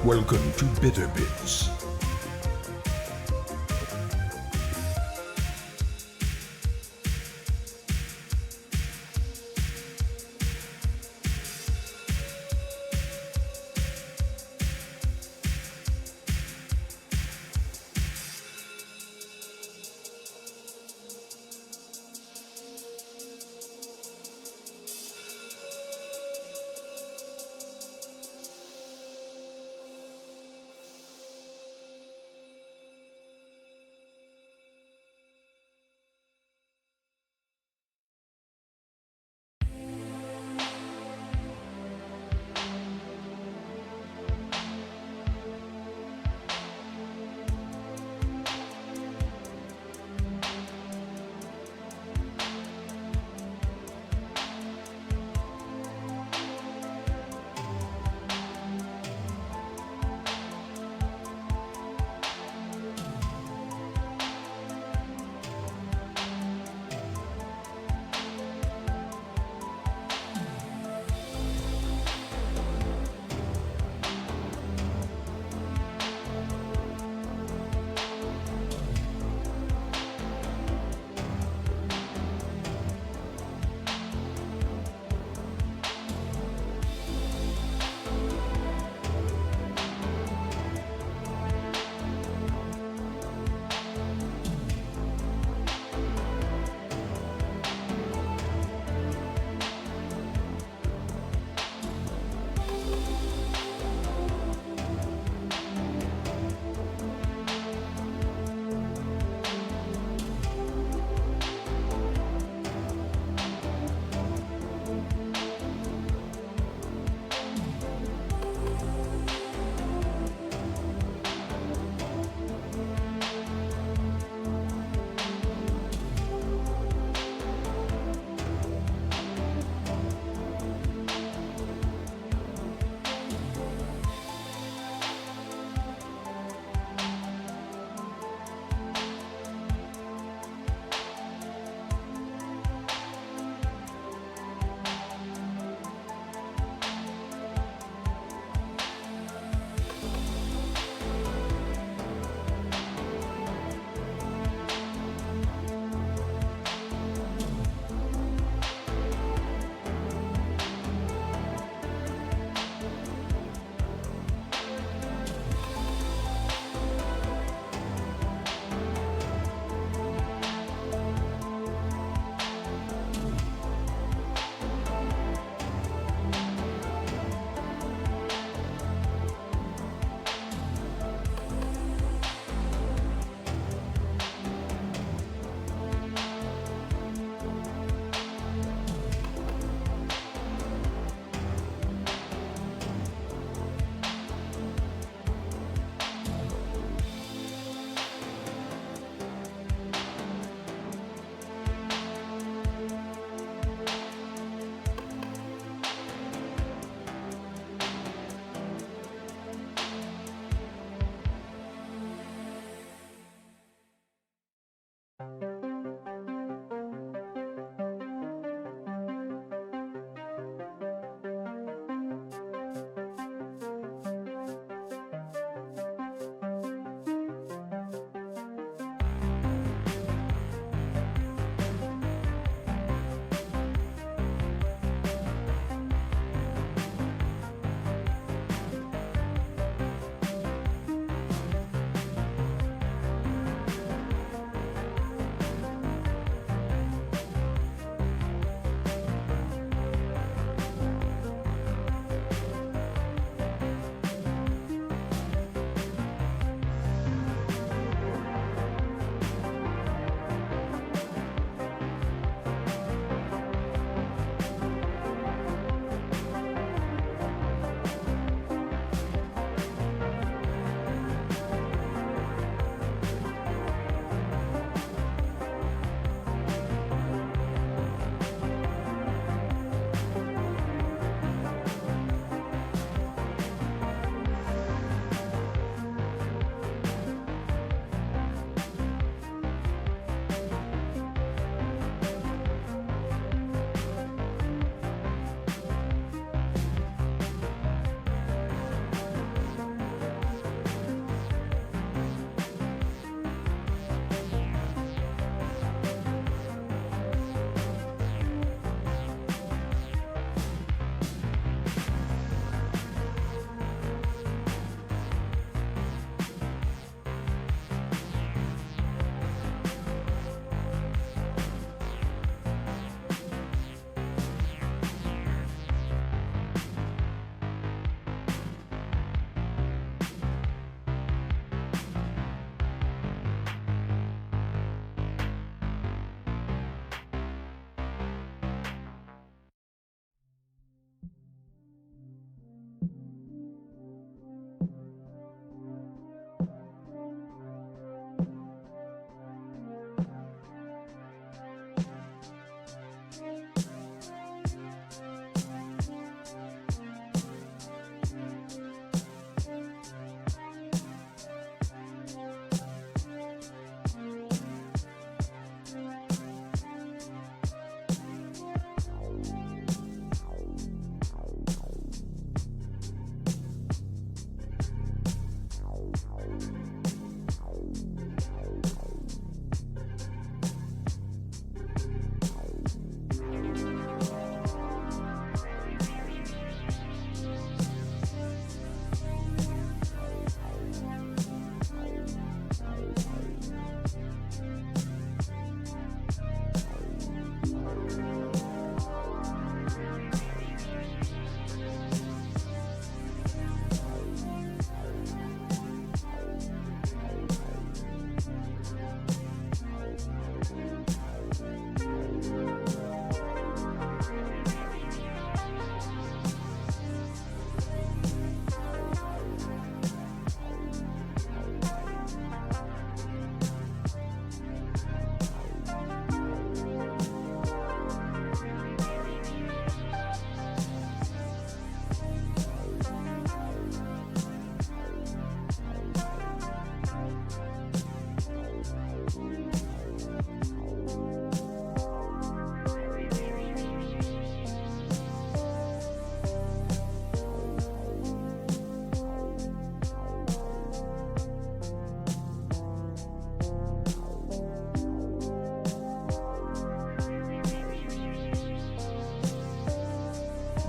Welcome to Bitter Bits.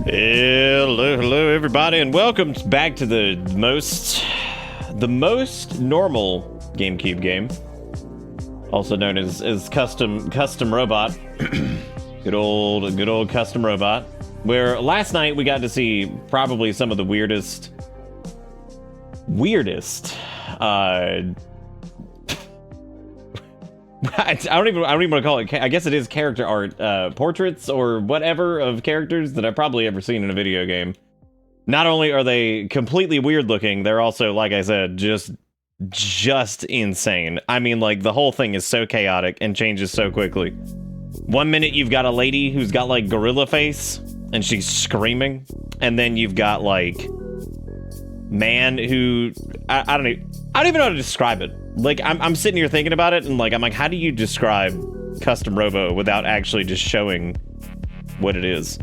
Hello everybody, and welcome back to the most normal GameCube game, also known as custom robot. good old custom robot, where last night we got to see probably some of the weirdest I don't even want to call it, I guess it is character art, portraits or whatever of characters that I've probably ever seen in a video game. Not only are they completely weird looking, they're also, like I said, just insane. I mean, like, the whole thing is so chaotic and changes so quickly. 1 minute you've got a lady who's got like gorilla face and she's screaming, and then you've got like man who I don't even know how to describe it. Like, I'm sitting here thinking about it, and like I'm like, how do you describe custom Robo without actually just showing what it is?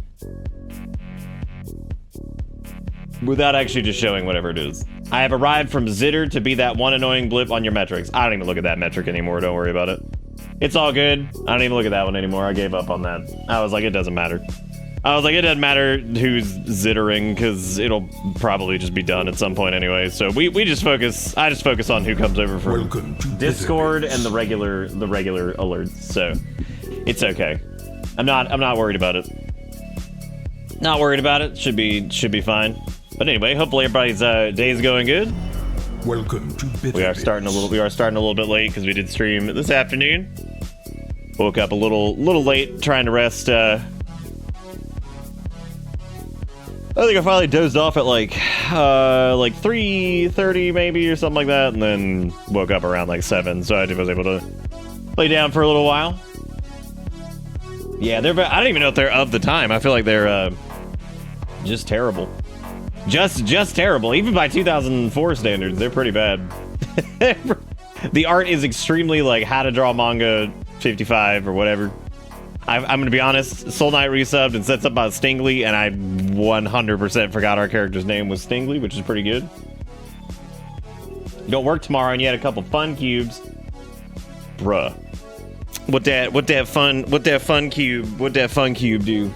Without actually just showing whatever it is. I have arrived from Zitter to be that one annoying blip on your metrics. I don't even look at that metric anymore, don't worry about it. It's all good. I don't even look at that one anymore. I gave up on that. I was like, it doesn't matter. I was like, it doesn't matter who's zittering, because it'll probably just be done at some point anyway. So we just focus. I just focus on who comes over from Discord and the regular alerts. So it's okay. I'm not worried about it. Not worried about it. Should be fine. But anyway, hopefully everybody's day is going good. Welcome to Bitter We are starting a little bit late because we did stream this afternoon. Woke up a little late trying to rest. I think I finally dozed off at like 3:30 maybe or something like that, and then woke up around like 7, so I was able to lay down for a little while. Yeah, I don't even know if they're of the time. I feel like they're just terrible. Just terrible. Even by 2004 standards, they're pretty bad. The art is extremely like how to draw manga 55 or whatever. I'm going to be honest, Soul Knight resubbed and said something about Stingley, and I 100% forgot our character's name was Stingley, which is pretty good. You don't work tomorrow and you had a couple fun cubes. Bruh. What that fun cube do?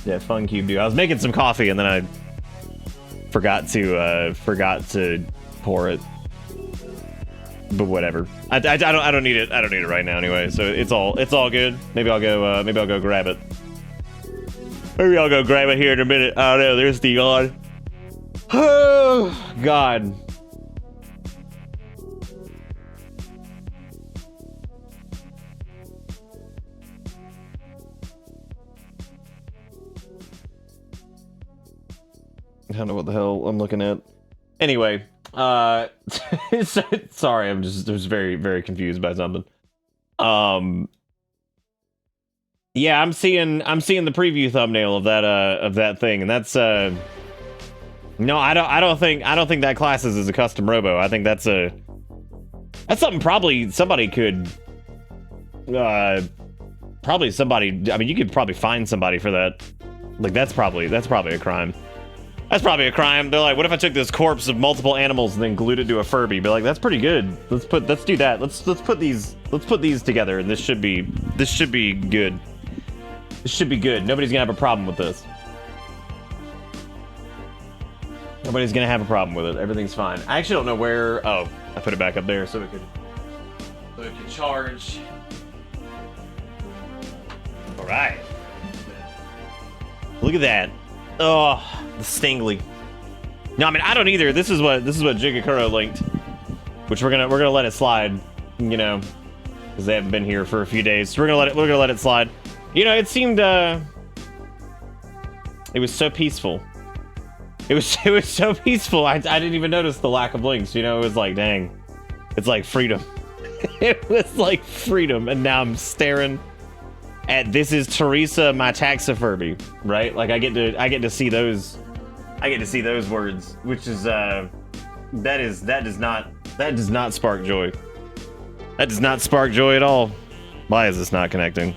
That fun cube do? I was making some coffee and then I forgot to pour it. But whatever. I don't need it. I don't need it right now anyway. So it's all good. Maybe I'll go grab it. Maybe I'll go grab it here in a minute. I don't know. There's the yawn. Oh God. I don't know what the hell I'm looking at. Anyway, sorry, I was very, very confused by something. Yeah, I'm seeing the preview thumbnail of that thing, and that's no, I don't think that classes as a custom Robo. I think that's something probably somebody could I mean, you could probably find somebody for that. Like, that's probably a crime. That's probably a crime. They're like, what if I took this corpse of multiple animals and then glued it to a Furby? Be like, that's pretty good. Let's do that. Let's put these together, and this should be good. This should be good. Nobody's gonna have a problem with this. Nobody's gonna have a problem with it. Everything's fine. I actually don't know where. Oh, I put it back up there so it could charge. All right. Look at that. Oh, the Stingley. No, I mean, I don't either. This is what Jigakuro linked, which we're gonna let it slide, you know, because they haven't been here for a few days. So we're gonna let it slide. You know, it seemed it was so peaceful. It was so peaceful. I didn't even notice the lack of links. You know, it was like, dang, it's like freedom. It was like freedom, and now I'm staring at this is Teresa, my taxidermy, right? Like I get to see those words, which is that does not spark joy. That does not spark joy at all. Why is this not connecting?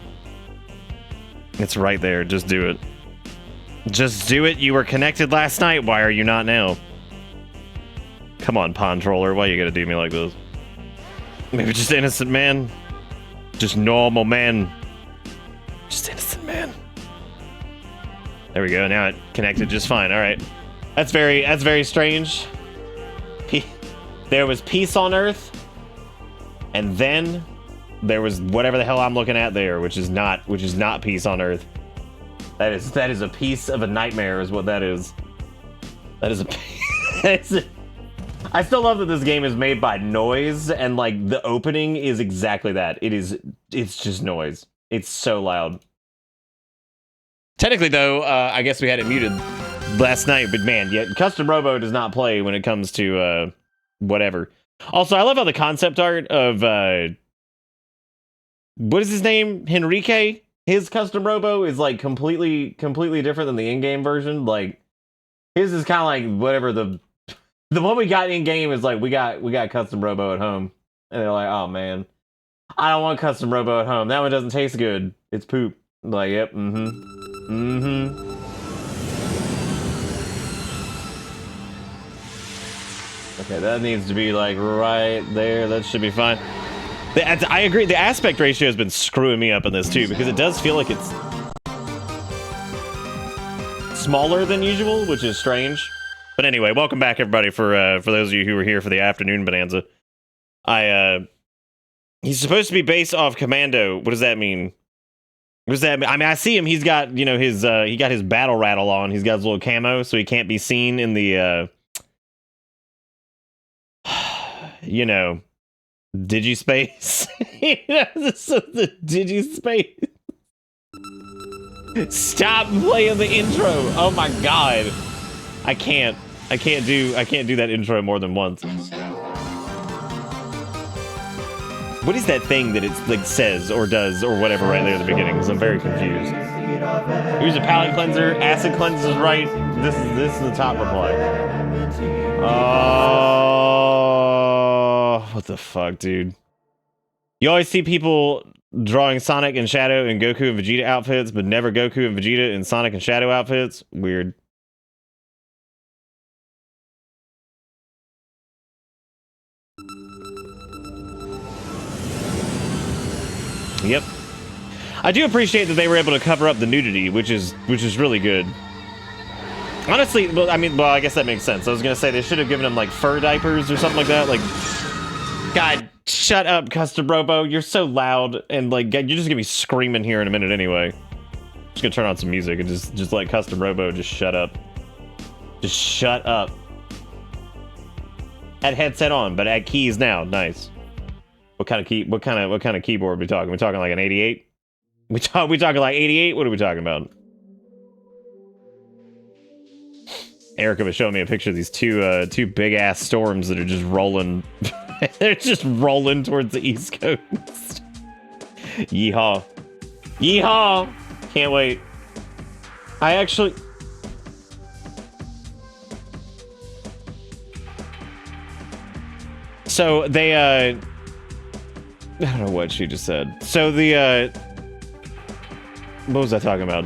It's right there. Just do it. Just do it. You were connected last night. Why are you not now? Come on, Pawn Troller. Why you gotta do me like this? Maybe just innocent man. Just normal man. Just innocent man. There we go. Now it connected just fine. All right. That's very strange. There was peace on Earth, and then there was whatever the hell I'm looking at there, which is not peace on Earth. That is a piece of a nightmare, is what that is. That is a. I still love that this game is made by noise, and like the opening is exactly that. It's just noise. It's so loud. Technically, though, I guess we had it muted last night, but man, yeah, Custom Robo does not play when it comes to whatever. Also, I love how the concept art of what is his name? Henrique? His Custom Robo is like completely different than the in-game version. Like his is kind of like whatever the one we got in-game is like we got Custom Robo at home. And they're like, oh man, I don't want Custom Robo at home. That one doesn't taste good. It's poop. Like, yep, Okay, that needs to be like right there. That should be fine. I agree. The aspect ratio has been screwing me up in this too, because it does feel like it's smaller than usual, which is strange. But anyway, welcome back everybody for those of you who were here for the afternoon bonanza. He's supposed to be based off Commando. What does that mean? What does that mean? I mean, I see him. He's got, you know, he got his battle rattle on. He's got his little camo, so he can't be seen in the you know, Digispace. The Digispace. Stop playing the intro. Oh my god. I can't do that intro more than once. What is that thing that it like says or does or whatever right there at the beginning? Because I'm very confused. Here's a palate cleanser. Acid cleanses right. This is the top reply. Oh, what the fuck, dude? You always see people drawing Sonic and Shadow in Goku and Vegeta outfits, but never Goku and Vegeta in Sonic and Shadow outfits. Weird. Yep. I do appreciate that they were able to cover up the nudity, which is really good. Honestly, well, I guess that makes sense. I was gonna say they should have given him like fur diapers or something like that. Like, God, shut up, Custom Robo. You're so loud, and like, God, you're just gonna be screaming here in a minute anyway. Just gonna turn on some music and just let Custom Robo just shut up. Just shut up. Had headset on, but add keys now. Nice. What kind of keyboard are we talking? We talking like an 88? We talking like 88? What are we talking about? Erica was showing me a picture of these two big ass storms that are just rolling. They're just rolling towards the East Coast. Yeehaw. Yeehaw! Can't wait. I actually... So they I don't know what she just said. So the what was I talking about?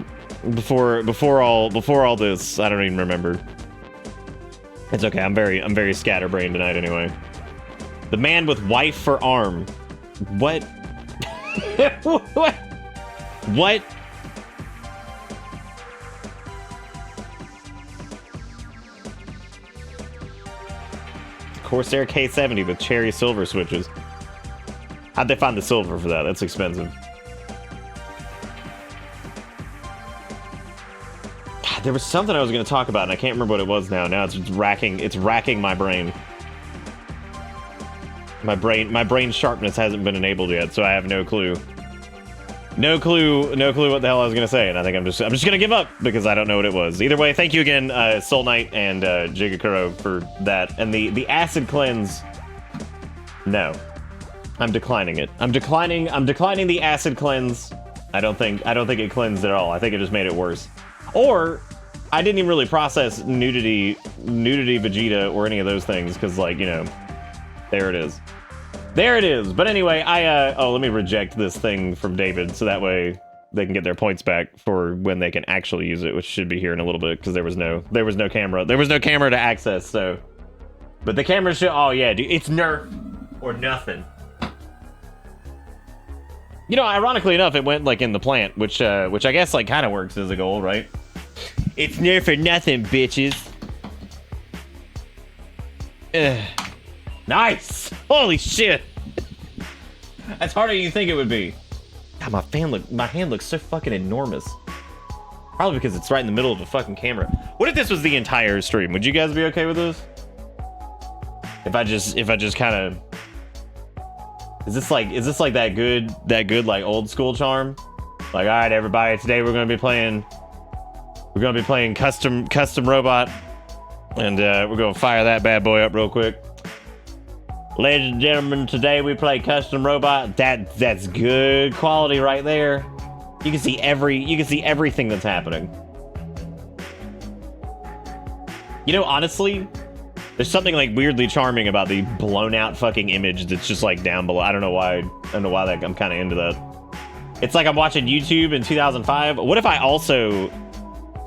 Before all this, I don't even remember. It's okay. I'm very scatterbrained tonight anyway. The man with wife for arm. What? What? What? Corsair K70 with cherry silver switches. How'd they find the silver for that? That's expensive. God, there was something I was going to talk about, and I can't remember what it was now. Now it's racking my brain. My brain sharpness hasn't been enabled yet, so I have no clue. No clue what the hell I was gonna say, and I think I'm just gonna give up because I don't know what it was. Either way, thank you again, Soul Knight and Jigakuro for that. And the acid cleanse. No. I'm declining it. I'm declining the acid cleanse. I don't think it cleansed at all. I think it just made it worse. Or I didn't even really process nudity Vegeta or any of those things, because like, you know, there it is. There it is. But anyway, let me reject this thing from David so that way they can get their points back for when they can actually use it, which should be here in a little bit because there was no camera. There was no camera to access, so. But the camera should, oh yeah, dude, it's Nerf or nothing. You know, ironically enough, it went like in the plant, which I guess like kind of works as a goal, right? It's near for nothing, bitches. Nice. Holy shit. That's harder than you think it would be. God, my hand looks so fucking enormous. Probably because it's right in the middle of the fucking camera. What if this was the entire stream? Would you guys be okay with this? If I just kind of... Is this like that good like old school charm? Like, all right, everybody, today we're gonna be playing custom robot, and we're gonna fire that bad boy up real quick. Ladies and gentlemen, today we play custom robot. That's good quality right there. You can see everything that's happening. You know, honestly, there's something like weirdly charming about the blown out fucking image that's just like down below. I don't know why that I'm kind of into that. It's like I'm watching YouTube in 2005. What if I also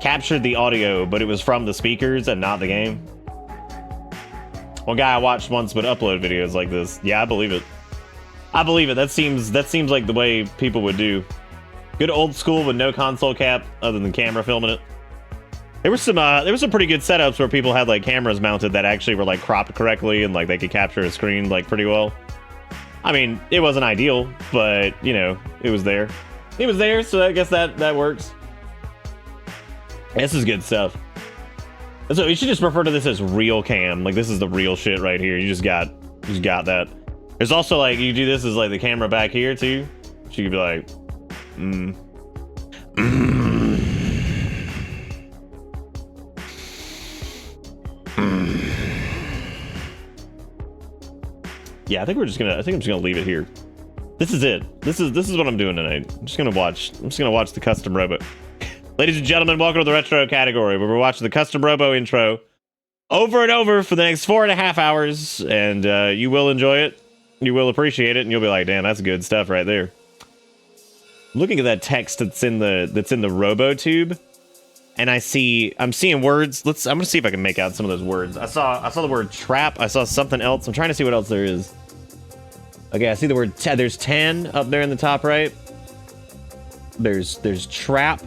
captured the audio, but it was from the speakers and not the game? One guy I watched once would upload videos like this. Yeah, I believe it. I believe it. That seems like the way people would do. Good old school with no console cap other than camera filming it. There were some pretty good setups where people had like cameras mounted that actually were like cropped correctly and like they could capture a screen like pretty well. I mean, it wasn't ideal, but you know, it was there. It was there, so I guess that works. This is good stuff. So you should just refer to this as real cam. Like, this is the real shit right here. You just got that. There's also like, you do this as like the camera back here too. So you could be like, Yeah, I think I'm just gonna leave it here. This is it. This is what I'm doing tonight. I'm just gonna watch the custom Robo. Ladies and gentlemen, welcome to the retro category, where we're watching the custom Robo intro over and over for the next 4.5 hours, and you will enjoy it, you will appreciate it, and you'll be like, damn, that's good stuff right there. Looking at that text that's in the Robo tube, and I'm seeing words. I'm gonna see if I can make out some of those words. I saw the word trap. I saw something else. I'm trying to see what else there is. Okay, I see the word there's 10 up there in the top right. There's trap.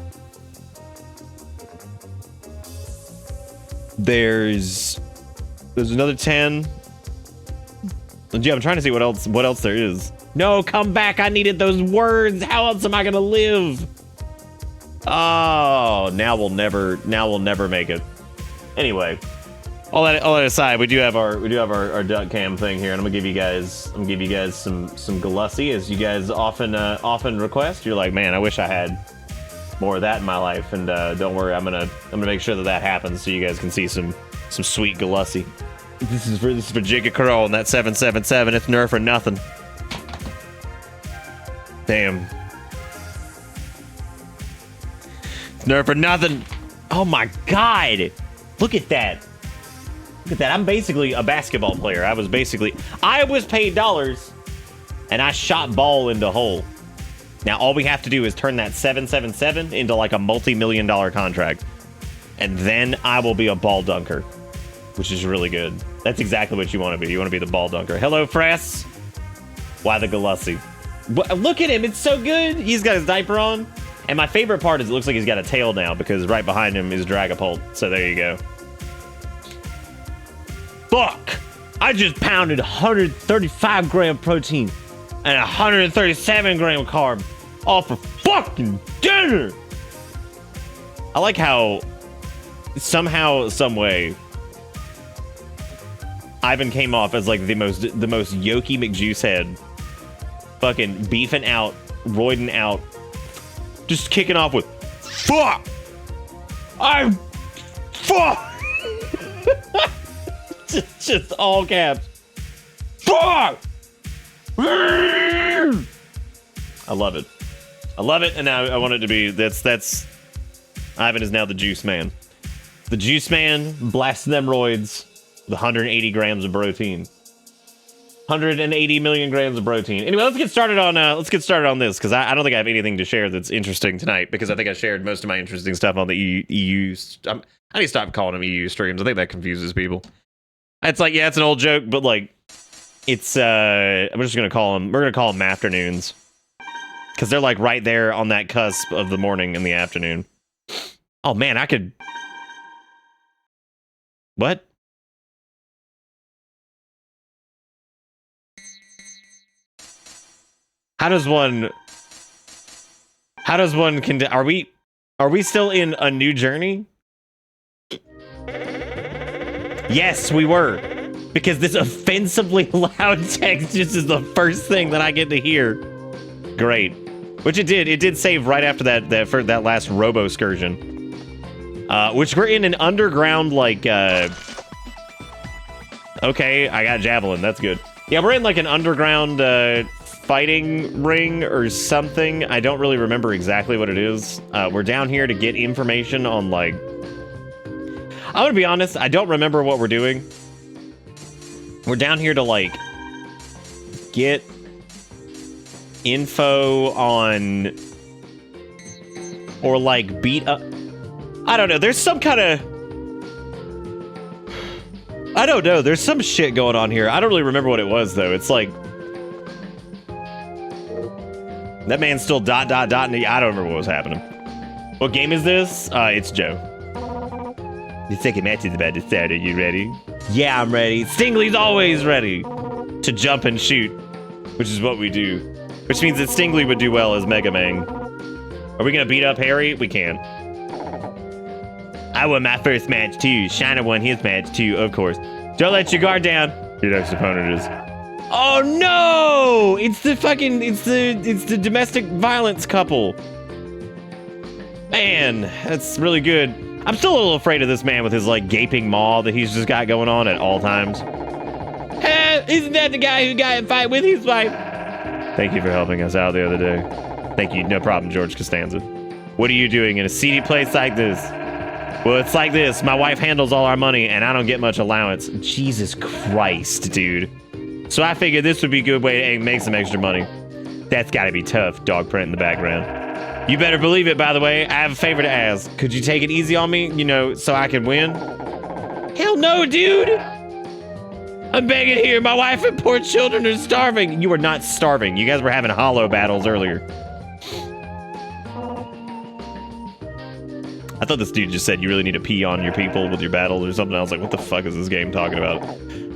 There's another 10. Yeah, I'm trying to see what else there is. No, come back. I needed those words. How else am I gonna live? Oh, now we'll never make it. Anyway, all that aside, we do have our duck cam thing here, and I'm gonna give you guys some Galussi, as you guys often request. You're like, man, I wish I had more of that in my life, and don't worry, I'm gonna make sure that happens so you guys can see some sweet Galussi. This is for Jigga Curl and that 777. It's nerf or nothing. Damn. It's nerf or nothing. Oh my god. Look at that. Look at that. I'm basically a basketball player. I was paid dollars and I shot ball into hole. Now all we have to do is turn that 777 into like a multi-million-dollar contract. And then I will be a ball dunker, which is really good. That's exactly what you want to be. You want to be the ball dunker. Hello, Fress. Why the Galussi? Look at him. It's so good. He's got his diaper on. And my favorite part is it looks like he's got a tail now, because right behind him is Dragapult. So there you go. Fuck. I just pounded 135 gram protein and 137 gram carb all for fucking dinner. I like how somehow, some way, Ivan came off as like the most yokey McJuice head, fucking beefing out, roiding out, just kicking off with fuck. I'm fuck. just all caps. Fuck. I love it. I love it, and now I want it to be that's Ivan is now the juice man. The juice man blasting them roids with 180 grams of protein. 180 million grams of protein. Anyway, let's get started on this, because I don't think I have anything to share that's interesting tonight, because I think I shared most of my interesting stuff on the EU. I need to stop calling them EU streams. I think that confuses people. It's like, yeah, it's an old joke, but like, it's we're gonna call them afternoons, because they're like right there on that cusp of the morning and the afternoon. Oh man, I could What? How does one are we still in a new journey? Yes, we were. Because this offensively loud text just is the first thing that I get to hear. Great. Which it did save right after that last Robo excursion. Which we're in an underground, like, okay, I got javelin, that's good. Yeah, we're in like an underground fighting ring or something. I don't really remember exactly what it is. We're down here to get information on, like, I'm gonna be honest, I don't remember what we're doing. We're down here to, like, get info on, or like beat up, I don't know, there's some kind of, I don't know, there's some shit going on here. I don't really remember what it was though. It's like, that man's still dot, and I don't remember what was happening. What game is this? It's Joe. The second match is about to start. Are you ready? Yeah, I'm ready. Stingley's always ready to jump and shoot, which is what we do. Which means that Stingley would do well as Mega Man. Are we gonna beat up Harry? We can. I won my first match too. Shiner won his match too, of course. Don't let your guard down. Your next opponent is. Oh no! It's the domestic violence couple. Man, that's really good. I'm still a little afraid of this man with his, like, gaping maw that he's just got going on at all times. Isn't that the guy who got in a fight with his wife? Thank you for helping us out the other day. Thank you. No problem, George Costanza. What are you doing in a seedy place like this? Well, it's like this. My wife handles all our money, and I don't get much allowance. Jesus Christ, dude. So I figured this would be a good way to make some extra money. That's gotta be tough, dog print in the background. You better believe it, by the way. I have a favor to ask. Could you take it easy on me, you know, so I can win? Hell no, dude! I'm begging here. My wife and poor children are starving. You are not starving. You guys were having hollow battles earlier. I thought this dude just said you really need to pee on your people with your battles or something. I was like, what the fuck is this game talking about?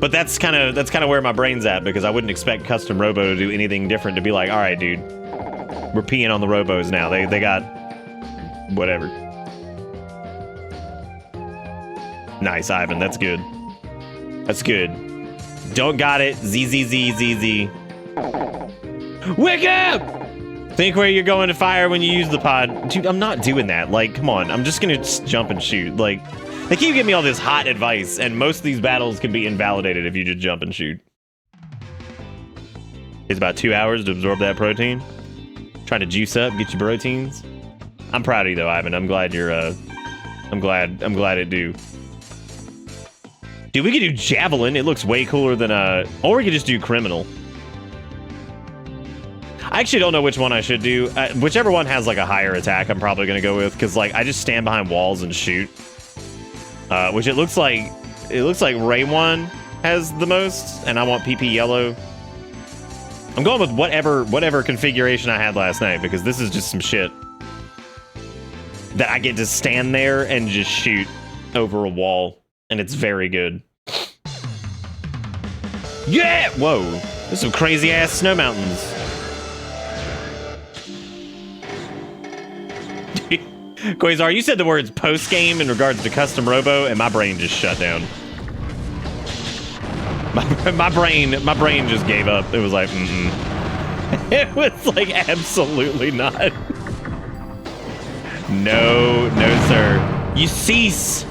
But that's kind of where my brain's at, because I wouldn't expect Custom Robo to do anything different, to be like, all right, dude, we're peeing on the Robos now. They got whatever. Nice, Ivan. That's good. That's good. Don't got it. ZZZZZ. Wake up! Think where you're going to fire when you use the pod. Dude, I'm not doing that. Like, come on. I'm just gonna jump and shoot. Like, they keep giving me all this hot advice, and most of these battles can be invalidated if you just jump and shoot. It's about 2 hours to absorb that protein. Trying to juice up, get your proteins. I'm proud of you though, Ivan. I'm glad you're I'm glad it do. Dude, we could do javelin. It looks way cooler than or we could just do criminal. I actually don't know which one I should do. Whichever one has like a higher attack, I'm probably gonna go with, because like I just stand behind walls and shoot. Which it looks like Ray 1 has the most, and I want PP yellow. I'm going with whatever configuration I had last night, because this is just some shit that I get to stand there and just shoot over a wall, and it's very good. Yeah! Whoa. There's some crazy ass snow mountains. Quasar, you said the words post-game in regards to Custom Robo, and my brain just shut down. My brain just gave up. It was like, It was like, absolutely not. No, sir. You cease.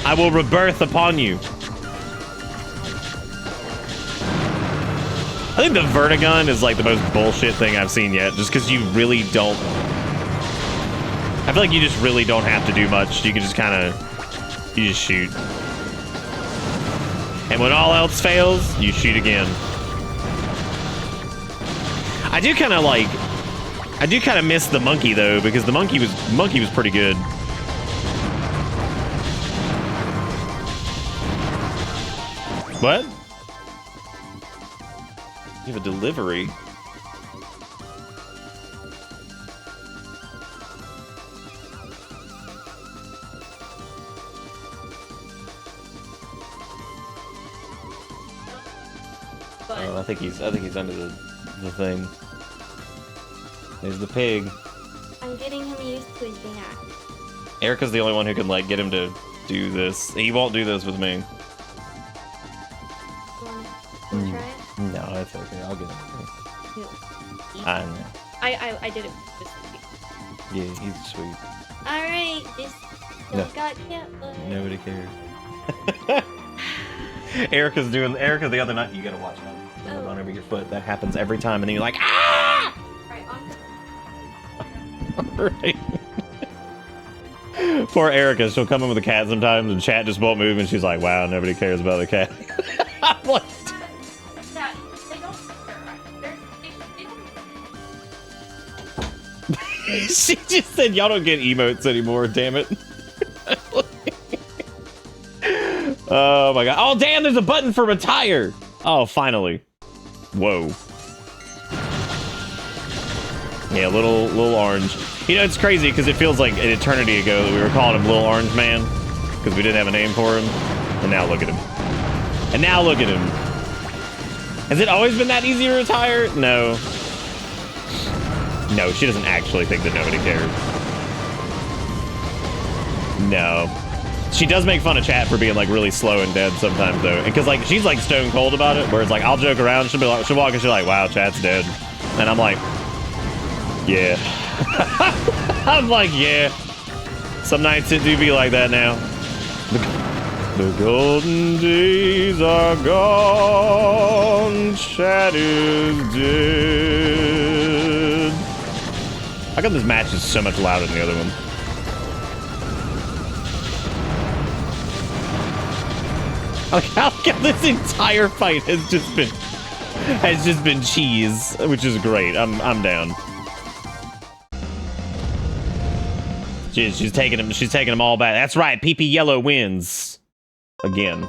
I will rebirth upon you. I think the Vertigun is like the most bullshit thing I've seen yet, just because you really don't... I feel like you just really don't have to do much. You can just kind of... You just shoot. And when all else fails, you shoot again. I do kind of miss the monkey though, because the monkey was pretty good. What? You have a delivery. but Oh, I think he's under the thing. There's the pig. I'm getting him used to his back. Erica's the only one who can like get him to do this. He won't do this with me. You wanna try it? No, that's okay. I'll get him. No. I know. I did it this week. Yeah, he's sweet. Alright, this No. got cat blood. Nobody cares. Erica's the other night. You gotta watch out. Oh. Run over your foot. That happens every time, and then you're like, ah! Right, Right. Poor Erica. She'll come in with a cat sometimes, and chat just won't move, and she's like, wow, nobody cares about the cat. I'm like, that, they don't she just said, y'all don't get emotes anymore, damn it. Oh my god. Oh, damn, there's a button for retire. Oh, finally. Whoa. Yeah, little orange. You know, it's crazy because it feels like an eternity ago that we were calling him Little Orange Man because we didn't have a name for him. And now look at him. And now look at him. Has it always been that easy to retire? No. No, she doesn't actually think that nobody cares. No. She does make fun of chat for being like really slow and dead sometimes though. Because like she's like stone cold about it, whereas like I'll joke around, she'll walk and she'll like, wow, chat's dead. And I'm like, yeah. I'm like, yeah. Some nights it do be like that now. The golden days are gone, chat is dead. How come this match is so much louder than the other one? Like, how come this entire fight has just been cheese, which is great. I'm down. She's taking him all back. That's right. PP Yellow wins again.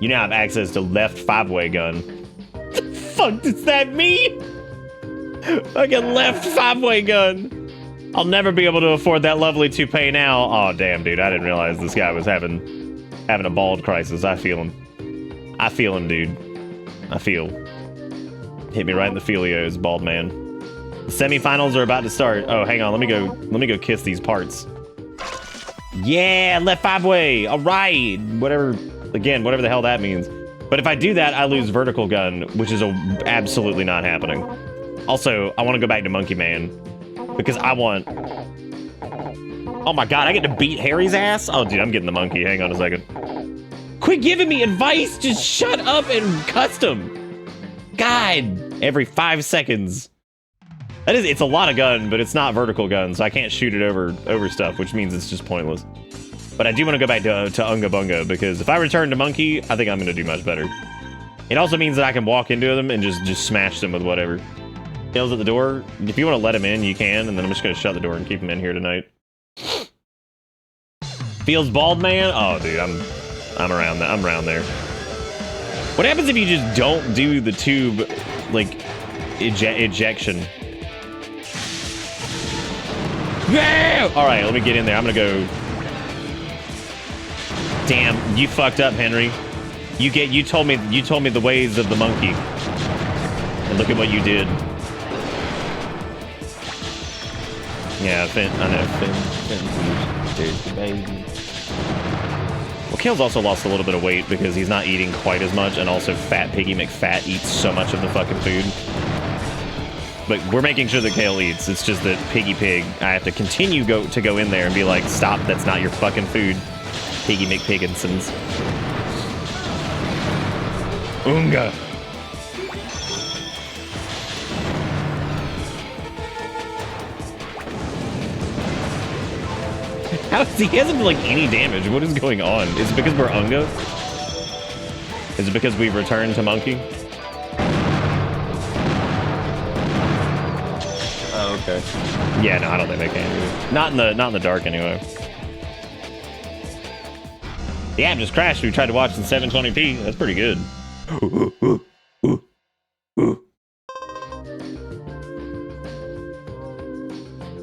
You now have access to left 5-way gun. The fuck does that mean? Fucking left 5-way gun. I'll never be able to afford that lovely toupee now. Oh damn, dude! I didn't realize this guy was having a bald crisis. I feel him, dude. I feel. Hit me right in the filios, bald man. The semifinals are about to start. Oh, hang on. Let me go kiss these parts. Yeah, left 5-way. All right. Whatever the hell that means. But if I do that, I lose vertical gun, which is absolutely not happening. Also, I want to go back to Monkey Man because I want... Oh my god, I get to beat Harry's ass? Oh, dude, I'm getting the monkey. Hang on a second. Quit giving me advice. Just shut up and custom. God, every 5 seconds. It's a lot of gun, but it's not vertical gun, so I can't shoot it over stuff, which means it's just pointless. But I do want to go back to Unga Bunga, because if I return to Monkey, I think I'm going to do much better. It also means that I can walk into them and just smash them with whatever. Tails at the door. If you want to let him in, you can, and then I'm just going to shut the door and keep him in here tonight. Feels bald man? Oh, dude, I'm around that. I'm around there. What happens if you just don't do the tube, like, ejection? Yeah! All right, let me get in there. I'm gonna go. Damn, you fucked up, Henry. You told me the ways of the monkey, and look at what you did. Yeah, Finn. I know Finn's the baby. Well, Kale's also lost a little bit of weight because he's not eating quite as much, and also Fat Piggy McFat eats so much of the fucking food. But we're making sure that Kale eats. It's just that Piggy Pig, I have to continue to go in there and be like, stop, that's not your fucking food. Piggy McPigginsons. Unga. He hasn't like any damage. What is going on? Is it because we're Unga? Is it because we've returned to Monkey? Oh, okay. Yeah, no, I don't think they can do it. Not in the dark anyway. The app just crashed. We tried to watch in 720p. That's pretty good.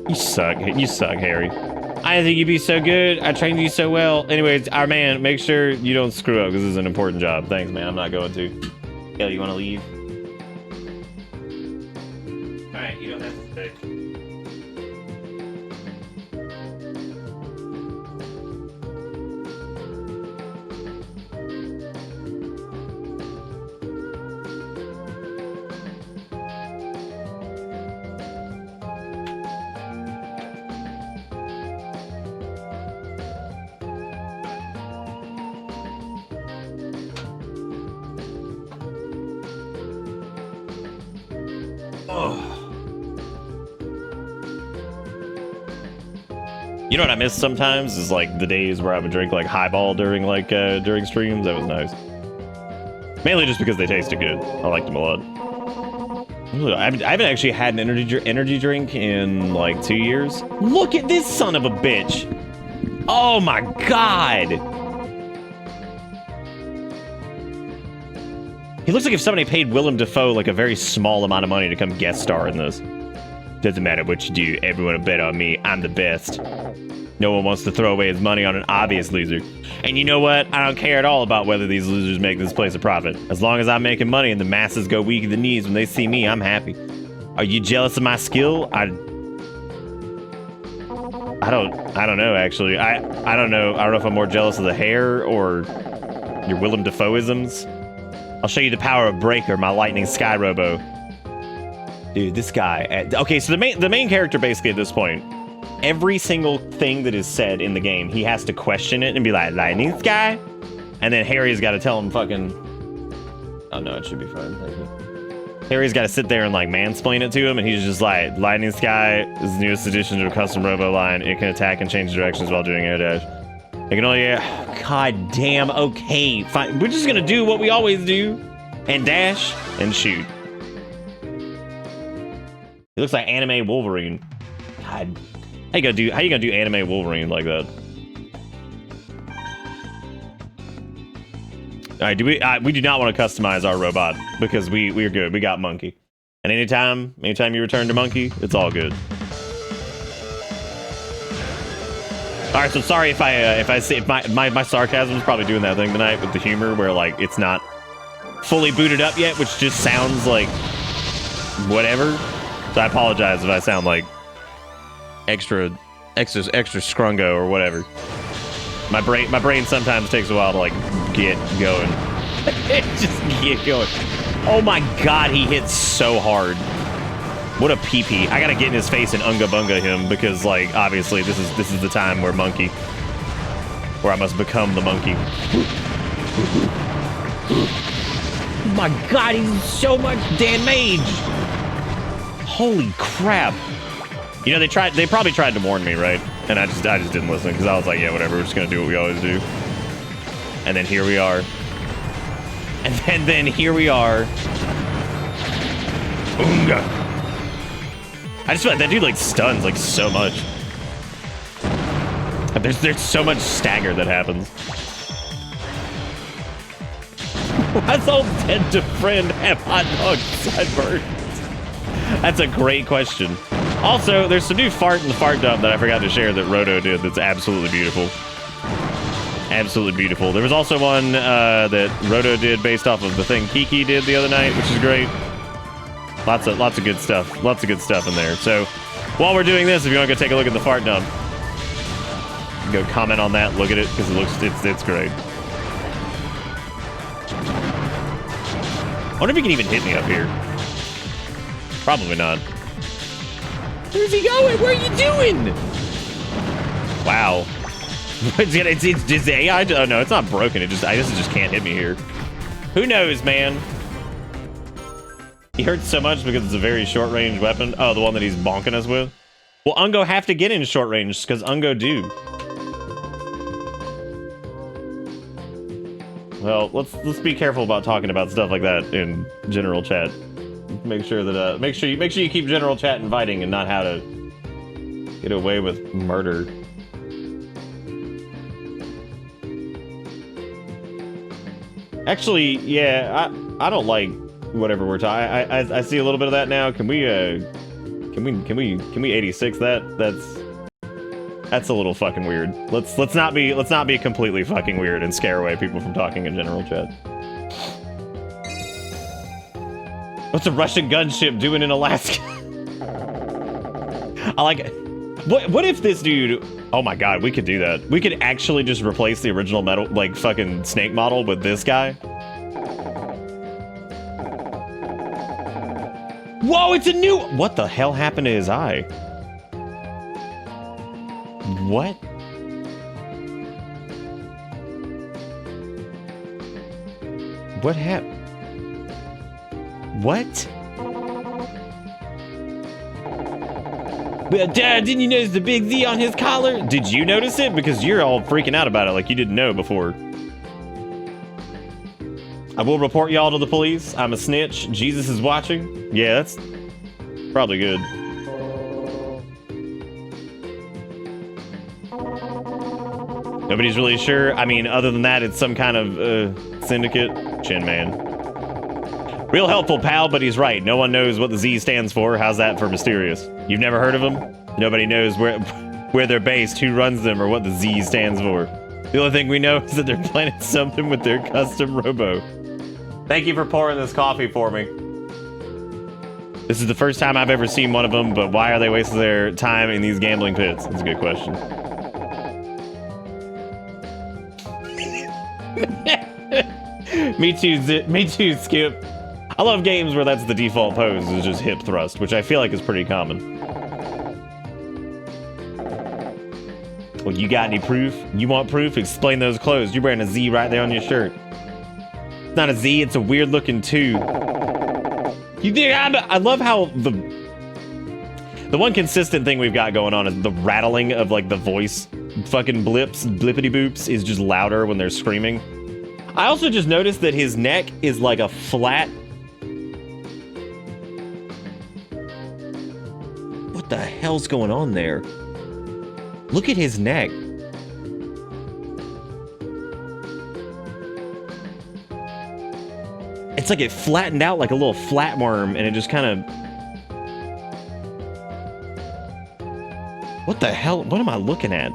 You suck. You suck, Harry. I think you'd be so good. I trained you so well. Anyways, our man, make sure you don't screw up because this is an important job. Thanks, man. I'm not going to. Hell, you want to leave? All right, you don't have to stay. You know what I miss sometimes is like the days where I would drink like highball during during streams. That was nice. Mainly just because they tasted good. I liked them a lot. I haven't actually had an energy drink in like 2 years. Look at this son of a bitch! Oh my god! He looks like if somebody paid Willem Dafoe like a very small amount of money to come guest star in this. Doesn't matter what you do, everyone will bet on me. I'm the best. No one wants to throw away his money on an obvious loser. And you know what? I don't care at all about whether these losers make this place a profit. As long as I'm making money and the masses go weak at the knees when they see me, I'm happy. Are you jealous of my skill? I don't know actually. I don't know. I don't know if I'm more jealous of the hair or your Willem Dafoe-isms. I'll show you the power of Breaker, my lightning sky robo. Dude, this guy. Okay, so the main character basically at this point, every single thing that is said in the game, he has to question it and be like, lightning sky? And then Harry's got to tell him fucking... Oh no, it should be fine. Thank you. Harry's got to sit there and like mansplain it to him, and he's just like, lightning sky is the newest addition to a custom robo line. It can attack and change directions while doing air dash. It can only... God damn, okay, fine. We're just gonna do what we always do. And dash and shoot. He looks like anime Wolverine. God, how you gonna do anime Wolverine like that? All right, we do not want to customize our robot because we're good. We got Monkey, and anytime you return to Monkey, it's all good. All right, so sorry if my sarcasm is probably doing that thing tonight with the humor where like it's not fully booted up yet, which just sounds like whatever. So I apologize if I sound like extra scrungo or whatever. My brain sometimes takes a while to like get going. Just get going. Oh my god, he hits so hard. What a pee-pee. I gotta get in his face and unga bunga him because like obviously this is the time where I must become the monkey. Oh my god, he's so much damage. Holy crap. You know, they probably tried to warn me, right? And I just didn't listen because I was like, yeah, whatever, we're just gonna do what we always do. And then here we are. And then here we are. Oonga. I just feel like that dude like stuns like so much. There's so much stagger that happens. Why's old dead to friend have hot dog sideburns? That's a great question. Also, there's some new fart in the fart dump that I forgot to share that Roto did that's absolutely beautiful. Absolutely beautiful. There was also one that Roto did based off of the thing Kiki did the other night, which is great. Lots of good stuff. Lots of good stuff in there. So while we're doing this, if you want to go take a look at the fart dump, go comment on that, look at it, because it's great. I wonder if he can even hit me up here. Probably not. Where's he going? Where are you doing? Wow. It's just the AI. Oh no, it's not broken. I guess it just can't hit me here. Who knows, man? He hurts so much because it's a very short range weapon. Oh, the one that he's bonking us with. Well, Ungo have to get in short range because Ungo do. Well, let's be careful about talking about stuff like that in general chat. Make sure that make sure you keep general chat inviting and not how to get away with murder. Actually, yeah, I don't like whatever we're talking. I see a little bit of that now. Can we 86 that? That's a little fucking weird. Let's not be completely fucking weird and scare away people from talking in general chat. What's a Russian gunship doing in Alaska? I like it. What if this dude... Oh my god, we could do that. We could actually just replace the original metal, like, fucking snake model with this guy. Whoa, it's a new... What the hell happened to his eye? What? What happened? What? Dad, didn't you notice the big Z on his collar? Did you notice it? Because you're all freaking out about it like you didn't know before. I will report y'all to the police. I'm a snitch. Jesus is watching. Yeah, that's probably good. Nobody's really sure. I mean, other than that, it's some kind of syndicate. Chin Man. Real helpful, pal, but he's right. No one knows what the Z stands for. How's that for mysterious? You've never heard of them? Nobody knows where they're based, who runs them, or what the Z stands for. The only thing we know is that they're planning something with their custom Robo. Thank you for pouring this coffee for me. This is the first time I've ever seen one of them, but why are they wasting their time in these gambling pits? That's a good question. Me too, Skip. I love games where that's the default pose, is just hip thrust, which I feel like is pretty common. Well, you got any proof? You want proof? Explain those clothes. You're wearing a Z right there on your shirt. It's not a Z, it's a weird looking tube. You think I love how the one consistent thing we've got going on is the rattling of like the voice fucking blippity boops is just louder when they're screaming. I also just noticed that his neck is like a flat... What the hell's going on there? Look at his neck. It's like it flattened out like a little flatworm and it just kind of... What the hell? What am I looking at?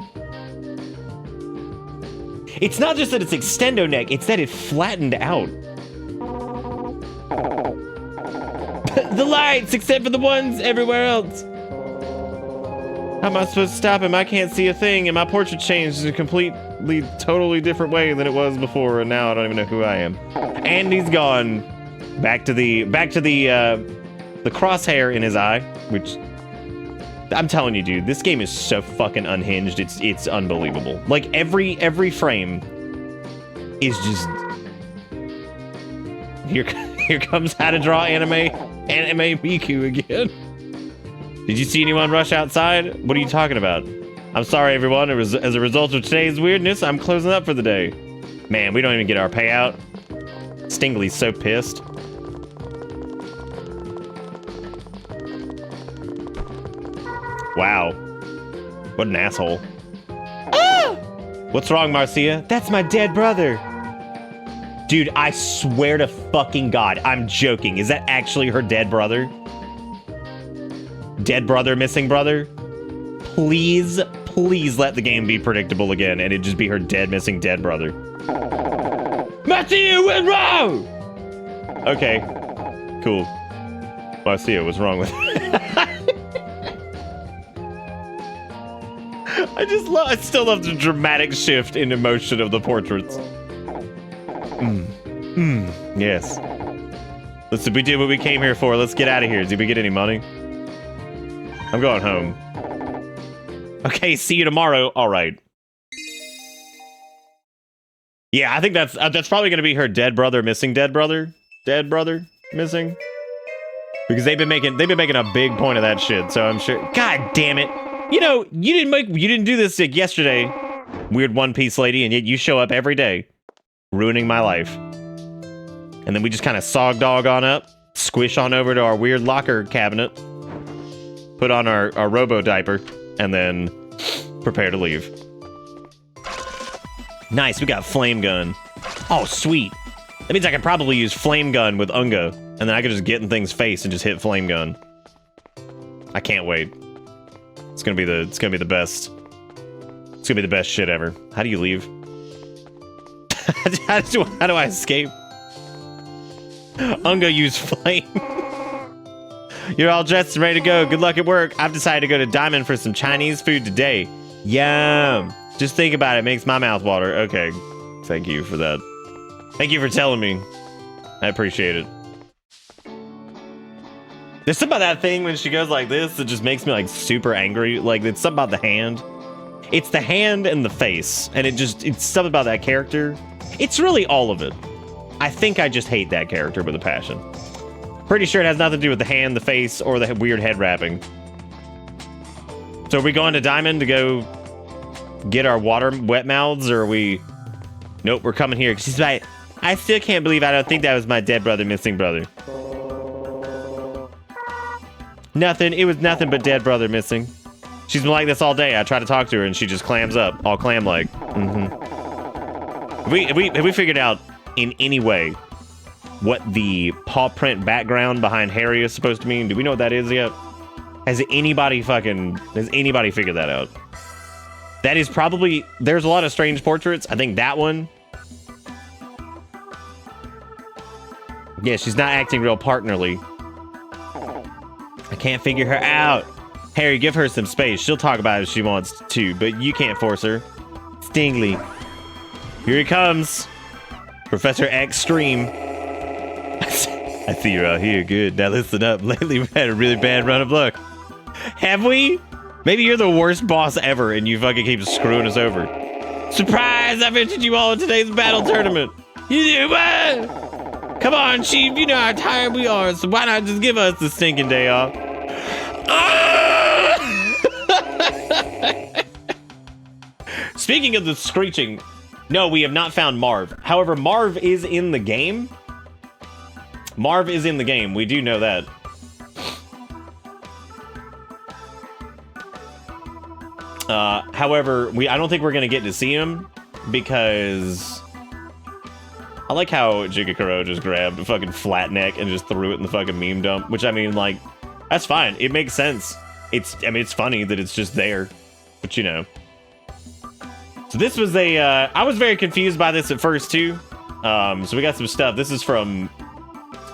It's not just that it's extendo neck, it's that it flattened out. The lights, except for the ones everywhere else. How am I supposed to stop him? I can't see a thing, and my portrait changed in a completely, totally different way than it was before, and now I don't even know who I am. And he's gone. Back to the crosshair in his eye, which I'm telling you, dude, this game is so fucking unhinged. It's unbelievable. Like every frame is just here comes how to draw anime Miku again. Did you see anyone rush outside? What are you talking about? I'm sorry, everyone. As a result of today's weirdness, I'm closing up for the day. Man, we don't even get our payout. Stingley's so pissed. Wow. What an asshole. Ah! What's wrong, Marcia? That's my dead brother. Dude, I swear to fucking God, I'm joking. Is that actually her dead brother? Dead brother, missing brother? Please, please let the game be predictable again and it just be her dead, missing dead brother. Marcia, what's wrong? Okay, cool. Marcia, what's wrong with I still love the dramatic shift in emotion of the portraits. Yes. Listen, we did what we came here for. Let's get out of here. Did we get any money? I'm going home. Okay, see you tomorrow. All right. Yeah, I think that's probably gonna be her dead brother, missing dead brother, missing. Because they've been making a big point of that shit. So I'm sure. God damn it! You know, you didn't do this yesterday, weird One Piece lady, and yet you show up every day, ruining my life. And then we just kind of sog dog on up, squish on over to our weird locker cabinet, put on our Robo diaper, and then prepare to leave. Nice, we got flame gun. Oh, sweet. That means I can probably use flame gun with Unga, and then I can just get in things face and just hit flame gun. I can't wait. It's gonna be the best. It's gonna be the best shit ever. How do you leave? how do I escape? I'm gonna use flame. You're all dressed and ready to go. Good luck at work. I've decided to go to Diamond for some Chinese food today. Yum. Just think about it. Makes my mouth water. Okay. Thank you for that. Thank you for telling me. I appreciate it. There's something about that thing when she goes like this that just makes me like super angry. Like it's something about the hand. It's the hand and the face. And it's something about that character. It's really all of it. I think I just hate that character with a passion. Pretty sure it has nothing to do with the hand, the face, or the weird head wrapping. So are we going to Diamond to go get our wet mouths, or are we... Nope, we're coming here. She's like, I still can't believe I don't think that was my dead brother, missing brother. Nothing. It was nothing but dead brother missing. She's been like this all day. I try to talk to her, and she just clams up, all clam-like. Have we figured out in any way what the paw print background behind Harry is supposed to mean? Do we know what that is yet? Has anybody figured that out? That is probably... There's a lot of strange portraits. I think that one... Yeah, she's not acting real partnerly. I can't figure her out. Harry, give her some space. She'll talk about it if she wants to, but you can't force her. Stingley. Here he comes. Professor Extreme. I see you're out here. Good. Now listen up. Lately, we've had a really bad run of luck. Have we? Maybe you're the worst boss ever, and you fucking keep screwing us over. Surprise! I've entered you all in today's battle tournament. You do what? Come on, Chief. You know how tired we are, so why not just give us the stinking day off? Speaking of the screeching, no, we have not found Marv. However, Marv is in the game. Marv is in the game. We do know that. However, I don't think we're going to get to see him because I like how Jigakuro just grabbed a fucking flat neck and just threw it in the fucking meme dump, which I mean, like, that's fine. It makes sense. It's funny that it's just there, but you know. So this was I was very confused by this at first too. So we got some stuff. This is from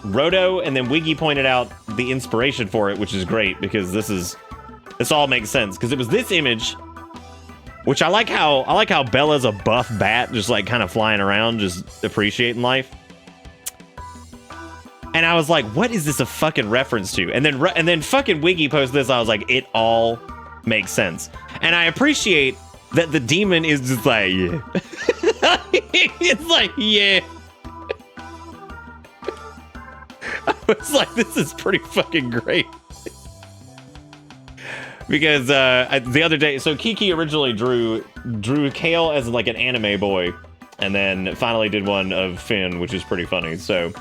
Roto, and then Wiggy pointed out the inspiration for it, which is great because this all makes sense because it was this image, which I like how Bella's a buff bat, just like kind of flying around, just appreciating life. And I was like, what is this a fucking reference to? And then fucking Wiggy posted this. I was like, it all makes sense. And I appreciate that the demon is just like, yeah. It's like, yeah. I was like, this is pretty fucking great. Because the other day, so Kiki originally drew Kale as like an anime boy, and then finally did one of Finn, which is pretty funny. So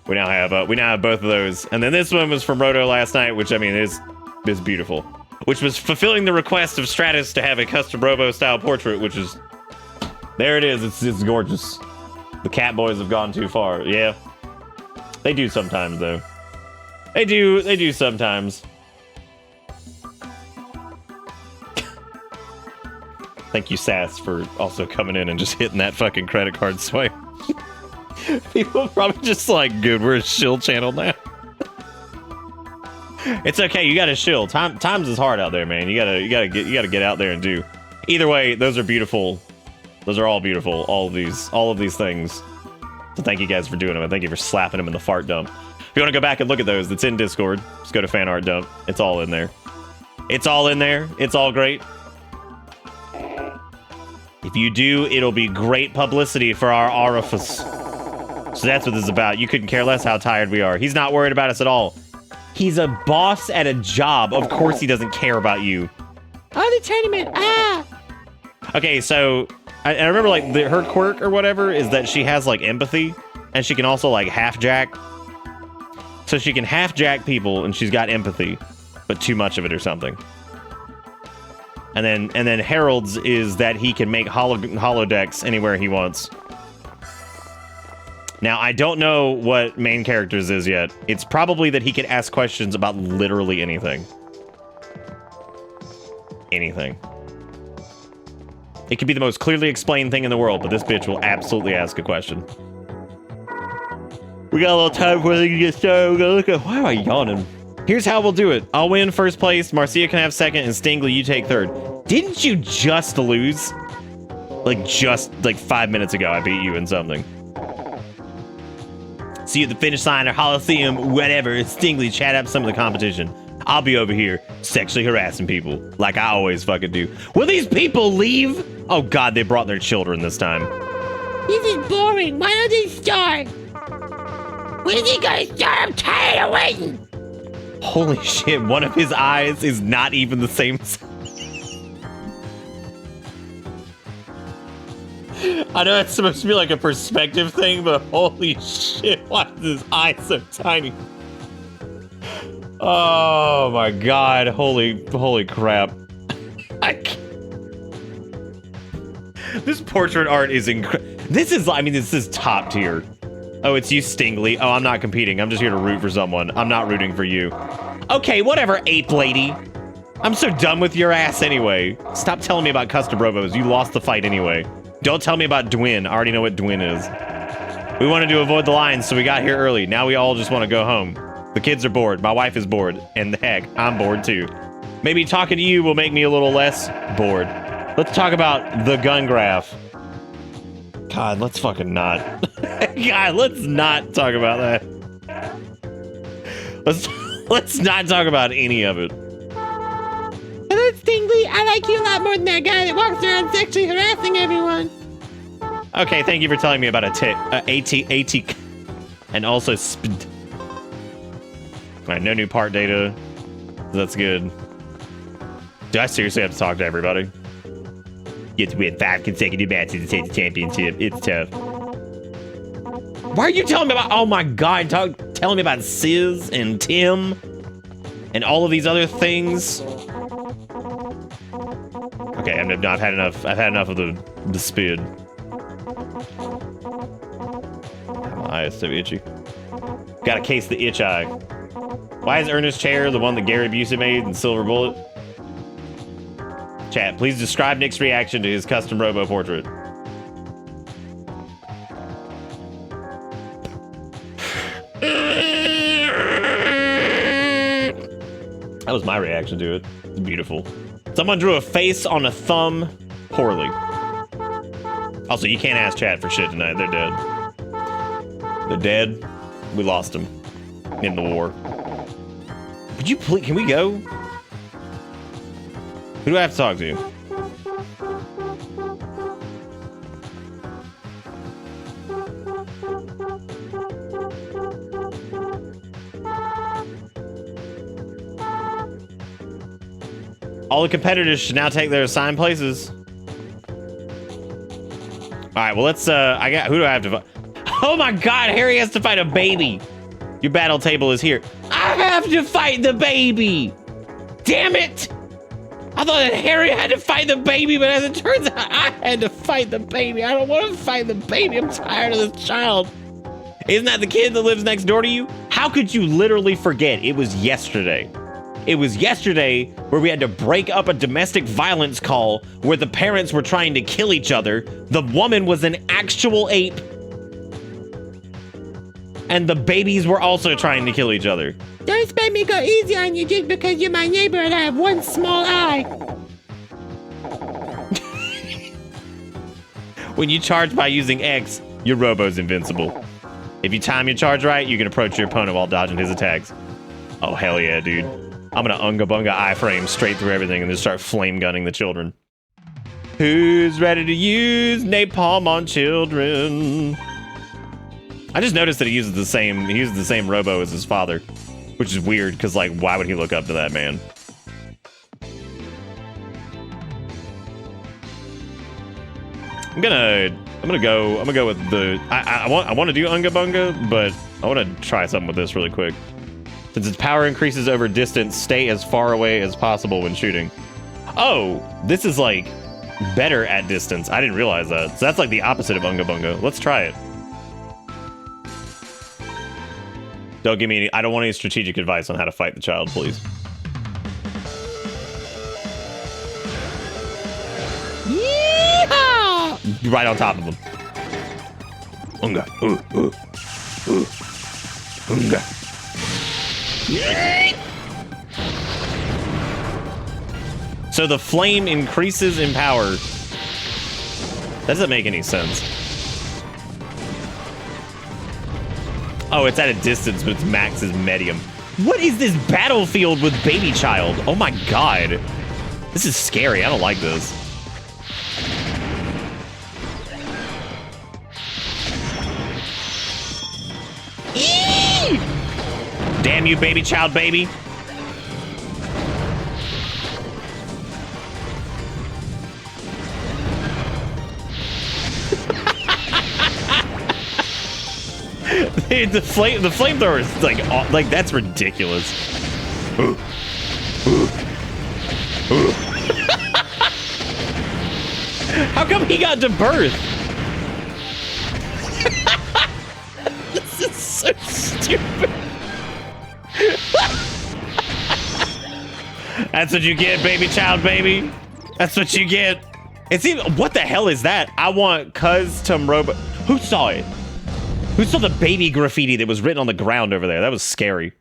we now have both of those, and then this one was from Roto last night, which I mean is beautiful, which was fulfilling the request of Stratus to have a custom Robo style portrait, which is there. It is. It's gorgeous. The cat boys have gone too far. Yeah, they do sometimes though. They do sometimes. Thank you, Sass, for also coming in and just hitting that fucking credit card swipe. People probably just like, good, we're a shill channel now. It's okay, you gotta shill. Times is hard out there, man. You gotta get out there and do. Either way, those are beautiful. Those are all beautiful. All of these things. So thank you guys for doing them, and thank you for slapping them in the fart dump. If you want to go back and look at those, it's in Discord. Just go to Fan Art Dump. It's all in there. It's all in there. It's all great. If you do, it'll be great publicity for our orifice. So that's what this is about. You couldn't care less how tired we are. He's not worried about us at all. He's a boss at a job. Of course he doesn't care about you. Oh, the tournament. Ah! Okay, so I remember like her quirk or whatever is that she has like empathy, and she can also like half jack. So she can half jack people, and she's got empathy, but too much of it or something. And then Harold's is that he can make holodecks anywhere he wants. Now, I don't know what main characters is yet. It's probably that he can ask questions about literally anything. Anything. It could be the most clearly explained thing in the world, but this bitch will absolutely ask a question. We got a little time before they can get started. We're gonna look at. Why am I yawning? Here's how we'll do it. I'll win first place. Marcia can have second, and Stingley, you take third. Didn't you just lose? Just 5 minutes ago, I beat you in something. See you at the finish line or Coliseum, whatever. Stingley, chat up some of the competition. I'll be over here sexually harassing people like I always fucking do. Will these people leave? Oh God, they brought their children this time. This is boring. Why don't they start? When is he gonna start? I'm tired of waiting. Holy shit, one of his eyes is not even the same size. I know it's supposed to be like a perspective thing, but holy shit, why is his eye so tiny? Oh my God, holy crap. This portrait art is incredible. This is top tier. Oh, it's you, Stingley. Oh, I'm not competing. I'm just here to root for someone. I'm not rooting for you. Okay, whatever, ape lady. I'm so done with your ass anyway. Stop telling me about custom robos. You lost the fight anyway. Don't tell me about Dwin. I already know what Dwin is. We wanted to avoid the lines, so we got here early. Now we all just want to go home. The kids are bored. My wife is bored. And heck, I'm bored too. Maybe talking to you will make me a little less bored. Let's talk about the gun graph. God, let's fucking not. God, let's not talk about that. Let's not talk about any of it. Hello, Stingley. I like you a lot more than that guy that walks around sexually harassing everyone. Okay, thank you for telling me about AT, and also Alright, no new part data. That's good. Do I seriously have to talk to everybody? Get to win 5 consecutive matches to take the championship. It's tough. Why are you telling me about? Oh my God! Telling me about Sis and Tim and all of these other things. Okay, I've had enough. I've had enough of the speed. My eye is so itchy. Gotta case the itch eye. Why is Ernest's chair the one that Gary Busey made in Silver Bullet? Chat, please describe Nick's reaction to his custom Robo portrait. That was my reaction to it. It's beautiful. Someone drew a face on a thumb poorly. Also, you can't ask chat for shit tonight. They're dead. They're dead. We lost them in the war. Would you please? Can we go? Who do I have to talk to? All the competitors should now take their assigned places. All right, well, let's, who do I have to fight? Oh my God, Harry has to fight a baby. Your battle table is here. I have to fight the baby. Damn it. I thought that Harry had to fight the baby, but as it turns out, I had to fight the baby. I don't want to fight the baby. I'm tired of this child. Isn't that the kid that lives next door to you? How could you literally forget? It was yesterday. It was yesterday where we had to break up a domestic violence call where the parents were trying to kill each other. The woman was an actual ape. And the babies were also trying to kill each other. Don't expect me to go easy on you just because you're my neighbor and I have one small eye. When you charge by using X, your Robo's invincible. If you time your charge right, you can approach your opponent while dodging his attacks. Oh, hell yeah, dude. I'm gonna unga bunga iframe straight through everything and just start flame gunning the children. Who's ready to use napalm on children? I just noticed that he uses the same Robo as his father, which is weird because, like, why would he look up to that man? I'm gonna go with the I want to do Unga Bunga, but I want to try something with this really quick. Since its power increases over distance, stay as far away as possible when shooting. Oh, this is like better at distance. I didn't realize that. So that's like the opposite of Unga Bunga. Let's try it. Don't give me any, I don't want any strategic advice on how to fight the child, please. just right on top of him. Unga. Unga. So the flame increases in power. That doesn't make any sense. Oh, it's at a distance, but its max is medium. What is this battlefield with baby child? Oh my god. This is scary. I don't like this. Eee! Damn you, baby child, baby. the flamethrower is like that's ridiculous. How come he got to birth? This is so stupid. That's what you get, baby child, baby. That's what you get. It's even, what the hell is that? I want custom Robo. Who saw it? Who saw the baby graffiti that was written on the ground over there? That was scary.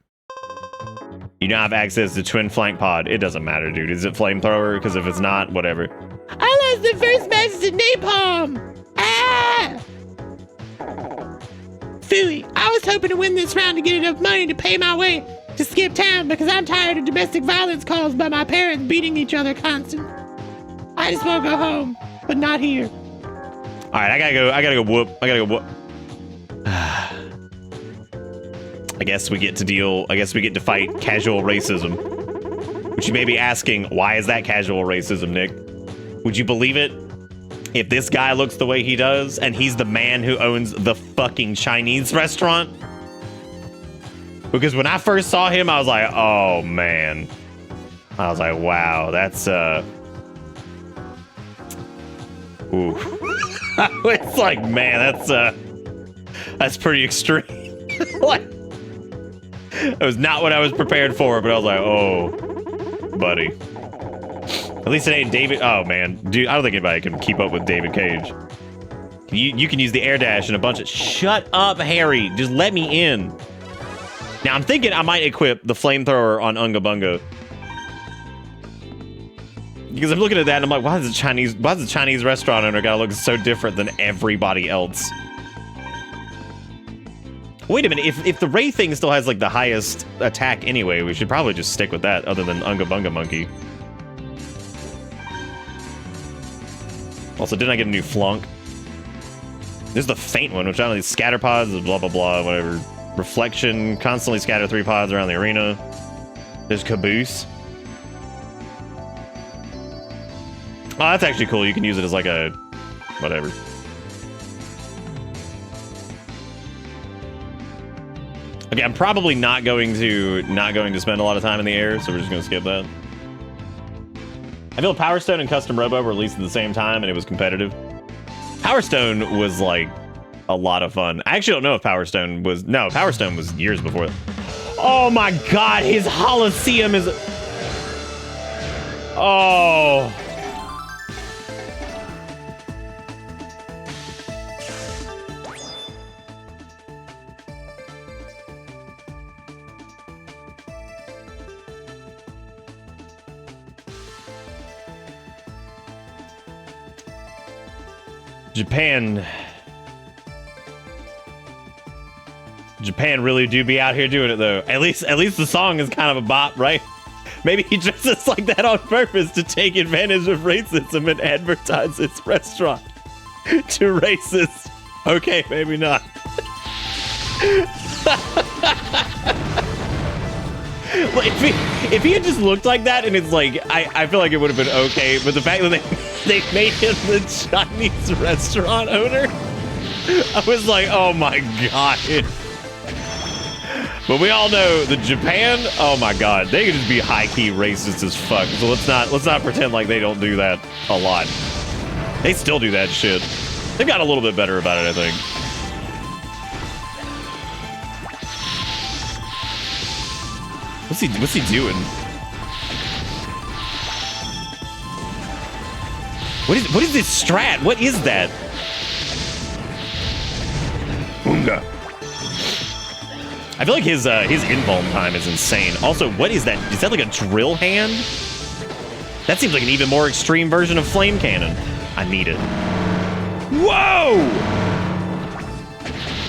You now have access to twin flank pod. It doesn't matter, dude. Is it flamethrower? Because if it's not, whatever. I lost the first match to napalm. Ah! Phooey, I was hoping to win this round to get enough money to pay my way to skip town because I'm tired of domestic violence calls by my parents beating each other constant. I just want to go home, but not here. All right, I gotta go whoop. I guess we get to fight casual racism. Which you may be asking, why is that casual racism, Nick? Would you believe it? If this guy looks the way he does, and he's the man who owns the fucking Chinese restaurant? Because when I first saw him, I was like, oh man. I was like, wow, that's ooh. It's like, man, that's pretty extreme. Like, that was not what I was prepared for, but I was like, oh, buddy. At least it ain't David. Oh man, dude, I don't think anybody can keep up with David Cage. You can use the air dash and a bunch of. Shut up, Harry. Just let me in. Now I'm thinking I might equip the flamethrower on Unga Bunga. Because I'm looking at that and I'm like, why does the Chinese restaurant owner gotta look so different than everybody else? Wait a minute, if the Ray thing still has like the highest attack anyway, we should probably just stick with that other than Unga Bunga Monkey. Also, didn't I get a new flunk? There's the faint one, which I don't know, scatter pods, blah blah blah, whatever. Reflection, constantly scatter 3 pods around the arena. There's Caboose. Oh, that's actually cool. You can use it as like a whatever. Okay, I'm probably not going to spend a lot of time in the air, so we're just gonna skip that. I feel Power Stone and Custom Robo were released at the same time, and it was competitive. Power Stone was like a lot of fun. I actually don't know if Power Stone was years before that. Oh my god, his Holosseum is. Oh. Japan really do be out here doing it though. At least the song is kind of a bop, right? Maybe he dresses like that on purpose to take advantage of racism and advertise its restaurant to racists. Okay, maybe not. Well, if he had just looked like that, and it's like, I feel like it would have been okay, but the fact that they made him the Chinese restaurant owner, I was like, oh my god. But we all know that Japan, oh my god, they can just be high-key racist as fuck. So let's not pretend like they don't do that a lot. They still do that shit. They've got a little bit better about it, I think. What's he doing? What is this strat? What is that? I feel like his invuln time is insane. Also, what is that? Is that like a drill hand? That seems like an even more extreme version of flame cannon. I need it. Whoa!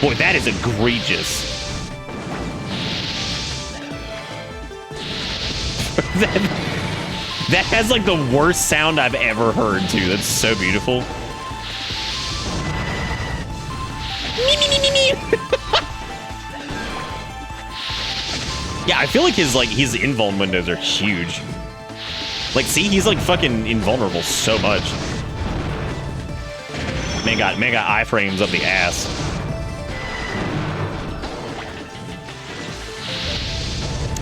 Boy, that is egregious. that has like the worst sound I've ever heard too. That's so beautiful. Yeah, I feel like his invuln windows are huge. Like, see, he's like fucking invulnerable so much. Man got iframes up the ass.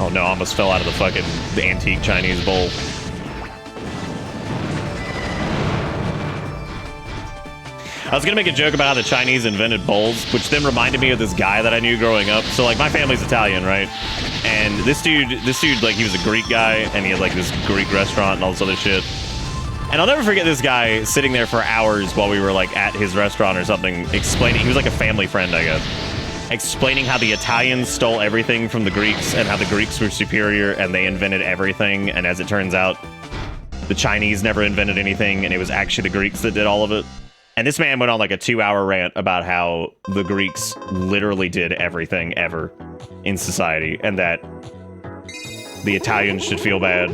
Oh no, I almost fell out of the antique Chinese bowl. I was gonna make a joke about how the Chinese invented bowls, which then reminded me of this guy that I knew growing up. So like my family's Italian, right? And this dude, like he was a Greek guy, and he had like this Greek restaurant and all this other shit. And I'll never forget this guy sitting there for hours while we were like at his restaurant or something, explaining. He was like a family friend, I guess, explaining how the Italians stole everything from the Greeks and how the Greeks were superior and they invented everything. And as it turns out, the Chinese never invented anything, and it was actually the Greeks that did all of it. And this man went on like a 2-hour rant about how the Greeks literally did everything ever in society, and that the Italians should feel bad,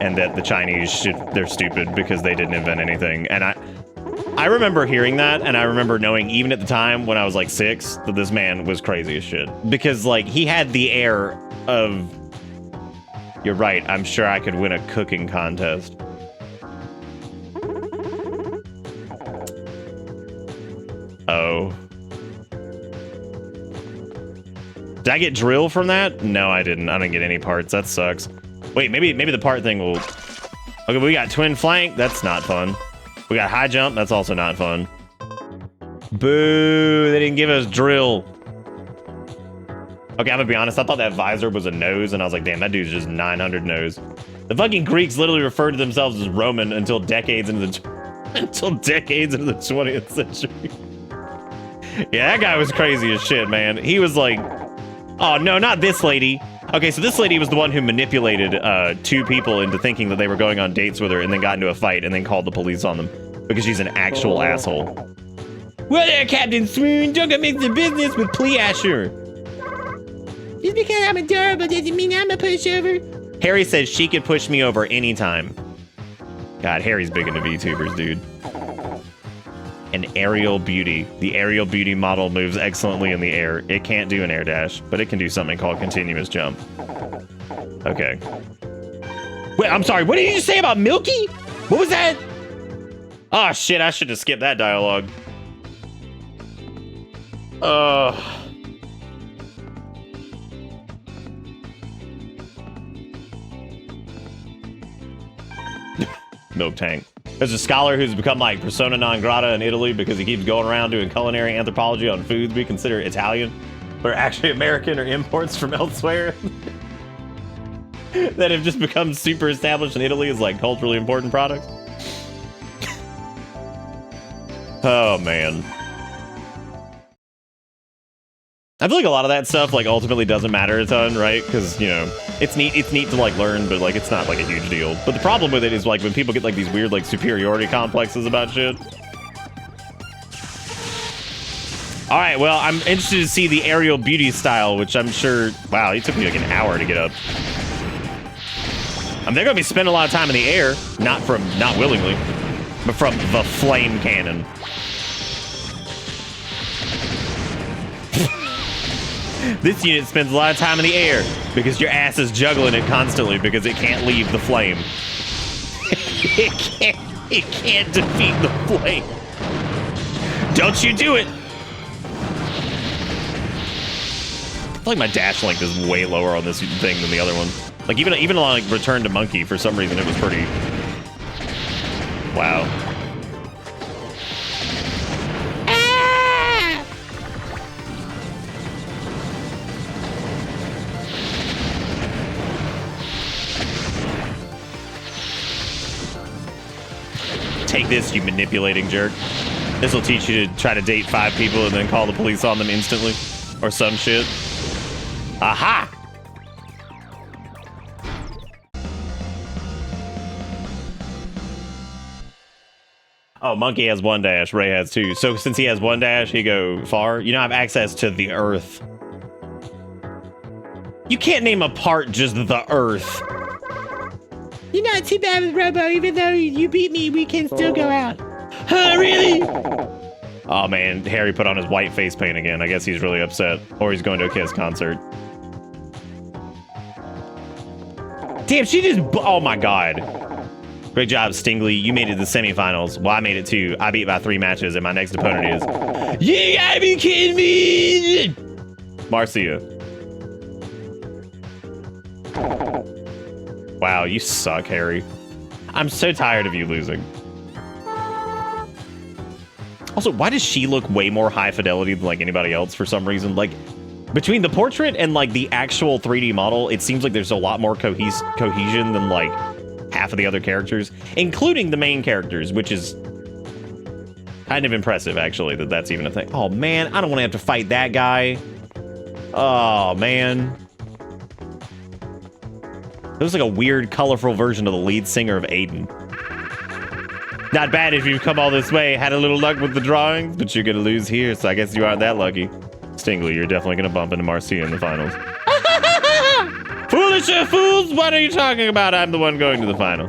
and that the Chinese they're stupid because they didn't invent anything. And I remember hearing that, and I remember knowing even at the time when I was like 6 that this man was crazy as shit. Because like he had the air of, you're right, I'm sure I could win a cooking contest. Oh. Did I get drill from that? No, I didn't. I didn't get any parts. That sucks. Wait, maybe the part thing will... Okay, we got twin flank. That's not fun. We got high jump. That's also not fun. Boo! They didn't give us drill. Okay, I'm gonna be honest. I thought that visor was a nose, and I was like, damn, that dude's just 900 nose. The fucking Greeks literally referred to themselves as Roman until decades into the 20th century. Yeah, that guy was crazy as shit, man. He was like, oh, no, not this lady. Okay, so this lady was the one who manipulated 2 people into thinking that they were going on dates with her and then got into a fight and then called the police on them because she's an actual asshole. Well there, Captain Swoon, don't go mix the business with Pleasure. Just because I'm adorable doesn't mean I'm a pushover. Harry says she could push me over anytime. God, Harry's big into VTubers, dude. An aerial beauty. The aerial beauty model moves excellently in the air. It can't do an air dash, but it can do something called continuous jump. Okay. Wait, I'm sorry. What did you just say about Milky? What was that? Oh, shit. I should have skipped that dialogue. Milk tank. There's a scholar who's become like persona non grata in Italy because he keeps going around doing culinary anthropology on foods we consider Italian, but are actually American or imports from elsewhere that have just become super established in Italy as like culturally important products. Oh man. I feel like a lot of that stuff like ultimately doesn't matter a ton, right? Because, you know, it's neat to like learn, but like it's not like a huge deal. But the problem with it is like when people get like these weird like superiority complexes about shit. All right, well, I'm interested to see the aerial beauty style, which I'm sure, wow, it took me like an hour to get up. They're gonna be spending a lot of time in the air, not willingly, but from the flame cannon. This unit spends a lot of time in the air because your ass is juggling it constantly because it can't leave the flame. It can't defeat the flame. Don't you do it. I feel like my dash length is way lower on this thing than the other one. Like even on like Return to Monkey, for some reason it was pretty... Wow. Take this, you manipulating jerk. This will teach you to try to date 5 people and then call the police on them instantly. or some shit. Aha! Oh, Monkey has 1 dash, Ray has 2. So since he has 1 dash, he go far. You don't have access to the Earth. You can't name a part just the Earth. You're not too bad with Robo, even though you beat me, we can still go out. Huh, really? Oh man, Harry put on his white face paint again. I guess he's really upset. Or he's going to a Kiss concert. Damn, she just... Oh my god. Great job, Stingley. You made it to the semifinals. Well, I made it too. I beat by 3 matches, and my next opponent is... You gotta be kidding me! Marcia. Wow, you suck, Harry. I'm so tired of you losing. Also, why does she look way more high fidelity than like anybody else for some reason? Like, between the portrait and like the actual 3D model, it seems like there's a lot more cohesion than like half of the other characters, including the main characters, which is kind of impressive, actually, that that's even a thing. Oh, man, I don't want to have to fight that guy. Oh, man. It was like a weird, colorful version of the lead singer of Aiden. Not bad if you've come all this way. Had a little luck with the drawings, but you're going to lose here, so I guess you aren't that lucky. Stingley, you're definitely going to bump into Marcia in the finals. Foolish fools! What are you talking about? I'm the one going to the final.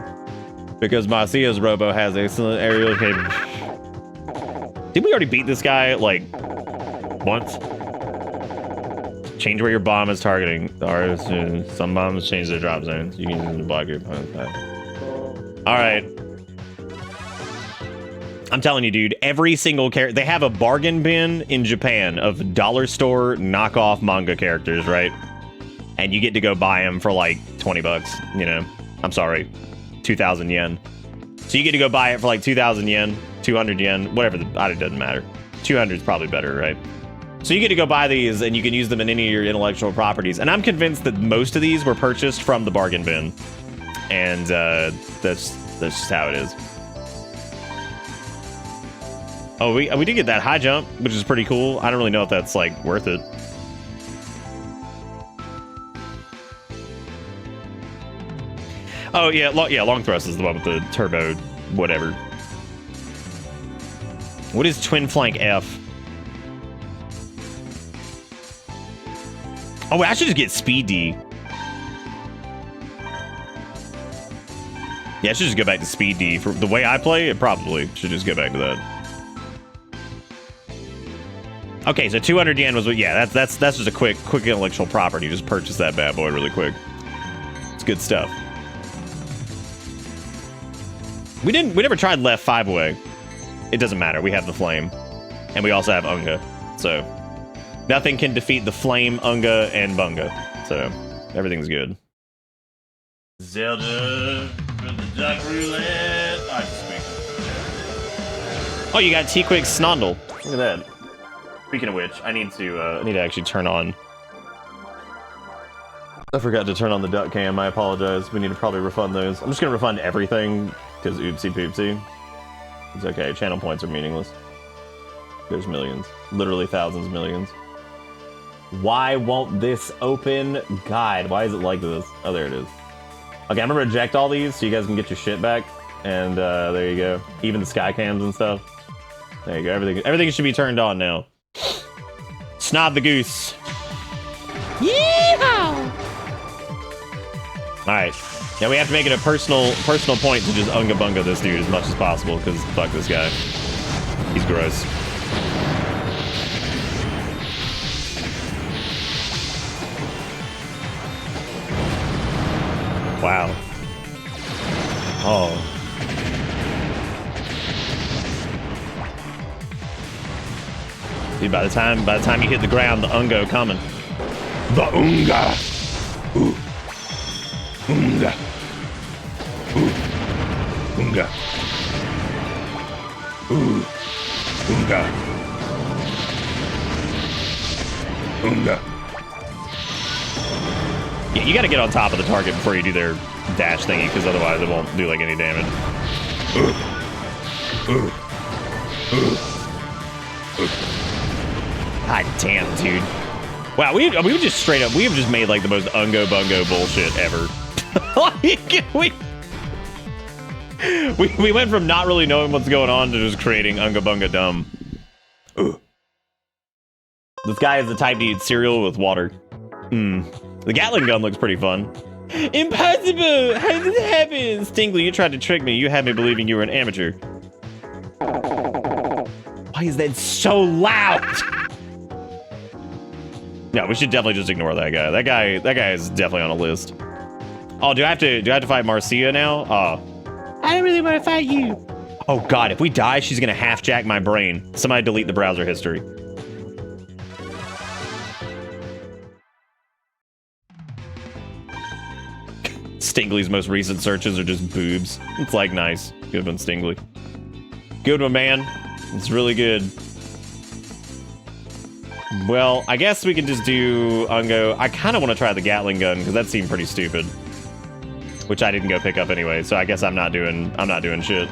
Because Marcia's Robo has excellent aerial capability. Did we already beat this guy, like, once? Change where your bomb is targeting. Some bombs change their drop zones. You can use them to block your opponent's path. Alright. I'm telling you, dude, every single character... They have a bargain bin in Japan of dollar store knockoff manga characters, right? And you get to go buy them for like 20 bucks, you know. I'm sorry, 2,000 yen. So you get to go buy it for like 2,000 yen, 200 yen, whatever. It doesn't matter. 200 is probably better, right? So you get to go buy these and you can use them in any of your intellectual properties. And I'm convinced that most of these were purchased from the bargain bin. And that's just how it is. Oh, we did get that high jump, which is pretty cool. I don't really know if that's like worth it. Oh, yeah, long thrust is the one with the turbo, whatever. What is twin flank F? Oh, wait, I should just get speed D. Yeah, I should just go back to speed D. For the way I play, it probably should just go back to that. Okay, so 200 yen was, yeah, that's just a quick intellectual property. Just purchase that bad boy really quick. It's good stuff. We never tried left 5-way. It doesn't matter. We have the flame, and we also have Unga. So nothing can defeat the flame, Unga, and Bunga. So everything's good. Zelda with the duck roulette. Oh, you got T-Quick Snondle. Look at that. Speaking of which, I need to actually turn on. I forgot to turn on the duck cam. I apologize. We need to probably refund those. I'm just gonna refund everything because oopsie poopsie. It's okay. Channel points are meaningless. There's millions, literally thousands, millions. Why won't this open? God, why is it like this? Oh, there it is. Okay, I'm gonna reject all these so you guys can get your shit back. And there you go. Even the sky cams and stuff. There you go. Everything should be turned on now. Snob the goose. Yeehaw! Alright. Now we have to make it a personal point to just unga bunga this dude as much as possible, because fuck this guy. He's gross. Wow. Oh. Dude, by the time you hit the ground, the ungo coming. The Unga. Ooh. Unga. Ooh. Unga. Ooh. Unga. Unga. Yeah, you gotta get on top of the target before you do their dash thingy, because otherwise it won't do like any damage. God damn, dude. Wow, we just straight up, we have just made like the most ungo bungo bullshit ever. we went from not really knowing what's going on to just creating unga bunga dumb. Ugh. This guy is the type to eat cereal with water. The Gatling gun looks pretty fun. Impossible! How did this happen? Stingley, you tried to trick me. You had me believing you were an amateur. Why is that so loud? No, we should definitely just ignore that guy. That guy is definitely on a list. Oh, do I have to fight Marcia now? Oh. I don't really want to fight you. Oh god, if we die, she's gonna half-jack my brain. Somebody delete the browser history. Stingley's most recent searches are just boobs. It's like nice. Good one, Stingley. Good one, man. It's really good. Well, I guess we can just do Ungo. I kind of want to try the Gatling gun because that seemed pretty stupid. Which I didn't go pick up anyway, so I guess I'm not doing shit.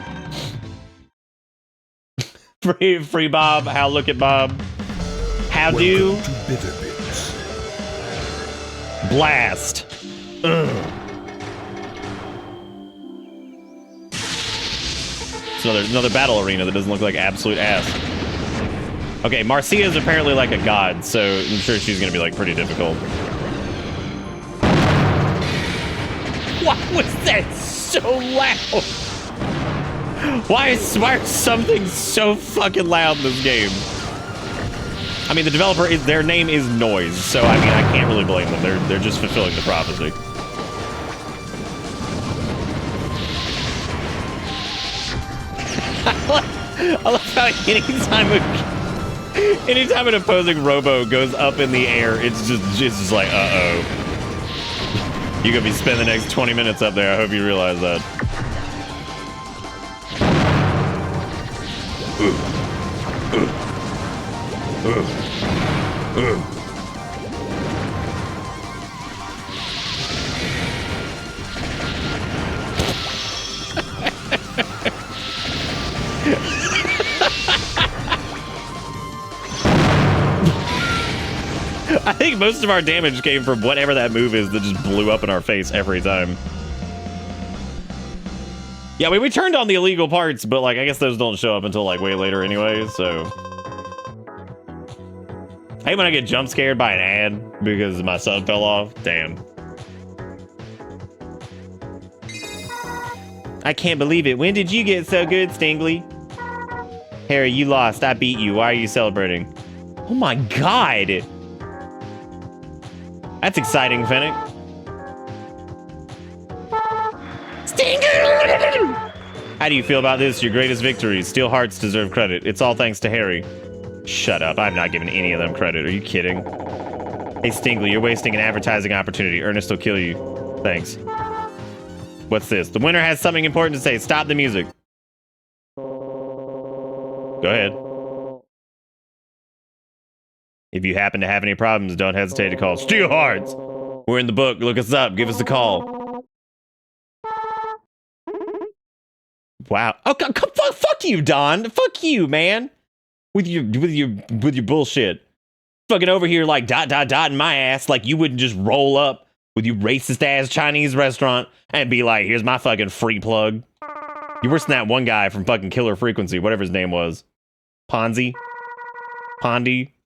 free Bob. How look at Bob. How do? Blast. Ugh. It's another battle arena that doesn't look like absolute ass. Okay, Marcia is apparently like a god, so I'm sure she's gonna be like pretty difficult. Why was that so loud? Why is something so fucking loud in this game? I mean, the developer their name is Noise, so I mean I can't really blame them. They're just fulfilling the prophecy. I love how anytime an opposing Robo goes up in the air, it's just like, uh-oh. You're gonna be spending the next 20 minutes up there. I hope you realize that. I think most of our damage came from whatever that move is that just blew up in our face every time. Yeah, we turned on the illegal parts, but like I guess those don't show up until like way later anyway, so. I hate when I get jump scared by an ad because my sub fell off. Damn. I can't believe it. When did you get so good, Stingley? Harry, you lost. I beat you. Why are you celebrating? Oh my god! That's exciting, Fennec. Stinger! How do you feel about this? Your greatest victories. Steel Hearts deserve credit. It's all thanks to Harry. Shut up. I'm not giving any of them credit. Are you kidding? Hey, Stingley, you're wasting an advertising opportunity. Ernest will kill you. Thanks. What's this? The winner has something important to say. Stop the music. Go ahead. If you happen to have any problems, don't hesitate to call Steel Hearts. We're in the book. Look us up. Give us a call. Wow. Oh, fuck you, Don. Fuck you, man. With your bullshit. Fucking over here like dotting my ass like you wouldn't just roll up with your racist ass Chinese restaurant and be like, here's my fucking free plug. You're worse than that one guy from fucking Killer Frequency, whatever his name was. Pondy?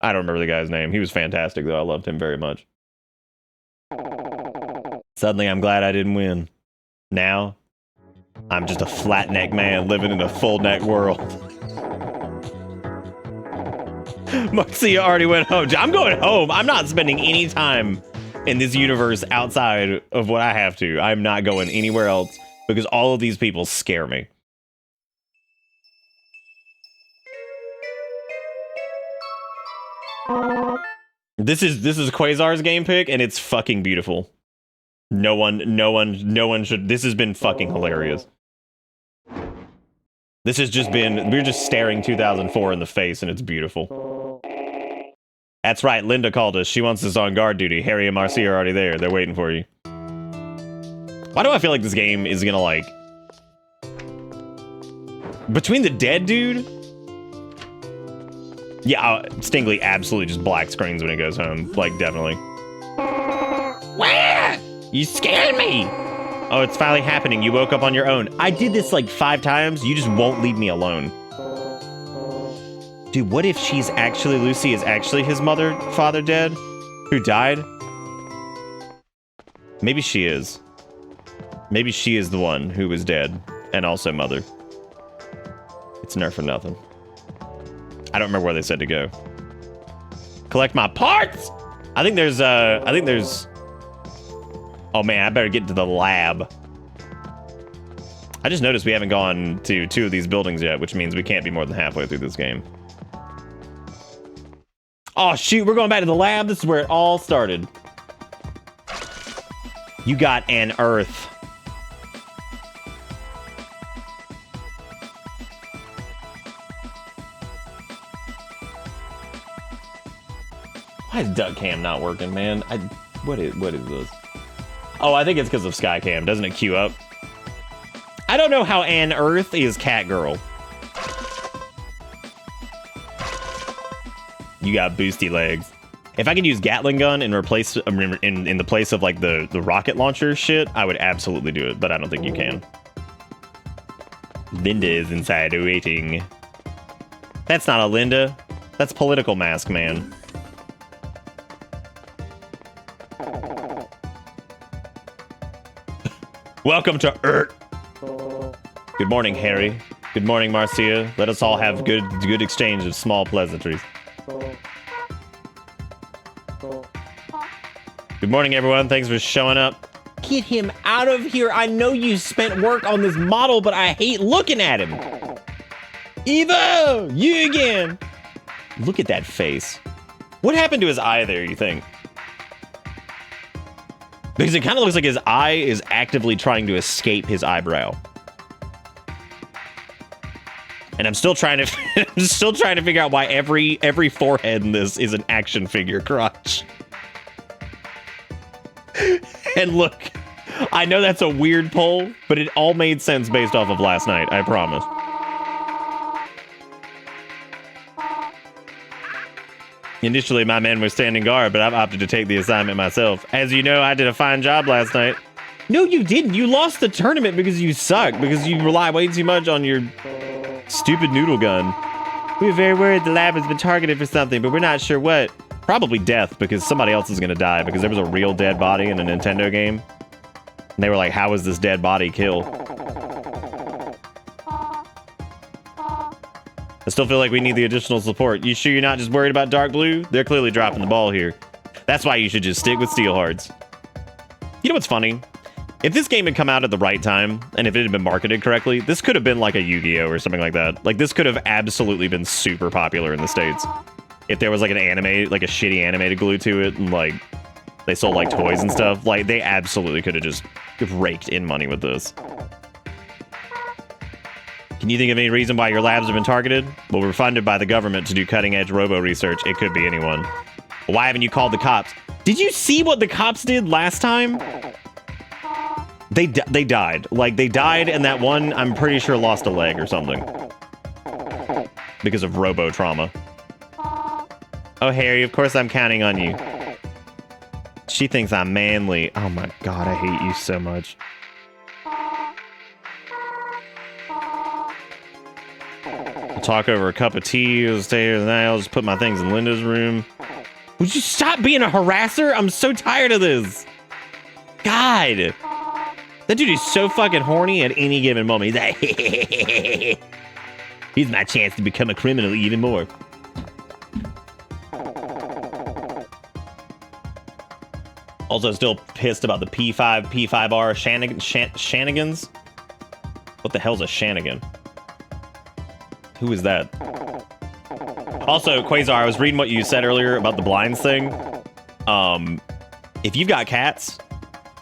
I don't remember the guy's name. He was fantastic, though. I loved him very much. Suddenly, I'm glad I didn't win. Now, I'm just a flat-neck man living in a full-neck world. Marcia already went home. I'm going home. I'm not spending any time in this universe outside of what I have to. I'm not going anywhere else because all of these people scare me. This is Quasar's game pick, and it's fucking beautiful. No one should. This has been fucking hilarious. This has just been. We're just staring 2004 in the face, and it's beautiful. That's right. Linda called us. She wants us on guard duty. Harry and Marcia are already there. They're waiting for you. Why do I feel like this game is gonna like between the dead dude Yeah, Stingley absolutely just black screens when he goes home. Like, definitely. Where? You scared me! Oh, it's finally happening. You woke up on your own. I did this like 5 times. You just won't leave me alone. Dude, what if she's actually, Lucy is actually his father dead? Who died? Maybe she is. Maybe she is the one who was dead. And also mother. It's Nerf or nothing. I don't remember where they said to go. Collect my parts! I think there's, oh man, I better get to the lab. I just noticed we haven't gone to 2 of these buildings yet, which means we can't be more than halfway through this game. Oh shoot, we're going back to the lab. This is where it all started. You got an Earth. Why is duck cam not working, man? What is this? Oh, I think it's because of Skycam. Doesn't it queue up? I don't know how Ann Earth is Catgirl. You got boosty legs. If I could use Gatling gun and replace in the place of like the rocket launcher shit, I would absolutely do it, but I don't think you can. Linda is inside waiting. That's not a Linda. That's political mask, man. Welcome to Earth. Good morning, Harry. Good morning, Marcia. Let us all have good exchange of small pleasantries. Good morning, everyone. Thanks for showing up. Get him out of here. I know you spent work on this model, but I hate looking at him. Evo, you again. Look at that face. What happened to his eye there, you think? Because it kind of looks like his eye is actively trying to escape his eyebrow. And I'm still trying to figure out why every forehead in this is an action figure crotch. And look, I know that's a weird poll, but it all made sense based off of last night, I promise. Initially, my men were standing guard, but I've opted to take the assignment myself. As you know, I did a fine job last night. No, you didn't. You lost the tournament because you suck, because you rely way too much on your stupid noodle gun. We're very worried the lab has been targeted for something, but we're not sure what. Probably death, because somebody else is going to die, because there was a real dead body in a Nintendo game. And they were like, how was this dead body killed? I still feel like we need the additional support. You sure you're not just worried about Dark Blue? They're clearly dropping the ball here. That's why you should just stick with Steel Hearts. You know what's funny? If this game had come out at the right time, and if it had been marketed correctly, this could have been like a Yu-Gi-Oh! Or something like that. Like, this could have absolutely been super popular in the States. If there was like an anime, like a shitty anime to glue to it, and like, they sold like toys and stuff, like, they absolutely could have just raked in money with this. Can you think of any reason why your labs have been targeted? Well, we're funded by the government to do cutting-edge robo research. It could be anyone. Why haven't you called the cops? Did you see what the cops did last time? They died. Like, they died, and that one, I'm pretty sure, lost a leg or something. Because of robo trauma. Oh, Harry, of course I'm counting on you. She thinks I'm manly. Oh my god, I hate you so much. We'll talk over a cup of tea. We'll stay here tonight. I'll just put my things in Linda's room. Would you stop being a harasser? I'm so tired of this. God. That dude is so fucking horny at any given moment. He's like, here's my chance to become a criminal even more. Also still pissed about the P5R shenanigans. What the hell's a shenanigan? Who is that? Also, Quasar, I was reading what you said earlier about the blinds thing. If you've got cats,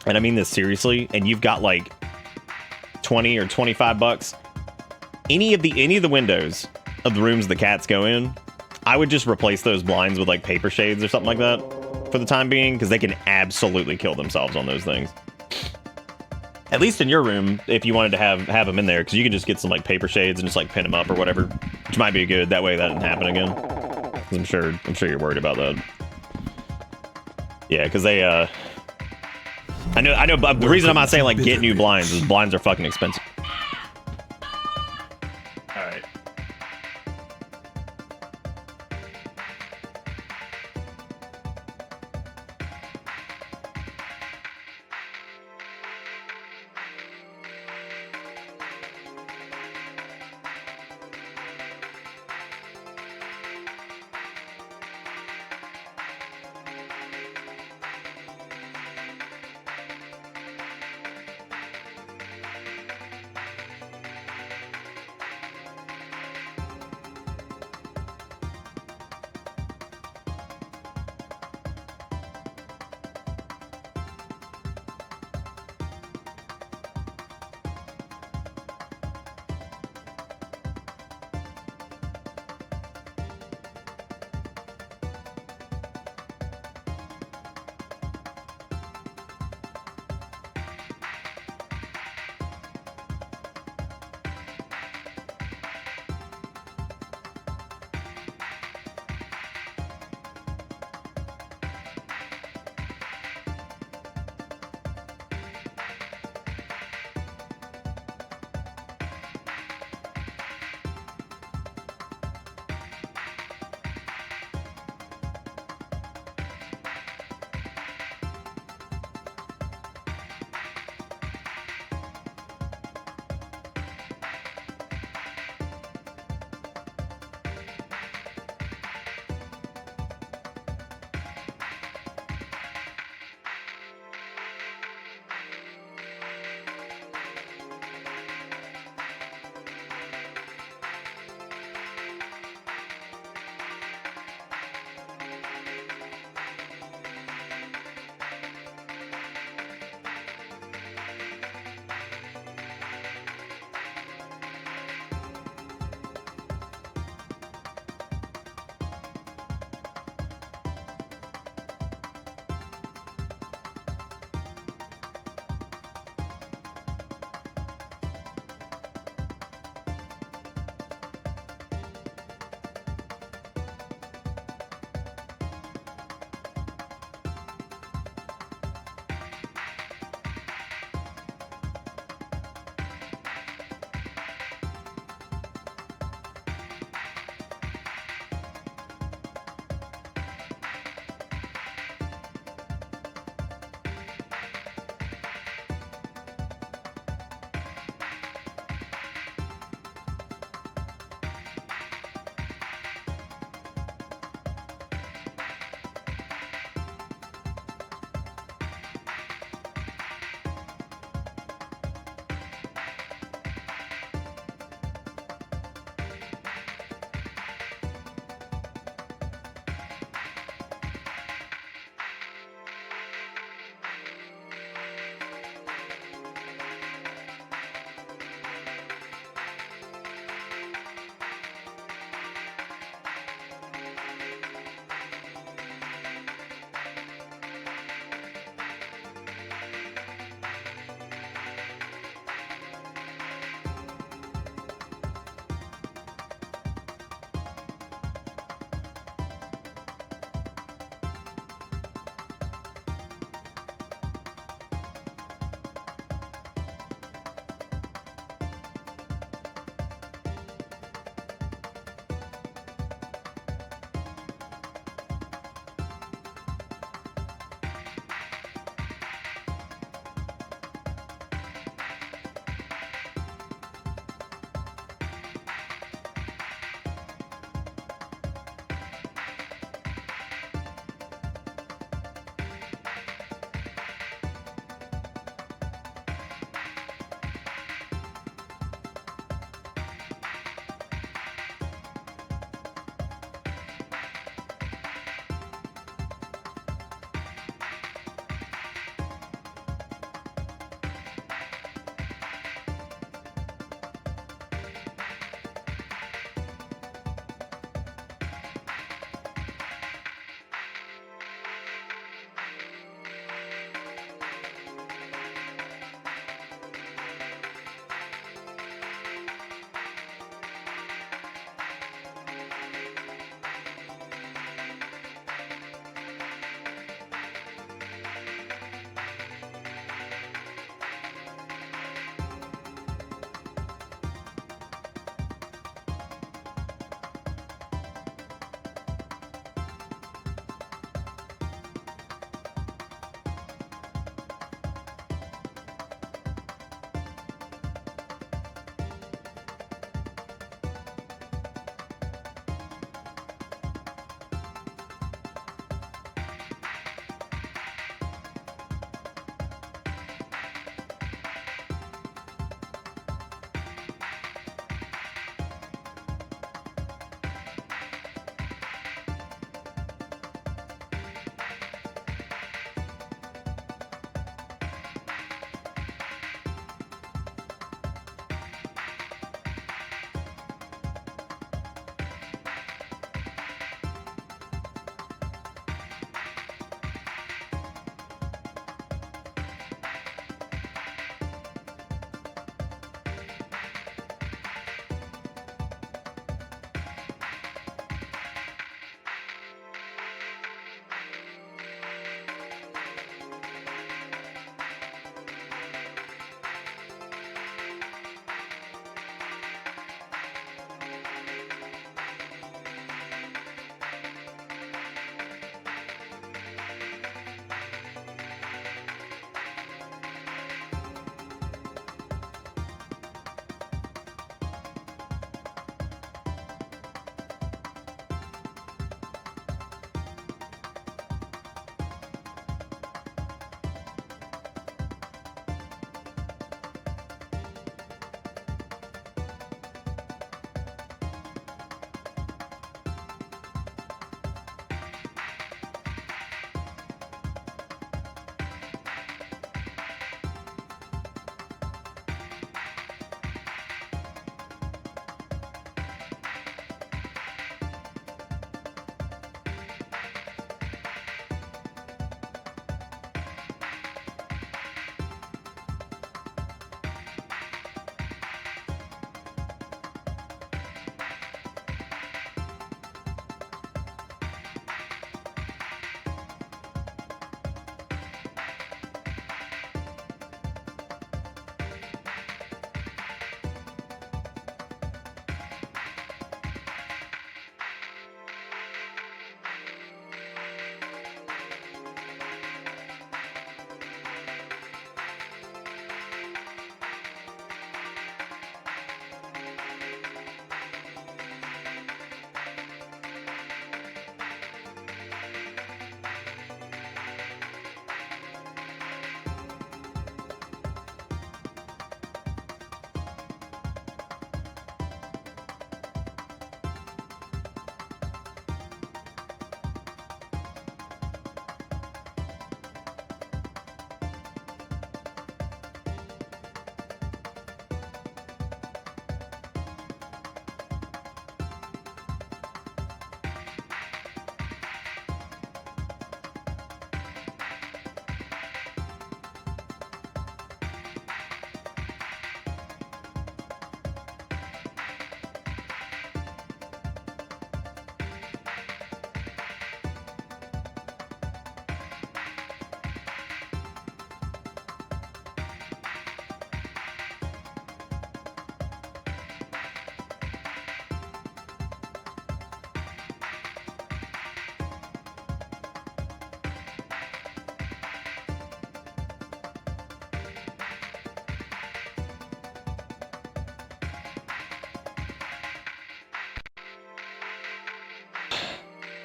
and I mean this seriously, and you've got like 20 or 25 bucks, any of the windows of the rooms the cats go in, I would just replace those blinds with like paper shades or something like that for the time being, because they can absolutely kill themselves on those things. At least in your room, if you wanted to have them in there, because you can just get some like paper shades and just like pin them up or whatever, which might be good. That way that doesn't happen again. I'm sure you're worried about that. Yeah, because they I know, but the reason I'm not saying like get new blinds is blinds are fucking expensive. All right.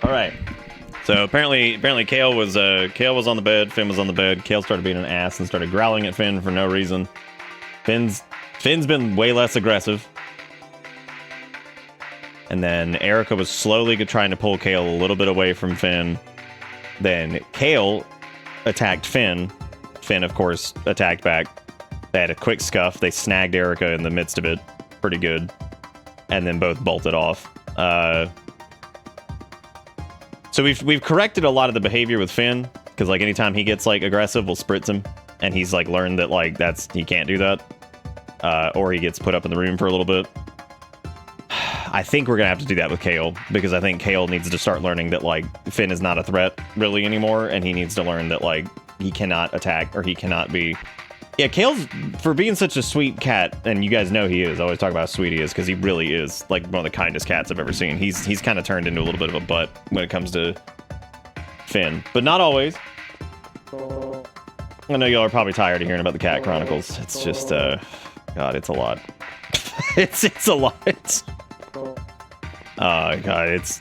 All right. So apparently Kale was on the bed. Finn was on the bed. Kale started being an ass and started growling at Finn for no reason. Finn's been way less aggressive. And then Erica was slowly trying to pull Kale a little bit away from Finn. Then Kale attacked Finn. Finn, of course, attacked back. They had a quick scuff. They snagged Erica in the midst of it. Pretty good. And then both bolted off. So we've corrected a lot of the behavior with Finn, because like anytime he gets like aggressive, we'll spritz him, and he's like learned that like he can't do that, or he gets put up in the room for a little bit. I think we're gonna have to do that with Kale, because I think Kale needs to start learning that like Finn is not a threat really anymore, and he needs to learn that like he cannot attack or he cannot be. Yeah, Kale's, for being such a sweet cat, and you guys know he is. I always talk about how sweet he is, because he really is like one of the kindest cats I've ever seen. He's kind of turned into a little bit of a butt when it comes to Finn, but not always. I know y'all are probably tired of hearing about the Cat Chronicles. It's just, God, it's a lot. it's a lot. God, it's,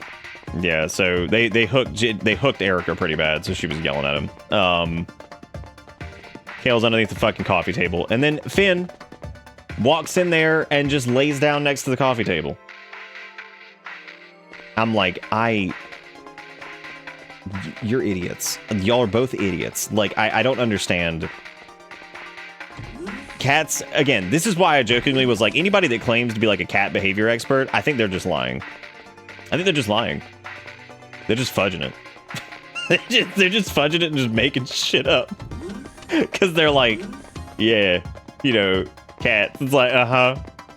yeah. So they hooked Erica pretty bad, so she was yelling at him. Kale's underneath the fucking coffee table, and then Finn walks in there and just lays down next to the coffee table. I'm like, you're idiots. Y'all are both idiots. Like, I don't understand. Cats, again, this is why I jokingly was like, anybody that claims to be like a cat behavior expert, I think they're just lying. They're just fudging it. they're just fudging it and just making shit up. Because they're like, yeah, you know, cats. It's like,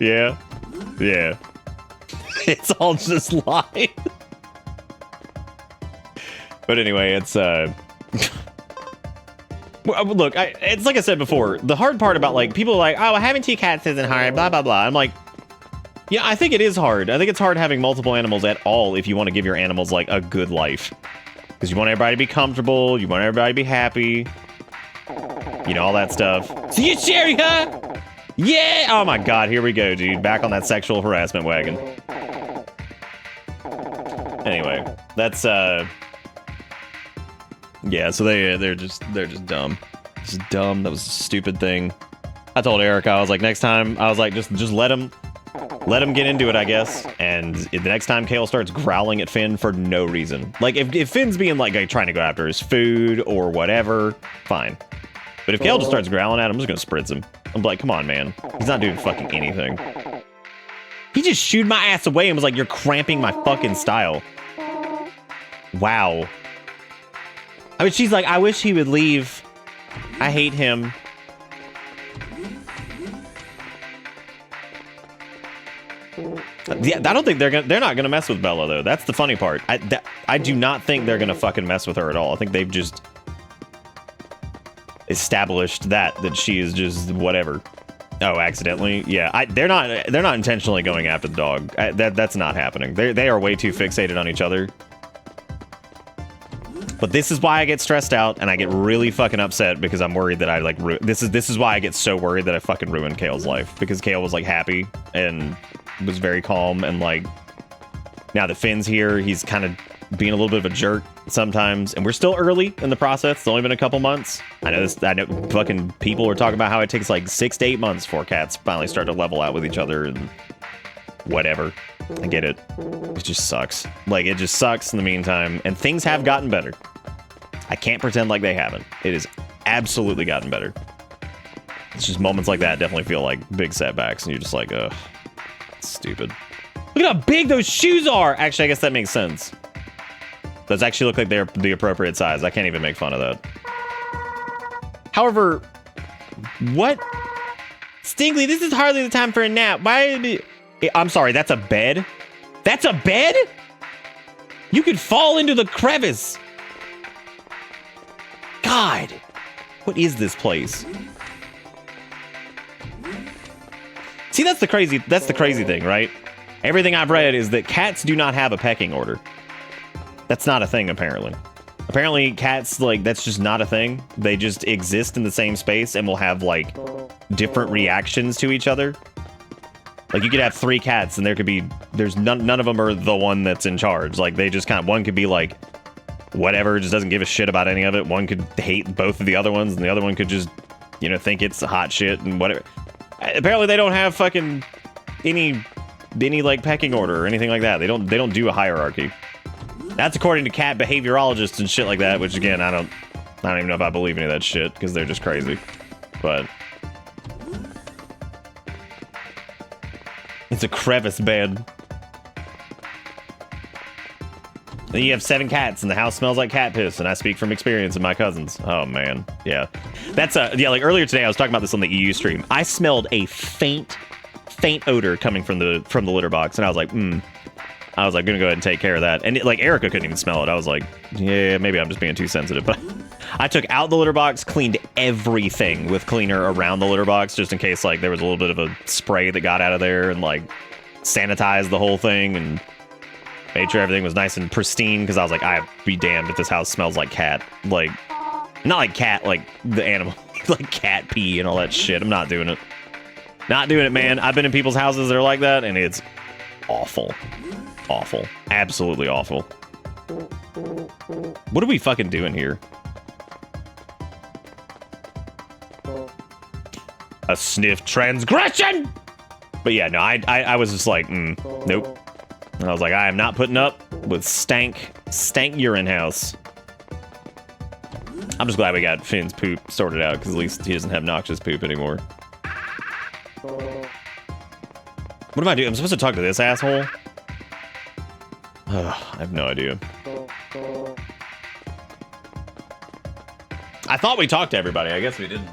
yeah. It's all just lying. But anyway, it's, look, it's like I said before, the hard part about, like, people are like, oh, having 2 cats isn't hard, blah, blah, blah. I'm like, yeah, I think it is hard. I think it's hard having multiple animals at all if you want to give your animals, like, a good life. Because you want everybody to be comfortable, you want everybody to be happy. You know, all that stuff. See you, Sherry, huh? Yeah! Oh my god, here we go, dude. Back on that sexual harassment wagon. Anyway, that's, yeah, so they're just dumb. Just dumb. That was a stupid thing. I told Erica, I was like, next time, I was like, just let him get into it, I guess. And the next time Kale starts growling at Finn for no reason. Like, if Finn's being like trying to go after his food or whatever, fine. But if Kale just starts growling at him, I'm just gonna spritz him. I'm like, come on, man. He's not doing fucking anything. He just shooed my ass away and was like, you're cramping my fucking style. Wow. I mean, she's like, I wish he would leave. I hate him. Yeah, I don't think they're not gonna mess with Bella though. That's the funny part. I do not think they're gonna fucking mess with her at all. I think they've just established that she is just whatever. Oh, accidentally? Yeah, they're not intentionally going after the dog. That's not happening. They are way too fixated on each other. But this is why I get stressed out and I get really fucking upset, because I'm worried that I like this is why I get so worried that I fucking ruined Kale's life, because Kale was like happy and was very calm, and like now that Finn's here, he's kind of being a little bit of a jerk sometimes, and we're still early in the process. It's only been a couple months. I know fucking people are talking about how it takes like 6 to 8 months before cats finally start to level out with each other and whatever. I get it. It just sucks. Like, it just sucks in the meantime, and things have gotten better. I can't pretend like they haven't. It has absolutely gotten better. It's just moments like that definitely feel like big setbacks, and you're just like, ugh, stupid. Look at how big those shoes are! Actually, I guess that makes sense. Those actually look like they're the appropriate size. I can't even make fun of that. However, what? Stingley, this is hardly the time for a nap. Why? I'm sorry, that's a bed? That's a bed? You could fall into the crevice. God, what is this place? See, that's the crazy thing, right? Everything I've read is that cats do not have a pecking order. That's not a thing, apparently. Apparently, cats, like, that's just not a thing. They just exist in the same space and will have, like, different reactions to each other. Like, you could have 3 cats, and there's none of them are the one that's in charge. Like, they just kind of, one could be like, whatever, just doesn't give a shit about any of it. One could hate both of the other ones, and the other one could just, you know, think it's hot shit and whatever. Apparently, they don't have fucking any like pecking order or anything like that. They don't do a hierarchy. That's according to cat behaviorologists and shit like that, which again, I don't even know if I believe any of that shit because they're just crazy. But it's a crevice bed. Then you have 7 cats and the house smells like cat piss, and I speak from experience and my cousins. Oh man, yeah. That's yeah, like earlier today I was talking about this on the EU stream. I smelled a faint odor coming from the litter box, and I was like, I was like, gonna go ahead and take care of that. And like Erica couldn't even smell it. I was like, yeah, maybe I'm just being too sensitive. But I took out the litter box, cleaned everything with cleaner around the litter box, just in case like there was a little bit of a spray that got out of there, and like sanitized the whole thing and made sure everything was nice and pristine, because I was like, I'd be damned if this house smells like cat. Like, not like cat, like the animal, like cat pee and all that shit. I'm not doing it. Not doing it, man. I've been in people's houses that are like that, and it's awful. Awful. Absolutely awful. What are we fucking doing here? A sniff transgression! But yeah, no, I was just like, nope. And I was like, I am not putting up with stank urine house. I'm just glad we got Finn's poop sorted out, because at least he doesn't have noxious poop anymore. What am I doing? I'm supposed to talk to this asshole? I have no idea. I thought we talked to everybody. I guess we didn't.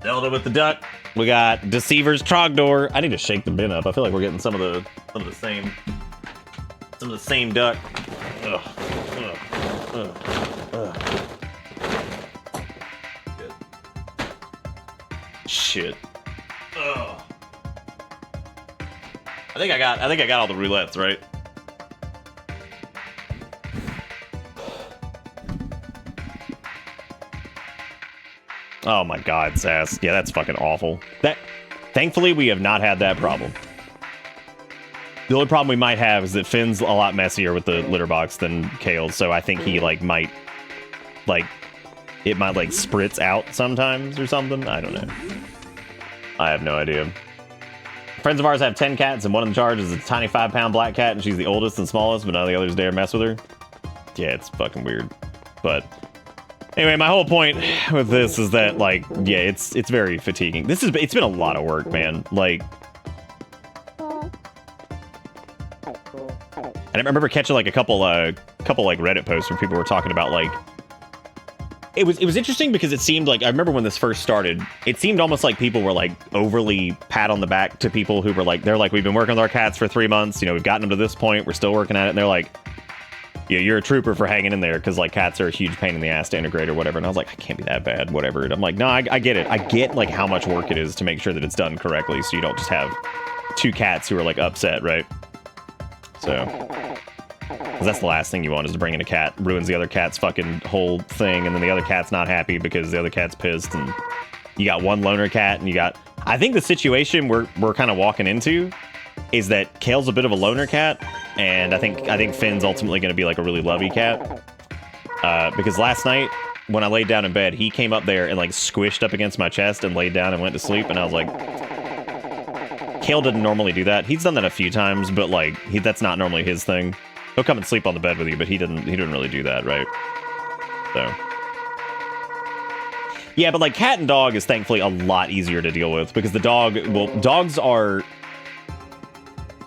Zelda with the duck. We got Deceiver's Trogdor. I need to shake the bin up. I feel like we're getting some of the same duck. Shit. Ugh. I think I got all the roulettes, right? Oh my god, Sass. Yeah, that's fucking awful. Thankfully, we have not had that problem. The only problem we might have is that Finn's a lot messier with the litter box than Kale's, so I think he, like, might spritz out sometimes or something. I don't know. I have no idea. Friends of ours have 10 cats, and one in charge is a tiny 5-pound black cat, and she's the oldest and smallest, but none of the others dare mess with her. Yeah, it's fucking weird. But anyway, my whole point with this is that, like, yeah, it's very fatiguing. It's been a lot of work, man. Like, and I remember catching like a couple like Reddit posts where people were talking about like, it was interesting because it seemed like, I remember when this first started, it seemed almost like people were like overly pat on the back to people who were like, they're like, we've been working with our cats for 3 months, you know, we've gotten them to this point, we're still working at it, and they're like, yeah, you're a trooper for hanging in there, because like cats are a huge pain in the ass to integrate or whatever. And I was like, I can't be that bad, whatever. And I'm like, no, I get it. I get like how much work it is to make sure that it's done correctly, so you don't just have 2 cats who are like upset, right? So, because that's the last thing you want, is to bring in a cat, ruins the other cat's fucking whole thing, and then the other cat's not happy because the other cat's pissed, and you got one loner cat, and you got, I think the situation we're kind of walking into is that Kale's a bit of a loner cat, and I think Finn's ultimately going to be like a really lovey cat. Because last night when I laid down in bed, he came up there and like squished up against my chest and laid down and went to sleep, and I was like, Kale didn't normally do that. He's done that a few times, but like that's not normally his thing. He'll come and sleep on the bed with you, but he didn't really do that, right? So yeah, but like cat and dog is thankfully a lot easier to deal with, because the dog, well, dogs are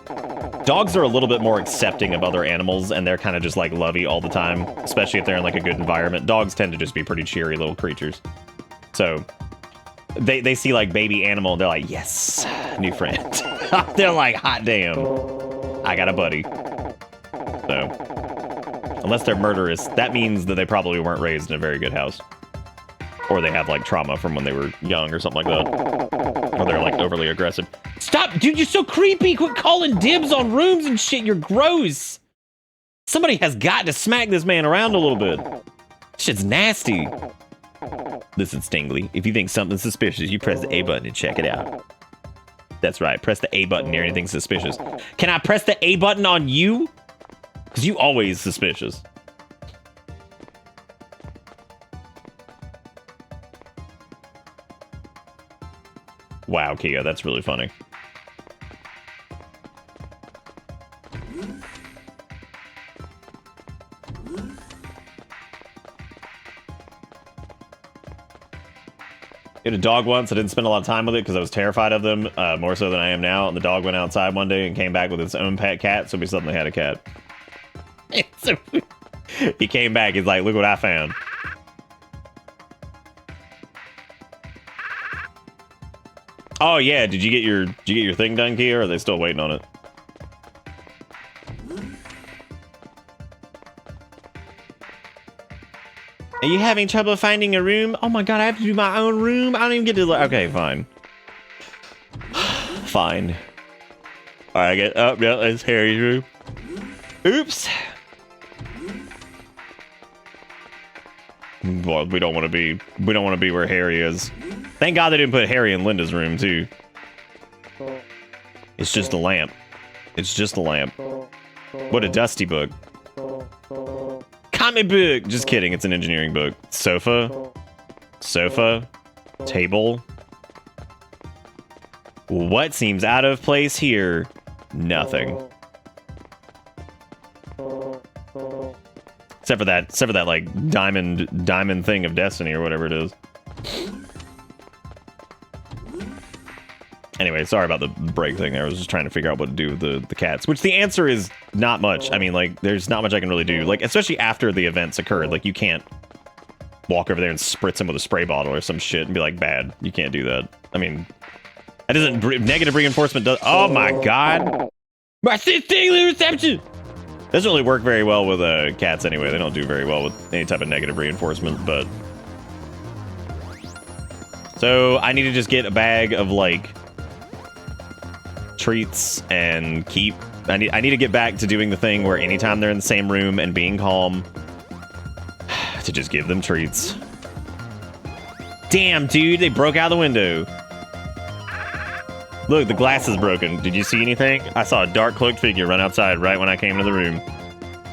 a little bit more accepting of other animals, and they're kind of just like lovey all the time, especially if they're in like a good environment. Dogs tend to just be pretty cheery little creatures. So they see like baby animal, and they're like, yes, new friend. They're like, hot damn, I got a buddy. So unless they're murderous, that means that they probably weren't raised in a very good house, or they have like trauma from when they were young or something like that, or they're like overly aggressive. Stop, dude, you're so creepy. Quit calling dibs on rooms and shit. You're gross. Somebody has got to smack this man around a little bit. Shit's nasty. Listen, Stingley, if you think something's suspicious, you press the A button and check it out. That's right. Press the A button near anything suspicious. Can I press the A button on you? Because you always suspicious. Wow, Kia, that's really funny. I had a dog once. I didn't spend a lot of time with it because I was terrified of them, more so than I am now. And the dog went outside one day and came back with its own pet cat, so we suddenly had a cat. He came back. He's like, "Look what I found." Oh yeah, did you get your thing done, Kia, or are they still waiting on it? Are you having trouble finding a room? Oh my god, I have to do my own room? I don't even get to... Okay, fine. Fine. Alright, I get... Oh, yeah, it's Harry's room. Oops. Well, we don't want to be... We don't want to be where Harry is. Thank God they didn't put Harry in Linda's room, too. It's just a lamp. It's just a lamp. What a dusty book. Comic book! Just kidding, it's an engineering book. Sofa. Sofa. Table. What seems out of place here? Nothing. Except for that like diamond thing of destiny or whatever it is. Anyway, sorry about the break thing there. I was just trying to figure out what to do with the cats. Which the answer is not much. I mean, like, there's not much I can really do. Like, especially after the events occurred. Like, you can't walk over there and spritz them with a spray bottle or some shit and be like, bad. You can't do that. I mean, that doesn't... Negative reinforcement does... Oh my god! My daily reception! Doesn't really work very well with cats anyway. They don't do very well with any type of negative reinforcement, but... So, I need to just get a bag of, like... treats and keep... I need to get back to doing the thing where anytime they're in the same room and being calm, to just give them treats. Damn, dude, they broke out the window. Look, the glass is broken. Did you see anything? I saw a dark cloaked figure run outside right when I came into the room.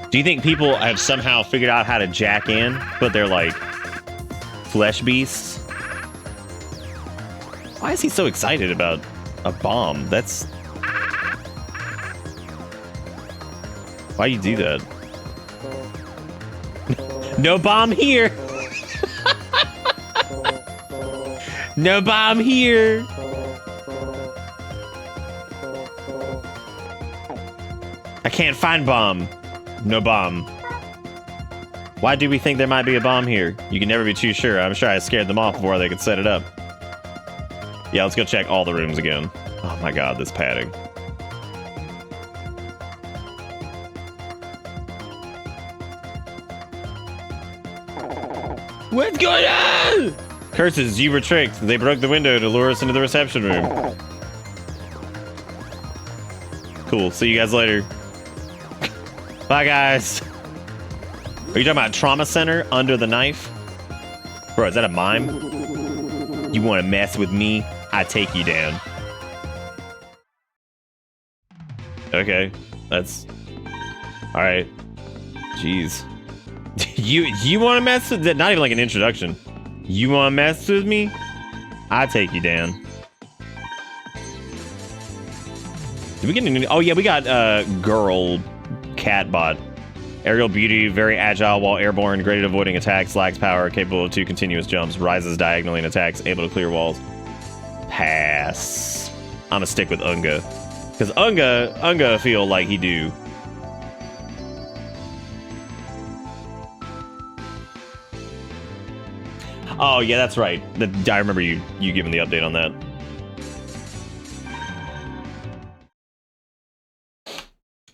Do you think people have somehow figured out how to jack in, but they're like flesh beasts? Why is he so excited about a bomb? That's... Why you do that? No bomb here! No bomb here! I can't find bomb. No bomb. Why do we think there might be a bomb here? You can never be too sure. I'm sure I scared them off before they could set it up. Yeah, let's go check all the rooms again. Oh my god, this padding. What's going on? Curses, you were tricked. They broke the window to lure us into the reception room. Cool, see you guys later. Bye, guys. Are you talking about trauma center under the knife? Bro, is that a mime? You want to mess with me? I take you down. Okay, that's... Alright. Jeez. You want to mess with... Not even like an introduction. You want to mess with me? I take you down. Did we get any... Oh yeah, we got girl catbot. Aerial beauty, very agile while airborne, great at avoiding attacks, lacks power, capable of 2 continuous jumps, rises diagonally in attacks, able to clear walls. Pass. I'm gonna stick with Unga. Because Unga feel like he do. Oh yeah, that's right. I remember you giving the update on that.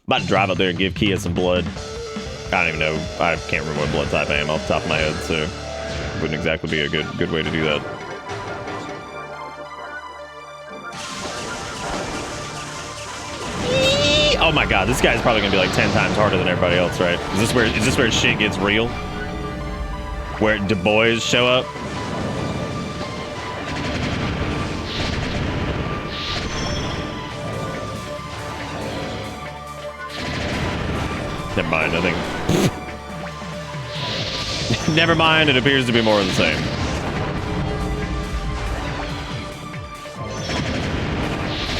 About to drive up there and give Kia some blood. I don't even know. I can't remember what blood type I am off the top of my head, so it wouldn't exactly be a good way to do that. Oh my god, this guy's probably gonna be like 10 times harder than everybody else, right? Is this where shit gets real? Where Du Bois show up? Never mind, I think. Never mind, it appears to be more of the same.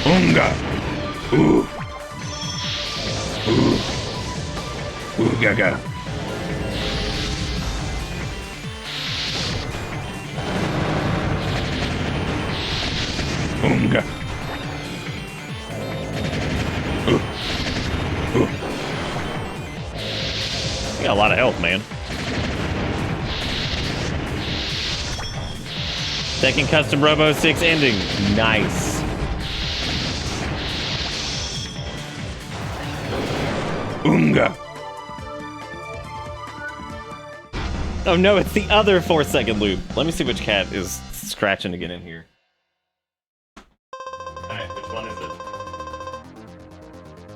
Unga. Ooh. Ooh. Ooh, gaga. Unga. Ooh. Ooh. You got a lot of health, man. Second custom Robo 6 ending. Nice. Unga. Oh no, it's the other 4-second loop. Let me see which cat is scratching to get in here. Alright, which one is it?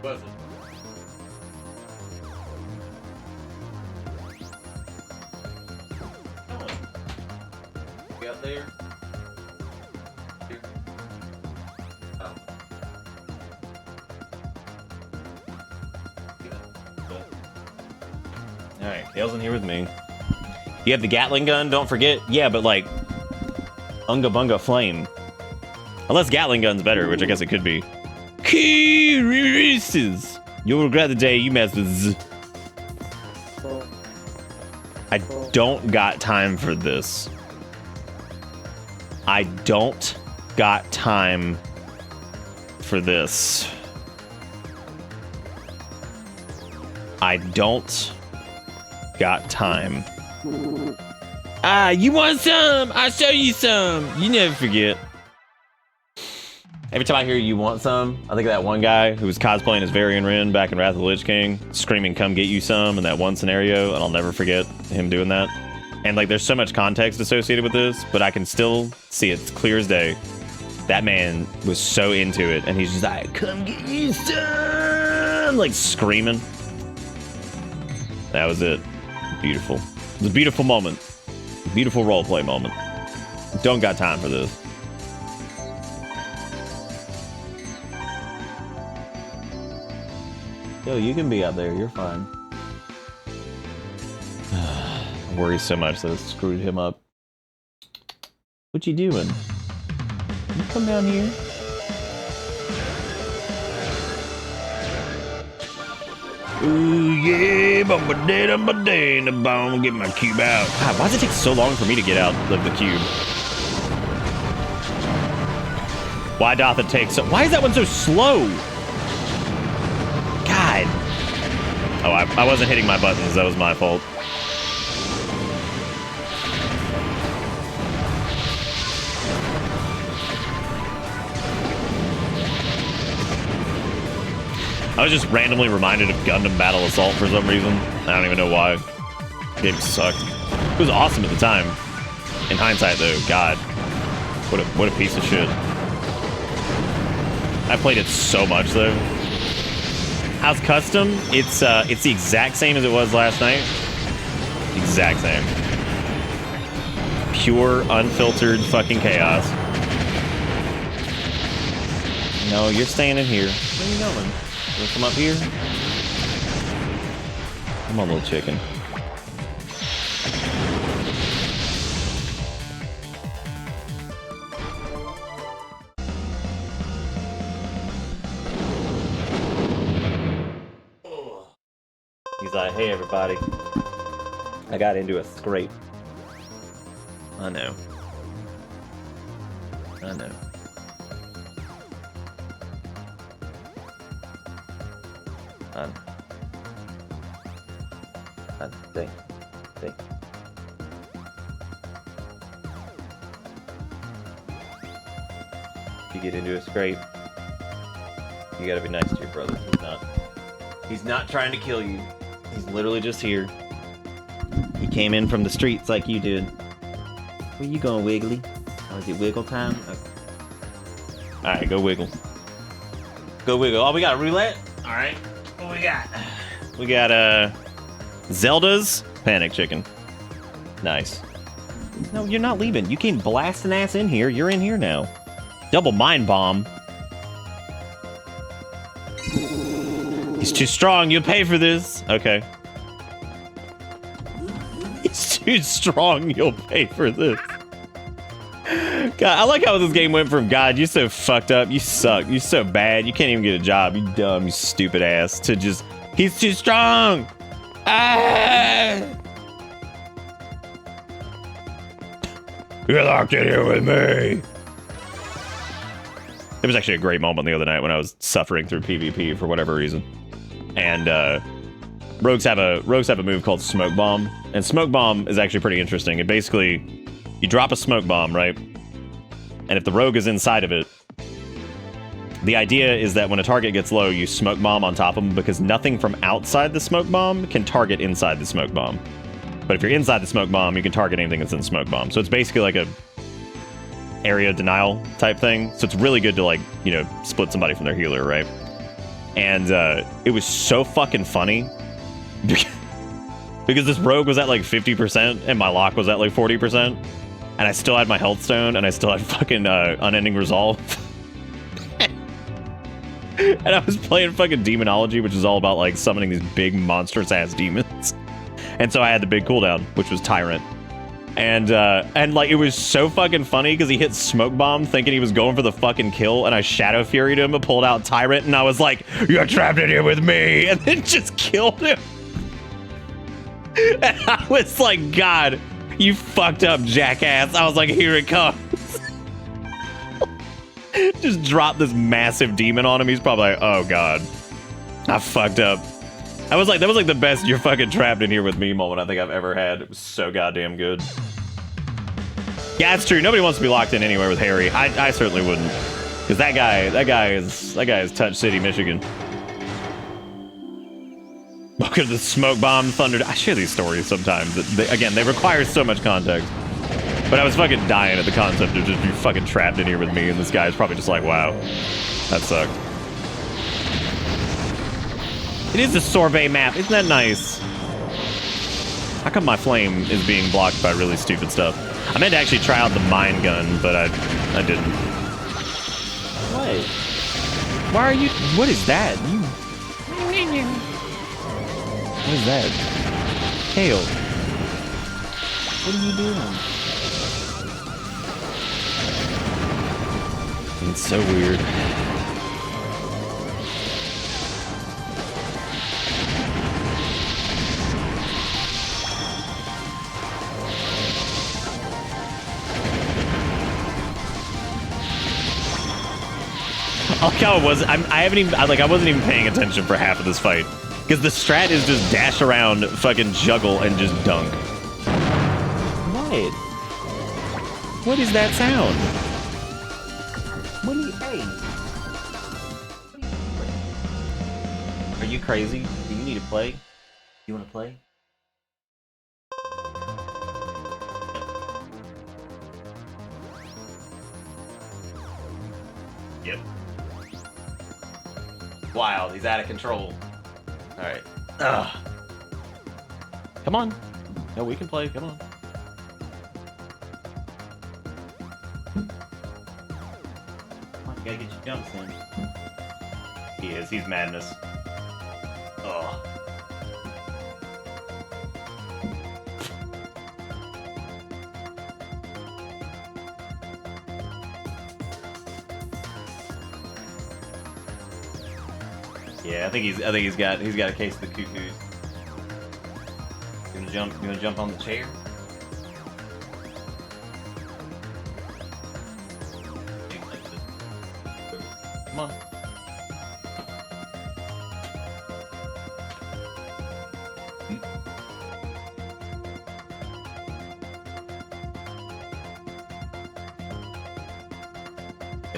What is it? Come on. You out there? Here. Oh. Alright, Kale's in here with me. You have the Gatling gun, don't forget. Yeah, but like, Unga Bunga Flame. Unless Gatling gun's better, which I guess it could be. Kirises. You'll regret the day you messed with Z. I don't got time for this. I don't got time for this. I don't got time. Ah, you want some? I'll show you some. You never forget. Every time I hear you want some, I think of that one guy who was cosplaying as Varian Wren back in Wrath of the Lich King, screaming, come get you some, in that one scenario, and I'll never forget him doing that. And like, there's so much context associated with this, but I can still see it clear as day. That man was so into it, and he's just like, come get you some, like screaming. That was it. Beautiful. It was a beautiful moment. Beautiful roleplay moment. Don't got time for this. Yo, you can be out there. You're fine. I worry so much that it screwed him up. What you doing? You come down here. Ooh, yeah, bum, get my cube out. God, why does it take so long for me to get out of the cube? Why doth it take so... Why is that one so slow? God. Oh, I wasn't hitting my buttons. That was my fault. I was just randomly reminded of Gundam Battle Assault for some reason. I don't even know why. The game sucked. It was awesome at the time. In hindsight, though, God, what a piece of shit. I played it so much, though. How's custom? It's the exact same as it was last night. Exact same. Pure, unfiltered fucking chaos. No, you're staying in here. Where are you going? You wanna come up here? Come on, little chicken. He's like, hey everybody. I got into a scrape. I know. I know. Think. If you get into a scrape, you gotta be nice to your brother. He's not trying to kill you. He's literally just here. He came in from the streets like you did. Where you going, Wiggly? Oh, is it wiggle time? Okay. Alright, go wiggle. Go wiggle. Oh, we got a roulette? Alright. What we got? We got, Zelda's Panic Chicken. Nice. No, you're not leaving. You came blasting ass in here. You're in here now. Double Mind Bomb. He's too strong. You'll pay for this. Okay. He's too strong. You'll pay for this. God, I like how this game went from God, you're so fucked up, you suck, you're so bad, you can't even get a job, you dumb, you stupid ass, to just, he's too strong. Ah! You're locked in here with me. There was actually a great moment the other night when I was suffering through PvP for whatever reason, and rogues have a move called Smoke Bomb, and Smoke Bomb is actually pretty interesting. It basically, you drop a smoke bomb, right? And if the rogue is inside of it, the idea is that when a target gets low, you smoke bomb on top of them because nothing from outside the smoke bomb can target inside the smoke bomb. But if you're inside the smoke bomb, you can target anything that's in the smoke bomb. So it's basically like a area denial type thing. So it's really good to, like, you know, split somebody from their healer, right? And it was so fucking funny because this rogue was at like 50% and my lock was at like 40%. And I still had my health stone, and I still had fucking unending resolve. And I was playing fucking demonology, which is all about like summoning these big monstrous ass demons. And so I had the big cooldown, which was Tyrant. And like it was so fucking funny because he hit Smoke Bomb thinking he was going for the fucking kill, and I Shadow Furied him and pulled out Tyrant, and I was like, "You're trapped in here with me," and then just killed him. And I was like, God. You fucked up, jackass. I was like, here it comes. Just drop this massive demon on him. He's probably like, oh god, I fucked up. That was like the best "you're fucking trapped in here with me" moment I think I've ever had. It was so goddamn good. Yeah, it's true. Nobody wants to be locked in anywhere with Harry. I certainly wouldn't, because that guy is Touch City, Michigan. Look at the Smoke Bomb, Thunder. I share these stories sometimes. They require so much context. But I was fucking dying at the concept of just be fucking trapped in here with me, and this guy's probably just like, wow, that sucked. It is a sorbet map. Isn't that nice? How come my flame is being blocked by really stupid stuff? I meant to actually try out the mine gun, but I didn't. What? Why are you? What is that? What is that? Kale. What are you doing? It's so weird. I like how it was. I wasn't even paying attention for half of this fight. Because the strat is just dash around, fucking juggle, and just dunk. What? What is that sound? What are you saying? Are you crazy? Do you need to play? You want to play? Yep. Wild. He's out of control. Alright. Ugh. Come on. No, we can play. Come on. Come on, you gotta get your jumps in. He is. He's madness. Ugh. Yeah, I think he's got a case of the cuckoos. You wanna jump on the chair? Come on.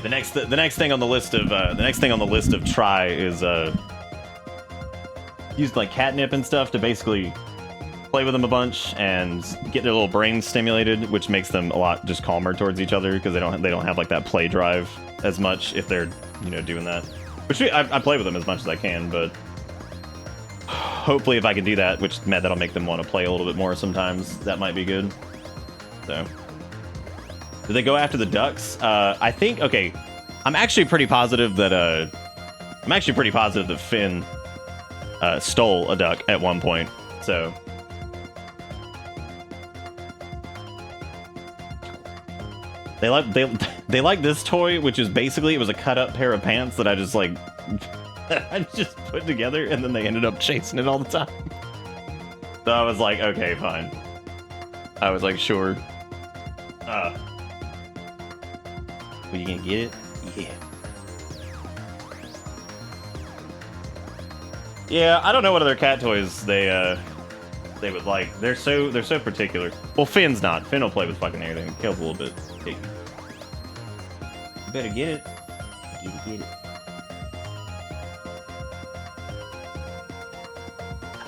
The next thing on the list of try is use like catnip and stuff to basically play with them a bunch and get their little brains stimulated, which makes them a lot just calmer towards each other because they don't have like that play drive as much if they're doing that. Which I play with them as much as I can, but hopefully if I can do that, which that'll make them want to play a little bit more sometimes. That might be good. So. Did they go after the ducks? I think, okay, I'm actually pretty positive that Finn stole a duck at one point. So they like this toy, which is basically it was a cut up pair of pants that I just like I just put together, and then they ended up chasing it all the time. So I was like, okay, fine. I was like, sure. Are you gonna get it? Yeah. Yeah, I don't know what other cat toys they would like. They're so particular. Well, Finn's not. Finn will play with fucking anything. Kale's a little bit picky. You better get it. Get it.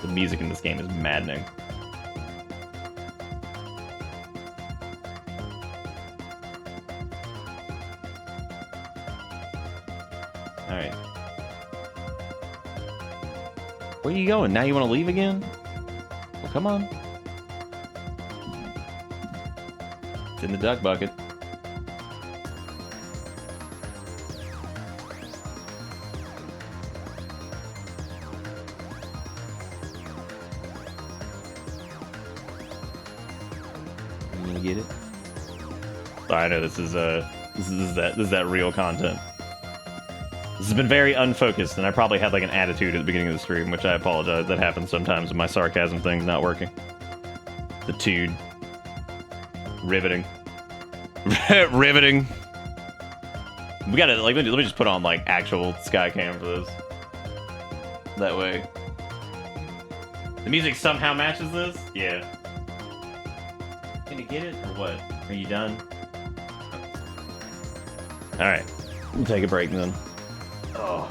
The music in this game is maddening. Alright. Where are you going? Now you want to leave again? Well, come on. It's in the duck bucket. You gonna get it? I know this is that real content. This has been very unfocused, and I probably had like an attitude at the beginning of the stream, which I apologize. That happens sometimes when my sarcasm thing's not working. The tude. Riveting. Riveting. We gotta, like, let me just put on, like, actual Skycam for this. That way. The music somehow matches this? Yeah. Can you get it, or what? Are you done? Alright. We'll take a break then. Oh.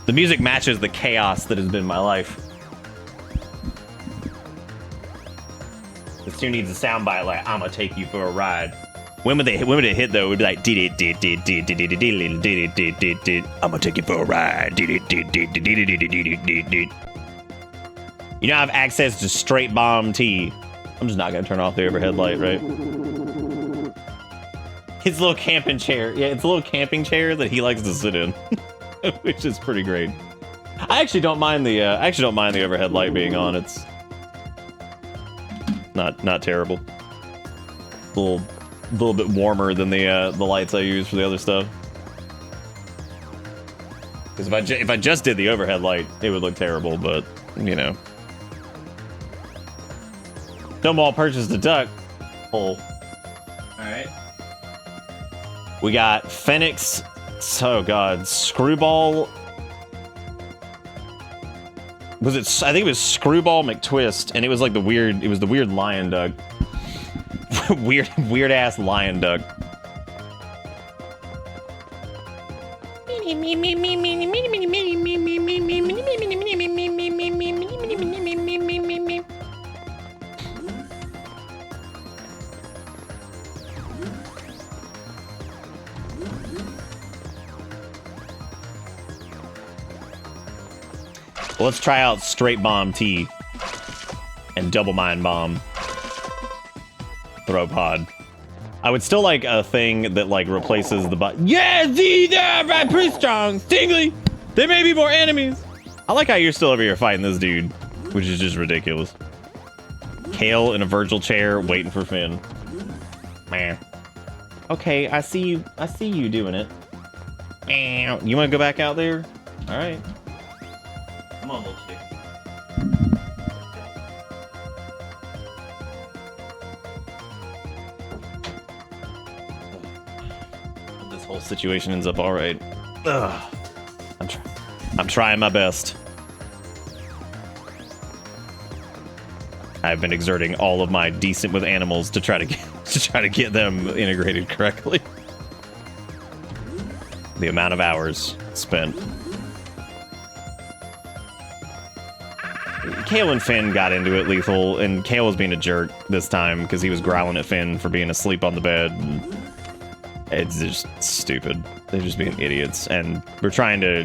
The music matches the chaos that has been my life. This tune needs a soundbite like "I'ma take you for a ride." When would it hit though? It would be like "I'ma take you for a ride." You know I have access to straight bomb T. I'm just not gonna turn off the overhead light, right? His little camping chair. Yeah, it's a little camping chair that he likes to sit in, which is pretty great. I actually don't mind the overhead light being on. It's not terrible. A little bit warmer than the lights I use for the other stuff. Because if I just did the overhead light, it would look terrible. But you know, Stonewall purchased a duck. All right. We got Phoenix. Oh god, Screwball. Was it? I think it was Screwball McTwist, and it was like the weird. It was the weird lion duck. weird ass lion duck. Well, let's try out Straight Bomb T and Double Mind Bomb Throw Pod. I would still like a thing that like replaces the Yeah, see, they're right, pretty strong. Stingly. There may be more enemies. I like how you're still over here fighting this dude, which is just ridiculous. Kale in a Virgil chair waiting for Finn. Man. Okay, I see you doing it. You want to go back out there? All right. Come on, little chick. This whole situation ends up all right. Ugh. I'm trying my best. I've been exerting all of my decent with animals to try to get them integrated correctly. The amount of hours spent. Kale and Finn got into it, Lethal, and Kale was being a jerk this time because he was growling at Finn for being asleep on the bed. And it's just stupid. They're just being idiots, and we're trying to,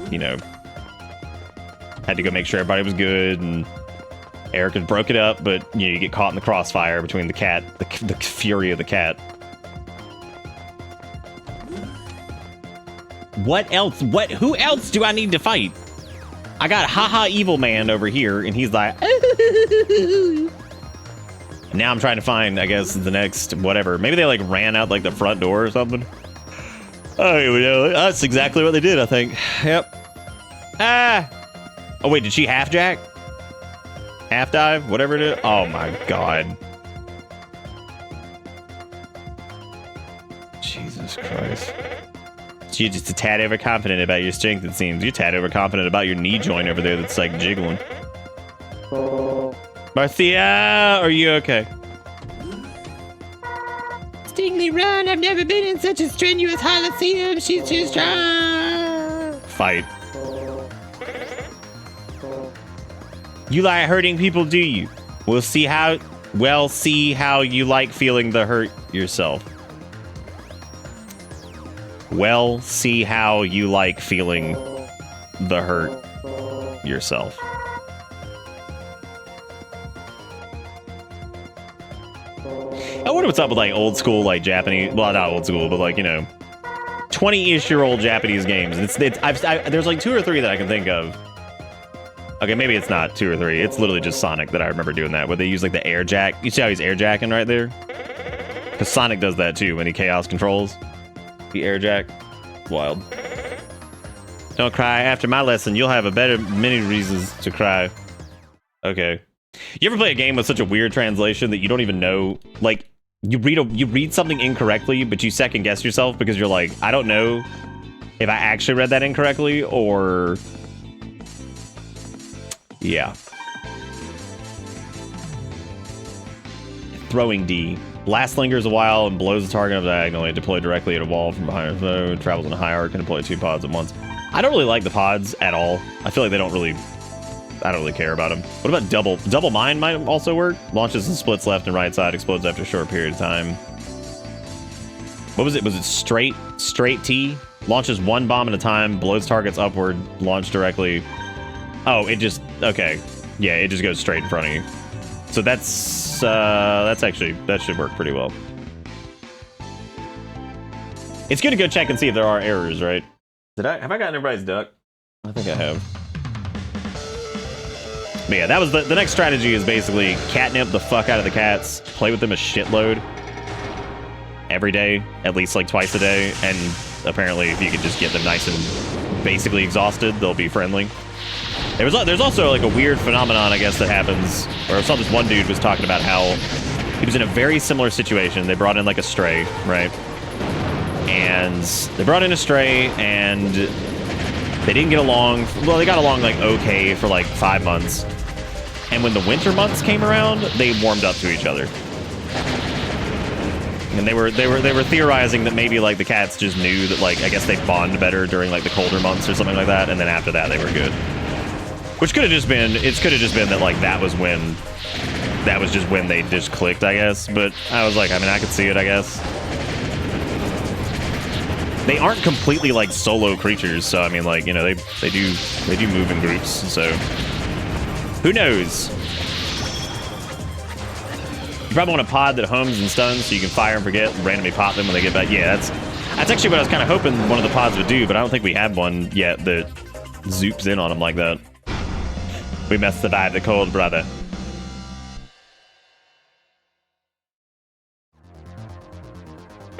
you know, had to go make sure everybody was good, and Eric had broke it up, but you know, you get caught in the crossfire between the cat, the fury of the cat. What else? Who else do I need to fight? I got Haha Evil Man over here, and he's like... Now I'm trying to find, I guess, the next whatever. Maybe they, like, ran out, like, the front door or something. Oh, that's exactly what they did, I think. Yep. Ah! Oh, wait, did she half jack? Half dive? Whatever it is? Oh, my God. Jesus Christ. You're just a tad overconfident about your strength, it seems. You're a tad overconfident about your knee joint over there that's, like, jiggling. Marcia, are you okay? Stingley, run! I've never been in such a strenuous Coliseum. She's too strong. Fight. You like hurting people, do you? We'll see how you like feeling the hurt yourself. Well, see how you like feeling the hurt yourself. I wonder what's up with, like, old school, like, Japanese, well, not old school, but, like, you know, 20-ish-year-old Japanese games. There's, like, 2 or 3 that I can think of. Okay, maybe it's not 2 or 3. It's literally just Sonic that I remember doing that, where they use, like, the air jack. You see how he's air jacking right there? Because Sonic does that, too, when he chaos controls. The air jack. Wild. Don't cry. After my lesson, you'll have many reasons to cry. Okay. You ever play a game with such a weird translation that you don't even know, like, you read something incorrectly, but you second guess yourself because you're like, I don't know if I actually read that incorrectly, or... Yeah. Throwing D. Blast lingers a while and blows the target up diagonally. Deploy directly at a wall from behind a foe. Travels in a high arc and deploy 2 pods at once. I don't really like the pods at all. I feel like they don't really... I don't really care about them. What about double? Double mine might also work. Launches and splits left and right side. Explodes after a short period of time. What was it? Was it straight T? Launches 1 bomb at a time. Blows targets upward. Launch directly. Oh, it just... Okay. Yeah, it just goes straight in front of you. So that's actually... That should work pretty well. It's good to go check and see if there are errors, right? Have I gotten everybody's duck? I think I have. But yeah, that was the next strategy is basically catnip the fuck out of the cats, play with them a shitload every day, at least like twice a day, and apparently if you can just get them nice and basically exhausted, they'll be friendly. There's also like a weird phenomenon, I guess, that happens, or I saw this one dude was talking about how he was in a very similar situation. They brought in like a stray, right? And they brought in a stray and they didn't get along. Well, they got along like okay for like 5 months. And when the winter months came around, they warmed up to each other. And they were theorizing that maybe like the cats just knew that, like, I guess they bond better during like the colder months or something like that, and then after that they were good. Which could have just been that like that was just when they just clicked, I guess. But I was like, I mean, I could see it, I guess. They aren't completely like solo creatures, so I mean, like, you know, they do move in groups, so who knows? You probably want a pod that homes and stuns so you can fire and forget and randomly pop them when they get back. Yeah, that's actually what I was kind of hoping one of the pods would do, but I don't think we have one yet that zoops in on them like that. We must survive the cold, brother.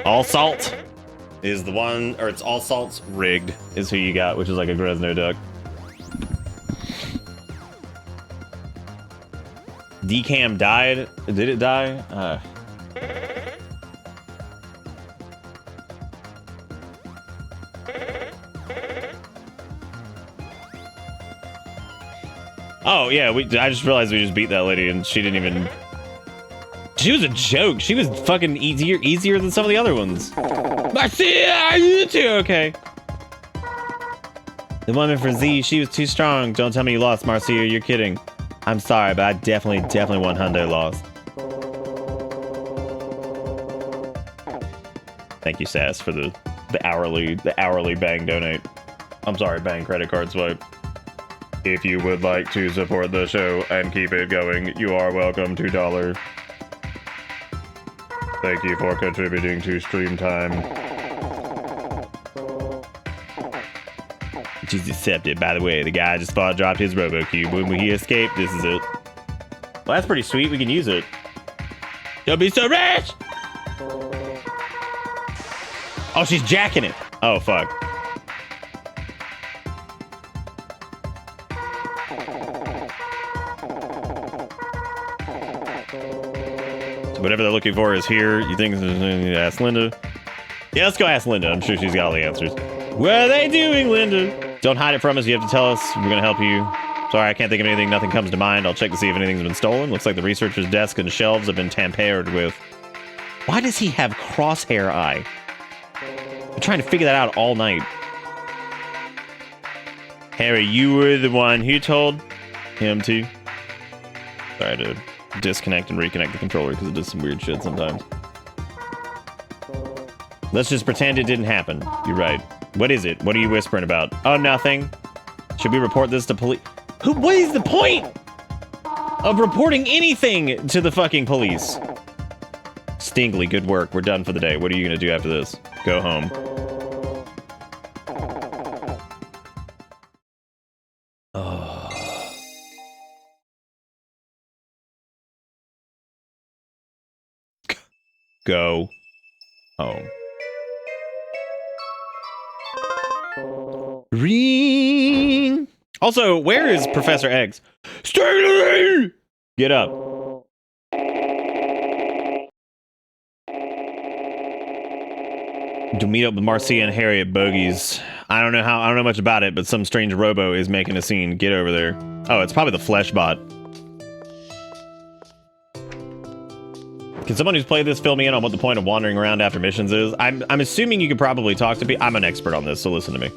All salt is the one, or it's all salts rigged is who you got, which is like a Gresno duck. Decam died. Did it die? Oh yeah, I just realized we just beat that lady and she didn't even... She was a joke. She was fucking easier than some of the other ones. Marcia, are you two okay? The woman for Z, she was too strong. Don't tell me you lost, Marcia. You're kidding. I'm sorry, but I definitely want Hyundai lost. Thank you, Sass, for the hourly bang donate. I'm sorry, bang credit card swipe. If you would like to support the show and keep it going, you are welcome. $2. Thank you for contributing to stream time. She's accepted. By the way, the guy just dropped his Robo Cube. When he escaped, this is it. Well, that's pretty sweet. We can use it. You'll be so rich! Oh, she's jacking it. Oh, fuck. So whatever they're looking for is here. You think ask Linda? Yeah, let's go ask Linda. I'm sure she's got all the answers. What are they doing, Linda? Don't hide it from us. You have to tell us. We're going to help you. Sorry, I can't think of anything. Nothing comes to mind. I'll check to see if anything's been stolen. Looks like the researcher's desk and shelves have been tampered with. Why does he have crosshair eye? I'm trying to figure that out all night. Harry, you were the one who told him to. Sorry to disconnect and reconnect the controller because it does some weird shit sometimes. Let's just pretend it didn't happen. You're right. What is it? What are you whispering about? Oh, nothing. Should we report this to police? What is the point of reporting anything to the fucking police? Stingley, good work. We're done for the day. What are you going to do after this? Go home. Oh. Go home. Ring. Also, where is Professor X? Stingley! Get up. To meet up with Marcia and Harry at Bogey's. I don't know much about it, but some strange Robo is making a scene. Get over there. Oh, it's probably the Flesh Bot. Can someone who's played this fill me in on what the point of wandering around after missions is? I'm assuming you could probably talk to people. I'm an expert on this, so listen to me.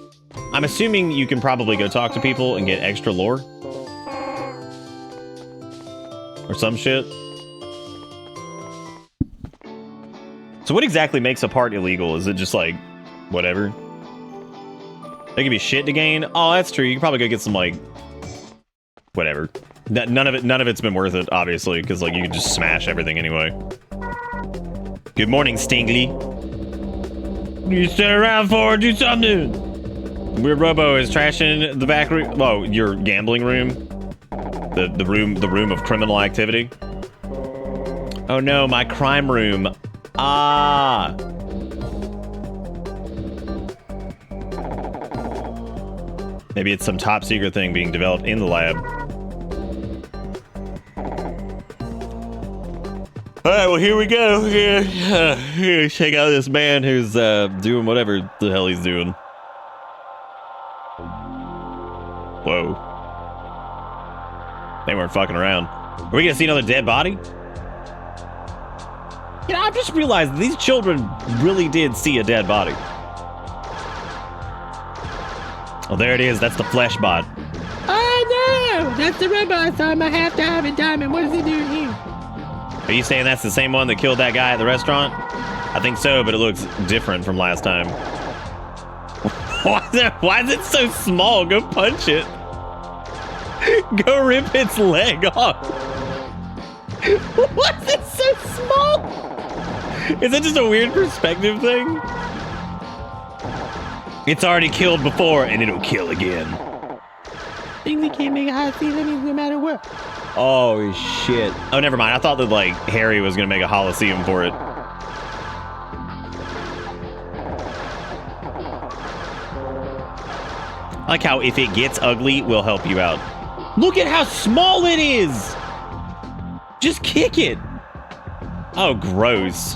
I'm assuming you can probably go talk to people and get extra lore. Or some shit. So what exactly makes a part illegal? Is it just like, whatever? There could be shit to gain? Oh, that's true. You can probably go get some, like, whatever. None of it's been worth it, obviously, because, like, you can just smash everything anyway. Good morning, Stingley. You sit around for do something. Weird Robo is trashing the back room. Oh, your gambling room. The room of criminal activity. Oh no, my crime room. Ah. Maybe it's some top secret thing being developed in the lab. All right, well, here we go. Here, check out this man who's doing whatever the hell he's doing. Whoa. They weren't fucking around. Are we gonna see another dead body? You know, I've just realized these children really did see a dead body. Oh, there it is. That's the Flesh Bot. Oh no! That's the Robo I saw in my half diamond. What is he doing here? Are you saying that's the same one that killed that guy at the restaurant? I think so, but it looks different from last time. Why is it so small? Go punch it. Go rip its leg off. Why is it so small? Is it just a weird perspective thing? It's already killed before, and it'll kill again. Stingley can't make a hot scene no matter what. Oh, shit. Oh, never mind. I thought that, like, Harry was going to make a Holosseum for it. I like how if it gets ugly, we'll help you out. Look at how small it is! Just kick it. Oh, gross.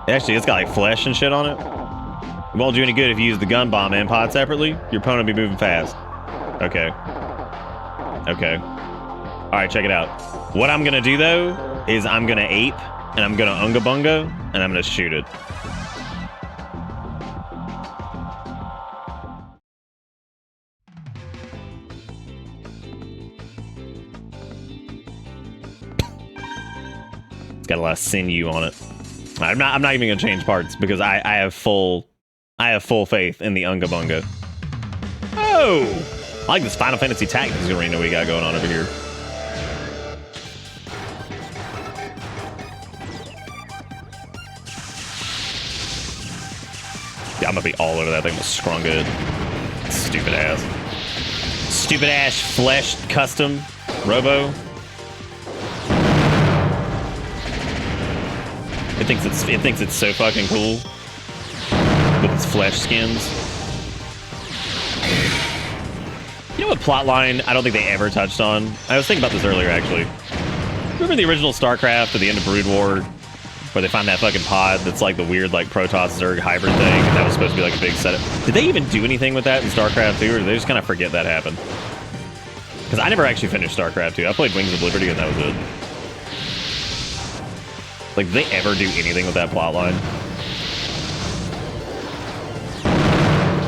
Actually, it's got, like, flesh and shit on it. It won't do any good if you use the gun bomb and pod separately. Your opponent will be moving fast. Okay. Okay. All right, check it out. What I'm going to do, though, is I'm going to ape, and I'm going to unga bunga, and I'm going to shoot it. It's got a lot of sinew on it. I'm not even going to change parts because I have full faith in the unga bunga. Oh! I like this Final Fantasy Tactics arena we got going on over here. Yeah, I'm gonna be all over that thing with Scrung it. Stupid ass. Stupid ass flesh custom Robo. It thinks it's so fucking cool with its flesh skins. You know what plotline I don't think they ever touched on? I was thinking about this earlier, actually. Remember the original StarCraft at the end of Brood War, where they find that fucking pod that's like the weird like Protoss-Zerg hybrid thing, and that was supposed to be like a big setup? Did they even do anything with that in StarCraft 2, or did they just kind of forget that happened? Because I never actually finished StarCraft 2. I played Wings of Liberty, and that was it. Like, did they ever do anything with that plotline?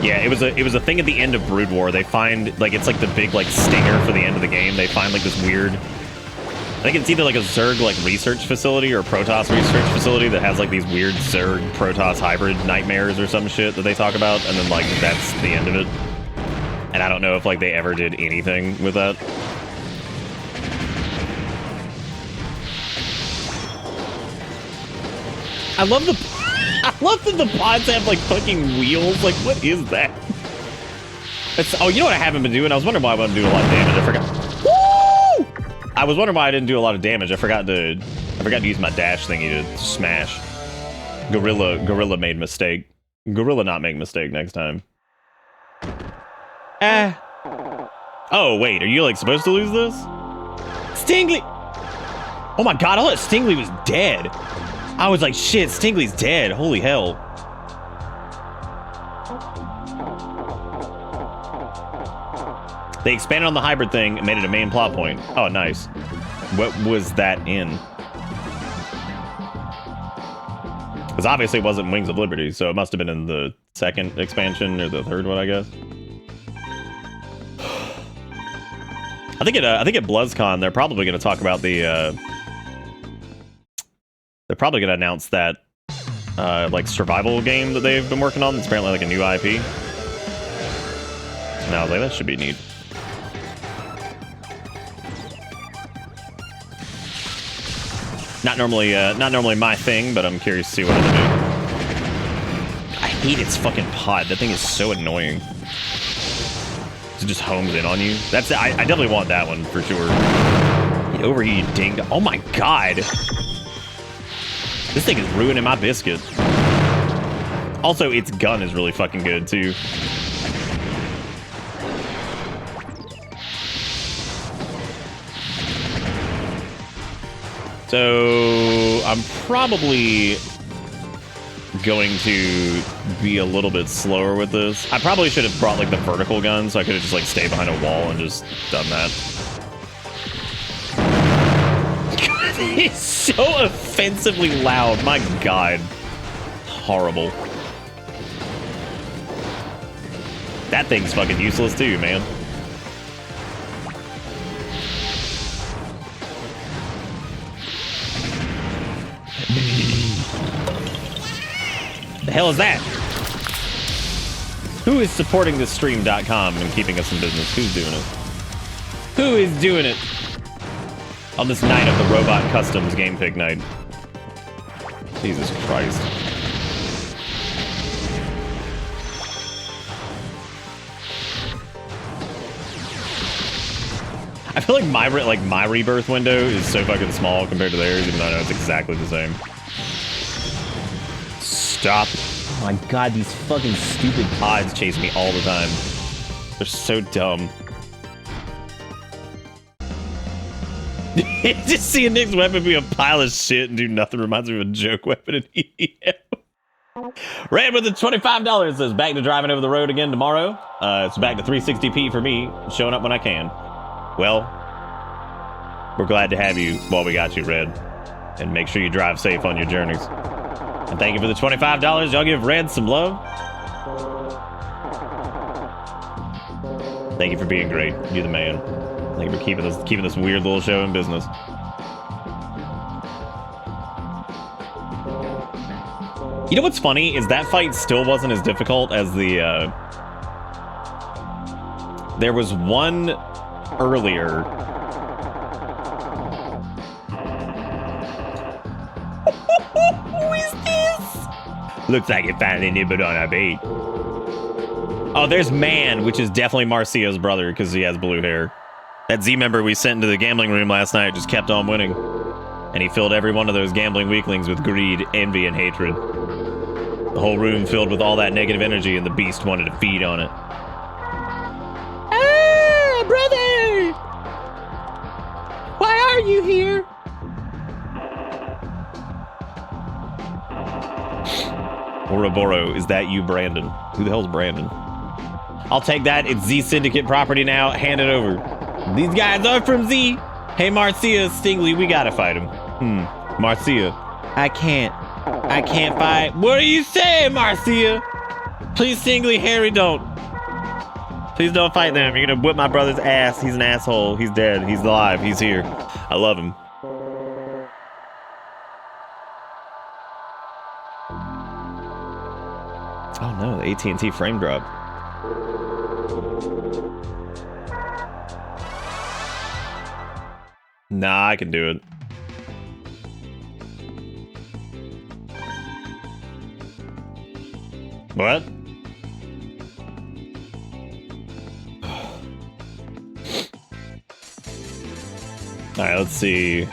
Yeah, it was a thing at the end of Brood War. They find, like, it's like the big, like, stinger for the end of the game. They find, like, this weird... I think it's either, like, a Zerg, like, research facility or a Protoss research facility that has, like, these weird Zerg-Protoss hybrid nightmares or some shit that they talk about, and then, like, that's the end of it. And I don't know if, like, they ever did anything with that. I love that the pods have like fucking wheels. Like, what is that? Oh, you know what I haven't been doing? I was wondering why I wasn't doing a lot of damage. I forgot. Woo! I was wondering why I didn't do a lot of damage. I forgot to use my dash thingy to smash. Gorilla made mistake. Gorilla not make mistake next time. Oh wait, are you like supposed to lose this? Stingley! Oh my god, I thought Stingley was dead. I was like, shit, Stingley's dead. Holy hell. They expanded on the hybrid thing and made it a main plot point. Oh, nice. What was that in? Because obviously it wasn't Wings of Liberty, so it must have been in the second expansion or the third one, I guess. I think at BlizzCon they're probably going to talk about the. They're probably going to announce that like survival game that they've been working on. It's apparently like a new IP. And I was like, that should be neat. Not normally my thing, but I'm curious to see what it'll do. I hate its fucking pod. That thing is so annoying. It just homes in on you. That's I definitely want that one for sure. Get over here, you ding. Oh my god. This thing is ruining my biscuit. Also, its gun is really fucking good, too. So, I'm probably going to be a little bit slower with this. I probably should have brought, like, the vertical gun, so I could have just, like, stayed behind a wall and just done that. It's so offensively loud. My god. Horrible. That thing's fucking useless too, man. The hell is that? Who is supporting this stream.com and keeping us in business? Who's doing it? Who is doing it? On this night of the Robot Customs game pick night. Jesus Christ. I feel like my rebirth window is so fucking small compared to theirs, even though I know it's exactly the same. Stop. Oh my god, these fucking stupid pods chase me all the time. They're so dumb. Just seeing Nick's weapon be a pile of shit and do nothing reminds me of a joke weapon in EM. Red with the $25 says back to driving over the road again tomorrow. It's back to 360p for me, showing up when I can. Well, we're glad to have you while we got you, Red. And make sure you drive safe on your journeys. And thank you for the $25. Y'all give Red some love. Thank you for being great. You're the man. Thank you for keeping this weird little show in business. You know what's funny is that fight still wasn't as difficult as the there was one earlier. Who is this? Looks like it finally nibbled on our bait. Oh, there's Man, which is definitely Marcia's brother because he has blue hair. That Z member we sent into the gambling room last night just kept on winning. And he filled every one of those gambling weaklings with greed, envy, and hatred. The whole room filled with all that negative energy, and the beast wanted to feed on it. Ah, brother! Why are you here? Ouroboros, is that you, Brandon? Who the hell's Brandon? I'll take that. It's Z Syndicate property now. Hand it over. These guys are from Z. Hey, Marcia, Stingley, we gotta fight him. Marcia. I can't fight. What are you saying, Marcia? Please, Stingley, Harry, don't. Please don't fight them. You're gonna whip my brother's ass. He's an asshole. He's dead. He's alive. He's here. I love him. Oh no, the AT&T frame drop. Nah, I can do it. What? All right, let's see.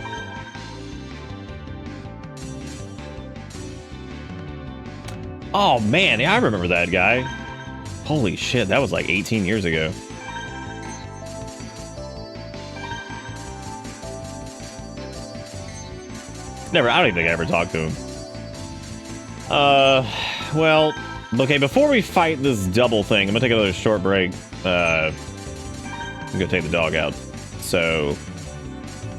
Oh man, yeah, I remember that guy. Holy shit, that was like 18 years ago. I don't even think I ever talked to him. Well, okay, before we fight this double thing, I'm gonna take another short break. I'm gonna take the dog out. So,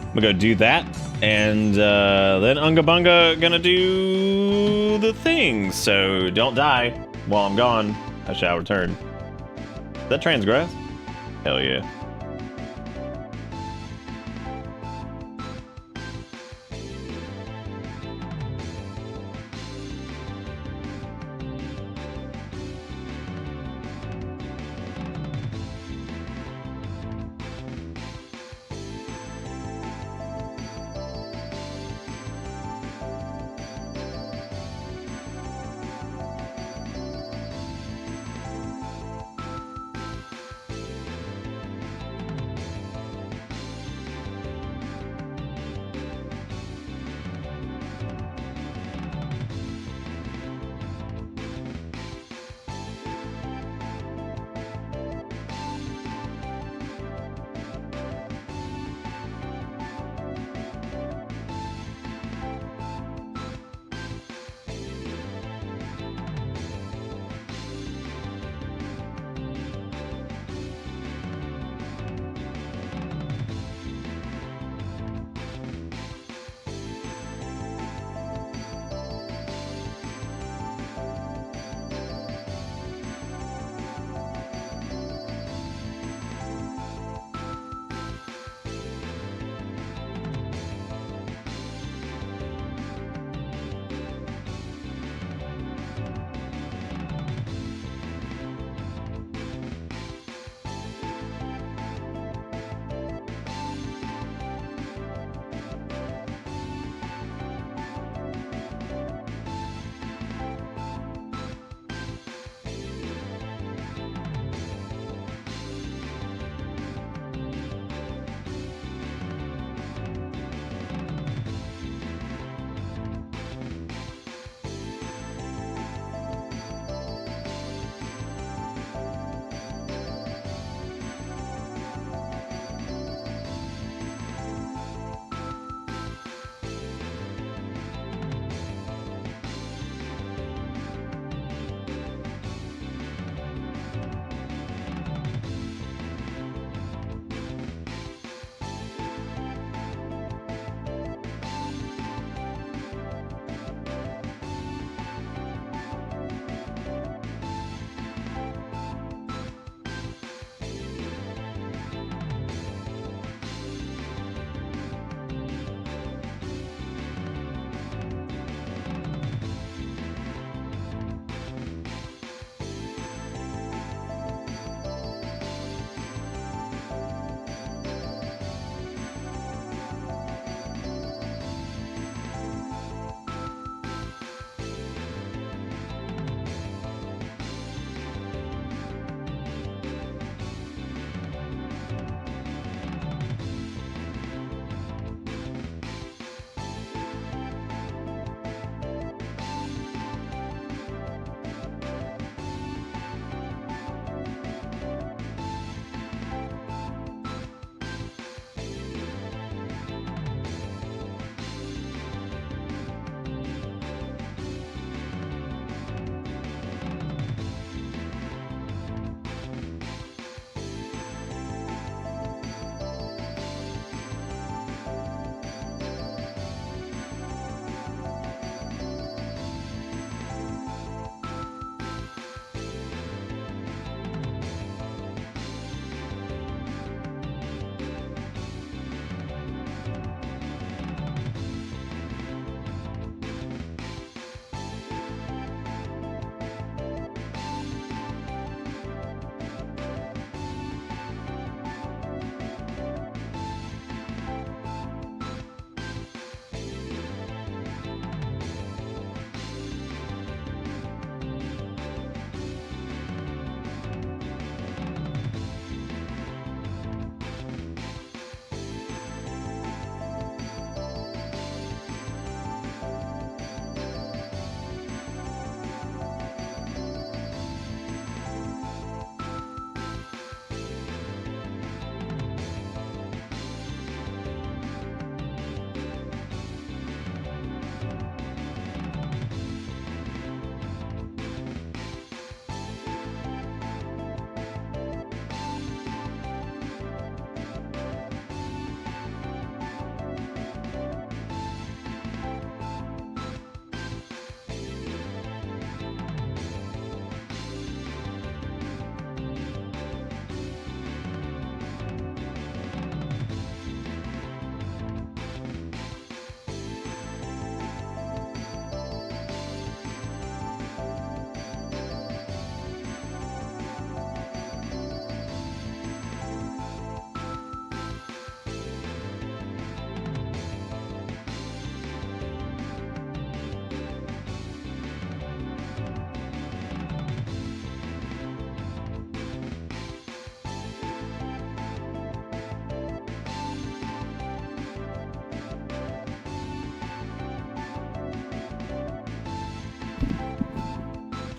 I'm gonna go do that. And then Unga Bunga gonna do the thing. So, don't die while I'm gone. I shall return. Is that transgress? Hell yeah.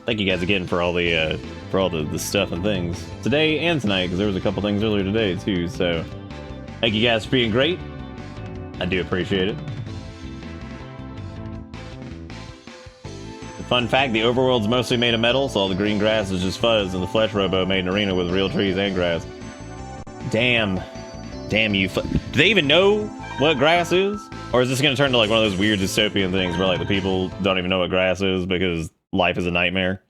Thank you guys again for all the stuff and things today and tonight, because there was a couple things earlier today too. So thank you guys for being great. I do appreciate it. Fun fact, the overworld's mostly made of metal, so all the green grass is just fuzz, and the flesh robo made an arena with real trees and grass. Damn you. Do they even know what grass is? Or is this going to turn to like one of those weird dystopian things where like the people don't even know what grass is because life is a nightmare?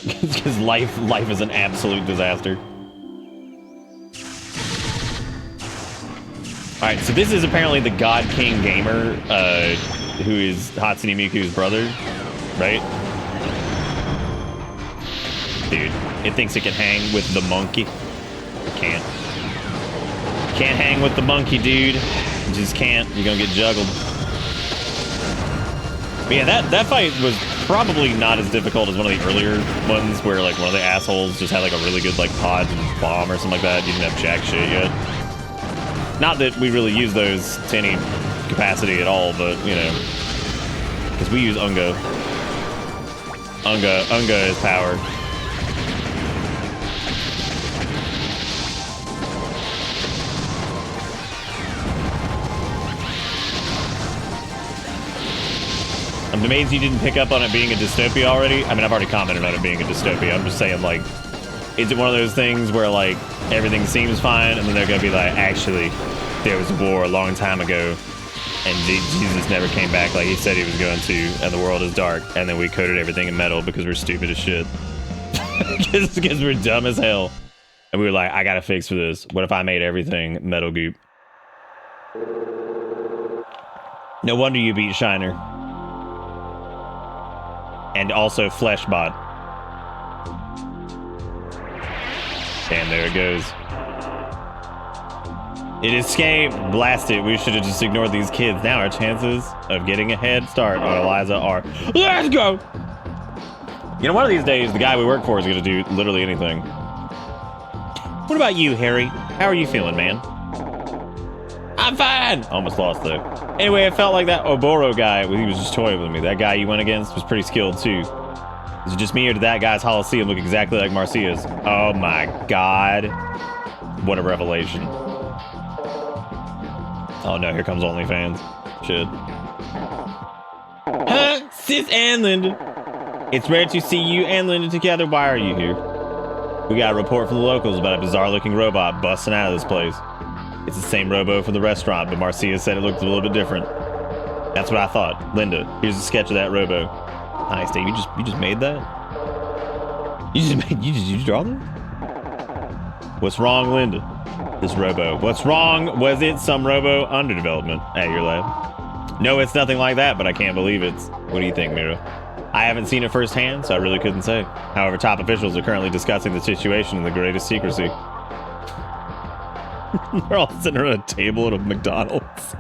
Because life is an absolute disaster. Alright, so this is apparently the God King Gamer, who is Hatsune Miku's brother, right? Dude, it thinks it can hang with the monkey. It can't. Can't hang with the monkey, dude. You just can't. You're gonna get juggled. But yeah, that fight was probably not as difficult as one of the earlier ones where like one of the assholes just had like a really good like pod and bomb or something like that. You didn't have jack shit yet. Not that we really use those to any capacity at all, but, you know, because we use Unga. Unga is power. I'm amazed you didn't pick up on it being a dystopia already. I mean, I've already commented on it being a dystopia. I'm just saying, like, is it one of those things where, like, everything seems fine, and then they're gonna be like, actually, there was a war a long time ago, and Jesus never came back like he said he was going to, and the world is dark, and then we coated everything in metal because we're stupid as shit. Because we're dumb as hell. And we were like, I got a fix for this. What if I made everything metal goop? No wonder you beat Shiner. And also Fleshbot. And there it goes. It escaped. Blast it. We should have just ignored these kids. Now our chances of getting a head start on Eliza are... Let's go! You know, one of these days, the guy we work for is going to do literally anything. What about you, Harry? How are you feeling, man? I'm fine! Almost lost, though. Anyway, it felt like that Oboro guy, he was just toying with me. That guy you went against was pretty skilled, too. Is it just me, or did that guy's Holocene look exactly like Marcia's? Oh my god. What a revelation. Oh no, here comes OnlyFans. Shit. Huh? Sis and Linda. It's rare to see you and Linda together. Why are you here? We got a report from the locals about a bizarre-looking robot busting out of this place. It's the same Robo from the restaurant, but Marcia said it looked a little bit different. That's what I thought. Linda, here's a sketch of that Robo. Nice, Dave. You just made that? You draw that? What's wrong, Linda? This Robo. What's wrong? Was it some Robo under development at your lab? No, it's nothing like that, but I can't believe it's... What do you think, Mira? I haven't seen it firsthand, so I really couldn't say. However, top officials are currently discussing the situation in the greatest secrecy. They're all sitting around a table at a McDonald's.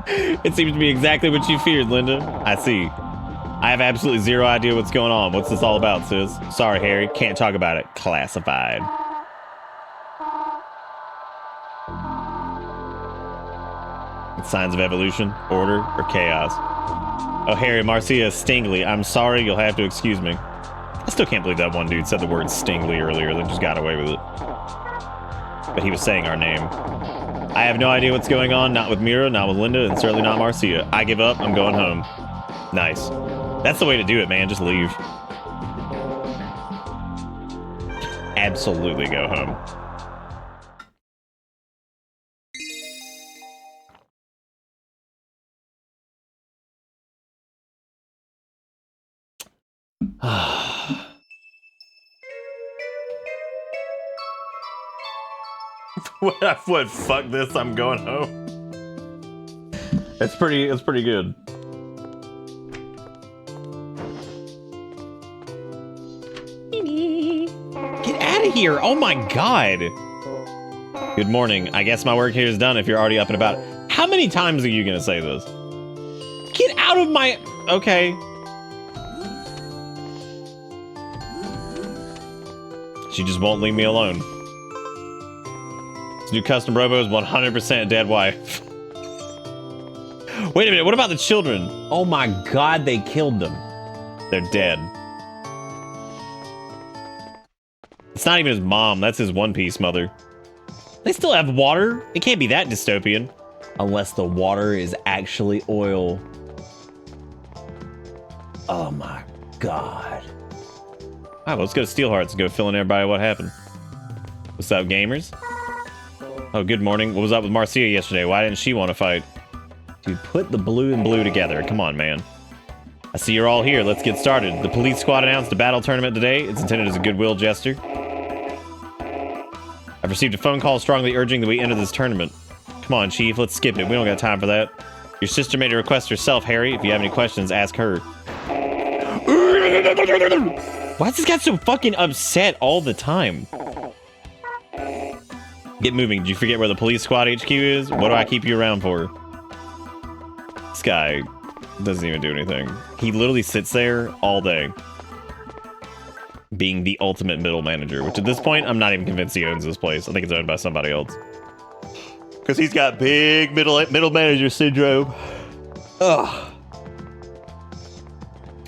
It seems to be exactly what you feared, Linda. I see. I have absolutely zero idea what's going on. What's this all about, sis? Sorry, Harry. Can't talk about it. Classified. Signs of evolution, order, or chaos. Oh, Harry, Marcia Stingley. I'm sorry, you'll have to excuse me. I still can't believe that one dude said the word Stingley earlier, then just got away with it. But he was saying our name. I have no idea what's going on, not with Mira, not with Linda, and certainly not Marcia. I give up, I'm going home. Nice. That's the way to do it, man, just leave. Absolutely go home. What? Fuck this! I'm going home. It's pretty good. Get out of here! Oh my god! Good morning. I guess my work here is done. If you're already up and about, how many times are you gonna say this? Get out of my. Okay. She just won't leave me alone. This new custom Robo is 100% dead wife. Wait a minute, what about the children? Oh my god, they killed them. They're dead. It's not even his mom, that's his One Piece mother. They still have water? It can't be that dystopian. Unless the water is actually oil. Oh my god. All right, let's go to Steelhearts and go fill in everybody what happened. What's up, gamers? Oh, good morning. What was up with Marcia yesterday? Why didn't she want to fight? Dude, put the blue and blue together. Come on, man. I see you're all here. Let's get started. The police squad announced a battle tournament today. It's intended as a goodwill gesture. I've received a phone call strongly urging that we enter this tournament. Come on, Chief. Let's skip it. We don't got time for that. Your sister made a request herself, Harry. If you have any questions, ask her. Why is this guy so fucking upset all the time? Get moving. Did you forget where the police squad HQ is? What do I keep you around for? This guy doesn't even do anything. He literally sits there all day. Being the ultimate middle manager, which at this point, I'm not even convinced he owns this place. I think it's owned by somebody else. Because he's got big middle manager syndrome. Ugh.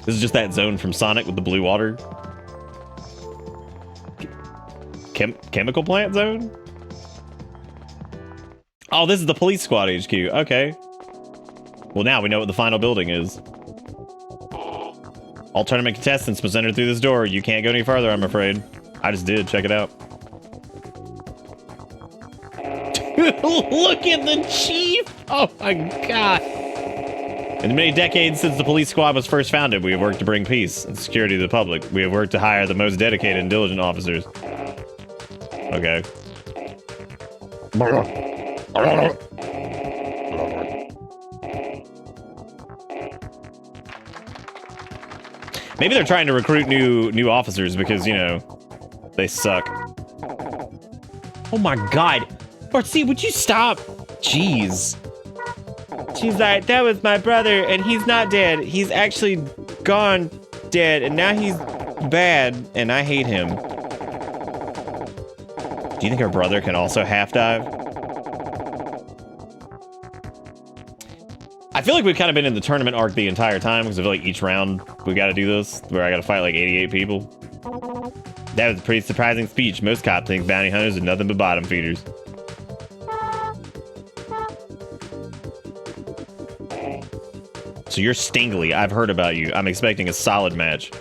This is just that zone from Sonic with the blue water. Chemical plant zone? Oh, this is the police squad HQ. Okay. Well, now we know what the final building is. All tournament contestants must enter through this door. You can't go any further, I'm afraid. I just did. Check it out. Look at the chief! Oh my god. In the many decades since the police squad was first founded, we have worked to bring peace and security to the public. We have worked to hire the most dedicated and diligent officers. Okay. Maybe they're trying to recruit new officers because, you know, they suck. Oh my god. Marcy, would you stop? Jeez. She's like, that was my brother, and he's not dead. He's actually gone dead, and now he's bad, and I hate him. Do you think her brother can also half dive? I feel like we've kind of been in the tournament arc the entire time, because I feel like each round we got to do this, where I got to fight like 88 people. That was a pretty surprising speech. Most cop think bounty hunters are nothing but bottom feeders. So you're Stingley. I've heard about you. I'm expecting a solid match.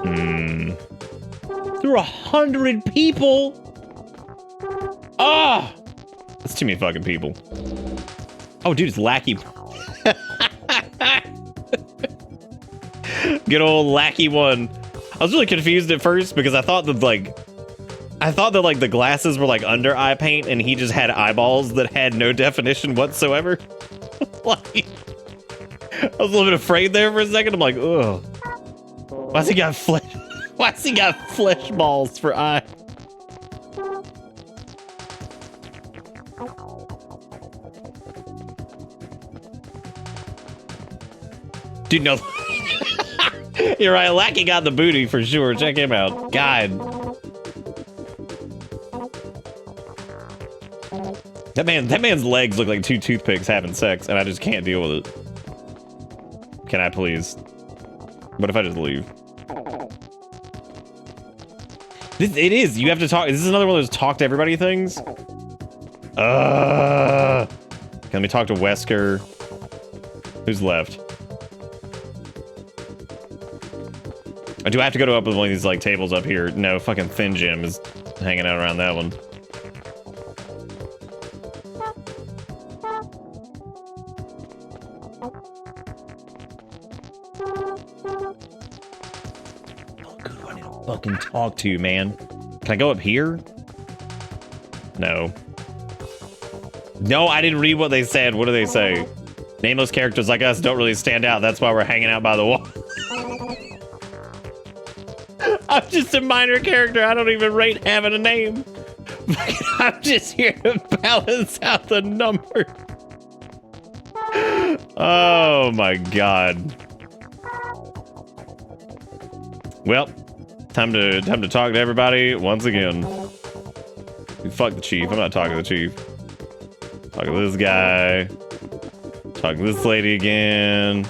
There were 100 people. Ah, that's too many fucking people. Oh, dude, it's Lackey. Good old Lackey one. I was really confused at first because I thought that the glasses were like under eye paint and he just had eyeballs that had no definition whatsoever. Like, I was a little bit afraid there for a second. I'm like, ugh. Why's he got flesh balls for eyes? Dude, no. You're right, Lackey got the booty for sure. Check him out. God. That man's legs look like two toothpicks having sex, and I just can't deal with it. Can I please? What if I just leave? It is. You have to talk. Is this another one of those talk to everybody things? Can we talk to Wesker? Who's left? Or do I have to go to up with one of these like tables up here? No, fucking Thin Jim is hanging out around that one. Oh, good one to fucking talk to, man. Can I go up here? No. No, I didn't read what they said. What do they say? Nameless characters like us don't really stand out. That's why we're hanging out by the wall. I'm just a minor character. I don't even rate having a name. I'm just here to balance out the numbers. Oh my god. Well, time to talk to everybody once again. Fuck the chief. I'm not talking to the chief. Talk to this guy. Talk to this lady again.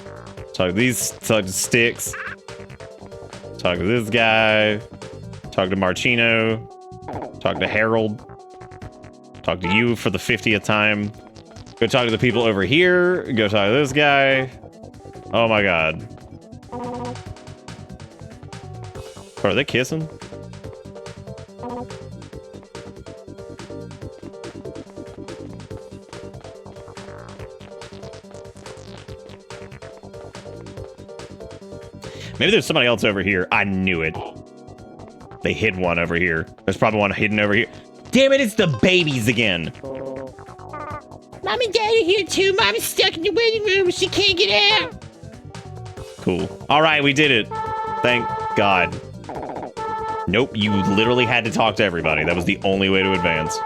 Talk to sticks. Talk to this guy. Talk to Marcino. Talk to Harold. Talk to you for the 50th time. Go talk to the people over here. Go talk to this guy. Oh my god. Bro, are they kissing? Maybe there's somebody else over here. I knew it. They hid one over here. There's probably one hidden over here. Damn it, it's the babies again. Mom and Dad are here too. Mom is stuck in the waiting room. She can't get out. Cool. All right, we did it. Thank God. Nope, you literally had to talk to everybody. That was the only way to advance.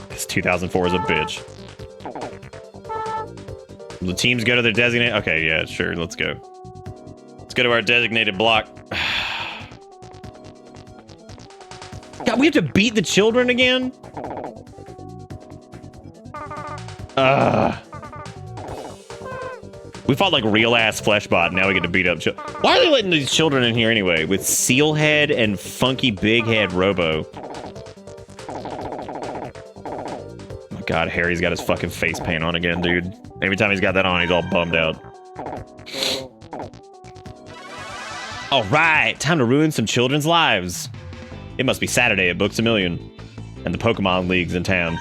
This 2004 is a bitch. The teams go to their designated... Okay, yeah, sure, let's go. Let's go to our designated block. God, we have to beat the children again? We fought like real-ass Fleshbot, now we get to beat up children. Why are they letting these children in here anyway? With Sealhead and Funky Big Head Robo. Oh my god, Harry's got his fucking face paint on again, dude. Every time he's got that on, he's all bummed out. All right, time to ruin some children's lives. It must be Saturday at Books A Million, and the Pokemon League's in town.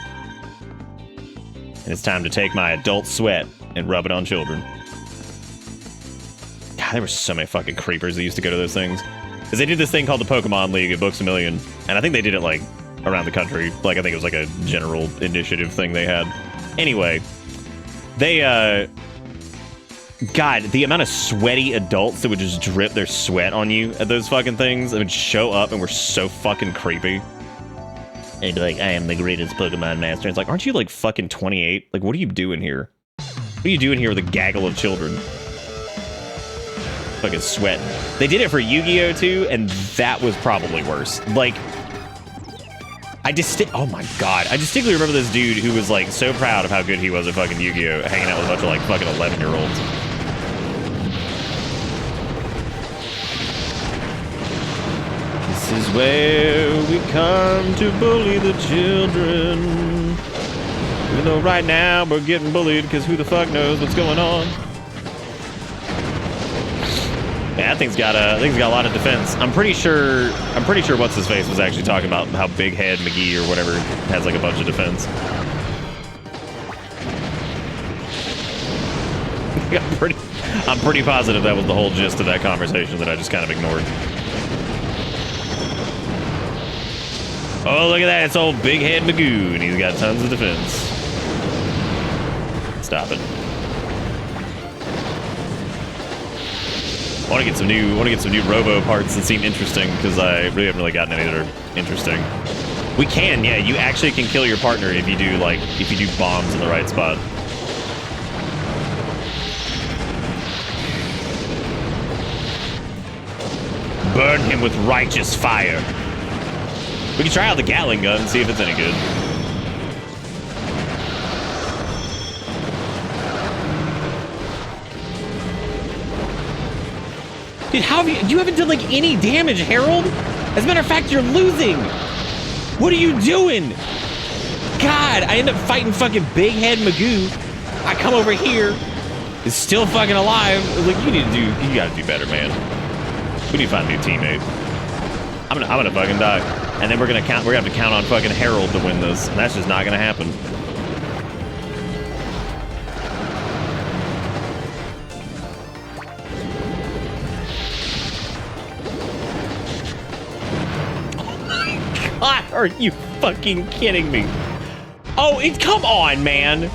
And it's time to take my adult sweat and rub it on children. God, there were so many fucking creepers that used to go to those things. Because they did this thing called the Pokemon League at Books A Million, and I think they did it, like, around the country. Like, I think it was, like, a general initiative thing they had. Anyway, they, God, the amount of sweaty adults that would just drip their sweat on you at those fucking things, that would show up and were so fucking creepy. And you'd be like, I am the greatest Pokemon master. And it's like, aren't you like fucking 28? Like, what are you doing here? What are you doing here with a gaggle of children? Fucking sweat. They did it for Yu-Gi-Oh! Too, and that was probably worse. Like, oh my god. I distinctly remember this dude who was like so proud of how good he was at fucking Yu-Gi-Oh! Hanging out with a bunch of like fucking 11-year-olds. This is where we come to bully the children. Even though right now we're getting bullied because who the fuck knows what's going on. Yeah, that thing's got a lot of defense. I'm pretty sure what's his face was actually talking about how Big Head McGee or whatever has like a bunch of defense. I'm pretty positive that was the whole gist of that conversation that I just kind of ignored. Oh, look at that. It's old Big Head Magoo, and he's got tons of defense. Stop it. I want to get some new Robo parts that seem interesting, because I really haven't gotten any that are interesting. We can, yeah. You actually can kill your partner if you do bombs in the right spot. Burn him with righteous fire. We can try out the Gatling gun and see if it's any good. Dude, you haven't done like any damage, Harold? As a matter of fact, you're losing. What are you doing? God, I end up fighting fucking Big Head Magoo. I come over here, is still fucking alive. Like, you gotta do better, man. We need to find a new teammate. I'm gonna fucking die. And then we're gonna have to count on fucking Harold to win this. And that's just not gonna happen. God, are you fucking kidding me? Oh, come on, man.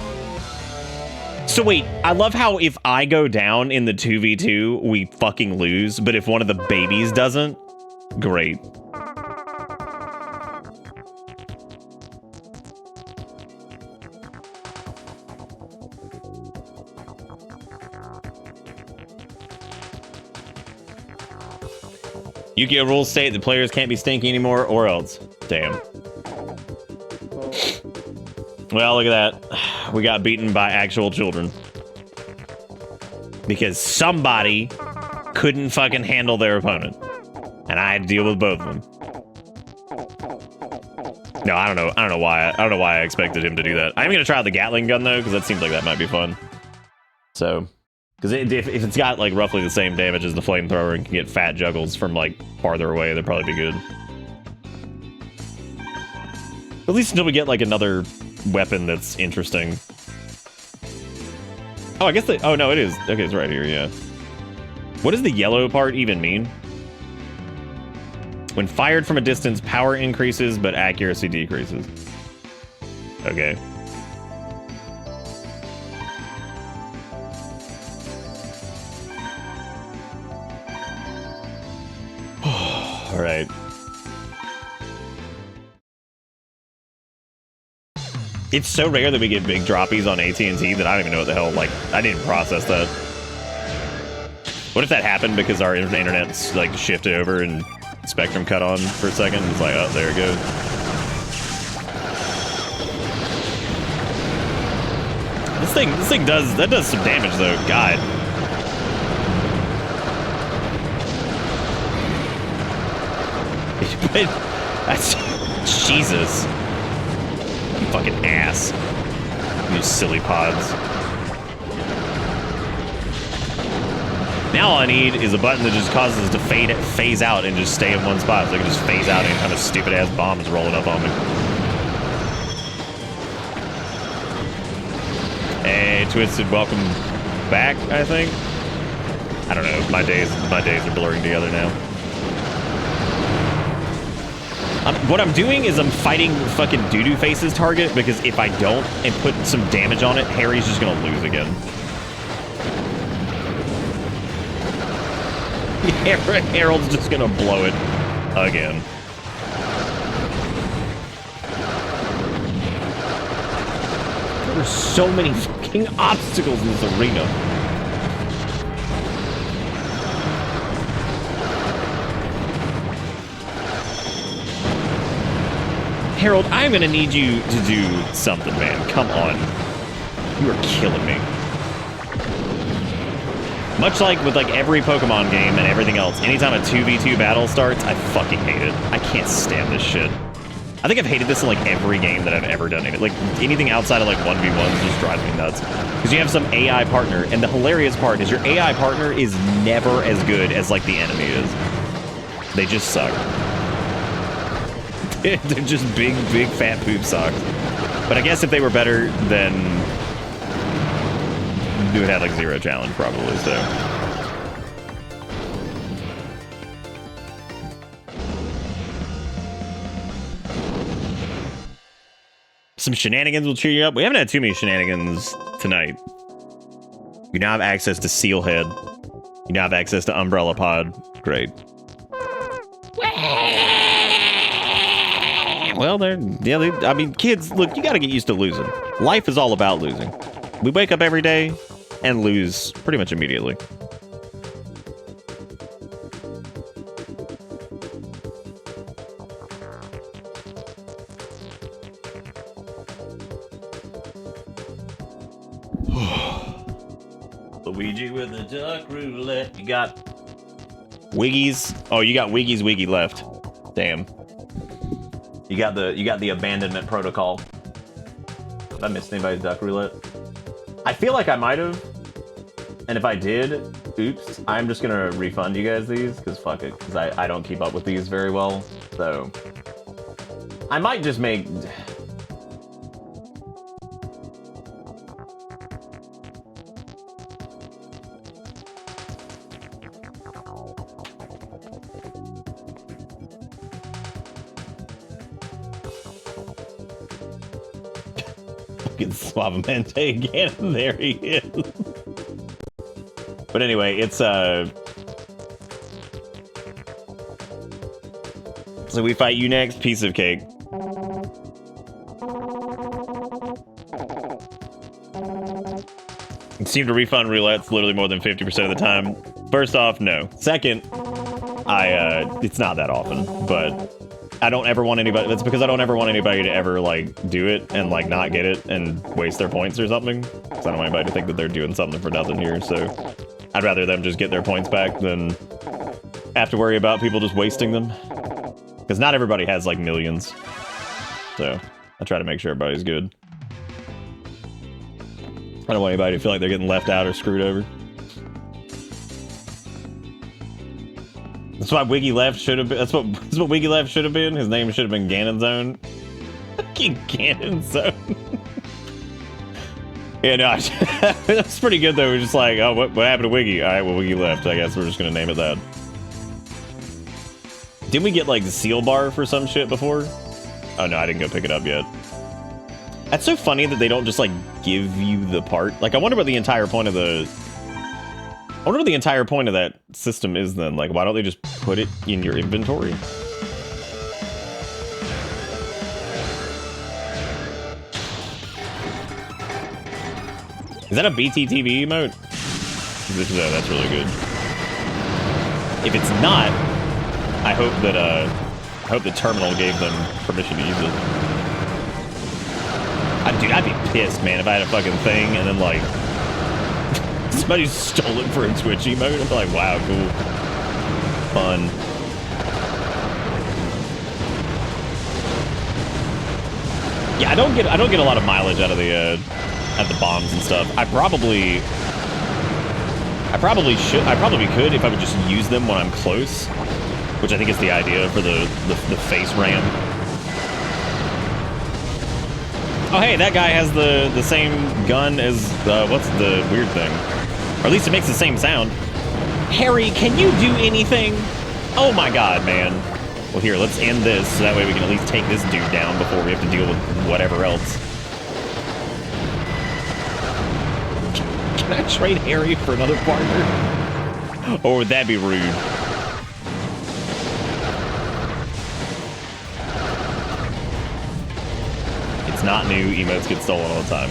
So wait, I love how if I go down in the 2v2, we fucking lose. But if one of the babies doesn't, great. Yu-Gi-Oh! Rules state that players can't be stinky anymore, or else. Damn. Well, look at that. We got beaten by actual children. because somebody couldn't fucking handle their opponent. And I had to deal with both of them. No, I don't know why. I don't know why I expected him to do that. I'm gonna try out the Gatling gun though, because that seems like that might be fun. So, because if it's got like roughly the same damage as the flamethrower and can get fat juggles from like farther away, that'd probably be good. At least until we get like another weapon that's interesting. Oh, I guess they. Oh no, it is. Okay, it's right here. Yeah. What does the yellow part even mean? When fired from a distance, power increases, but accuracy decreases. Okay. All right. It's so rare that we get big droppies on AT&T that I don't even know what the hell, like, I didn't process that. What if that happened because our internet's, like, shifted over and Spectrum cut on for a second? It's like, oh, there it goes. This thing does some damage, though. God. But that's Jesus. You fucking ass. You silly pods. Now all I need is a button that just causes us to phase out and just stay in one spot, so I can just phase out any kind of stupid ass bomb is rolling up on me. Hey, Twisted, welcome back, I think. I don't know. My days are blurring together now. What I'm doing is I'm fighting fucking Doodoo Face's target, because if I don't and put some damage on it, Harry's just gonna lose again. Harold's just gonna blow it again. There are so many fucking obstacles in this arena. Harold, I'm gonna need you to do something, man. Come on. You are killing me. Much like with like every Pokemon game and everything else, anytime a 2v2 battle starts, I fucking hate it. I can't stand this shit. I think I've hated this in like every game that I've ever done. Like anything outside of like 1v1s just drives me nuts. Because you have some AI partner, and the hilarious part is your AI partner is never as good as like the enemy is. They just suck. They're just big fat poop socks. But I guess if they were better, then we would have like 0 challenge probably, so. Some shenanigans will cheer you up. We haven't had too many shenanigans tonight. You now have access to Sealhead. You now have access to Umbrella Pod. Great. Well, I mean, kids, look, you gotta get used to losing. Life is all about losing. We wake up every day and lose pretty much immediately. Luigi with the duck roulette. You got Wiggies. Oh, you got Wiggy's Wiggy left. Damn. You got the abandonment protocol. Did I miss anybody's duck roulette? I feel like I might have. And if I did, oops, I'm just gonna refund you guys these, because fuck it, because I don't keep up with these very well. So I might just make Suavemente again. There he is. But anyway, it's so we fight you next, piece of cake. It seemed to refund roulettes literally more than 50% of the time. First off, no. Second, it's not that often, but I don't ever want anybody. That's because I don't ever want anybody to ever like do it and like not get it and waste their points or something. Because I don't want anybody to think that they're doing something for nothing here. So I'd rather them just get their points back than have to worry about people just wasting them. Because not everybody has, like, millions. So, I try to make sure everybody's good. I don't want anybody to feel like they're getting left out or screwed over. That's why Wiggy Left should have been. That's what Wiggy Left should have been. His name should have been Ganon Zone. Fucking Ganon Zone. Yeah, no, that's pretty good though. We're just like, oh, what happened to Wiggy? All right, well, Wiggy left. I guess we're just gonna name it that. Didn't we get like the seal bar for some shit before? Oh no, I didn't go pick it up yet. That's so funny that they don't just like give you the part. Like, I wonder what the entire point of the. I wonder what the entire point of that system is then. Like, why don't they just put it in your inventory? Is that a BTTV emote? That's really good. If it's not, I hope the terminal gave them permission to use it. Dude, I'd be pissed, man, if I had a fucking thing and then like somebody stole it for a Twitch emote. I'd be like, wow, cool, fun. Yeah, I don't get a lot of mileage out of the bombs and stuff. I probably could if I would just use them when I'm close, which I think is the idea for the face ram. Oh hey, that guy has the same gun as what's the weird thing? Or at least it makes the same sound. Harry, can you do anything? Oh my god, man. Well here, let's end this so that way we can at least take this dude down before we have to deal with whatever else. Can I trade Harry for another partner? Or would that be rude? It's not new. Emotes get stolen all the time.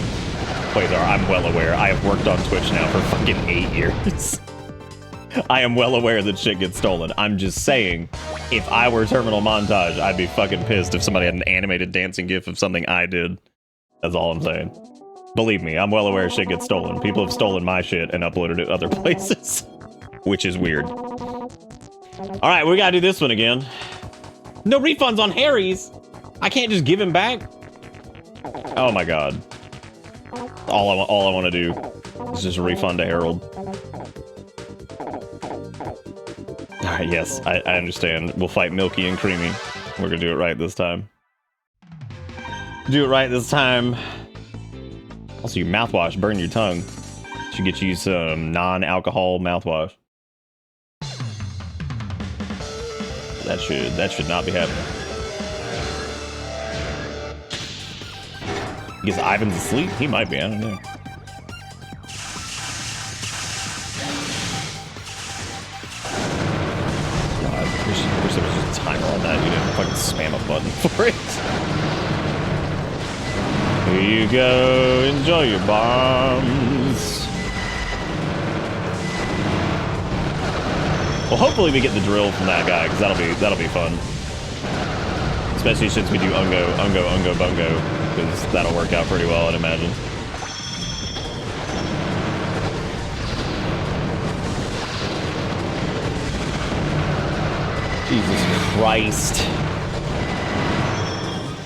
Quasar, I'm well aware. I have worked on Twitch now for fucking 8 years. I am well aware that shit gets stolen. I'm just saying, if I were Terminal Montage, I'd be fucking pissed if somebody had an animated dancing gif of something I did. That's all I'm saying. Believe me, I'm well aware shit gets stolen. People have stolen my shit and uploaded it other places, which is weird. All right, we gotta do this one again. No refunds on Harry's. I can't just give him back. Oh my god. All I want to do is just refund to Harold. All right, yes, I understand. We'll fight Milky and Creamy. We're gonna do it right this time. Do it right this time. Also, your mouthwash, burn your tongue. Should get you some non-alcohol mouthwash. That should not be happening. I guess Ivan's asleep? He might be, I don't know. God, I wish there was just a timer on that. You didn't fucking spam a button for it. Here you go, enjoy your bombs. Well, hopefully we get the drill from that guy, because that'll be fun. Especially since we do ungo, bungo, because that'll work out pretty well, I'd imagine. Jesus Christ.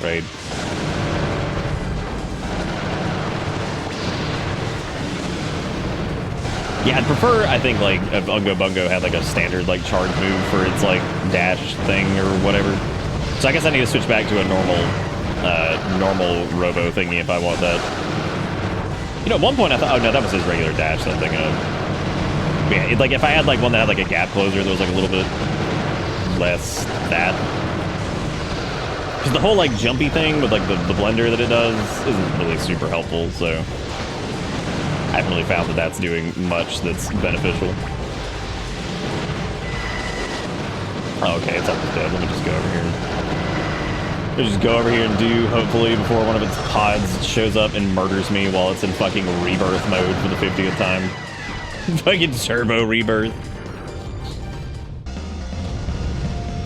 Right. Yeah, I'd prefer, I think, like, if Ungo Bungo had, like, a standard, like, charge move for its, like, dash thing or whatever. So I guess I need to switch back to a normal Robo thingy if I want that. You know, at one point I thought, oh no, that was his regular dash that I'm thinking of. But yeah, like, if I had, like, one that had, like, a gap closer that was, like, a little bit less that. Because the whole, like, jumpy thing with, like, the blender that it does isn't really super helpful, so I haven't really found that that's doing much that's beneficial. Oh, okay, it's almost dead. Let me just go over here. Let me just go over here and do, hopefully, before one of its pods shows up and murders me while it's in fucking rebirth mode for the 50th time. Fucking turbo rebirth.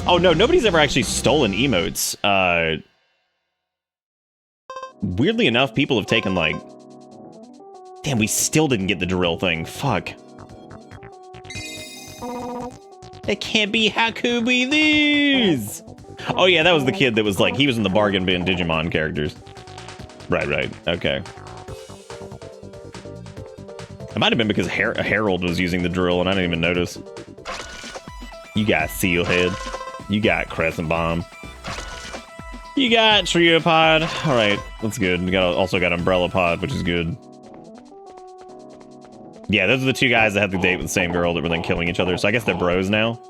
Oh no, nobody's ever actually stolen emotes. Weirdly enough, people have taken, like... Damn, we still didn't get the drill thing. Fuck. That can't be. How could we lose? Oh yeah, that was the kid that was like, he was in the bargain bin Digimon characters. Right. Okay. It might have been because Harold was using the drill and I didn't even notice. You got Sealhead. You got Crescent Bomb. You got Trio Pod. All right, that's good. We also got Umbrella Pod, which is good. Yeah, those are the two guys that had the date with the same girl that were then killing each other. So I guess they're bros now.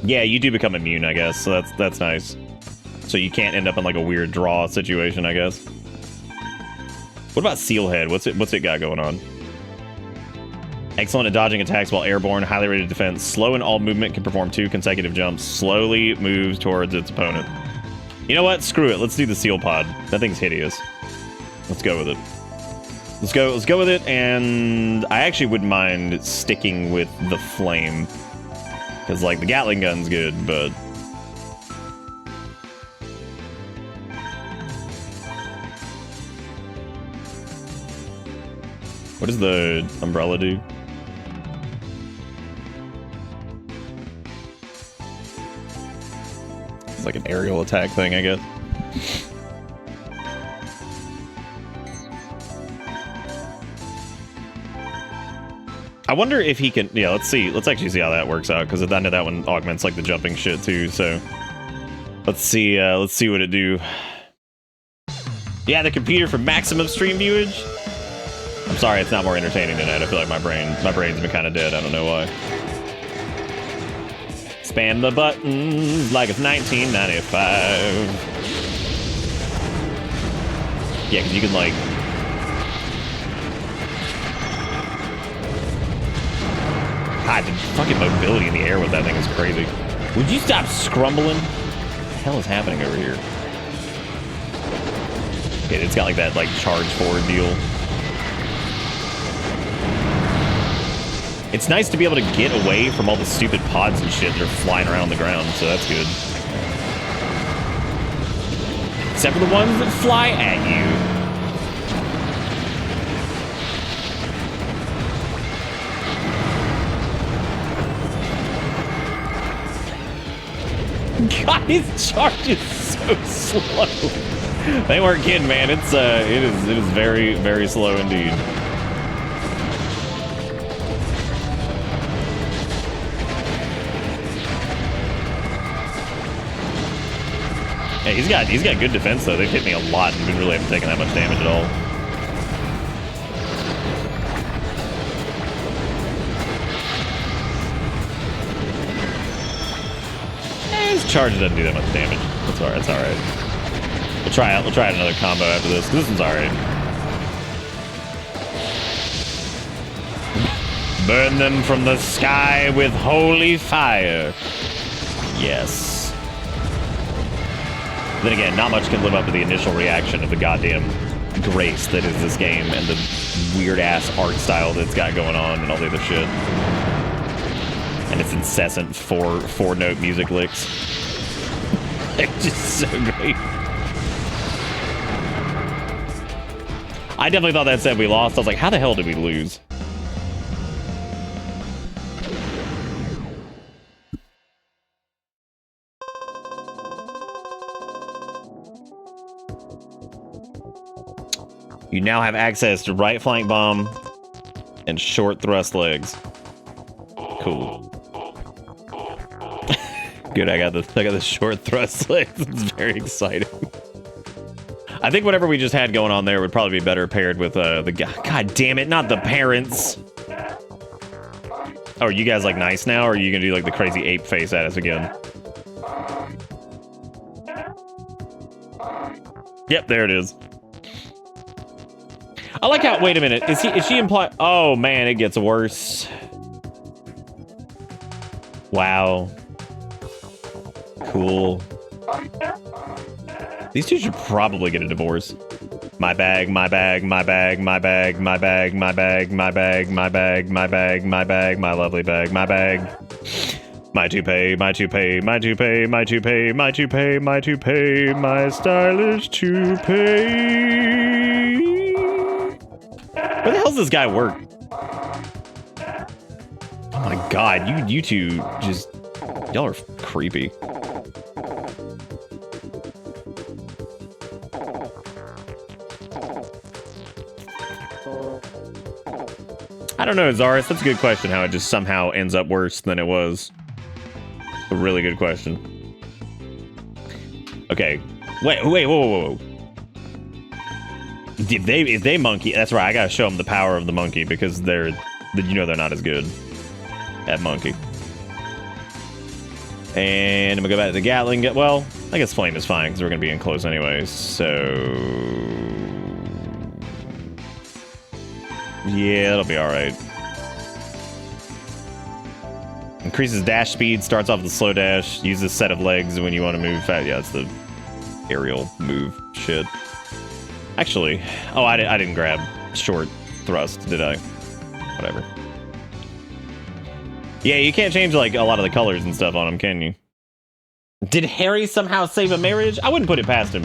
Yeah, you do become immune, I guess. So that's nice. So you can't end up in like a weird draw situation, I guess. What about Sealhead? What's it got going on? Excellent at dodging attacks while airborne, highly rated defense, slow in all movement, can perform 2 consecutive jumps, slowly moves towards its opponent. You know what? Screw it. Let's do the Seal Pod. That thing's hideous. Let's go with it. Let's go with it, and I actually wouldn't mind sticking with the flame. Because, like, the Gatling gun's good, but... What does the umbrella do? It's like an aerial attack thing, I guess. I wonder if he can... Yeah, let's see. Let's actually see how that works out, because I know that one augments, like, the jumping shit, too, so... Let's see what it do. Yeah, the computer for maximum stream viewage? I'm sorry, it's not more entertaining than that. I feel like my brain's been kind of dead. I don't know why. Spam the buttons like it's 1995. Yeah, because you can, like... God, the fucking mobility in the air with that thing is crazy. Would you stop scrumbling? What the hell is happening over here? Okay, it's got, like, that, like, charge forward deal. It's nice to be able to get away from all the stupid pods and shit that are flying around on the ground, so that's good. Except for the ones that fly at you. God, his charge is so slow. They weren't kidding, man. It is very, very slow indeed. Yeah, he's got good defense though. They've hit me a lot and didn't really haven't taken that much damage at all. His charge doesn't do that much damage. That's alright. It's alright. We'll try another combo after this. This one's alright. Burn them from the sky with holy fire. Yes. Then again, not much can live up to the initial reaction of the goddamn grace that is this game and the weird-ass art style that it's got going on and all the other shit. And its incessant four-note music licks. They're just so great. I definitely thought that said we lost. I was like, how the hell did we lose? You now have access to right flank bomb and short thrust legs. Cool. Good, I got the short thrust legs. It's very exciting. I think whatever we just had going on there would probably be better paired with the God damn it, not the parents. Oh, are you guys like nice now, or are you gonna do like the crazy ape face at us again? Yep, there it is. I like how, wait a minute, is she implying, oh man, it gets worse. Wow. Cool. These two should probably get a divorce. My bag, my bag, my bag, my bag, my bag, my bag, my bag, my bag, my bag, my bag, my lovely bag, my bag. My toupee, my toupee, my toupee, my toupee, my toupee, my toupee, my stylish toupee. Where the hell's this guy work? Oh my god, you two just... Y'all are creepy. I don't know, Zaris. That's a good question, how it just somehow ends up worse than it was. A really good question. Okay. Whoa. If they monkey, that's right, I gotta show them the power of the monkey because they're not as good at monkey. And I'm gonna go back to the Gatling. Well, I guess flame is fine because we're gonna be in close anyways. So yeah, that'll be all right. Increases dash speed, starts off with a slow dash, uses set of legs when you want to move fast. Yeah, it's the aerial move shit. Actually, oh, I didn't grab short thrust, did I? Whatever. Yeah, you can't change like a lot of the colors and stuff on him, can you? Did Harry somehow save a marriage? I wouldn't put it past him.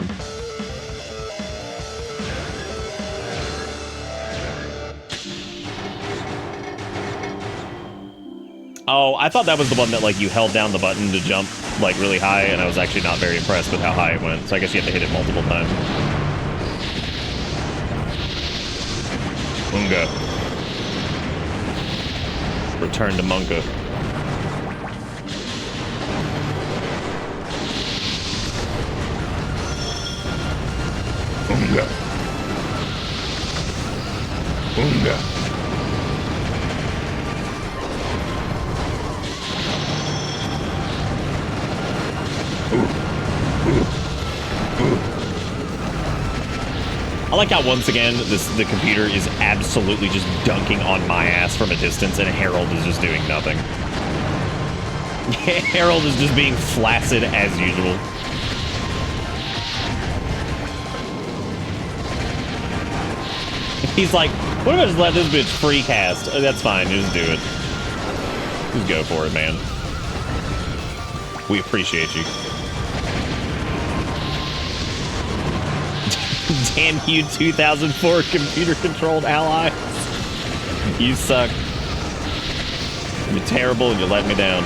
Oh, I thought that was the one that, like, you held down the button to jump, like, really high, and I was actually not very impressed with how high it went, so I guess you have to hit it multiple times. Unga. Return to Monka. Unga. Unga. I like how once again the computer is absolutely just dunking on my ass from a distance, and Harold is just doing nothing. Harold is just being flaccid as usual. He's like, what if I just let this bitch free cast? Oh, that's fine, just do it. Just go for it, man. We appreciate you. Damn you, 2004 computer-controlled allies. You suck. You're terrible and you let me down.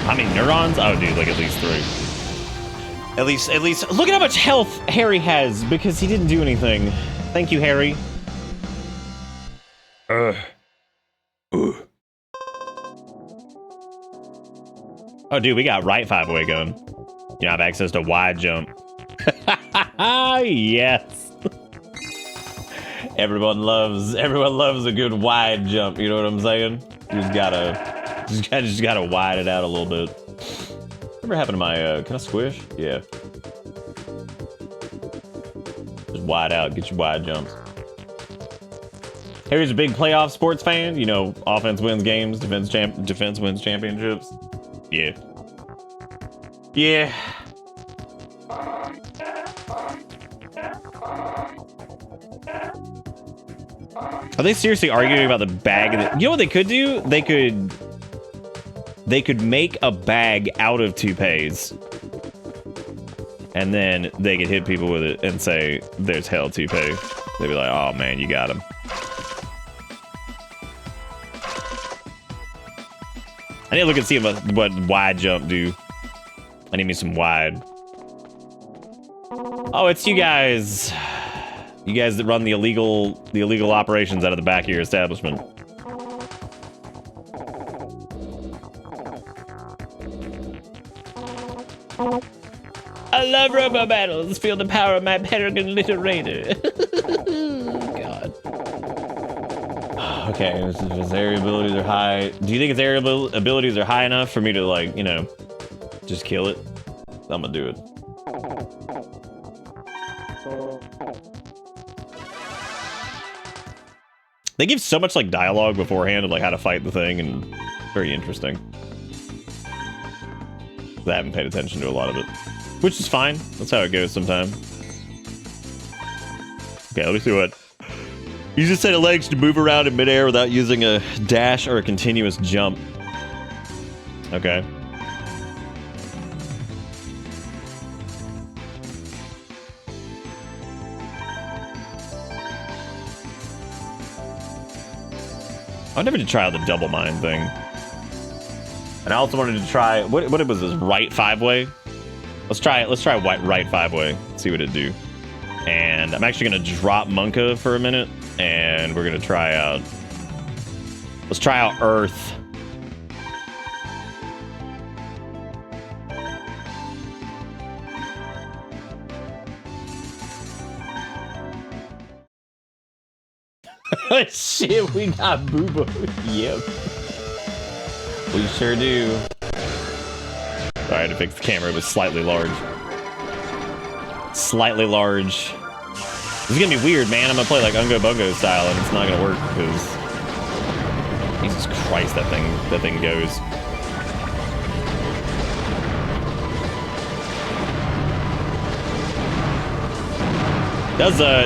How many neurons? Oh, dude, like at least 3. At least, look at how much health Harry has because he didn't do anything. Thank you, Harry. Oh, dude, we got right 5-way going. You have access to wide jump. Yes. Everyone loves a good wide jump. You know what I'm saying? You just gotta wide it out a little bit. Whatever happened to my, can I squish? Yeah. Just wide out, get your wide jumps. Harry's a big playoff sports fan. You know, offense wins games, defense wins championships. Yeah. Yeah. Are they seriously arguing about the bag? You know what they could do? They could make a bag out of toupees. And then they could hit people with it and say, there's hell toupee. They'd be like, oh man, you got him. I need to look and see what wide jump do. I need me some wide. Oh, it's you guys. You guys that run the illegal operations out of the back of your establishment. I love Robo battles. Feel the power of my peregrine little raider. God. Okay, his area abilities are high. Do you think his area abilities are high enough for me to, like, you know, just kill it? I'm gonna do it. They give so much, like, dialogue beforehand of, like, how to fight the thing, and very interesting. I haven't paid attention to a lot of it, which is fine. That's how it goes sometimes. Okay, let me see what. Use a set of legs to move around in midair without using a dash or a continuous jump. Okay. I never did try out the double mine thing. And I also wanted to try, what was this, right 5-way? Let's try it. Let's try right 5-way. See what it do. And I'm actually gonna drop Monka for a minute, and we're gonna try out. Let's try out Earth. Shit, we got Boobo. Yep. We sure do. I had to fix the camera. It was slightly large. Slightly large. This is gonna be weird, man. I'm gonna play like Ungo Bungo style, and it's not gonna work because Jesus Christ, that thing goes.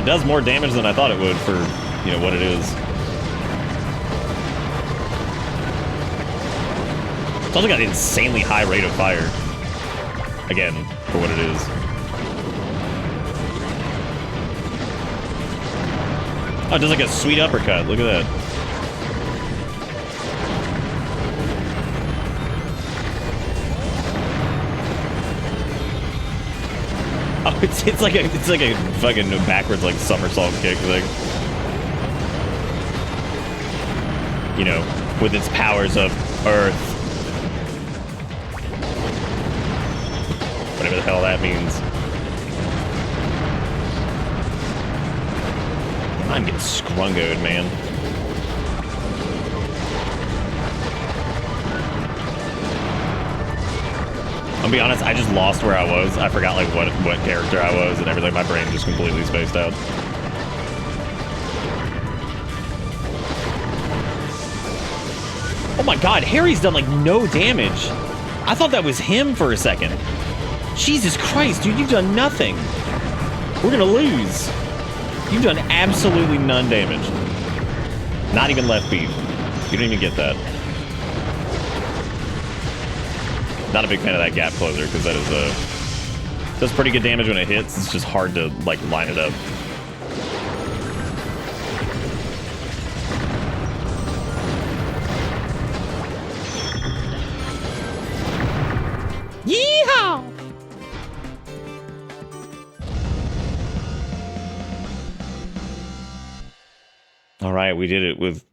Does more damage than I thought it would for, you know, what it is. It's also got an insanely high rate of fire. Again, for what it is. Oh, it does like a sweet uppercut. Look at that. Oh, it's like a fucking backwards like somersault kick thing. You know, with its powers of Earth. Whatever the hell that means. I'm getting scrungoed, man. I'll be honest, I just lost where I was. I forgot like what character I was and everything. My brain just completely spaced out. Oh my god, Harry's done like no damage. I thought that was him for a second. Jesus Christ, dude, you've done nothing. We're gonna lose. You've done absolutely none damage. Not even left beat. You don't even get that. Not a big fan of that gap closer because that is does pretty good damage when it hits. It's just hard to like line it up. Yeehaw! All right, we did it with.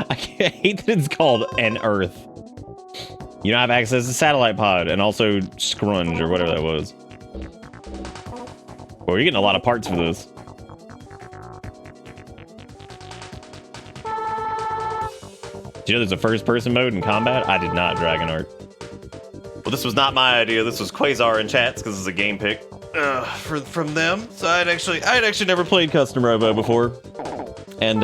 I hate that it's called an Earth. You don't have access to Satellite Pod and also Scrunge or whatever that was. Well, you're getting a lot of parts for this. Do you know there's a first-person mode in combat? I did not, Dragon Art. Well, this was not my idea. This was Quasar in chats because it's a game pick from them. So I had actually never played Custom Robo before. And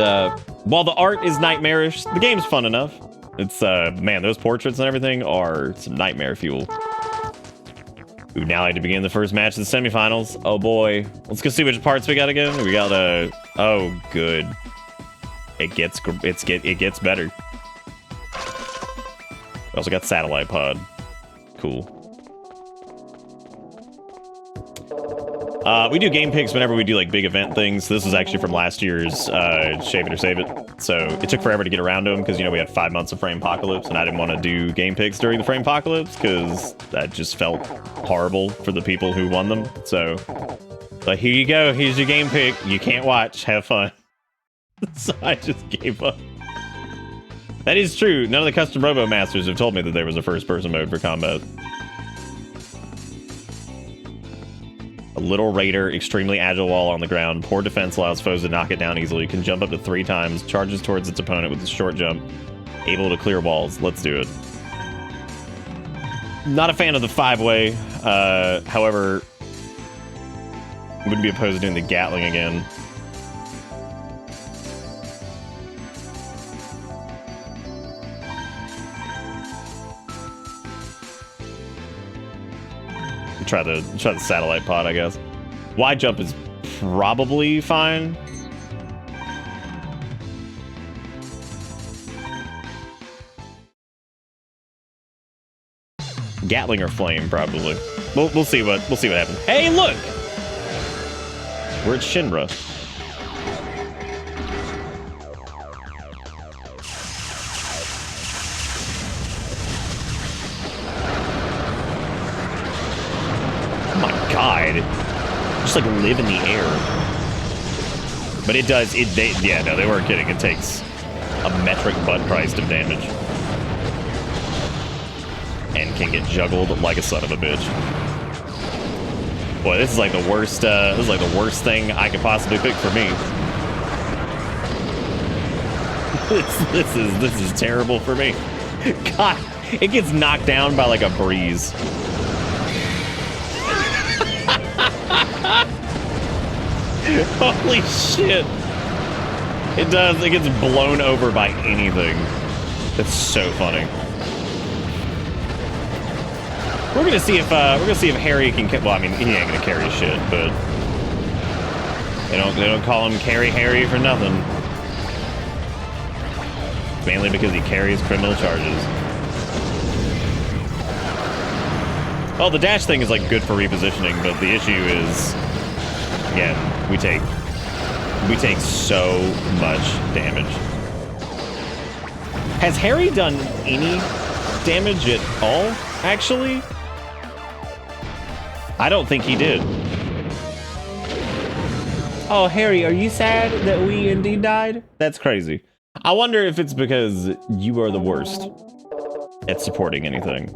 while the art is nightmarish, the game's fun enough. It's man, those portraits and everything are some nightmare fuel. We now like to begin the first match of the semifinals. Oh boy, let's go see which parts we got again. We got oh good. It gets better. We also got Satellite Pod. Cool. We do game picks whenever we do like big event things. This was actually from last year's Shave It or Save It. So it took forever to get around to them because, you know, we had 5 months of Frame Apocalypse and I didn't want to do game picks during the Frame Apocalypse because that just felt horrible for the people who won them. So, but here you go. Here's your game pick. You can't watch. Have fun. So I just gave up. That is true. None of the Custom Robo Masters have told me that there was a first-person mode for combat. A little raider, extremely agile while on the ground. Poor defense allows foes to knock it down easily. Can jump up to 3 times. Charges towards its opponent with a short jump. Able to clear walls. Let's do it. Not a fan of the 5-way. However, wouldn't be opposed to doing the Gatling again. Try the satellite pod, I guess. Wide jump is probably fine. Gatling or flame, probably. We'll see what happens. Hey, look! We're at Shinra. Oh my god. Just like live in the air. But it does, yeah, no, they weren't kidding. It takes a metric butt Christ of damage. And can get juggled like a son of a bitch. Boy, this is like the worst, thing I could possibly pick for me. This is terrible for me. God, it gets knocked down by like a breeze. Holy shit. It does, it gets blown over by anything. It's so funny. We're gonna see if Harry can. Well, I mean, he ain't gonna carry shit, but they don't call him Carry Harry for nothing. Mainly because he carries criminal charges. Oh, the dash thing is like good for repositioning, but the issue is, again, we take so much damage. Has Harry done any damage at all? Actually. I don't think he did. Oh, Harry, are you sad that we indeed died? That's crazy. I wonder if it's because you are the worst at supporting anything.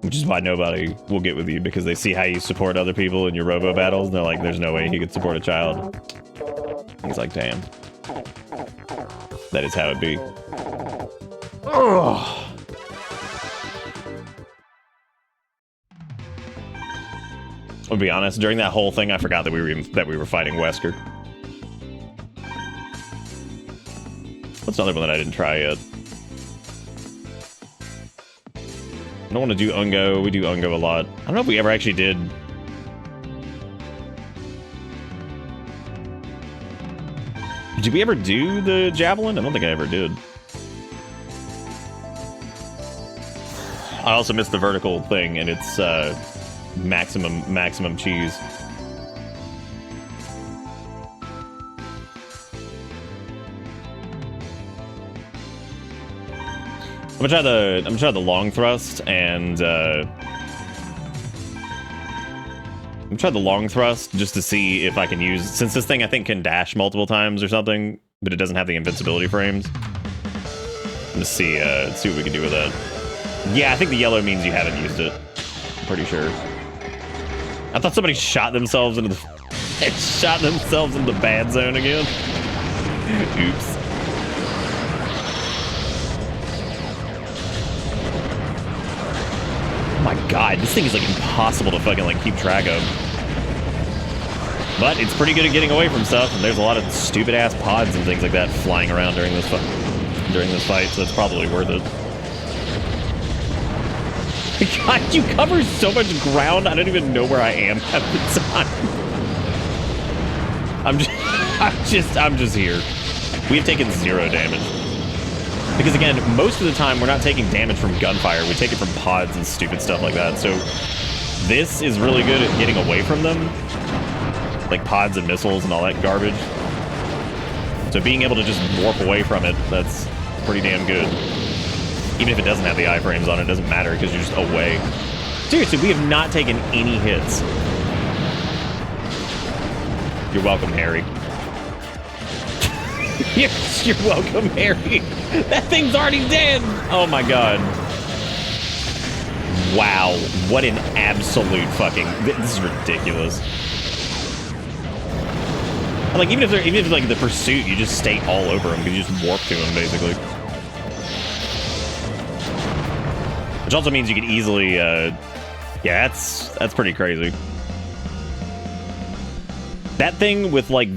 Which is why nobody will get with you, because they see how you support other people in your Robo battles, and they're like, there's no way he could support a child. He's like, damn. That is how it be. Ugh. I'll be honest, during that whole thing, I forgot that we were fighting Wesker. What's another one that I didn't try yet? I don't want to do Ungo. We do Ungo a lot. I don't know if we ever actually did. Did we ever do the Javelin? I don't think I ever did. I also missed the vertical thing, and it's maximum cheese. I'm gonna try the long thrust, and I'm gonna try the long thrust just to see if I can use, since this thing I think can dash multiple times or something, but it doesn't have the invincibility frames. Let's see what we can do with that. Yeah, I think the yellow means you haven't used it. I'm pretty sure. I thought somebody shot themselves into the bad zone again. Oops. Oh my god, this thing is like impossible to fucking like keep track of. But it's pretty good at getting away from stuff, and there's a lot of stupid ass pods and things like that flying around during this fight, so it's probably worth it. God, you cover so much ground, I don't even know where I am at the time. I'm just here. We have taken 0 damage. Because again, most of the time we're not taking damage from gunfire, we take it from pods and stupid stuff like that. So this is really good at getting away from them. Like pods and missiles and all that garbage. So being able to just warp away from it, that's pretty damn good. Even if it doesn't have the iframes on it, doesn't matter because you're just away. Seriously, we have not taken any hits. You're welcome, Harry. You're welcome, Harry. That thing's already dead. Oh my god. Wow, what an absolute fucking... This is ridiculous. Like, even if like the pursuit, you just stay all over him because you just warp to him, basically. Which also means you can easily, yeah, that's pretty crazy. That thing with, like,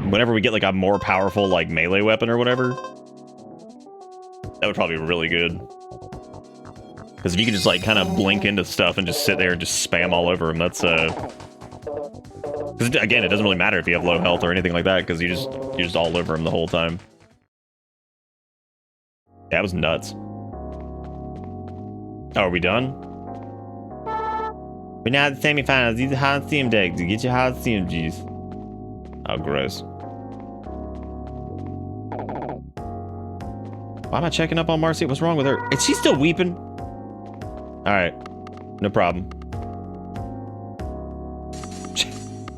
whenever we get, like, a more powerful, like, melee weapon or whatever, that would probably be really good. Because if you can just like kind of blink into stuff and just sit there and just spam all over them, that's because again, it doesn't really matter if you have low health or anything like that, because you're just all over them the whole time. That was nuts. Oh, are we done? We're now at the semifinals. These are Holocene decks. You get your Holocene juice. Oh, gross. Why am I checking up on Marcy? What's wrong with her? Is she still weeping? Alright. No problem.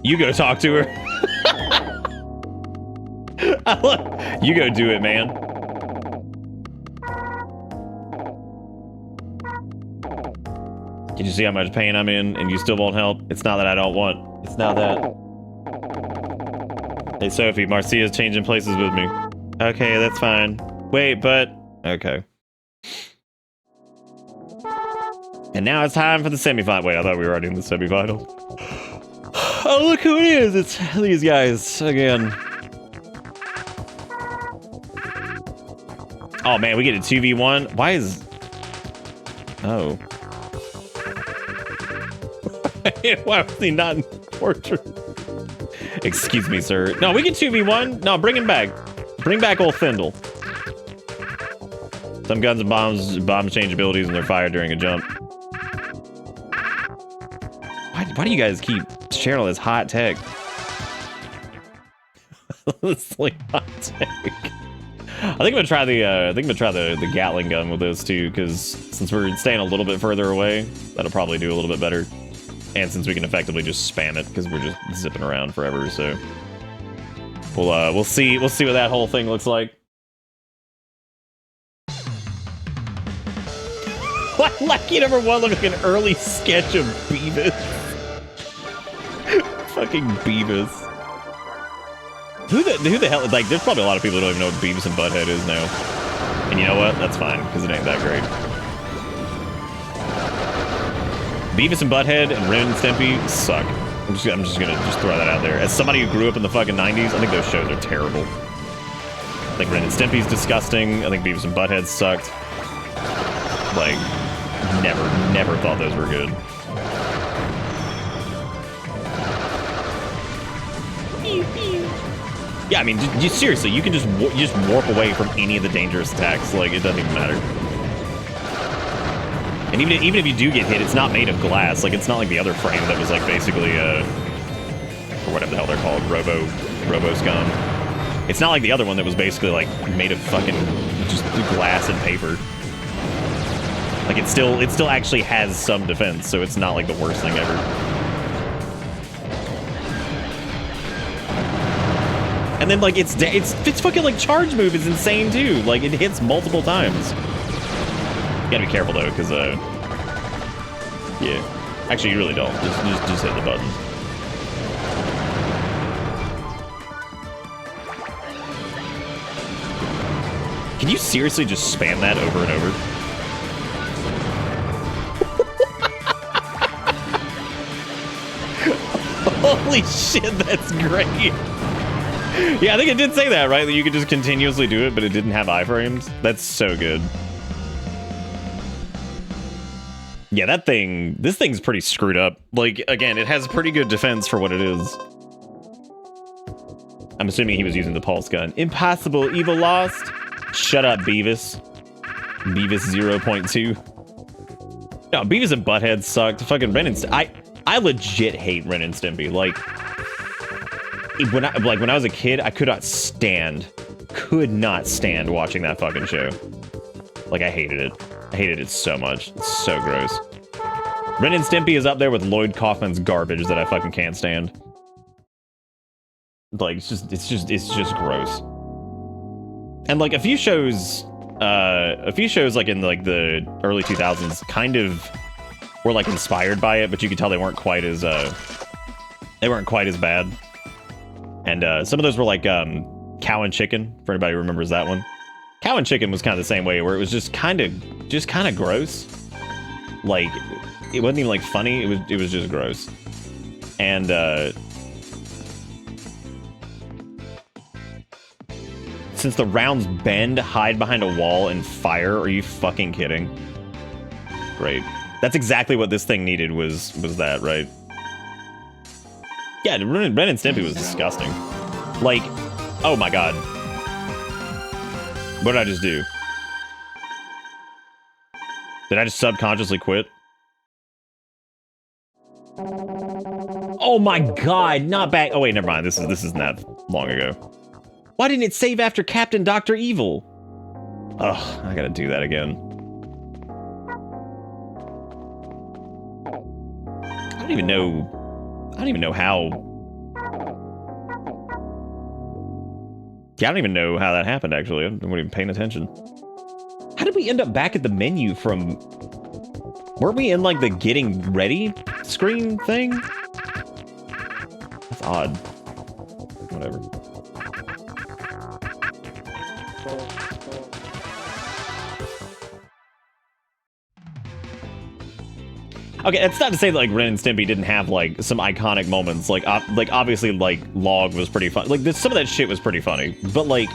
You go talk to her. You go do it, man. Can you see how much pain I'm in and you still won't help? It's not that I don't want. It's not that. Hey, Sophie, Marcia's changing places with me. Okay, that's fine. Wait, but... Okay. And now it's time for the semifinal. Wait, I thought we were already in the semifinal. Oh, look who it is! It's these guys again. Oh man, we get a 2v1. Why is... Oh. Why was he not in portrait? Excuse me, sir. No, we get 2v1. No, bring him back. Bring back old Thindle. Some guns and bombs change abilities and they're fired during a jump. Why do you guys keep sharing all this hot tech? It's like hot tech. I think I'm gonna try the Gatling gun with this too, because since we're staying a little bit further away, that'll probably do a little bit better. And since we can effectively just spam it, because we're just zipping around forever, so we'll see what that whole thing looks like. Lucky number 1 looked like an early sketch of Beavis. Fucking Beavis. Who the hell? Like, there's probably a lot of people who don't even know what Beavis and Butthead is now. And you know what? That's fine, because it ain't that great. Beavis and Butthead and Ren and Stimpy suck. I'm just gonna throw that out there. As somebody who grew up in the fucking 90s, I think those shows are terrible. I think Ren and Stimpy's disgusting. I think Beavis and Butthead sucked. Like, never thought those were good. Yeah, I mean, seriously, you can just warp away from any of the dangerous attacks. Like, it doesn't even matter. And even if you do get hit, it's not made of glass. Like, it's not like the other frame that was like basically or whatever the hell they're called, Robo scum. It's not like the other one that was basically like made of fucking just glass and paper. Like, it still actually has some defense, so it's not like the worst thing ever. And then like it's fucking like charge move is insane too. Like, it hits multiple times. You gotta be careful though, because yeah. Actually, you really don't. Just hit the button. Can you seriously just spam that over and over? Holy shit, that's great. Yeah, I think it did say that, right? That you could just continuously do it, but it didn't have iframes. That's so good. Yeah, this thing's pretty screwed up. Like, again, it has pretty good defense for what it is. I'm assuming he was using the pulse gun. Impossible, evil lost. Shut up, Beavis. Beavis 0.2. No, Beavis and Butthead sucked. Fucking Ren and Stimpy. I legit hate Ren and Stimpy. Like when I was a kid, I could not stand watching that fucking show. Like, I hated it. I hated it so much. It's so gross. Ren and Stimpy is up there with Lloyd Kaufman's garbage that I fucking can't stand. Like, it's just gross. And like a few shows like in like the early 2000s kind of were like inspired by it, but you could tell they weren't quite as bad. And some of those were like Cow and Chicken, for anybody who remembers that one. Cow and Chicken was kind of the same way, where it was just kind of gross. Like, it wasn't even like funny, it was just gross. And since the rounds bend, hide behind a wall, and fire, are you fucking kidding? Great. That's exactly what this thing needed was that, right? Yeah, Ren and Stimpy was disgusting. Like, oh my god. What did I just do? Did I just subconsciously quit? Oh my god, not back. Oh wait, never mind. This isn't that long ago. Why didn't it save after Captain Dr. Evil? Ugh, I gotta do that again. I don't even know how. Yeah, I don't even know how that happened, actually. I wasn't even paying attention. How did we end up back at the menu from... Weren't we in, like, the getting ready screen thing? That's odd. Whatever. Okay, that's not to say that, like, Ren and Stimpy didn't have, like, some iconic moments. Like, obviously, like, Log was pretty fun. Like, some of that shit was pretty funny. But, like,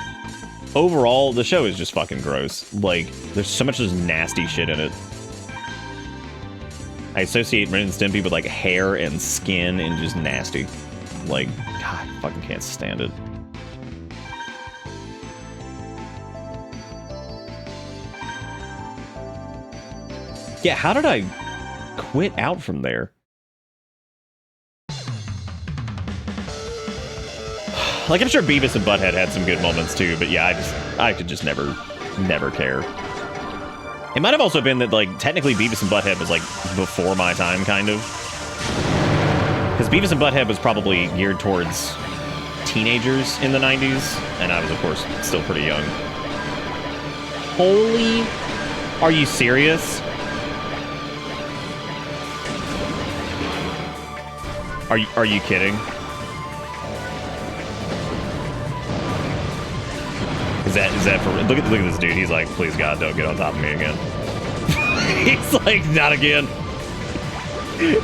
overall, the show is just fucking gross. Like, there's so much just nasty shit in it. I associate Ren and Stimpy with, like, hair and skin and just nasty. Like, God, I fucking can't stand it. Yeah, how did I quit out from there? Like, I'm sure Beavis and Butthead had some good moments too, but yeah, I could just never care. It might have also been that, like, technically Beavis and Butthead was, like, before my time, kind of. Because Beavis and Butthead was probably geared towards teenagers in the 90s, and I was, of course, still pretty young. Holy... Are you serious? Are you kidding? Is that for... Look at this dude. He's like, please God, don't get on top of me again. He's like, not again.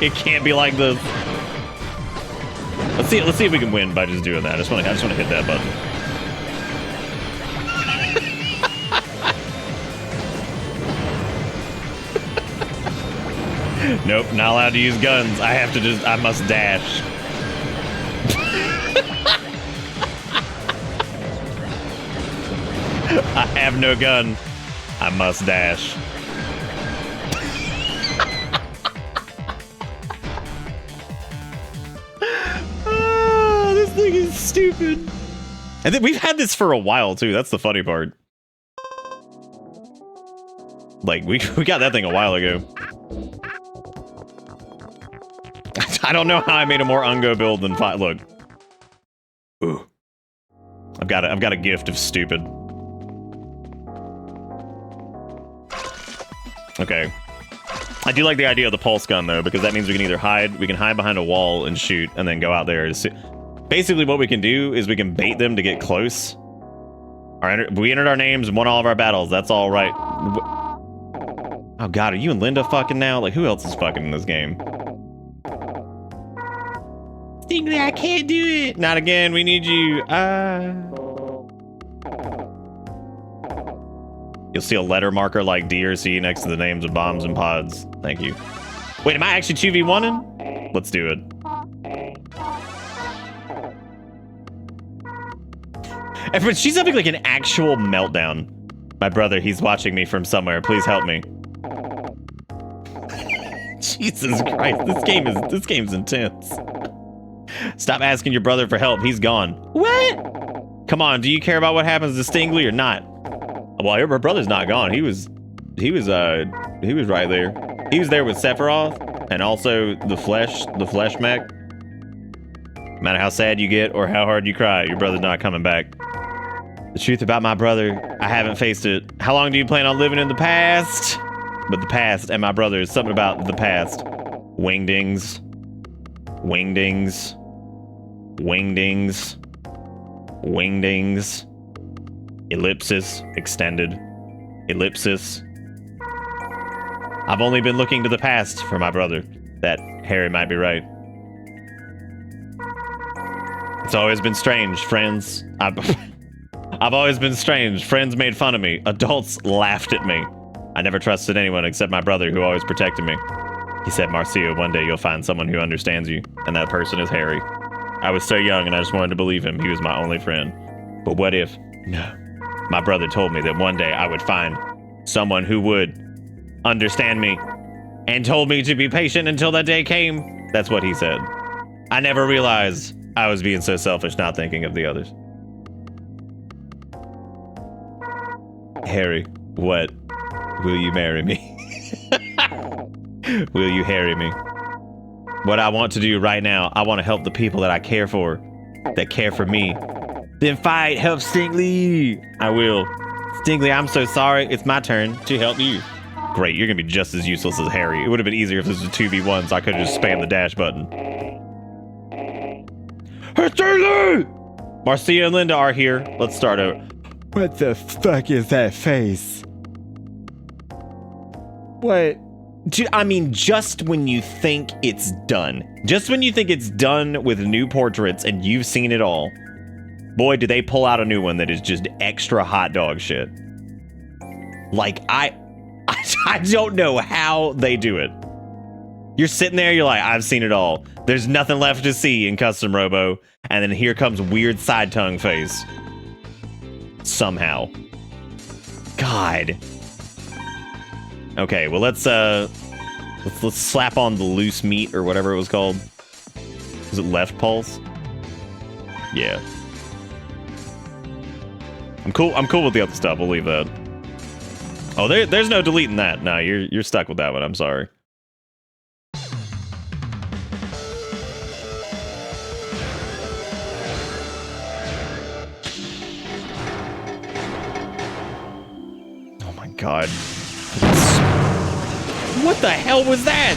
It can't be like this. Let's see if we can win by just doing that. I just want to hit that button. Nope, not allowed to use guns. I must dash. I have no gun. I must dash. Oh, this thing is stupid. And then we've had this for a while too. That's the funny part. Like, we got that thing a while ago. I don't know how I made a more Ungo build than five. Look. Ooh. I've got a gift of stupid. Okay. I do like the idea of the pulse gun though, because that means we can either hide behind a wall and shoot, and then go out there to see. Basically, what we can do is we can bait them to get close. We entered our names and won all of our battles. That's all right. Oh God, are you and Linda fucking now? Like, who else is fucking in this game? Stingray, I can't do it. Not again. We need you. You'll see a letter marker like D or C next to the names of bombs and pods. Thank you. Wait, am I actually 2v1ing? Let's do it. But she's having like an actual meltdown. My brother, he's watching me from somewhere. Please help me. Jesus Christ, this game's intense. Stop asking your brother for help. He's gone. What? Come on, do you care about what happens to Stingley or not? Well, her brother's not gone. He was right there. He was there with Sephiroth and also the flesh mech. No matter how sad you get or how hard you cry, your brother's not coming back. The truth about my brother, I haven't faced it. How long do you plan on living in the past? But the past and my brother is something about the past. Wingdings. Wingdings. Wingdings. Wingdings. Ellipsis. Extended. Ellipsis. I've only been looking to the past for my brother. That Harry might be right. It's always been strange, friends. I've always been strange. Friends made fun of me. Adults laughed at me. I never trusted anyone except my brother who always protected me. He said, Marcia, one day you'll find someone who understands you, and that person is Harry. I was so young and I just wanted to believe him. He was my only friend. But what if? No. My brother told me that one day I would find someone who would understand me and told me to be patient until that day came. That's what he said. I never realized I was being so selfish, not thinking of the others. Harry, what? Will you marry me? Will you harry me? What I want to do right now, I want to help the people that I care for, that care for me. Then fight, help Stingley. I will. Stingley, I'm so sorry. It's my turn to help you. Great, you're going to be just as useless as Harry. It would have been easier if this was a 2v1, so I could have just spammed the dash button. Hey, Stingley! Marcia and Linda are here. Let's start over. What the fuck is that face? What? I mean, just when you think it's done. Just when you think it's done with new portraits and you've seen it all. Boy, do they pull out a new one that is just extra hot dog shit. Like, I don't know how they do it. You're sitting there, you're like, I've seen it all. There's nothing left to see in Custom Robo. And then here comes weird side tongue face. Somehow. God. Okay, well let's slap on the loose meat or whatever it was called. Was it left pulse? Yeah. I'm cool with the other stuff. We'll leave that. Oh, there's no deleting that. No, you're stuck with that one. I'm sorry. Oh my god. What the hell was that?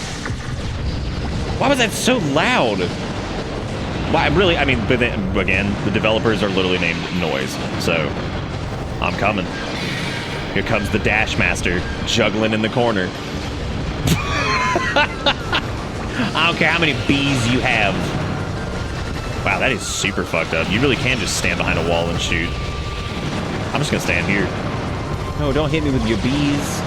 Why was that so loud? Why, really, I mean, but then, again, the developers are literally named Noise, so I'm coming. Here comes the Dash Master, juggling in the corner. I don't care how many bees you have. Wow, that is super fucked up. You really can just stand behind a wall and shoot. I'm just gonna stand here. No, don't hit me with your bees.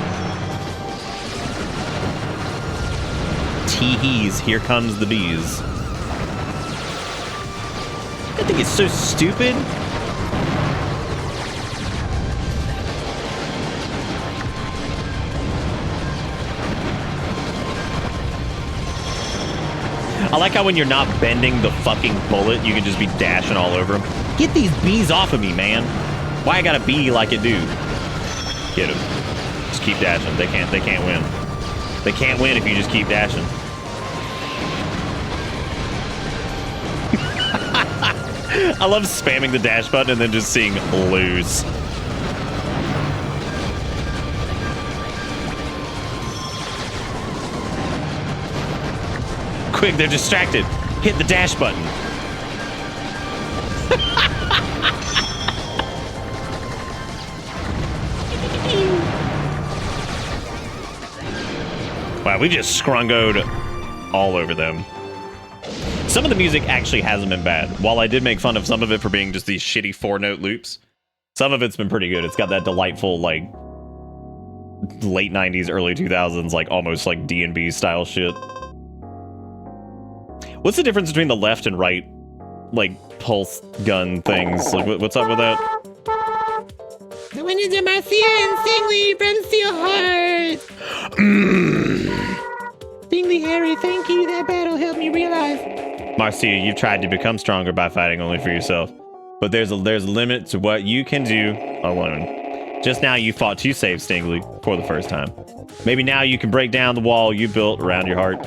Tee-hees, here comes the bees. I think it's so stupid. I like how when you're not bending the fucking bullet, you can just be dashing all over them. Get these bees off of me, man. Why I gotta be like it do? Get them. Just keep dashing. They can't win. They can't win if you just keep dashing. I love spamming the dash button and then just seeing lose. Quick, they're distracted. Hit the dash button. Wow, we just scrungoed all over them. Some of the music actually hasn't been bad. While I did make fun of some of it for being just these shitty 4-note loops, some of it's been pretty good. It's got that delightful, like, late 90s, early 2000s, like, almost like D&B style shit. What's the difference between the left and right, like, pulse gun things? Like, what's up with that? The winners are Marcia and Stingley from Steelheart. Stingley, Harry, thank you. That battle helped me realize. Marcia, you've tried to become stronger by fighting only for yourself. But there's a limit to what you can do alone. Just now you fought to save Stingley for the first time. Maybe now you can break down the wall you built around your heart.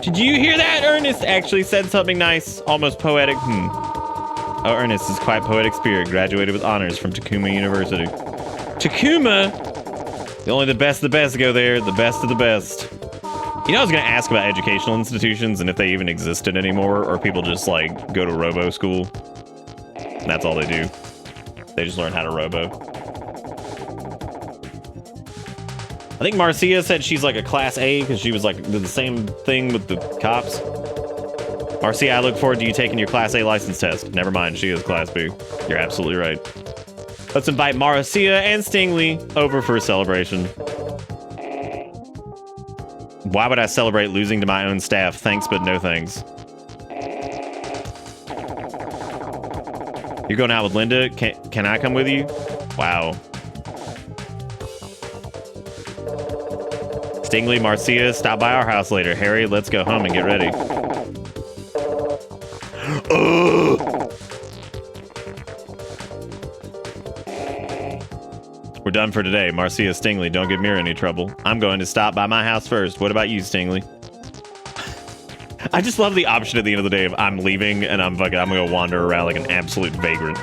Did you hear that? Ernest actually said something nice, almost poetic. Oh, Ernest is quite poetic spirit, graduated with honors from Takuma University. Takuma? Only the best of the best go there, the best of the best. You know, I was going to ask about educational institutions and if they even existed anymore, or people just, like, go to Robo school. And that's all they do. They just learn how to Robo. I think Marcia said she's, like, a Class A because she was, like, did the same thing with the cops. Marcia, I look forward to you taking your Class A license test. Never mind, she is Class B. You're absolutely right. Let's invite Marcia and Stingley over for a celebration. Why would I celebrate losing to my own staff? Thanks, but no thanks. You're going out with Linda? Can I come with you? Wow. Stingley, Marcia, stop by our house later. Harry, let's go home and get ready. We're done for today. Marcia, Stingley, don't give Mira any trouble. I'm going to stop by my house first. What about you, Stingley? I just love the option at the end of the day of I'm leaving and I'm gonna go wander around like an absolute vagrant.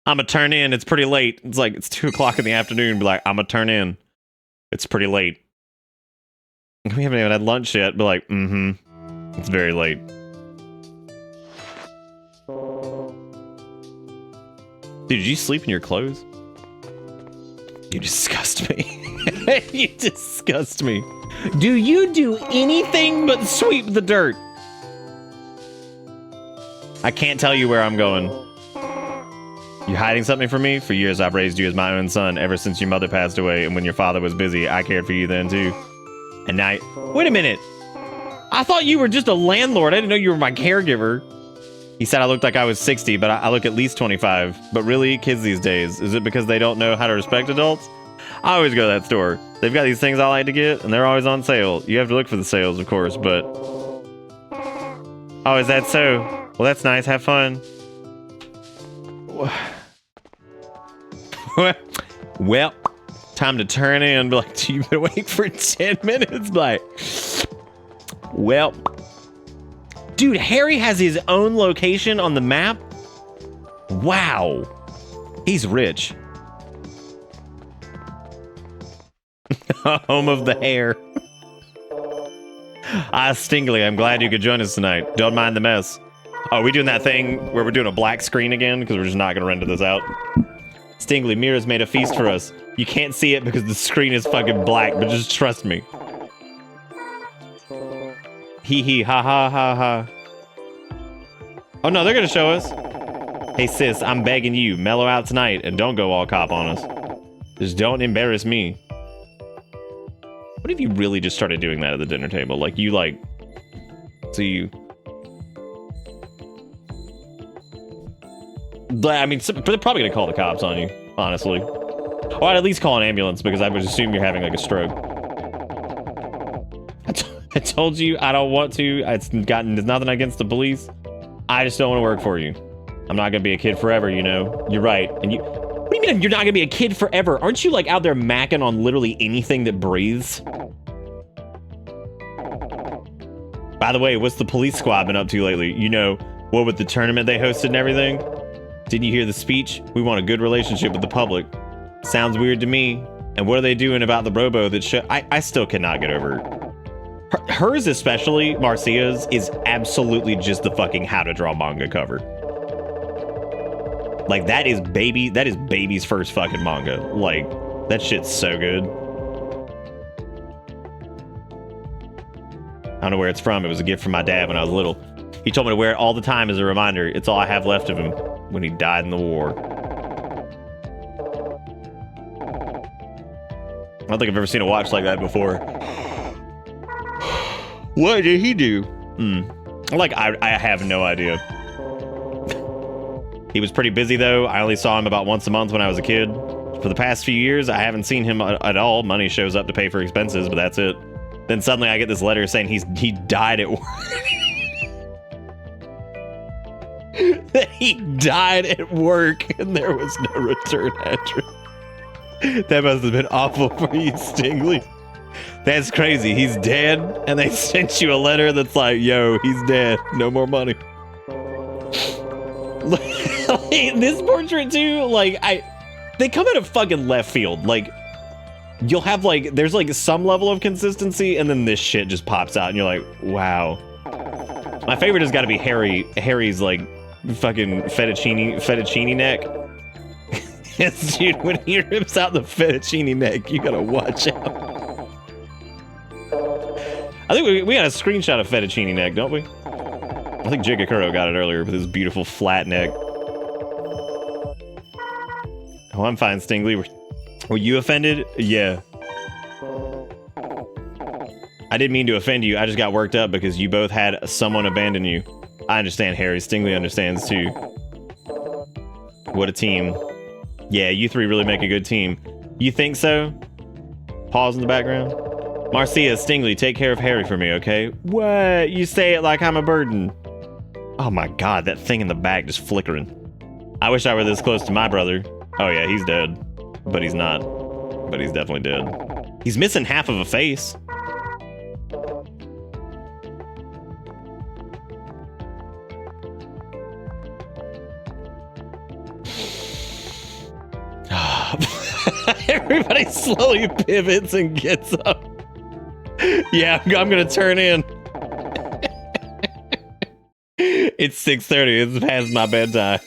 I'm gonna turn in. It's pretty late. It's like it's 2 o'clock in the afternoon. Be like, I'm gonna turn in. It's pretty late. We haven't even had lunch yet. Be like, it's very late. Dude, did you sleep in your clothes? You disgust me. You disgust me. Do you do anything but sweep the dirt? I can't tell you where I'm going. You hiding something from me? For years I've raised you as my own son, ever since your mother passed away, and when your father was busy, I cared for you then too. And now... Wait a minute! I thought you were just a landlord. I didn't know you were my caregiver. He said I looked like I was 60, but I look at least 25. But really, kids these days, is it because they don't know how to respect adults? I always go to that store. They've got these things I like to get, and they're always on sale. You have to look for the sales, of course, but... Oh, is that so? Well, that's nice. Have fun. Well, time to turn in. Be like, you've been waiting for 10 minutes. Be like, well... Dude, Harry has his own location on the map? Wow. He's rich. Home of the hare. Stingley, I'm glad you could join us tonight. Don't mind the mess. Oh, are we doing that thing where we're doing a black screen again? Because we're just not going to render this out. Stingley, Mira's made a feast for us. You can't see it because the screen is fucking black, but just trust me. Hee hee, ha ha ha ha. Oh no, they're gonna show us. Hey sis, I'm begging you, mellow out tonight and don't go all cop on us. Just don't embarrass me. What if you really just started doing that at the dinner table? Like you like, so you... I mean, they're probably gonna call the cops on you, honestly. Or I'd at least call an ambulance because I would assume you're having like a stroke. I told you I don't want to. There's nothing against the police. I just don't want to work for you. I'm not gonna be a kid forever, you know. You're right. And you, what do you mean you're not gonna be a kid forever? Aren't you like out there macking on literally anything that breathes? By the way, what's the police squad been up to lately? You know, what with the tournament they hosted and everything? Didn't you hear the speech? We want a good relationship with the public. Sounds weird to me. And what are they doing about the Robo that I still cannot get over it. Hers especially, Marcia's, is absolutely just the fucking how to draw manga cover. Like, that is baby's first fucking manga. Like, that shit's so good. I don't know where it's from. It was a gift from my dad when I was little. He told me to wear it all the time as a reminder. It's all I have left of him when he died in the war. I don't think I've ever seen a watch like that before. What did he do? Like, I have no idea. He was pretty busy, though. I only saw him about once a month when I was a kid. For the past few years, I haven't seen him at all. Money shows up to pay for expenses, but that's it. Then suddenly I get this letter saying he died at work. He died at work, and there was no return address. That must have been awful for you, Stingley. That's crazy. He's dead, and they sent you a letter that's like, yo, he's dead. No more money. This portrait, too, like, they come out of fucking left field. Like, you'll have, like, there's, like, some level of consistency, and then this shit just pops out, and you're like, wow. My favorite has got to be Harry's, like, fucking fettuccine neck. Yes, dude, when he rips out the fettuccine neck, you gotta watch out. I think we got a screenshot of fettuccine neck, don't we? I think Jigakuro got it earlier with his beautiful flat neck. Oh, I'm fine, Stingley. Were you offended? Yeah. I didn't mean to offend you. I just got worked up because you both had someone abandon you. I understand, Harry. Stingley understands too. What a team. Yeah, you three really make a good team. You think so? Pause in the background. Marcia, Stingley, take care of Harry for me, okay? What? You say it like I'm a burden. Oh my god, that thing in the back just flickering. I wish I were this close to my brother. Oh yeah, he's dead. But he's not. But he's definitely dead. He's missing half of a face. Everybody slowly pivots and gets up. Yeah, I'm gonna turn in. It's 6:30. It's past my bedtime.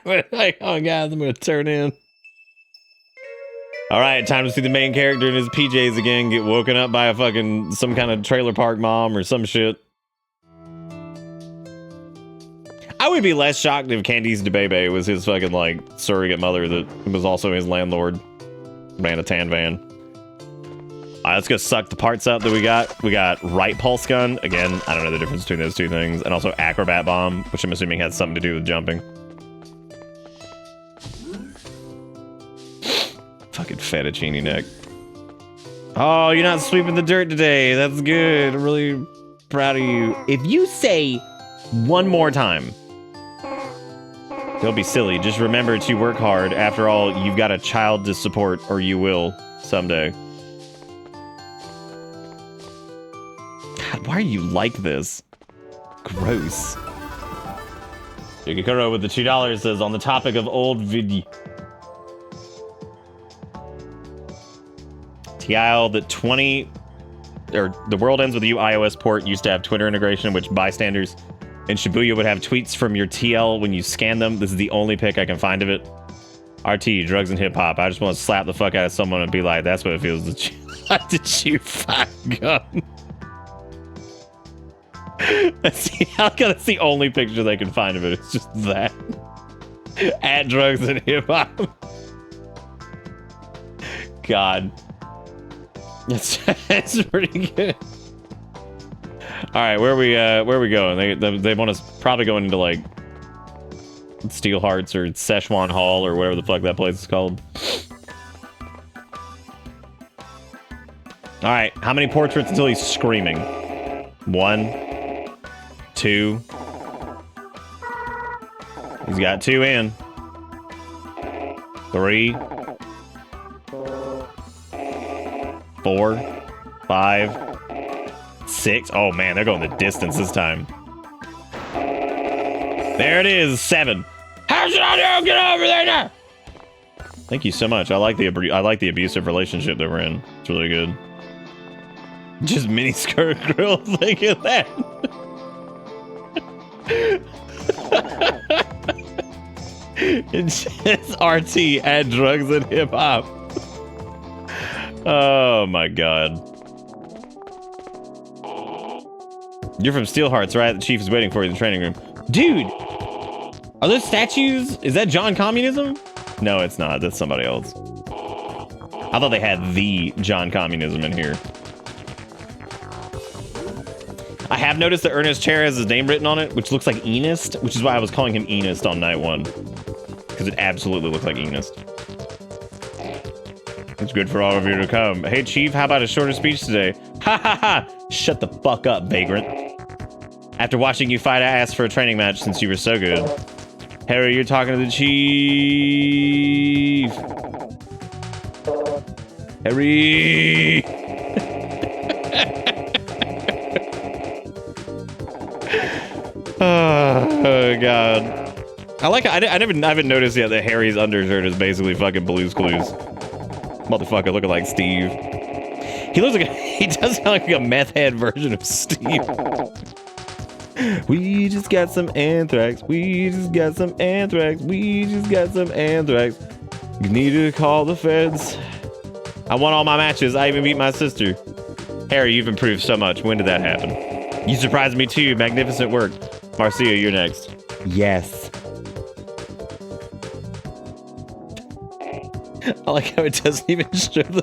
Like, oh guys, I'm gonna turn in. All right, time to see the main character in his PJs again get woken up by a fucking some kind of trailer park mom or some shit. I would be less shocked if Candice DeBebe was his fucking like surrogate mother that was also his landlord. Ran a tan van. All right, let's go suck the parts up that we got. We got right pulse gun. Again, I don't know the difference between those two things. And also acrobat bomb, which I'm assuming has something to do with jumping. Fucking fettuccine neck. Oh, you're not sweeping the dirt today. That's good. I'm really proud of you. If you say one more time, don't be silly. Just remember to work hard. After all, you've got a child to support, or you will someday. God, why are you like this? Gross. Yukikuro with the $2 says, on the topic of old video. TIL, the 20... or the World Ends With You iOS port used to have Twitter integration, in which bystanders in Shibuya would have tweets from your TL when you scan them. This is the only pic I can find of it. RT, drugs and hip hop. I just want to slap the fuck out of someone and be like, that's what it feels to chew fat gum. That's the only picture they can find of it. It's just that. At drugs and hip hop. God. It's pretty good. All right, where are we going? They want us probably going into like Steel Hearts or Szechuan Hall or whatever the fuck that place is called. All right, how many portraits until he's screaming? 1, 2. He's got 2 in. 3, 4, 5, 6. Oh man, they're going the distance this time. There it is, 7. How should I do? Get over there now. Thank you so much. I like the abusive relationship that we're in. It's really good. Just mini skirt grills. Look at that. It's just RT at drugs and hip hop. Oh my god. You're from Steelhearts, right? The chief is waiting for you in the training room. Dude! Are those statues? Is that John Communism? No, it's not. That's somebody else. I thought they had the John Communism in here. I have noticed that Ernest Chair has his name written on it, which looks like Enist, which is why I was calling him Enist on night 1. Because it absolutely looks like Enist. It's good for all of you to come. Hey, Chief, how about a shorter speech today? Ha ha ha! Shut the fuck up, vagrant. After watching you fight, I asked for a training match since you were so good. Harry, you're talking to the Chief. Harry! Oh, God. I haven't noticed yet that Harry's undershirt is basically fucking Blue's Clues. Motherfucker looking like Steve. He does sound like a meth head version of Steve. We just got some anthrax. We just got some anthrax. We just got some anthrax. You need to call the feds. I won all my matches. I even beat my sister. Harry, you've improved so much. When did that happen? You surprised me too. Magnificent work. Marcia, you're next. Yes. I like how it doesn't even show the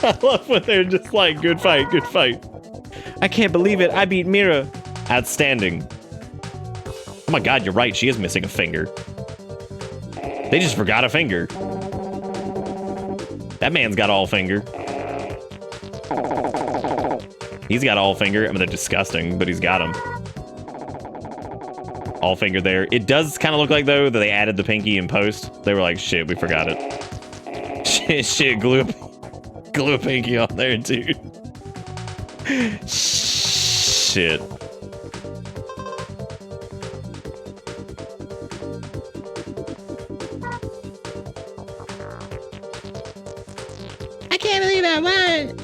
I love when they're just like, good fight, good fight. I can't believe it. I beat Mira. Outstanding. Oh my god, you're right. She is missing a finger. They just forgot a finger. That man's got all finger. He's got all finger. I mean, they're disgusting, but he's got them. All finger there. It does kind of look like, though, that they added the pinky in post. They were like, shit, we forgot it. Shit, glue a pinky on there, dude. Shit. I can't believe I won.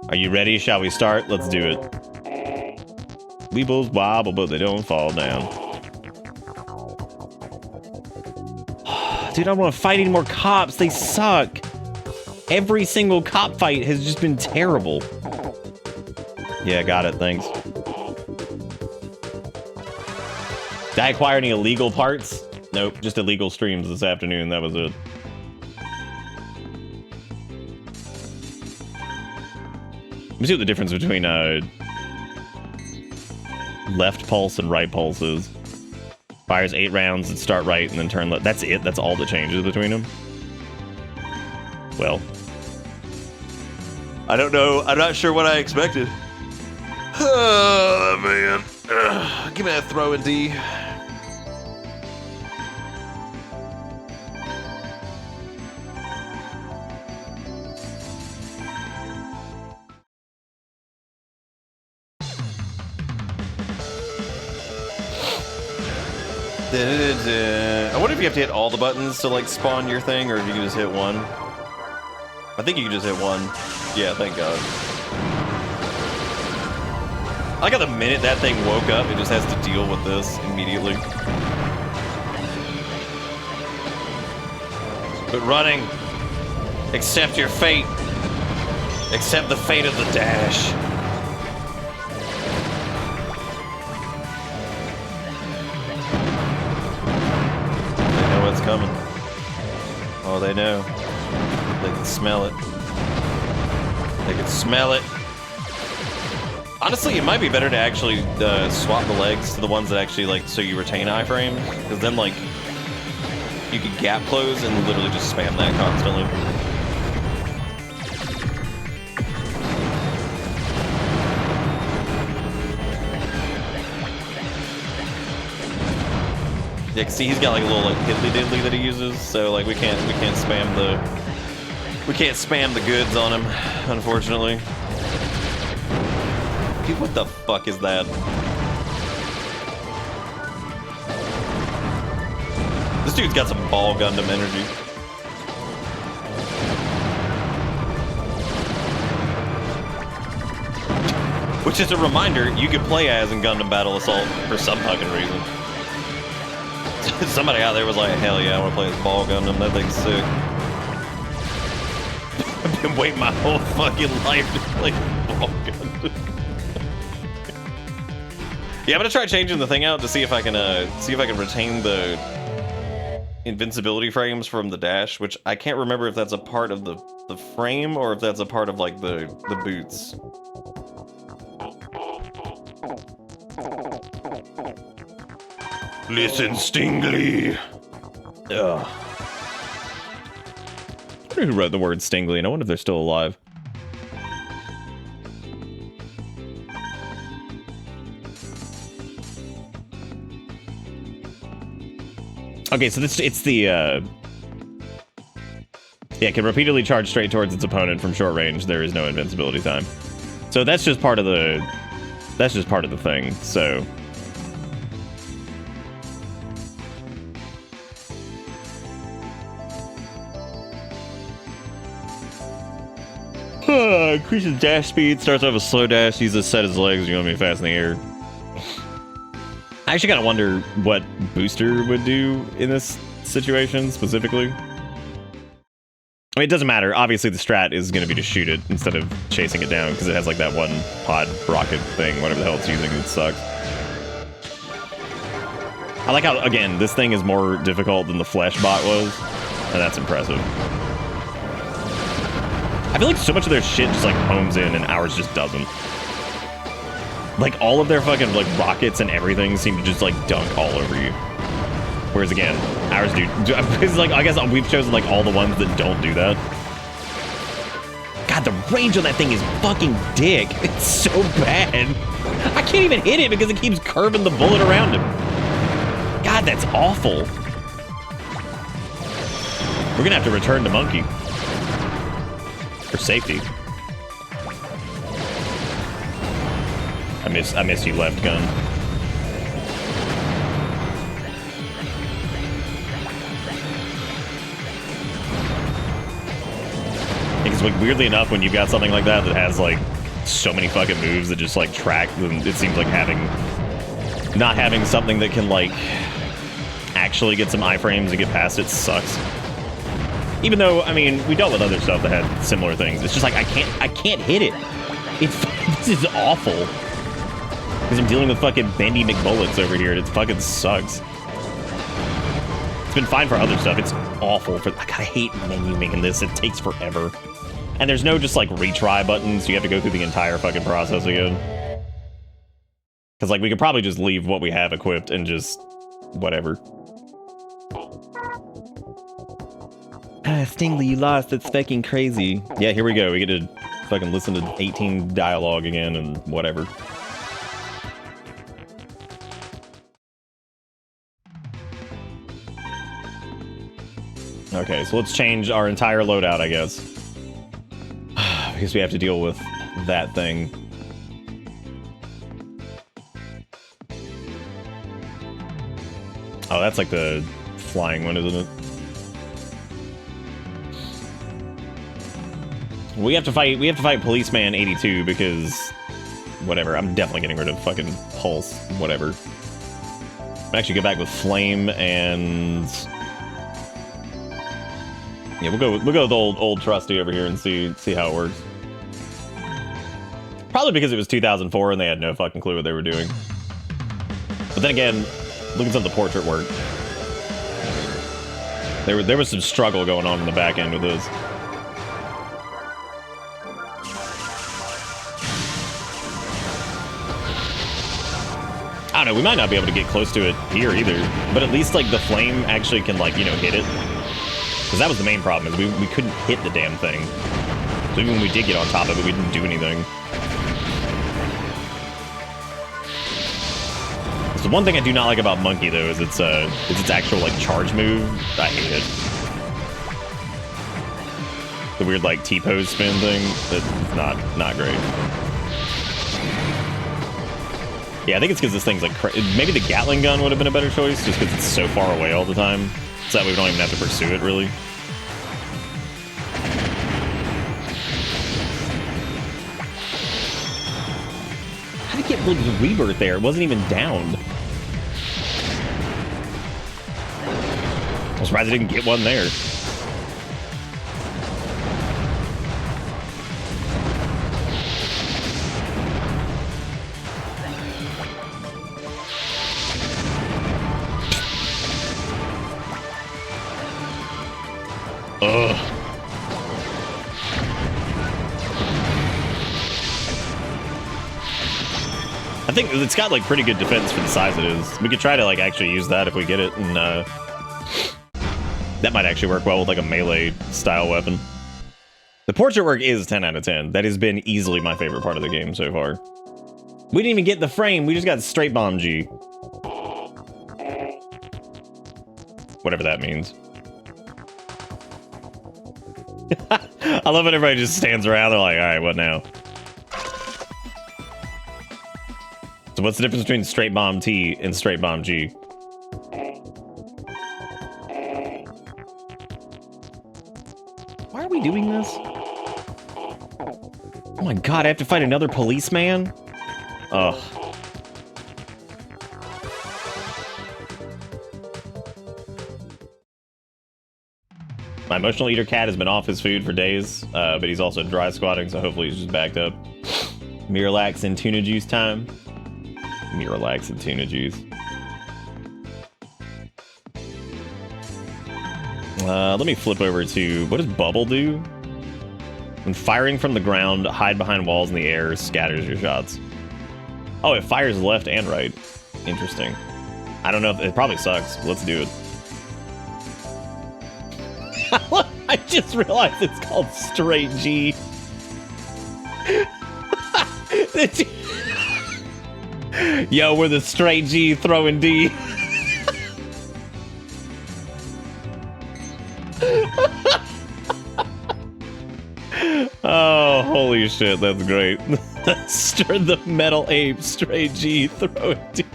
Are you ready? Shall we start? Let's do it. Weebles wobble, but they don't fall down. Dude, I don't want to fight any more cops. They suck. Every single cop fight has just been terrible. Yeah, got it. Thanks. Did I acquire any illegal parts? Nope, just illegal streams this afternoon. That was it. Let me see what the difference between left pulse and right pulse is. Fires 8 rounds and start right and then turn left. That's it? That's all that changes between them? Well. I don't know. I'm not sure what I expected. Oh, man. Give me that throw and D. I wonder if you have to hit all the buttons to like spawn your thing, or if you can just hit one. I think you can just hit one. Yeah, thank God. I like how the minute that thing woke up, it just has to deal with this immediately. But running, accept your fate. Accept the fate of the dash. What's coming? Oh, they know. They can smell it. They can smell it. Honestly, it might be better to actually swap the legs to the ones that actually, like, so you retain iframes. Because then, like, you can gap close and literally just spam that constantly. Yeah, see, he's got like a little like diddly diddly that he uses, so like we can't spam the goods on him, unfortunately. Dude, what the fuck is that? This dude's got some ball Gundam energy. Which is a reminder, you could play as in Gundam Battle Assault for some fucking reason. Somebody out there was like, hell yeah, I want to play as Ball Gundam. That thing's sick. I've been waiting my whole fucking life to play Ball Gundam. Yeah, I'm gonna try changing the thing out to see if I can retain the invincibility frames from the dash, which I can't remember if that's a part of the frame or if that's a part of like the boots. Listen, Stingly. Ugh. I wonder who wrote the word Stingly, and I wonder if they're still alive. Okay, so it's the yeah, can repeatedly charge straight towards its opponent from short range. There is no invincibility time. So that's just part of the thing. So increases dash speed, starts off a slow dash, uses set his legs, you want me fast in the air. I actually kind of wonder what Booster would do in this situation specifically. I mean, it doesn't matter. Obviously, the strat is going to be to shoot it instead of chasing it down because it has like that one pod rocket thing, whatever the hell it's using, that sucks. I like how, again, this thing is more difficult than the Flesh bot was, and that's impressive. I feel like so much of their shit just like homes in and ours just doesn't. Like all of their fucking like rockets and everything seem to just like dunk all over you. Whereas again, ours do. Because like I guess we've chosen like all the ones that don't do that. God, the range on that thing is fucking dick. It's so bad. I can't even hit it because it keeps curving the bullet around him. God, that's awful. We're gonna have to return to Monkey. For safety. I miss you, left gun. Because like weirdly enough, when you've got something like that that has like so many fucking moves that just like track, then it seems like not having something that can like actually get some iframes and get past it sucks. Even though, I mean, we dealt with other stuff that had similar things. It's just like I can't hit it. This is awful. Because I'm dealing with fucking bendy McBullets over here, and it fucking sucks. It's been fine for other stuff. It's awful. I gotta hate menuing in this. It takes forever. And there's no just like retry buttons. So you have to go through the entire fucking process again. Because like we could probably just leave what we have equipped and just whatever. Stingley, you lost. That's fucking crazy. Yeah, here we go. We get to fucking listen to 18 dialogue again and whatever. Okay, so let's change our entire loadout, I guess. Because we have to deal with that thing. Oh, that's like the flying one, isn't it? We have to fight Policeman 82 because whatever, I'm definitely getting rid of fucking Pulse, whatever. I'm actually go back with Flame and yeah, we'll go with old trusty over here and see how it works. Probably because it was 2004 and they had no fucking clue what they were doing. But then again, look at some of the portrait work. There was some struggle going on in the back end with this. I don't know, we might not be able to get close to it here either, but at least like the flame actually can like, you know, hit it. Because that was the main problem, is we couldn't hit the damn thing. So even when we did get on top of it, we didn't do anything. So one thing I do not like about Monkey though is its actual like charge move. I hate it. The weird like T-pose spin thing, that's not great. Yeah, I think it's because this thing's like maybe the Gatling gun would have been a better choice, just because it's so far away all the time, so that way we don't even have to pursue it really. How did it get the rebirth there? It wasn't even downed. I'm surprised I didn't get one there. Ugh. I think it's got like pretty good defense for the size it is. We could try to like actually use that if we get it, and that might actually work well with like a melee style weapon. The portrait work is 10 out of 10. That has been easily my favorite part of the game so far. We didn't even get the frame, we just got straight bomb G. Whatever that means. I love when everybody just stands around. They're like, all right, what now? So what's the difference between straight bomb T and straight bomb G? Why are we doing this? Oh my god, I have to fight another policeman? Ugh. My emotional eater cat has been off his food for days, but he's also dry squatting, so hopefully he's just backed up. Miralax and tuna juice time. Miralax and tuna juice. Let me flip over to, what does Bubble do? When firing from the ground, hide behind walls in the air, scatters your shots. Oh, it fires left and right. Interesting. I don't know if it probably sucks. But let's do it. I just realized it's called straight G. Yo, we're the straight G throwing D. Oh, holy shit, that's great. Stir the metal ape, straight G, throw it D.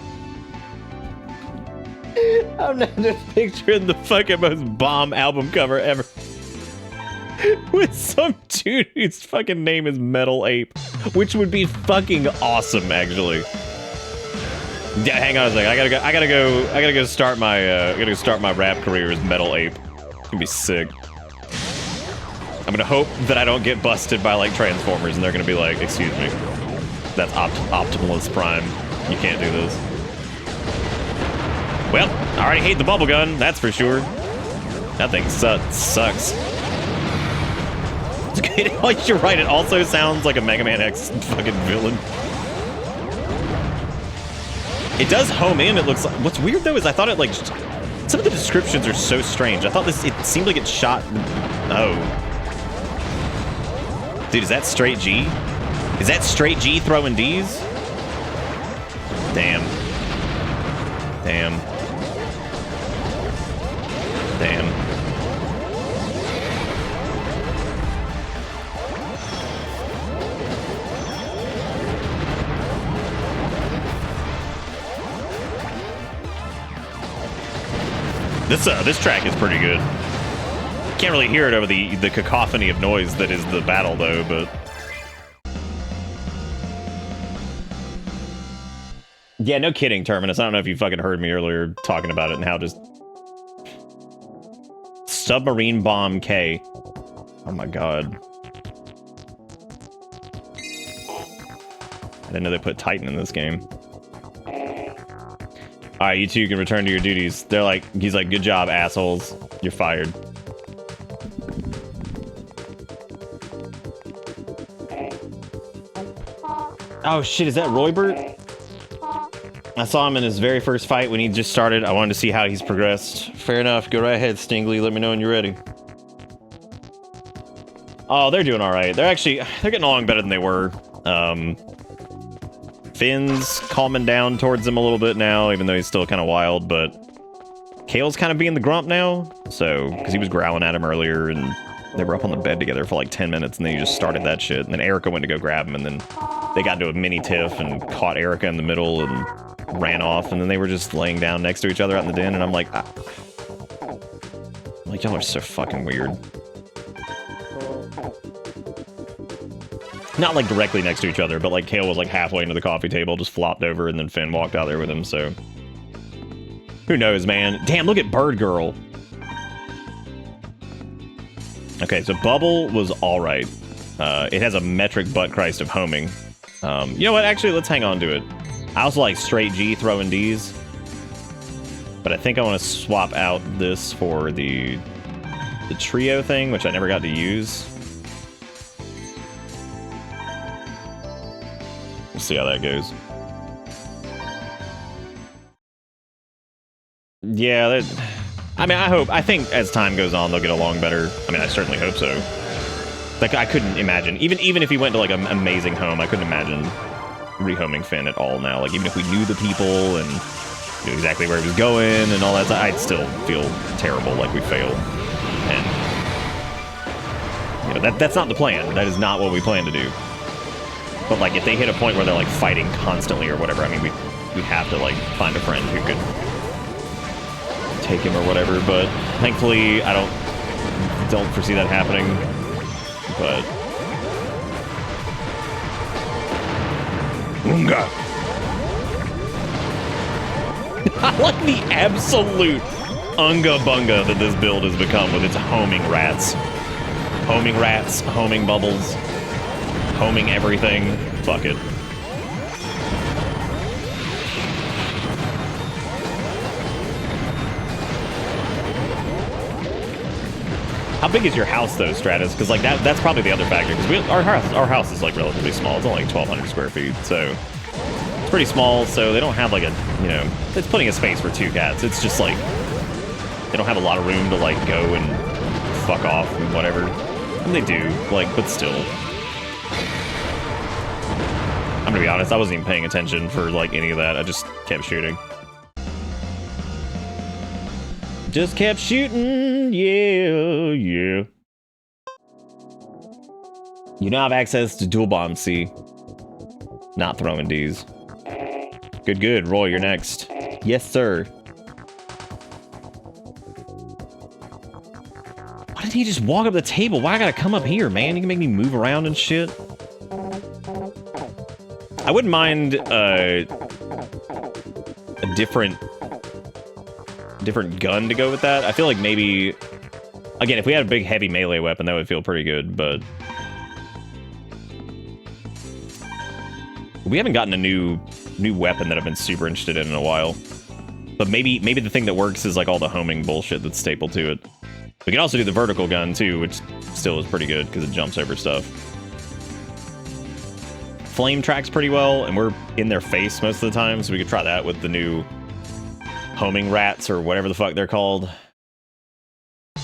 I'm not just picturing the fucking most bomb album cover ever. With some dude whose fucking name is Metal Ape, which would be fucking awesome, actually. Yeah, hang on a second. I gotta go start my rap career as Metal Ape. It's gonna be sick. I'm gonna hope that I don't get busted by like Transformers and they're gonna be like, excuse me, that's Optimus Prime. You can't do this. Well, I already hate the bubble gun, that's for sure. That thing sucks. Oh, you're right, it also sounds like a Mega Man X fucking villain. It does home in, it looks like. What's weird though is I thought it like, some of the descriptions are so strange. I thought it seemed like it shot, oh. Dude, is that straight G? Is that straight G throwing Ds? Damn. Damn. Damn. This track is pretty good. Can't really hear it over the cacophony of noise that is the battle, though, but... Yeah, no kidding, Terminus. I don't know if you fucking heard me earlier talking about it and how just... Submarine Bomb K. Oh my god. I didn't know they put Titan in this game. Alright, you two can return to your duties. He's like, good job, assholes. You're fired. Oh shit, is that Roybert? I saw him in his very first fight when he just started. I wanted to see how he's progressed. Fair enough, go right ahead, Stingley. Let me know when you're ready. Oh, they're doing alright. They're getting along better than they were. Finn's calming down towards him a little bit now, even though he's still kind of wild, but Kale's kind of being the grump now, so, because he was growling at him earlier, and they were up on the bed together for like 10 minutes, and then he just started that shit, and then Erica went to go grab him, and then they got into a mini tiff and caught Erica in the middle and ran off, and then they were just laying down next to each other out in the den, and I'm like, y'all are so fucking weird. Not like directly next to each other, but like Kale was like halfway into the coffee table, just flopped over, and then Finn walked out there with him, so... Who knows, man? Damn, look at Bird Girl. Okay, so Bubble was alright. It has a metric butt Christ of homing. You know what? Actually, let's hang on to it. I also like straight G throwing Ds. But I think I want to swap out this for the trio thing, which I never got to use. We'll see how that goes. Yeah, I mean, I think as time goes on, they'll get along better. I mean, I certainly hope so. Like, I couldn't imagine, even if he went to like an amazing home, I couldn't imagine rehoming Finn at all now. Like, even if we knew the people and knew exactly where he was going and all that, I'd still feel terrible, like we failed. And, you know, that's not the plan. That is not what we plan to do. But like, if they hit a point where they're like fighting constantly or whatever, I mean, we'd have to like find a friend who could take him or whatever. But thankfully, I don't foresee that happening. But Unga. I like the absolute unga bunga that this build has become with its homing rats, homing bubbles. Homing everything. Fuck it. big is your house though, Stratus? Because like that's probably the other factor. Because our house is like relatively small. It's only like 1,200 square feet, so it's pretty small. So they don't have like a, you know, it's plenty of space for 2 cats. It's just like they don't have a lot of room to like go and fuck off and whatever. And they do, like, but still. I'm gonna be honest, I wasn't even paying attention for like any of that. I just kept shooting. Just kept shooting, yeah, yeah. You now have access to dual bomb C. Not throwing Ds. Good, good. Roy, you're next. Yes, sir. Why did he just walk up the table? Why I gotta come up here, man? You can make me move around and shit. I wouldn't mind a different gun to go with that. I feel like maybe, again, if we had a big heavy melee weapon, that would feel pretty good, but we haven't gotten a new weapon that I've been super interested in a while. But maybe the thing that works is like all the homing bullshit that's stapled to it. We can also do the vertical gun too, which still is pretty good because it jumps over stuff. Flame tracks pretty well, and we're in their face most of the time, so we could try that with the new homing rats or whatever the fuck they're called. I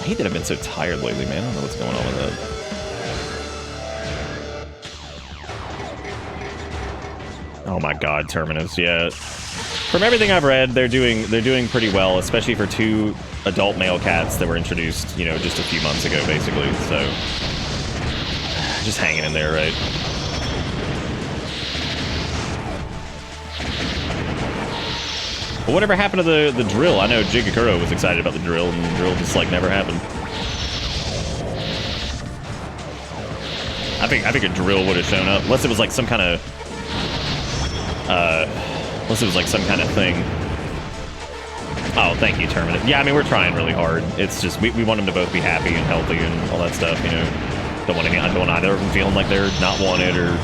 hate that I've been so tired lately, man. I don't know what's going on with that. Oh my god, Terminus, yeah. From everything I've read, they're doing pretty well, especially for 2 adult male cats that were introduced, you know, just a few months ago, basically, so just hanging in there, right? But whatever happened to the drill? I know Jigakuro was excited about the drill, and the drill just, like, never happened. I think a drill would have shown up, unless it was, like, some kind of... unless it was, like, some kind of thing. Oh, thank you, Terminus. Yeah, I mean, we're trying really hard. It's just, we want them to both be happy and healthy and all that stuff, you know? I don't want either of them feeling like they're not wanted or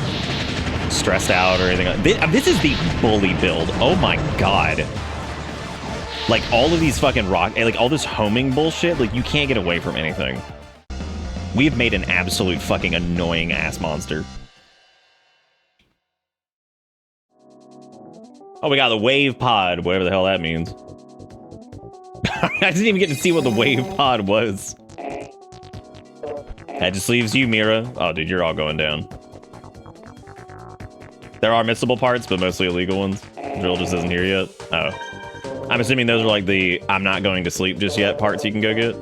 stressed out or anything. This is the bully build. Oh my god. Like, all of these fucking like, all this homing bullshit, like, you can't get away from anything. We have made an absolute fucking annoying ass monster. Oh, we got the wave pod, whatever the hell that means. I didn't even get to see what the wave pod was. That just leaves you, Mira. Oh, dude, you're all going down. There are missable parts, but mostly illegal ones. Drill just isn't here yet. Oh. I'm assuming those are like the I'm not going to sleep just yet parts you can go get.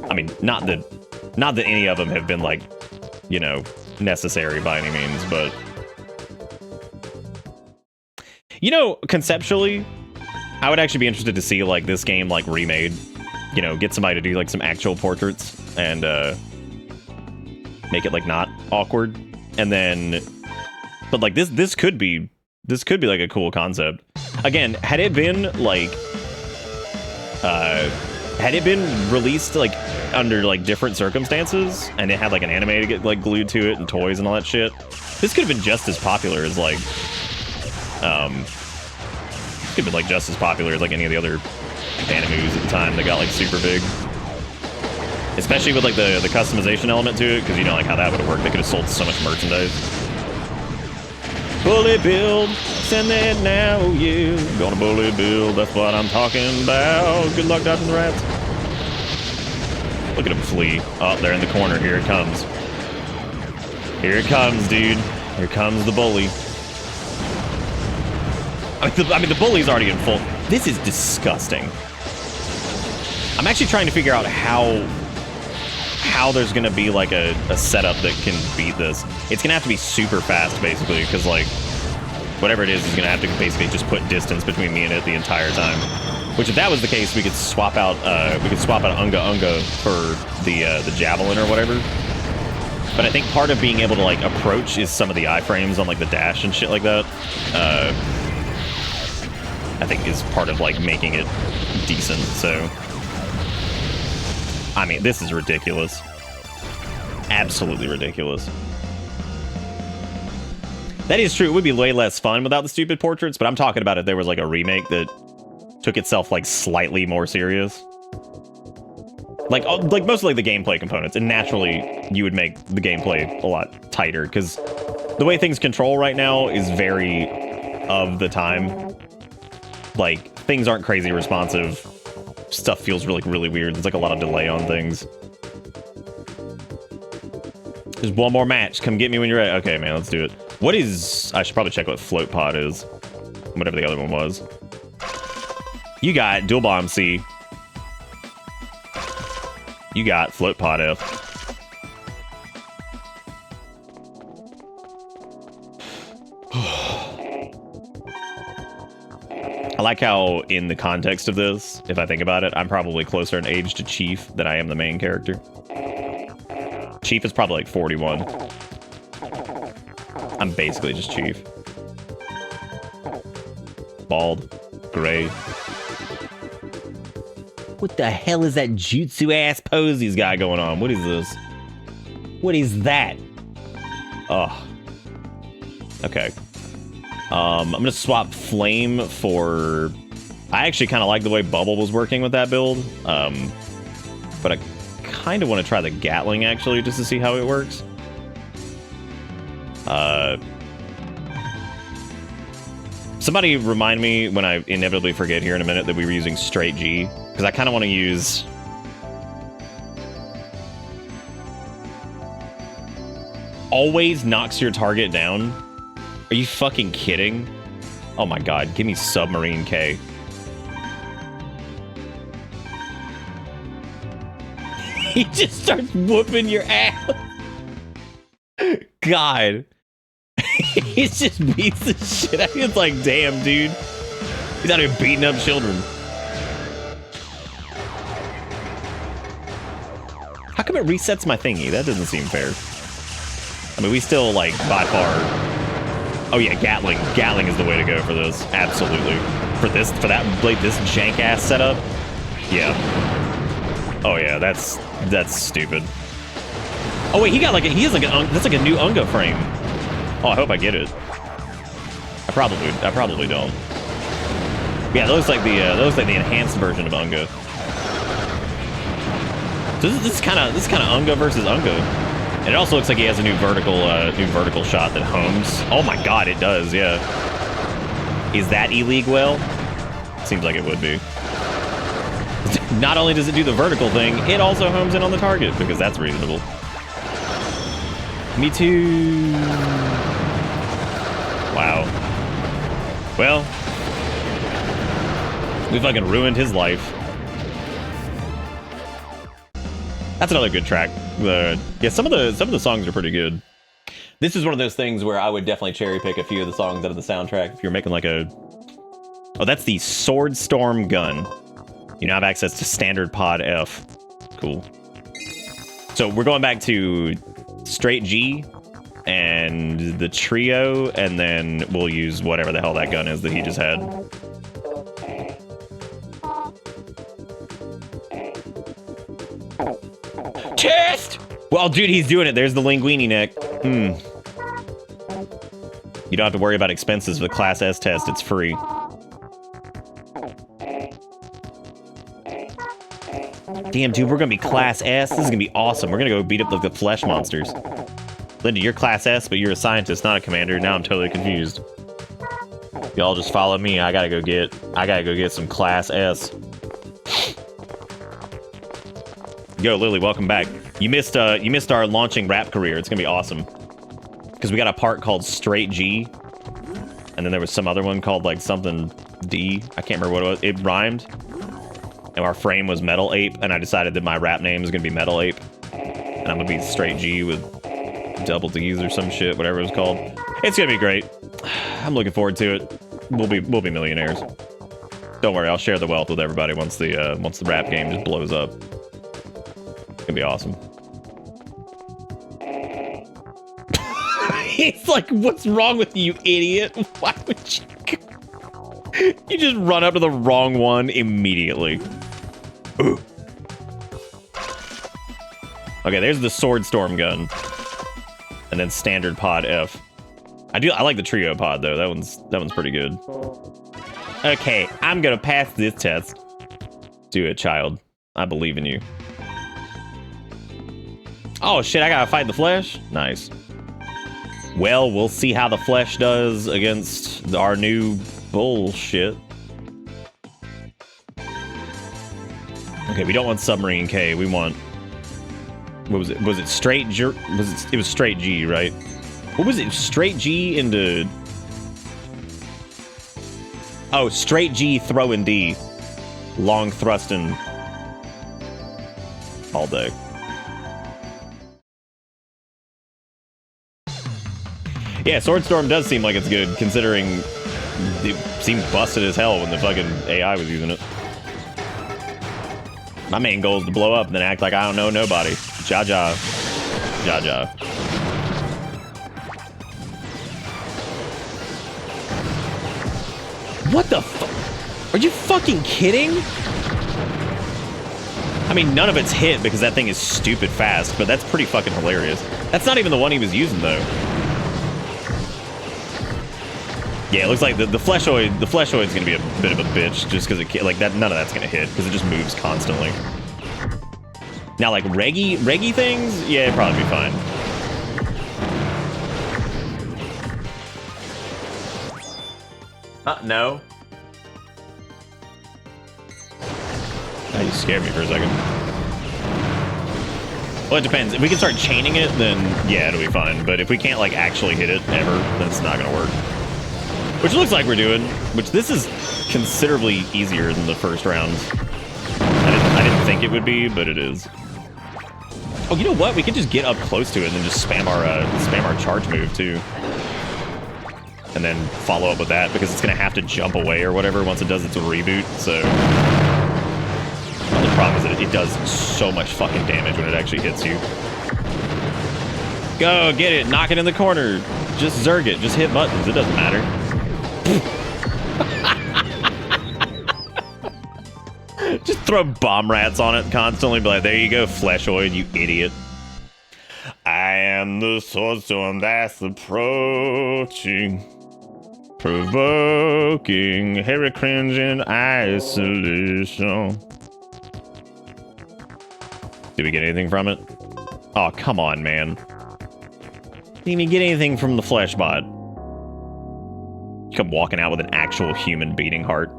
I mean, not that any of them have been like, you know, necessary by any means, but you know, conceptually, I would actually be interested to see like this game like remade. You know, get somebody to do like some actual portraits and make it like not awkward, and then, but like this could be like a cool concept. Again, had it been like had it been released like under like different circumstances and it had like an anime to get like glued to it and toys and all that shit, this could have been just as popular as like could have been like just as popular as like any of the other animes at the time that got like super big, especially with like the customization element to it, because you know like how that would have worked. They could have sold so much merchandise. Bully build, send it now, you gonna bully build, that's what I'm talking about. Good luck dodging the rats. Look at him flee. Oh, they're in the corner. Here it comes. Here it comes, dude. Here comes the bully. I mean, the bully's already in full. This is disgusting. I'm actually trying to figure out how there's gonna be like a setup that can beat this. It's gonna have to be super fast, basically, because like whatever it is gonna have to basically just put distance between me and it the entire time. Which, if that was the case, we could swap out Unga Unga for the javelin or whatever. But I think part of being able to like approach is some of the iframes on like the dash and shit like that. I think is part of like making it decent. So, I mean, this is ridiculous. Absolutely ridiculous. That is true. It would be way less fun without the stupid portraits, but I'm talking about if there was like a remake that took itself like slightly more serious. like most of like the gameplay components, and naturally you would make the gameplay a lot tighter because the way things control right now is very of the time. Like things aren't crazy responsive. Stuff feels really weird. There's like a lot of delay on things. There's one more match. Come get me when you're ready. Okay, man, let's do it. What is... I should probably check what float pod is. Whatever the other one was. You got dual bomb C. You got float pod F. I like how, in the context of this, if I think about it, I'm probably closer in age to Chief than I am the main character. Chief is probably like 41. I'm basically just Chief. Bald. Gray. What the hell is that jutsu-ass pose he's got going on? What is this? What is that? Oh. Okay. I'm gonna swap Flame for... I actually kind of like the way Bubble was working with that build. But I kind of want to try the Gatling, actually, just to see how it works. Somebody remind me when I inevitably forget here in a minute that we were using straight G, because I kind of want to use... Always knocks your target down. Are you fucking kidding? Oh my god, give me Submarine K. He just starts whooping your ass. God. He just beats the shit out of you. It's like, damn, dude. He's out here beating up children. How come it resets my thingy? That doesn't seem fair. I mean, we still, like, by far... Oh, yeah, Gatling. Gatling is the way to go for this. Absolutely. For that, like, this jank-ass setup? Yeah. Oh, yeah, that's stupid. Oh, wait, he got, like, that's like a new Unga frame. Oh, I hope I get it. I probably don't. Yeah, those like the enhanced version of Unga. So this is kind of Unga versus Unga, and it also looks like he has a new vertical shot that homes. Oh my god, it does. Yeah. Is that E-League well? Seems like it would be. Not only does it do the vertical thing, it also homes in on the target because that's reasonable. Me too. Wow. Well, we fucking ruined his life. That's another good track. Yeah, some of the songs are pretty good. This is one of those things where I would definitely cherry pick a few of the songs out of the soundtrack if you're making like a... Oh, that's the Sword Storm gun. You now have access to standard pod F. Cool. So we're going back to straight G and the trio, and then we'll use whatever the hell that gun is that he just had. Chest! Well, dude, he's doing it. There's the linguini neck. You don't have to worry about expenses for the Class S test. It's free. Damn, dude, we're gonna be Class S. This is gonna be awesome. We're gonna go beat up the flesh monsters. Linda, you're Class S, but you're a scientist, not a commander. Now I'm totally confused. Y'all just follow me. I gotta go get some Class S. Yo, Lily, welcome back. You missed our launching rap career. It's gonna be awesome. Because we got a part called Straight G, and then there was some other one called like something D. I can't remember what it was. It rhymed. And our frame was Metal Ape, and I decided that my rap name is gonna be Metal Ape. And I'm gonna be Straight G with double D's or some shit, whatever it was called. It's gonna be great. I'm looking forward to it. We'll be millionaires. Don't worry, I'll share the wealth with everybody once the rap game just blows up. It's gonna be awesome. He's like, what's wrong with you, idiot? Why would you... You just run up to the wrong one immediately. Ooh. Okay, there's the Sword Storm gun. And then standard pod F. I like the trio pod though. That one's pretty good. Okay, I'm gonna pass this test. Do it, child. I believe in you. Oh shit, I gotta fight the flesh? Nice. Well, we'll see how the flesh does against our new bullshit. Okay, we don't want submarine K. We want... What was it? Was it straight G? It was straight G, right? What was it? Straight G into... Oh, straight G, throw in D. Long thrusting. All day. Yeah, Swordstorm does seem like it's good, considering it seemed busted as hell when the fucking AI was using it. My main goal is to blow up and then act like I don't know nobody. Ja. What the fuck? Are you fucking kidding? I mean, none of it's hit because that thing is stupid fast, but that's pretty fucking hilarious. That's not even the one he was using, though. Yeah, it looks like the fleshoid's gonna be a bit of a bitch just because it like that. None of that's gonna hit because it just moves constantly. Now, like reggy things, yeah, it'd probably be fine. No. Oh, you scared me for a second. Well, it depends. If we can start chaining it, then yeah, it'll be fine. But if we can't like actually hit it ever, then it's not gonna work. Which looks like we're doing. Which this is considerably easier than the first round. I didn't think it would be, but it is. Oh, you know what? We could just get up close to it and then just spam our charge move too. And then follow up with that because it's gonna have to jump away or whatever once it does its reboot. So the problem is that it does so much fucking damage when it actually hits you. Go get it, knock it in the corner. Just zerg it, just hit buttons. It doesn't matter. Just throw bomb rats on it constantly. Be like, there you go, fleshoid, you idiot. I am the swordstorm that's approaching, provoking, hairy cringe in isolation. Did we get anything from it? Oh, come on, man. Didn't even get anything from the flesh bot. You come walking out with an actual human beating heart.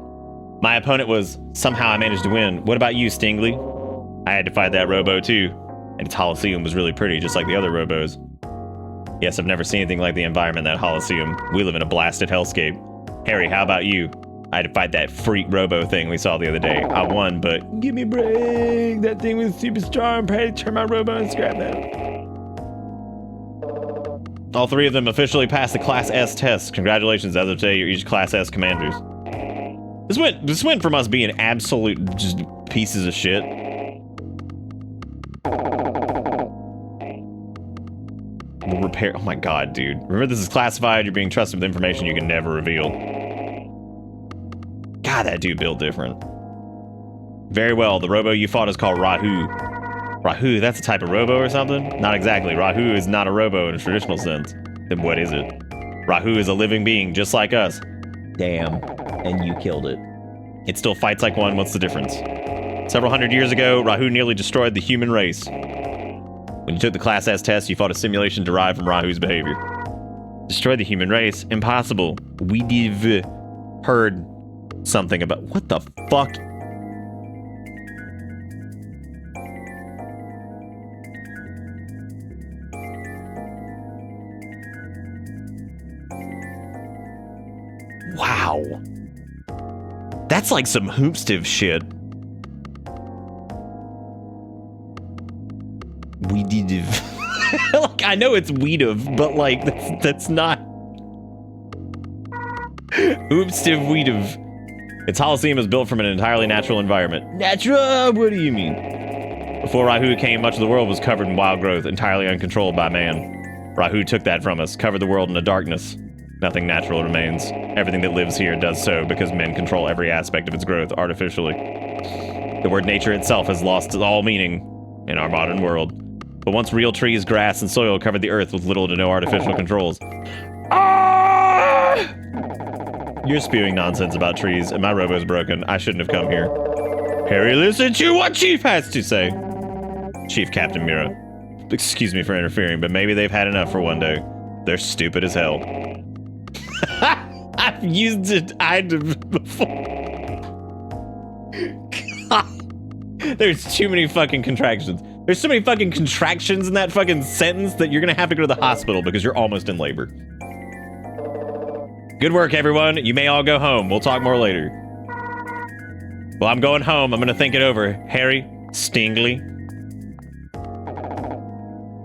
My opponent was, somehow I managed to win. What about you, Stingley? I had to fight that Robo too. And its Holocene was really pretty, just like the other Robos. Yes, I've never seen anything like the environment in that Holocene. We live in a blasted hellscape. Harry, how about you? I had to fight that freak Robo thing we saw the other day. I won, but give me a break. That thing was super strong. Probably turn my Robo and scrap that. All three of them officially passed the Class S test. Congratulations, as of today, you're each Class S commanders. This went from us being absolute just pieces of shit. We'll repair. Oh my god, dude. Remember, this is classified. You're being trusted with information you can never reveal. God, that dude built different. Very well. The Robo you fought is called Rahu. Rahu, that's a type of Robo or something? Not exactly. Rahu is not a Robo in a traditional sense. Then what is it? Rahu is a living being just like us. Damn. And you killed it. It still fights like one. What's the difference? Several hundred years ago, Rahu nearly destroyed the human race. When you took the Class S test, you fought a simulation derived from Rahu's behavior. Destroy the human race? Impossible. We've heard something about... What the fuck? Wow. That's like some hoopstive shit. We did. Like, I know it's weedive, but like that's not. Hoopstive weedive. Its Holocene was built from an entirely natural environment. Natural? What do you mean? Before Rahu came, much of the world was covered in wild growth, entirely uncontrolled by man. Rahu took that from us, covered the world in a darkness. Nothing natural remains. Everything that lives here does so because men control every aspect of its growth artificially. The word nature itself has lost all meaning in our modern world. But once real trees, grass, and soil covered the earth with little to no artificial controls. Ah! You're spewing nonsense about trees, and my Robo's broken. I shouldn't have come here. Harry, listen to what Chief has to say. Chief Captain Mira. Excuse me for interfering, but maybe they've had enough for one day. They're stupid as hell. I've used it item before. God. There's too many fucking contractions. There's so many fucking contractions in that fucking sentence that you're gonna have to go to the hospital because you're almost in labor. Good work, everyone. You may all go home. We'll talk more later. Well, I'm going home. I'm gonna think it over. Harry, Stingley.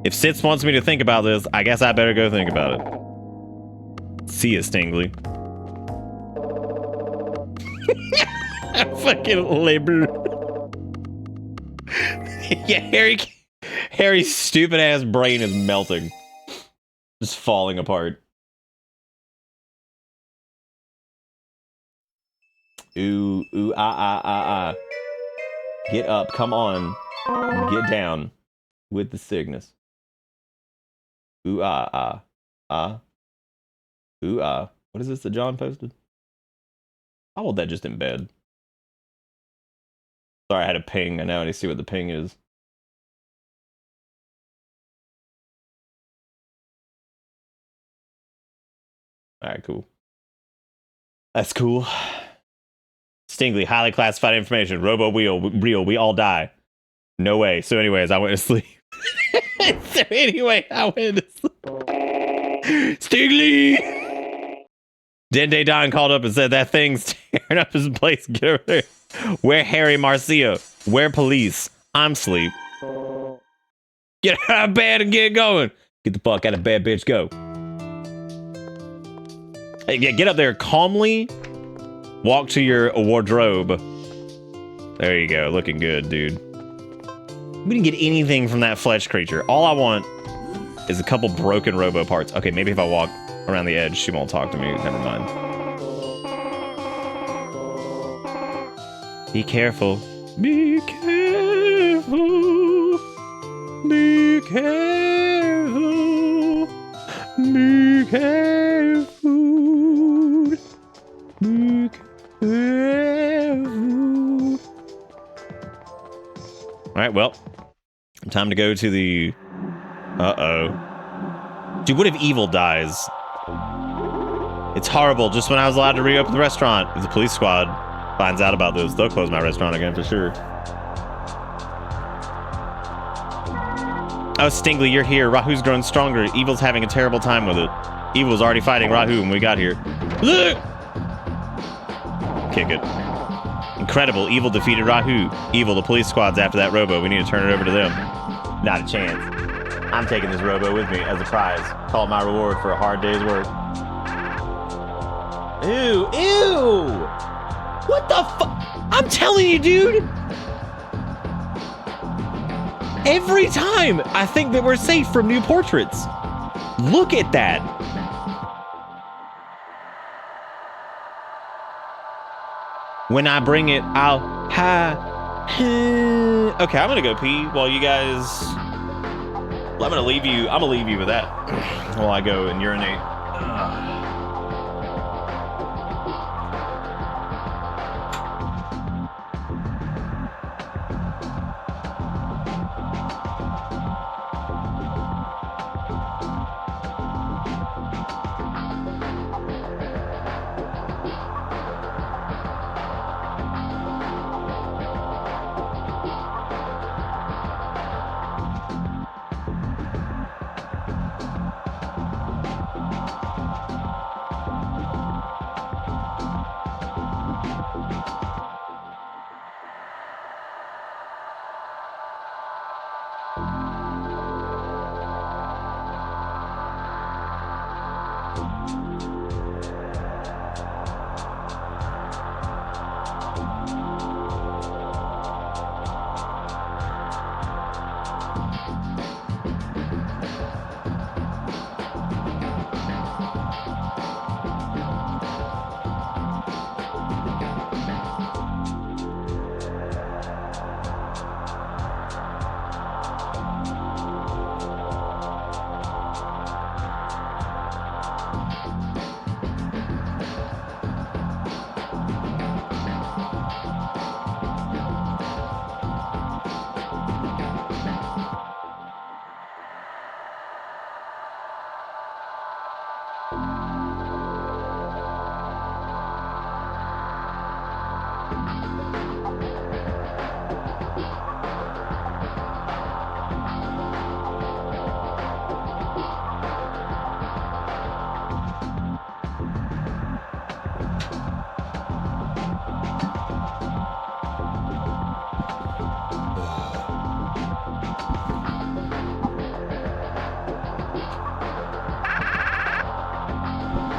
If Sitz wants me to think about this, I guess I better go think about it. See ya, Stingley. Fucking labor. Yeah, Harry's stupid ass brain is melting. Just falling apart. Ooh, ooh, ah. Get up, come on. Get down with the sickness. Ooh, ah. Ooh, ah. What is this that John posted? How hold that just in bed? Sorry, I had a ping. I now need to see what the ping is. Alright, cool. That's cool. Stingley, highly classified information. Robo real, we all die. No way. So anyways, I went to sleep. Stingley! Dende Don called up and said that thing's tearing up his place. Get over there. Where Harry Marcia? Where police? I'm asleep. Get out of bed and get going. Get the fuck out of bed, bitch. Go. Hey, yeah, get up there calmly. Walk to your wardrobe. There you go. Looking good, dude. We didn't get anything from that flesh creature. All I want is a couple broken Robo parts. Okay, maybe if I walk around the edge, she won't talk to me. Never mind. Be careful. Be careful. Be careful. Be careful. Be careful. Alright, well. Time to go to the... Uh-oh. Dude, what if Evil dies? It's horrible. Just when I was allowed to reopen the restaurant, if the police squad finds out about this, they'll close my restaurant again for sure. Oh, Stingley, you're here. Rahu's grown stronger. Evil's having a terrible time with it. Evil was already fighting Rahu when we got here. Look! Kick it. Incredible. Evil defeated Rahu. Evil, the police squad's after that Robo. We need to turn it over to them. Not a chance. I'm taking this Robo with me as a prize. Call it my reward for a hard day's work. Ew, ew! What the fuck? I'm telling you, dude! Every time I think that we're safe from new portraits. Look at that. When I bring it, I'll okay, I'm gonna go pee while you guys... I'm gonna leave you with that while I go and urinate.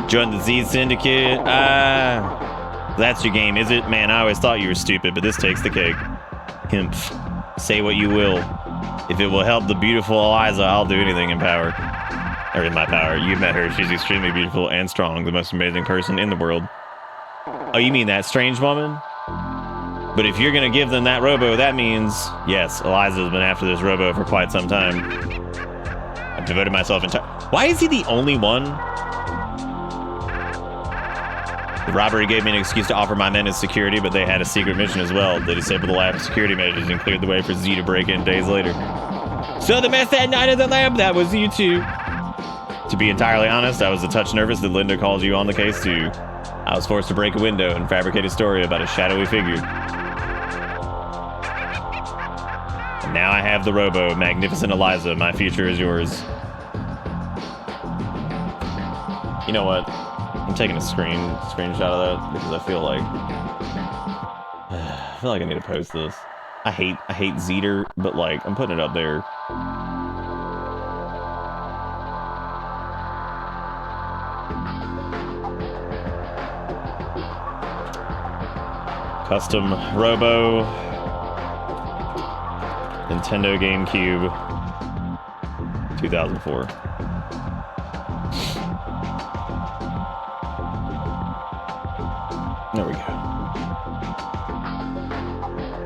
Join the Z Syndicate. That's your game, is it? Man, I always thought you were stupid, but this takes the cake. Himph. Say what you will. If it will help the beautiful Eliza, I'll do anything in power. Or in my power. You've met her. She's extremely beautiful and strong. The most amazing person in the world. Oh, you mean that strange woman? But if you're going to give them that Robo, that means... Yes, Eliza's been after this Robo for quite some time. I've devoted myself entirely... Why is he the only one? The robbery gave me an excuse to offer my men as security, but they had a secret mission as well. They disabled the lab security measures and cleared the way for Z to break in days later. So the mess that night at the lab, that was you too. To be entirely honest, I was a touch nervous that Linda called you on the case too. I was forced to break a window and fabricate a story about a shadowy figure. And now I have the Robo, magnificent Eliza. My future is yours. You know what? I'm taking a screenshot of that because I feel like I need to post this. I hate Zeter, but like I'm putting it up there. Custom Robo Nintendo GameCube 2004. There we go.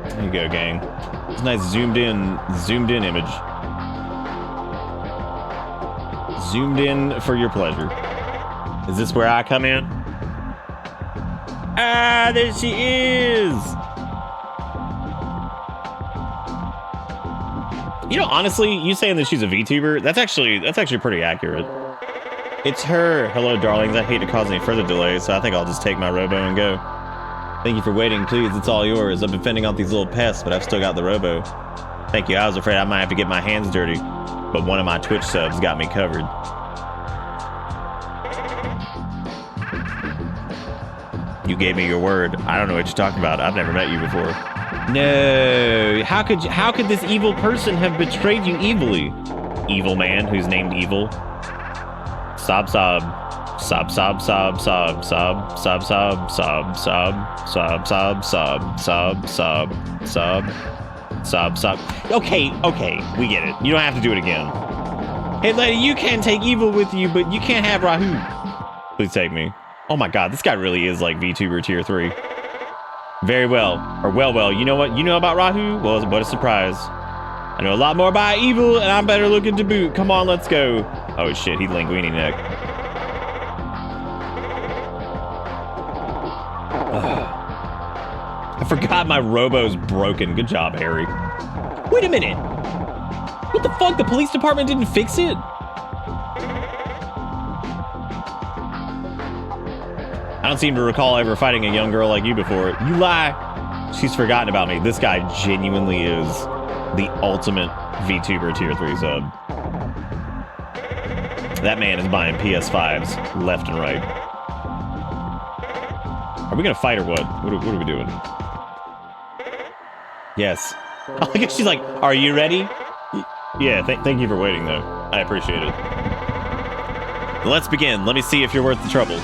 There you go, gang. It's a nice zoomed in image. Zoomed in for your pleasure. Is this where I come in? Ah, there she is! You know, honestly, you saying that she's a VTuber, that's actually pretty accurate. It's her. Hello, darlings. I hate to cause any further delays, so I think I'll just take my Robo and go. Thank you for waiting, please. It's all yours. I've been fending off these little pests, but I've still got the Robo. Thank you. I was afraid I might have to get my hands dirty, but one of my Twitch subs got me covered. You gave me your word. I don't know what you're talking about. I've never met you before. No. How could this evil person have betrayed you evilly? Evil man who's named Evil. Sob sob. Sob sob sob sob sob sob sob sob sob sob sob sob sob sob sob sob sob. Okay, we get it. You don't have to do it again. Hey lady, you can take Evil with you, but you can't have Rahu. Please take me. Oh my god, this guy really is like VTuber tier 3. Very well. Or well, you know what you know about Rahu? Well, what a surprise. I know a lot more about Evil, and I'm better looking to boot. Come on, let's go. Oh shit, he's linguini neck. I forgot my Robo's broken. Good job, Harry. Wait a minute. What the fuck? The police department didn't fix it? I don't seem to recall ever fighting a young girl like you before. You lie. She's forgotten about me. This guy genuinely is the ultimate VTuber tier 3 sub. That man is buying PS5s left and right. Are we gonna fight or what? What are we doing? Yes. I guess she's like, are you ready? Yeah, thank you for waiting though. I appreciate it. Let's begin. Let me see if you're worth the trouble.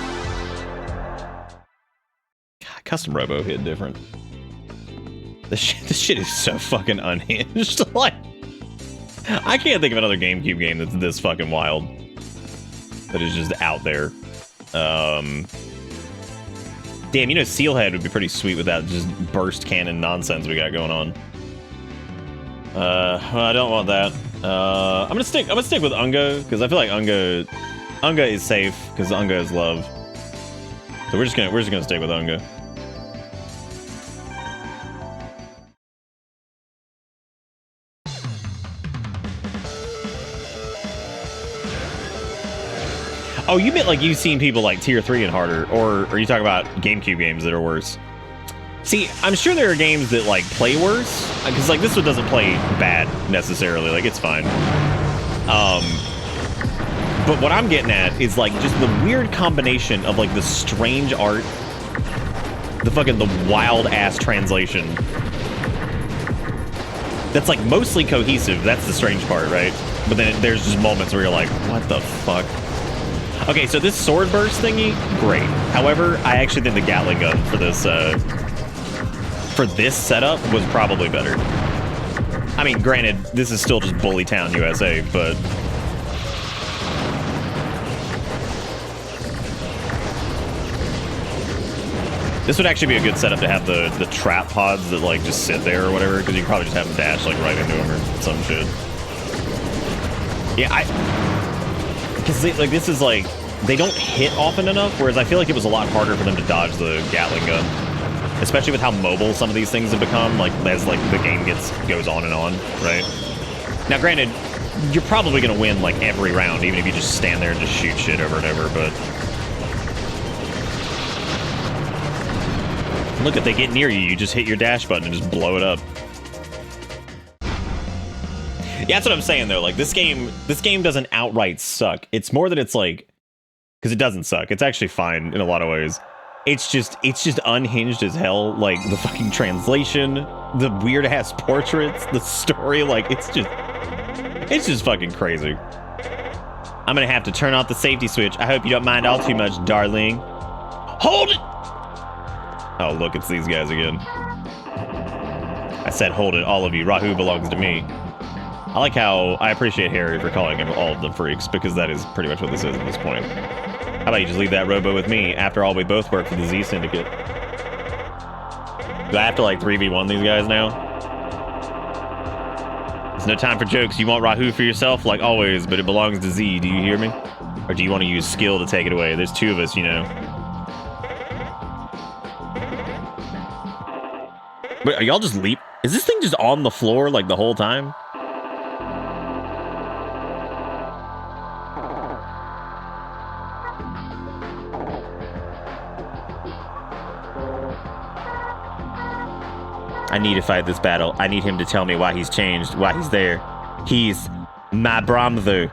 God, custom Robo hit different. This shit is so fucking unhinged. Like, I can't think of another GameCube game that's this fucking wild. That is just out there. Damn, you know, Sealhead would be pretty sweet with that just burst cannon nonsense we got going on. Well, I don't want that. I'm gonna stick with Unga because I feel like Unga is safe because Unga is love. So we're just gonna stick with Unga. Oh, you meant like you've seen people like tier 3 and harder, or are you talking about GameCube games that are worse? See, I'm sure there are games that like play worse, because like this one doesn't play bad necessarily. Like it's fine. But what I'm getting at is like just the weird combination of like the strange art, the wild ass translation. That's like mostly cohesive. That's the strange part, right? But then there's just moments where you're like, what the fuck? Okay, so this sword burst thingy, great. However, I actually think the Gatling gun for this setup was probably better. I mean, granted, this is still just Bully Town, USA, but this would actually be a good setup to have the trap pods that like just sit there or whatever, because you can probably just have them dash like right into them or some shit. Yeah, because like this is like they don't hit often enough, whereas I feel like it was a lot harder for them to dodge the Gatling gun, especially with how mobile some of these things have become. Like as like the game goes on and on, right? Now, granted, you're probably gonna win like every round, even if you just stand there and just shoot shit over and over, but. Look, if they get near you, you just hit your dash button and just blow it up. Yeah, that's what I'm saying though. Like this game doesn't outright suck. It's more that it's like, because it doesn't suck. It's actually fine in a lot of ways. It's just unhinged as hell. Like the fucking translation, the weird ass portraits, the story. Like it's just fucking crazy. I'm gonna have to turn off the safety switch. I hope you don't mind all too much, darling. Hold it. Oh, look, it's these guys again. I said hold it, all of you. Rahu belongs to me. I like how I appreciate Harry for calling him all of them freaks, because that is pretty much what this is at this point. How about you just leave that Robo with me? After all, we both work for the Z Syndicate. Do I have to, like, 3v1 these guys now? There's no time for jokes. You want Rahu for yourself, like always, but it belongs to Z. Do you hear me? Or do you want to use skill to take it away? There's two of us, you know. Wait, are y'all just leap? Is this thing just on the floor like the whole time? I need to fight this battle. I need him to tell me why he's changed, why he's there. He's my brother.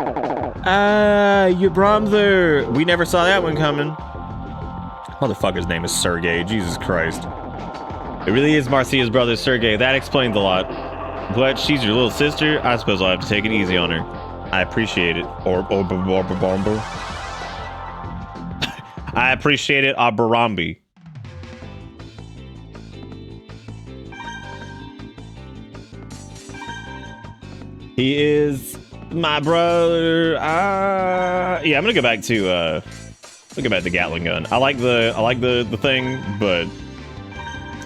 Your brother. We never saw that one coming. Motherfucker's name is Sergey. Jesus Christ. It really is Marcia's brother, Sergey. That explains a lot. But she's your little sister. I suppose I'll have to take it easy on her. I appreciate it. I appreciate it, Abarambi. He is my brother. Yeah, I'm gonna go back to the Gatling gun. I like the thing, but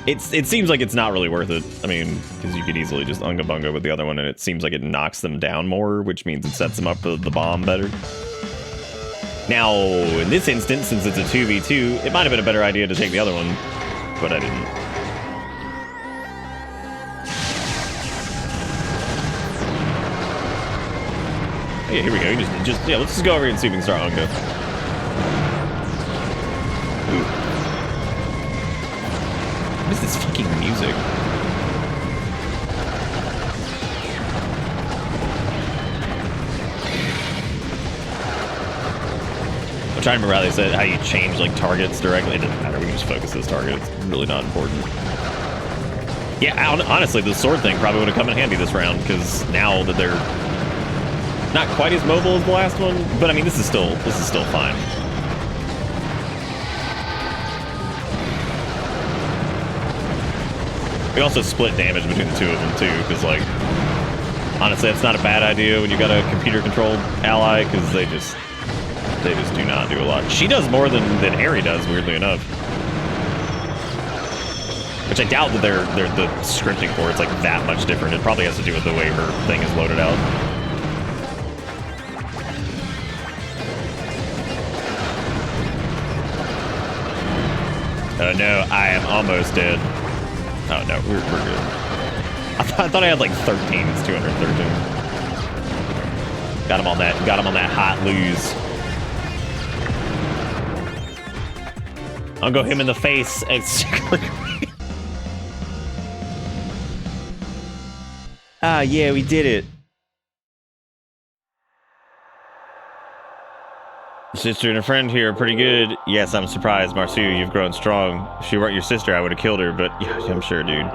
it seems like it's not really worth it. I mean, because you could easily just unga bunga with the other one, and it seems like it knocks them down more, which means it sets them up for the bomb better. Now, in this instance, since it's a 2v2, it might have been a better idea to take the other one, but I didn't. Yeah, here we go. Yeah, let's just go over here and see if we can start unga. What is this fucking music? I'm trying to remember how they said how you change like targets directly. It doesn't matter. We can just focus this target. It's really not important. Yeah, honestly, the sword thing probably would have come in handy this round, because now that they're not quite as mobile as the last one, but I mean, this is still fine. We also split damage between the two of them too, because like, honestly, it's not a bad idea when you got a computer-controlled ally, because they just do not do a lot. She does more than Harry does, weirdly enough. Which I doubt that they're the scripting for it's like that much different. It probably has to do with the way her thing is loaded out. Oh no, I am almost dead. Oh no, we're good. I thought I had like 13. It's 213. Got him on that hot lose. I'll go him in the face. Ah, yeah, we did it. Sister and a friend here are pretty good. Yes, I'm surprised. Marcia, you've grown strong. If she weren't your sister, I would have killed her, but yeah, I'm sure, dude.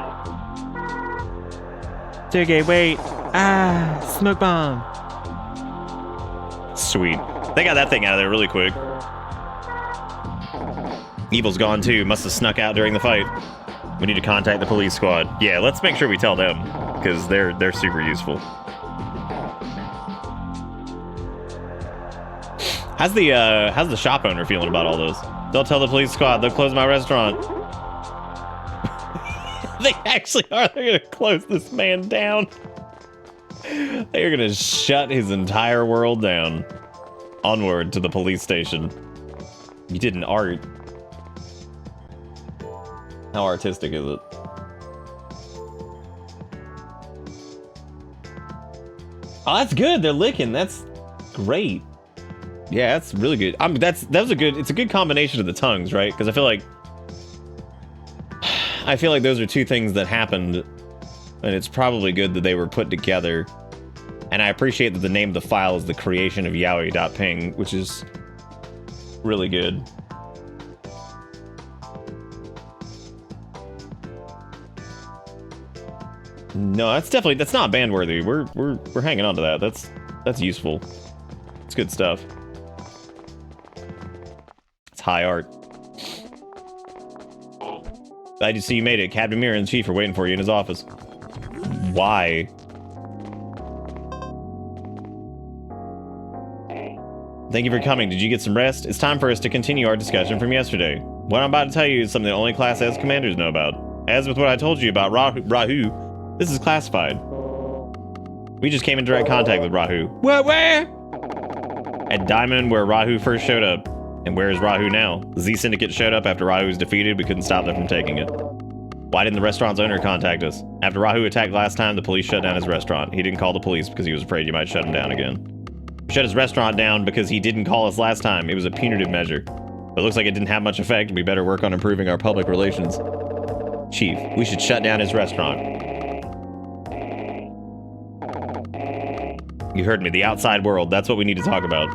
Sergey, wait. Ah, smoke bomb. Sweet. They got that thing out of there really quick. Evil's gone too. Must have snuck out during the fight. We need to contact the police squad. Yeah, let's make sure we tell them, because they're super useful. How's the shop owner feeling about all this? Don't tell the police squad. They'll close my restaurant. They actually are. They're gonna close this man down. They're gonna shut his entire world down. Onward to the police station. You did an art. How artistic is it? Oh, that's good. They're licking. That's great. Yeah, that's really good. It's a good combination of the tongues, right? Because I feel like those are two things that happened, and it's probably good that they were put together. And I appreciate that the name of the file is the creation of yaoi.ping, which is really good. No, that's not ban worthy. We're hanging on to that. That's useful. It's good stuff. It's high art. Glad to see you made it. Captain Mirror and the Chief are waiting for you in his office. Why? Thank you for coming. Did you get some rest? It's time for us to continue our discussion from yesterday. What I'm about to tell you is something that only Class S commanders know about. As with what I told you about Rahu, this is classified. We just came in direct contact with Rahu. Where? At Diamond, where Rahu first showed up. And where is Rahu now? The Z Syndicate showed up after Rahu was defeated. We couldn't stop them from taking it. Why didn't the restaurant's owner contact us? After Rahu attacked last time, the police shut down his restaurant. He didn't call the police because he was afraid you might shut him down again. Shut his restaurant down because he didn't call us last time. It was a punitive measure. But it looks like it didn't have much effect. We better work on improving our public relations. Chief, we should shut down his restaurant. You heard me. The outside world. That's what we need to talk about.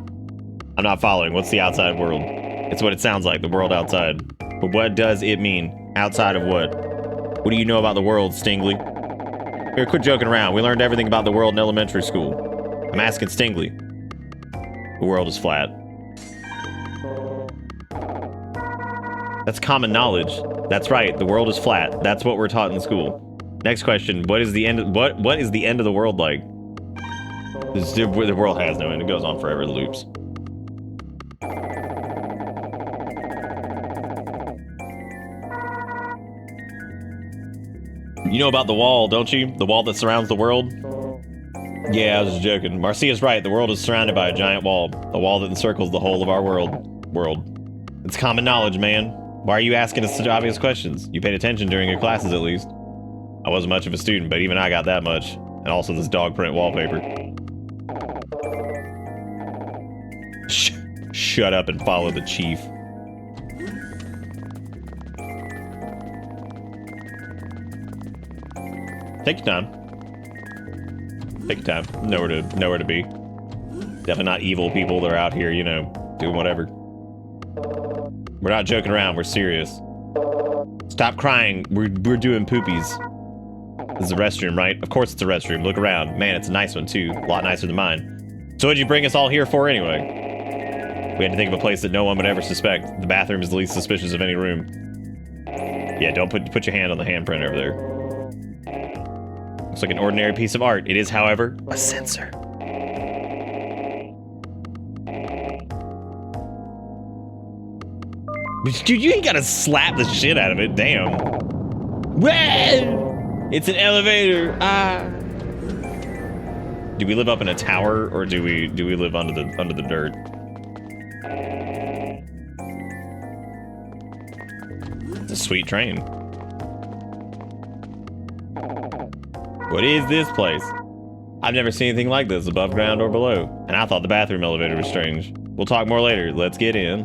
I'm not following. What's the outside world? It's what it sounds like. The world outside. But what does it mean? Outside of what? What do you know about the world, Stingley? Here, quit joking around. We learned everything about the world in elementary school. I'm asking Stingley. The world is flat. That's common knowledge. That's right. The world is flat. That's what we're taught in school. Next question. What is the end? What is the end of the world like? The world has no end. It goes on forever. It loops. You know about the wall, don't you? The wall that surrounds the world? Yeah, I was just joking. Marcia's right. The world is surrounded by a giant wall. A wall that encircles the whole of our world. It's common knowledge, man. Why are you asking us such obvious questions? You paid attention during your classes, at least. I wasn't much of a student, but even I got that much. And also this dog print wallpaper. Shut up and follow the chief. Take your time. Take your time. Nowhere to be. Definitely not evil people. They're out here, you know, doing whatever. We're not joking around. We're serious. Stop crying. We're doing poopies. This is a restroom, right? Of course it's a restroom. Look around. Man, it's a nice one, too. A lot nicer than mine. So what'd you bring us all here for, anyway? We had to think of a place that no one would ever suspect. The bathroom is the least suspicious of any room. Yeah, don't put your hand on the handprint over there. Looks like an ordinary piece of art. It is, however, a sensor. Dude, you ain't gotta slap the shit out of it. Damn. Whoa! It's an elevator. Do we live up in a tower, or do we live under the dirt? It's a sweet train. What is this place? I've never seen anything like this above ground or below, and I thought the bathroom elevator was strange. We'll talk more later. Let's get in.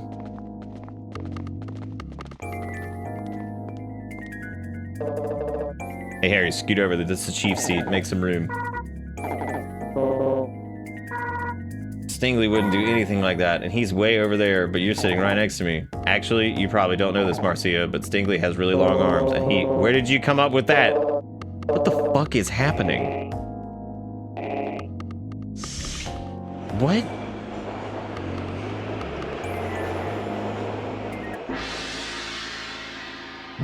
Hey, Harry, scoot over. This is the chief's seat. Make some room. Stingley wouldn't do anything like that, and he's way over there, but you're sitting right next to me. Actually, you probably don't know this, Marcia, but Stingley has really long arms, and he... Where did you come up with that? What the fuck is happening? What?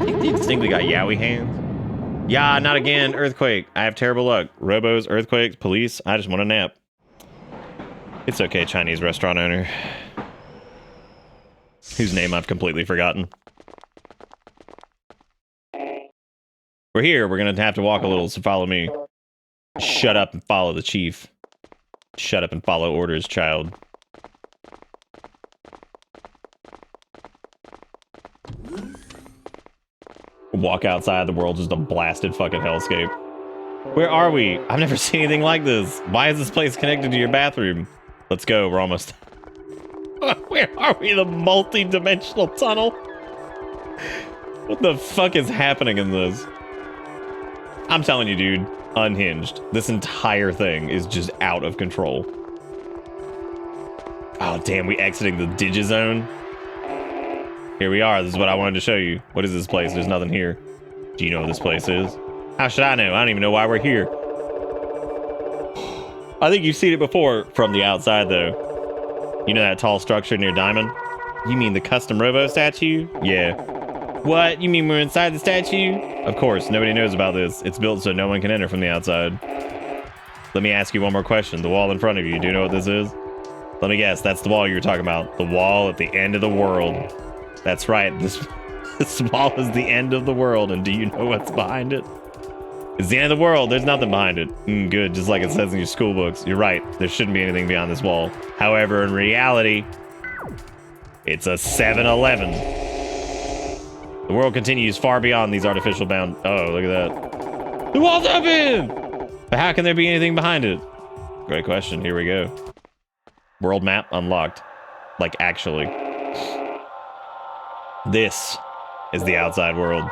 You think Stingley got yowie hands? Yeah, not again. Earthquake. I have terrible luck. Robos, earthquakes, police. I just want a nap. It's okay, Chinese restaurant owner. Whose name I've completely forgotten. We're here. We're gonna have to walk a little, so follow me. Shut up and follow the chief. Shut up and follow orders, child. Walk outside, the world's just a blasted fucking hellscape. Where are we? I've never seen anything like this. Why is this place connected to your bathroom? Let's go, we're almost... Where are we? The multi-dimensional tunnel? What the fuck is happening in this? I'm telling you, dude, unhinged. This entire thing is just out of control. Oh, damn, we exiting the Digizone? Here we are. This is what I wanted to show you. What is this place? There's nothing here. Do you know what this place is? How should I know? I don't even know why we're here. I think you've seen it before from the outside, though. You know that tall structure near Diamond? You mean the custom Robo statue? Yeah. What? You mean we're inside the statue? Of course, nobody knows about this. It's built so no one can enter from the outside. Let me ask you one more question. The wall in front of you, do you know what this is? Let me guess, that's the wall you were talking about. The wall at the end of the world. That's right, this wall is the end of the world, and do you know what's behind it? It's the end of the world, there's nothing behind it. Good, just like it says in your school books. You're right, there shouldn't be anything beyond this wall. However, in reality, it's a 7-Eleven. The world continues far beyond these artificial bound... Oh, look at that. The wall's open! But how can there be anything behind it? Great question, here we go. World map unlocked. Like, actually. This is the outside world.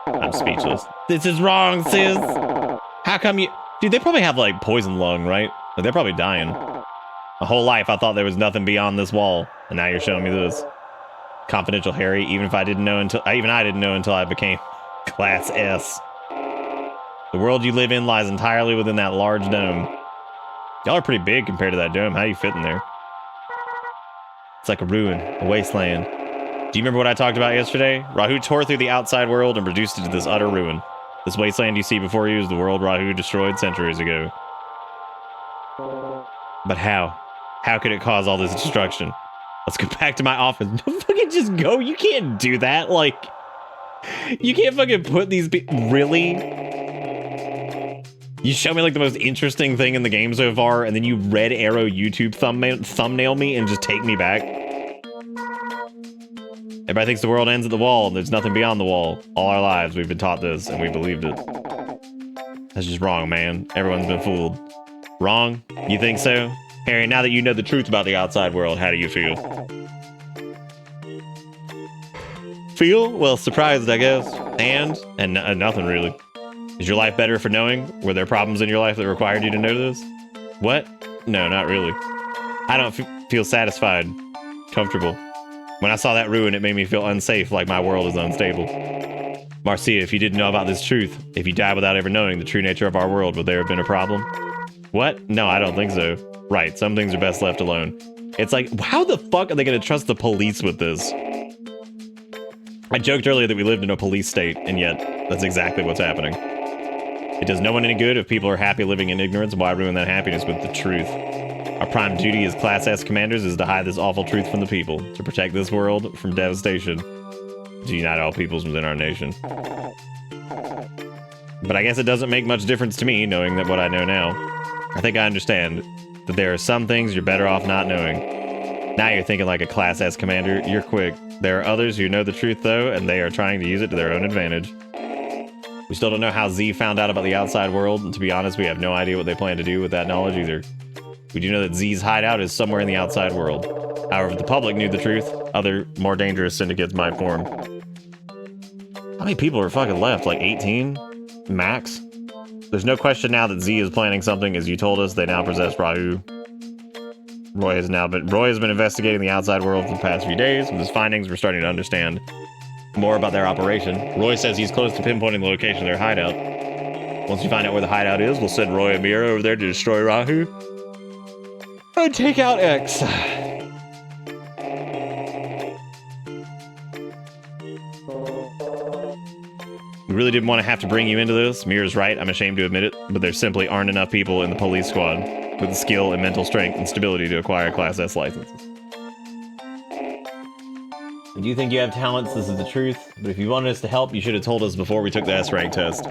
I'm speechless. This is wrong, sis. How come you... Dude, they probably have, like, poison lung, right? Like, they're probably dying. My whole life, I thought there was nothing beyond this wall. And now you're showing me this. Confidential Harry, even I didn't know until I became Class S. The world you live in lies entirely within that large dome. Y'all are pretty big compared to that dome. How do you fit in there? It's like a ruin, a wasteland. Do you remember what I talked about yesterday? Rahu tore through the outside world and reduced it to this utter ruin. This wasteland you see before you is the world Rahu destroyed centuries ago. But how? How could it cause all this destruction? Let's go back to my office. No, fucking just go. You can't do that. Like, you can't fucking put these really? You show me like the most interesting thing in the game so far, and then you red arrow YouTube thumbnail me and just take me back. Everybody thinks the world ends at the wall. There's nothing beyond the wall. All our lives we've been taught this, and we believed it. That's just wrong, man. Everyone's been fooled. Wrong? You think so? Harry, now that you know the truth about the outside world, how do you feel? Feel? Well, surprised, I guess. And nothing, really. Is your life better for knowing? Were there problems in your life that required you to know this? What? No, not really. I don't feel satisfied. Comfortable. When I saw that ruin, it made me feel unsafe, like my world is unstable. Marcia, if you didn't know about this truth, if you died without ever knowing the true nature of our world, would there have been a problem? What? No, I don't think so. Right, some things are best left alone. It's like, how the fuck are they going to trust the police with this? I joked earlier that we lived in a police state, and yet, that's exactly what's happening. It does no one any good if people are happy living in ignorance. Why ruin that happiness with the truth? Our prime duty as Class S commanders is to hide this awful truth from the people, to protect this world from devastation, to unite all peoples within our nation. But I guess it doesn't make much difference to me, knowing that what I know now. I think I understand that there are some things you're better off not knowing. Now you're thinking like a Class S commander. You're quick. There are others who know the truth, though, and they are trying to use it to their own advantage. We still don't know how Z found out about the outside world, and to be honest, we have no idea what they plan to do with that knowledge either. We do know that Z's hideout is somewhere in the outside world. However, if the public knew the truth, other, more dangerous syndicates might form. How many people are fucking left? Like 18? Max? There's no question now that Z is planning something. As you told us, they now possess Rahu. Roy has been investigating the outside world for the past few days. With his findings, we're starting to understand more about their operation. Roy says he's close to pinpointing the location of their hideout. Once we find out where the hideout is, we'll send Roy and Mira over there to destroy Rahu and take out X. We really didn't want to have to bring you into this. Mira's right, I'm ashamed to admit it, but there simply aren't enough people in the police squad with the skill and mental strength and stability to acquire Class S licenses. I do think you have talents, this is the truth, but if you wanted us to help, you should have told us before we took the S-rank test.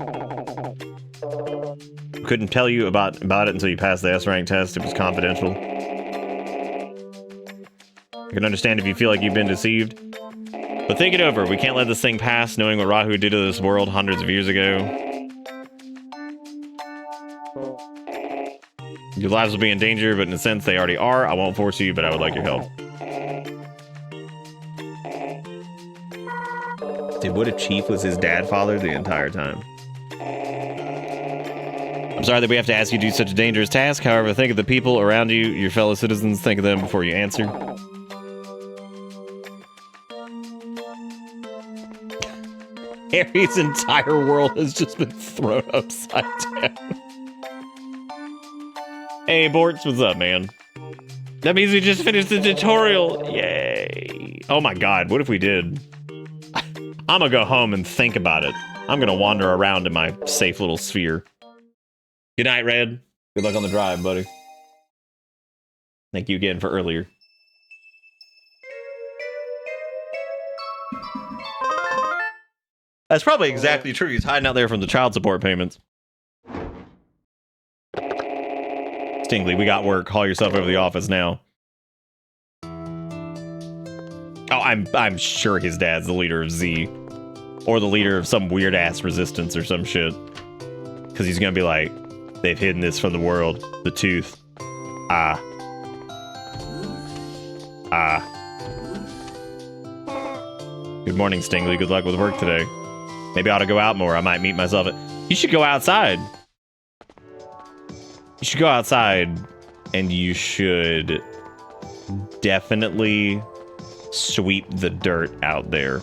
Couldn't tell you about it until you passed the S-rank test. It was confidential. I can understand if you feel like you've been deceived. But think it over. We can't let this thing pass, knowing what Rahu did to this world hundreds of years ago. Your lives will be in danger, but in a sense they already are. I won't force you, but I would like your help. Dude, what if Chief was his dad father the entire time? I'm sorry that we have to ask you to do such a dangerous task. However, think of the people around you, your fellow citizens. Think of them before you answer. Harry's entire world has just been thrown upside down. Hey, Bortz, what's up, man? That means we just finished the tutorial. Yay. Oh my god, what if we did? I'm gonna go home and think about it. I'm gonna wander around in my safe little sphere. Good night, Red. Good luck on the drive, buddy. Thank you again for earlier. That's probably exactly true. He's hiding out there from the child support payments. Stingley, we got work. Haul yourself over to the office now. Oh, I'm sure his dad's the leader of Z. Or the leader of some weird-ass resistance or some shit. Because he's gonna be like, they've hidden this from the world. The tooth. Ah. Good morning, Stingley. Good luck with work today. Maybe I ought to go out more. I might meet myself at... You should go outside. You should go outside and you should definitely sweep the dirt out there.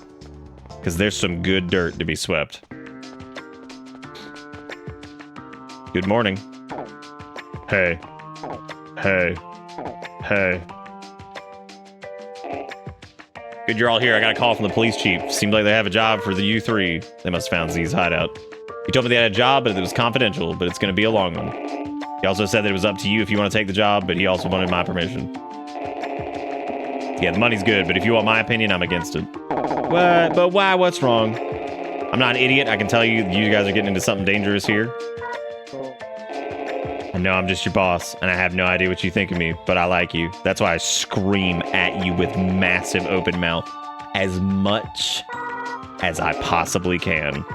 Because there's some good dirt to be swept. Good morning. Hey. Hey. Hey. Good you're all here. I got a call from the police chief. Seemed like they have a job for the U3. They must have found Z's hideout. He told me they had a job, but it was confidential, but it's going to be a long one. He also said that it was up to you if you want to take the job, but he also wanted my permission. Yeah, the money's good, but if you want my opinion, I'm against it. What? But why? What's wrong? I'm not an idiot. I can tell you guys are getting into something dangerous here. I know I'm just your boss, and I have no idea what you think of me, but I like you. That's why I scream at you with massive open mouth as much as I possibly can.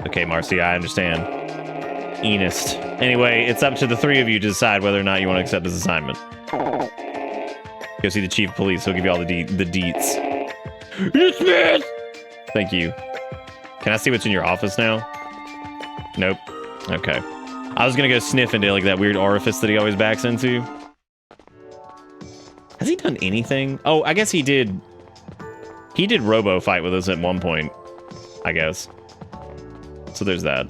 Okay, Marcy, I understand. Enist. Anyway, it's up to the three of you to decide whether or not you want to accept this assignment. Go see the chief of police. He'll give you all the deets. Dismiss! Thank you. Can I see what's in your office now? Nope. Okay. I was gonna go sniff into like that weird orifice that he always backs into. Has he done anything? Oh, I guess he did. He did Robo fight with us at one point, I guess. So there's that.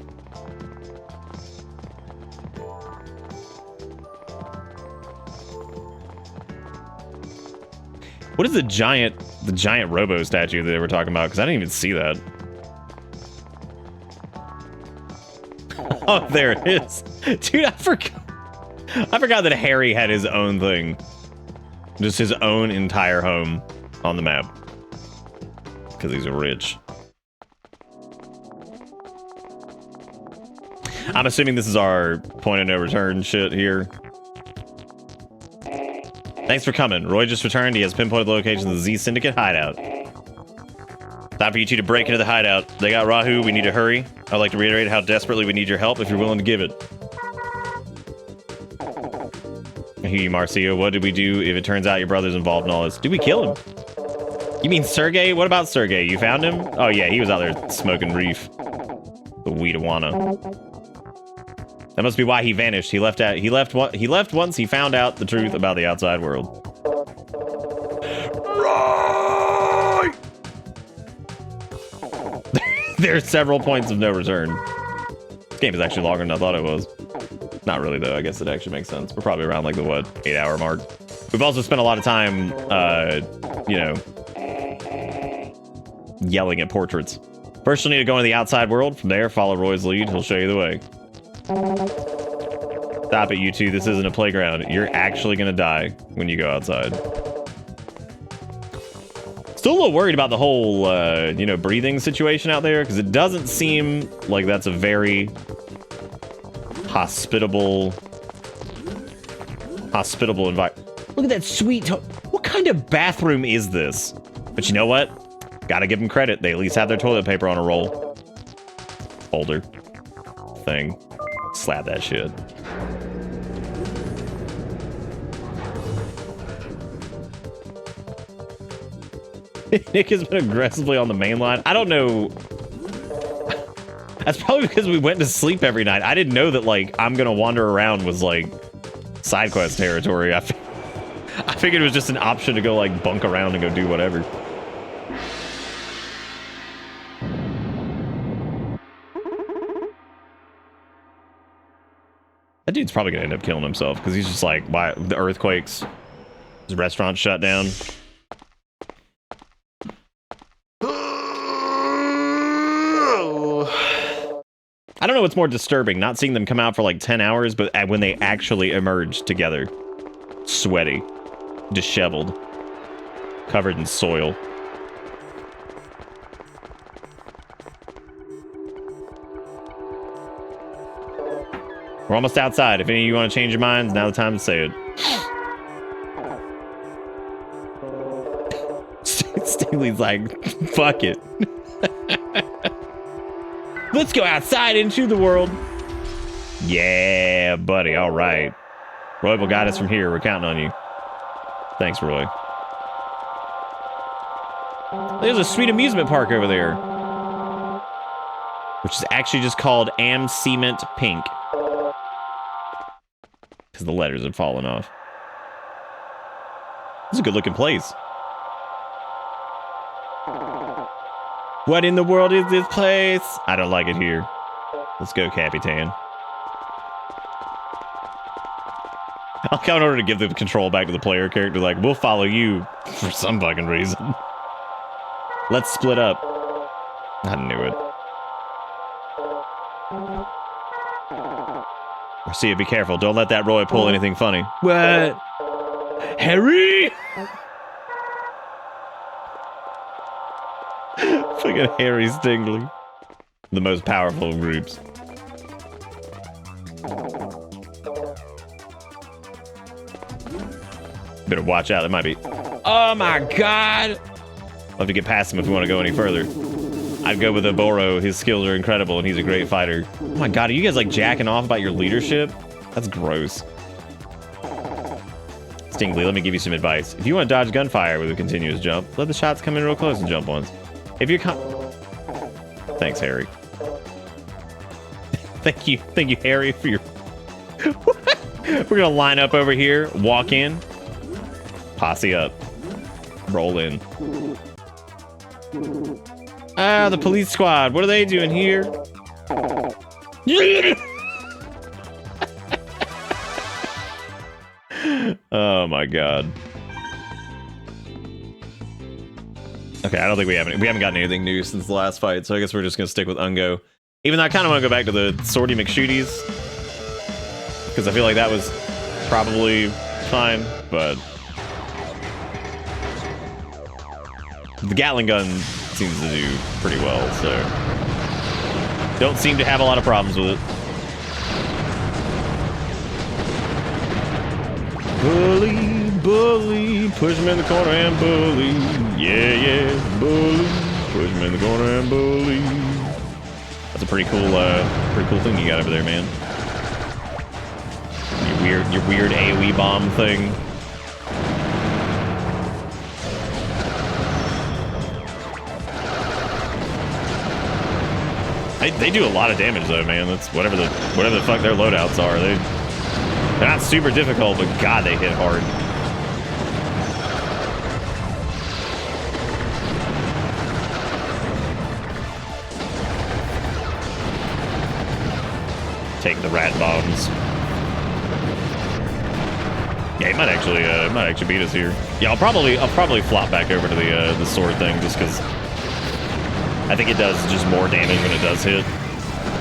What is the giant Robo statue that they were talking about? Because I didn't even see that. Oh, there it is. Dude, I forgot that Harry had his own thing. Just his own entire home on the map. Because he's rich. I'm assuming this is our point of no return shit here. Thanks for coming. Roy just returned. He has pinpointed the location of the Z Syndicate hideout. Time for you two to break into the hideout. They got Rahu. We need to hurry. I'd like to reiterate how desperately we need your help if you're willing to give it. I hear you, Marcia. What did we do if it turns out your brother's involved in all this? Did we kill him? You mean Sergey? What about Sergey? You found him? Oh yeah, he was out there smoking reef. The weedawana. That must be why he vanished. He left once he found out the truth about the outside world. Right! There are several points of no return. This game is actually longer than I thought it was. Not really though, I guess it actually makes sense. We're probably around like the 8-hour mark. We've also spent a lot of time you know, yelling at portraits. First you'll need to go into the outside world. From there, follow Roy's lead. He'll show you the way. Stop it, you two. This isn't a playground. You're actually gonna die when you go outside. Still a little worried about the whole, you know, breathing situation out there, because it doesn't seem like that's a very hospitable environment. Look at that sweet... What kind of bathroom is this? But you know what? Gotta give them credit. They at least have their toilet paper on a roll. Holder. Thing. Slap that shit. Nick has been aggressively on the main line. I don't know. That's probably because we went to sleep every night. I didn't know that, like, I'm gonna wander around was, like, side quest territory. I figured it was just an option to go, like, bunk around and go do whatever. That dude's probably gonna end up killing himself because he's just like, why the earthquakes? His restaurant shut down. I don't know what's more disturbing, not seeing them come out for like 10 hours, but when they actually emerge together. Sweaty, disheveled, covered in soil. We're almost outside. If any of you want to change your minds, now's the time to say it. Stingley's like, fuck it. Let's go outside into the world. Yeah, buddy. All right. Roy will guide us from here. We're counting on you. Thanks, Roy. There's a sweet amusement park over there, which is actually just called Am Cement Pink. Because the letters had fallen off. It's a good looking place. What in the world is this place? I don't like it here. Let's go, Capitan. I'll count in order to give the control back to the player character. Like, we'll follow you for some fucking reason. Let's split up. I knew it. See, be careful. Don't let that Roy pull anything funny. What? Harry? Fucking Harry Stingley. The most powerful of groups. Better watch out. It might be... Oh my god! We'll have to get past him if we want to go any further. I'd go with Oboro. His skills are incredible and he's a great fighter. Oh my god, are you guys like jacking off about your leadership? That's gross. Stingley, let me give you some advice. If you want to dodge gunfire with a continuous jump, let the shots come in real close and jump once. If you're Thanks, Harry. Thank you, Harry, for your... We're gonna line up over here, walk in, posse up, roll in. Ah, the police squad. What are they doing here? Oh my god. Okay, I don't think we haven't gotten anything new since the last fight, so I guess we're just gonna stick with Ungo. Even though I kind of want to go back to the Swordy McShooties, because I feel like that was probably fine, but the Gatling gun seems to do pretty well, so don't seem to have a lot of problems with it. Bully, bully, push him in the corner and bully. Yeah, yeah, bully, push him in the corner and bully. That's a pretty cool thing you got over there, man. Your weird AoE bomb thing. They do a lot of damage though, man. That's whatever the fuck their loadouts are. They're not super difficult, but God, they hit hard. Take the rat bombs. Yeah, he might actually beat us here. Yeah, I'll probably flop back over to the sword thing just because I think it does just more damage when it does hit.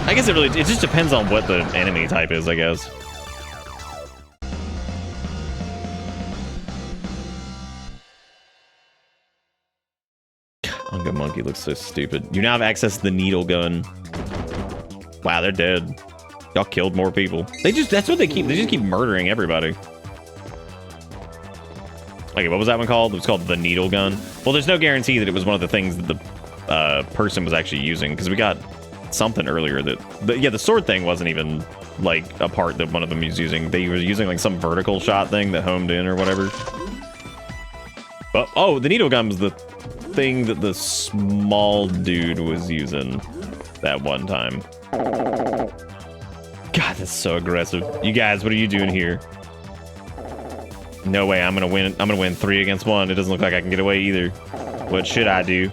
I guess it just depends on what the enemy type is, I guess. Unga Monkey looks so stupid. You now have access to the needle gun. Wow, they're dead. Y'all killed more people. That's what they just keep murdering everybody. Okay, what was that one called? It was called the needle gun. Well, there's no guarantee that it was one of the things that the person was actually using, because we got something earlier that... the sword thing wasn't even, like, a part that one of them was using. They were using, like, some vertical shot thing that homed in or whatever. But, oh, the needle gun was the thing that the small dude was using that one time. God, that's so aggressive. You guys, what are you doing here? No way, I'm gonna win. I'm gonna win 3 against 1. It doesn't look like I can get away either. What should I do?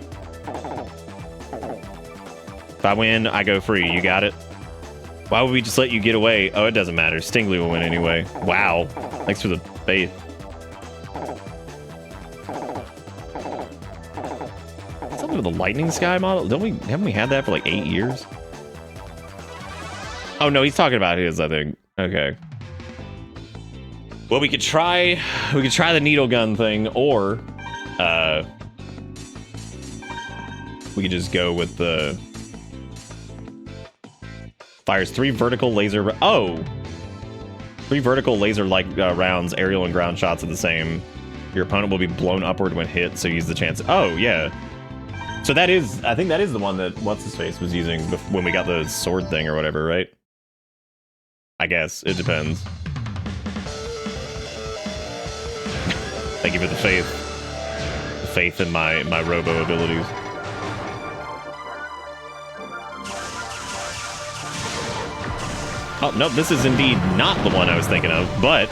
If I win, I go free. You got it? Why would we just let you get away? Oh, it doesn't matter. Stingley will win anyway. Wow. Thanks for the faith. Something with the lightning sky model? Haven't we had that for like 8 years? Oh no, he's talking about his, I think. Okay. Well, we could try the needle gun thing, or we could just go with the fires 3 vertical laser. Oh, 3 vertical laser like rounds, aerial and ground shots are the same. Your opponent will be blown upward when hit, so use the chance. Oh yeah. So that is, I think that is the one that what's his face was using when we got the sword thing or whatever, right? I guess it depends. Thank you for the faith. The faith in my Robo abilities. Oh, no, this is indeed not the one I was thinking of, but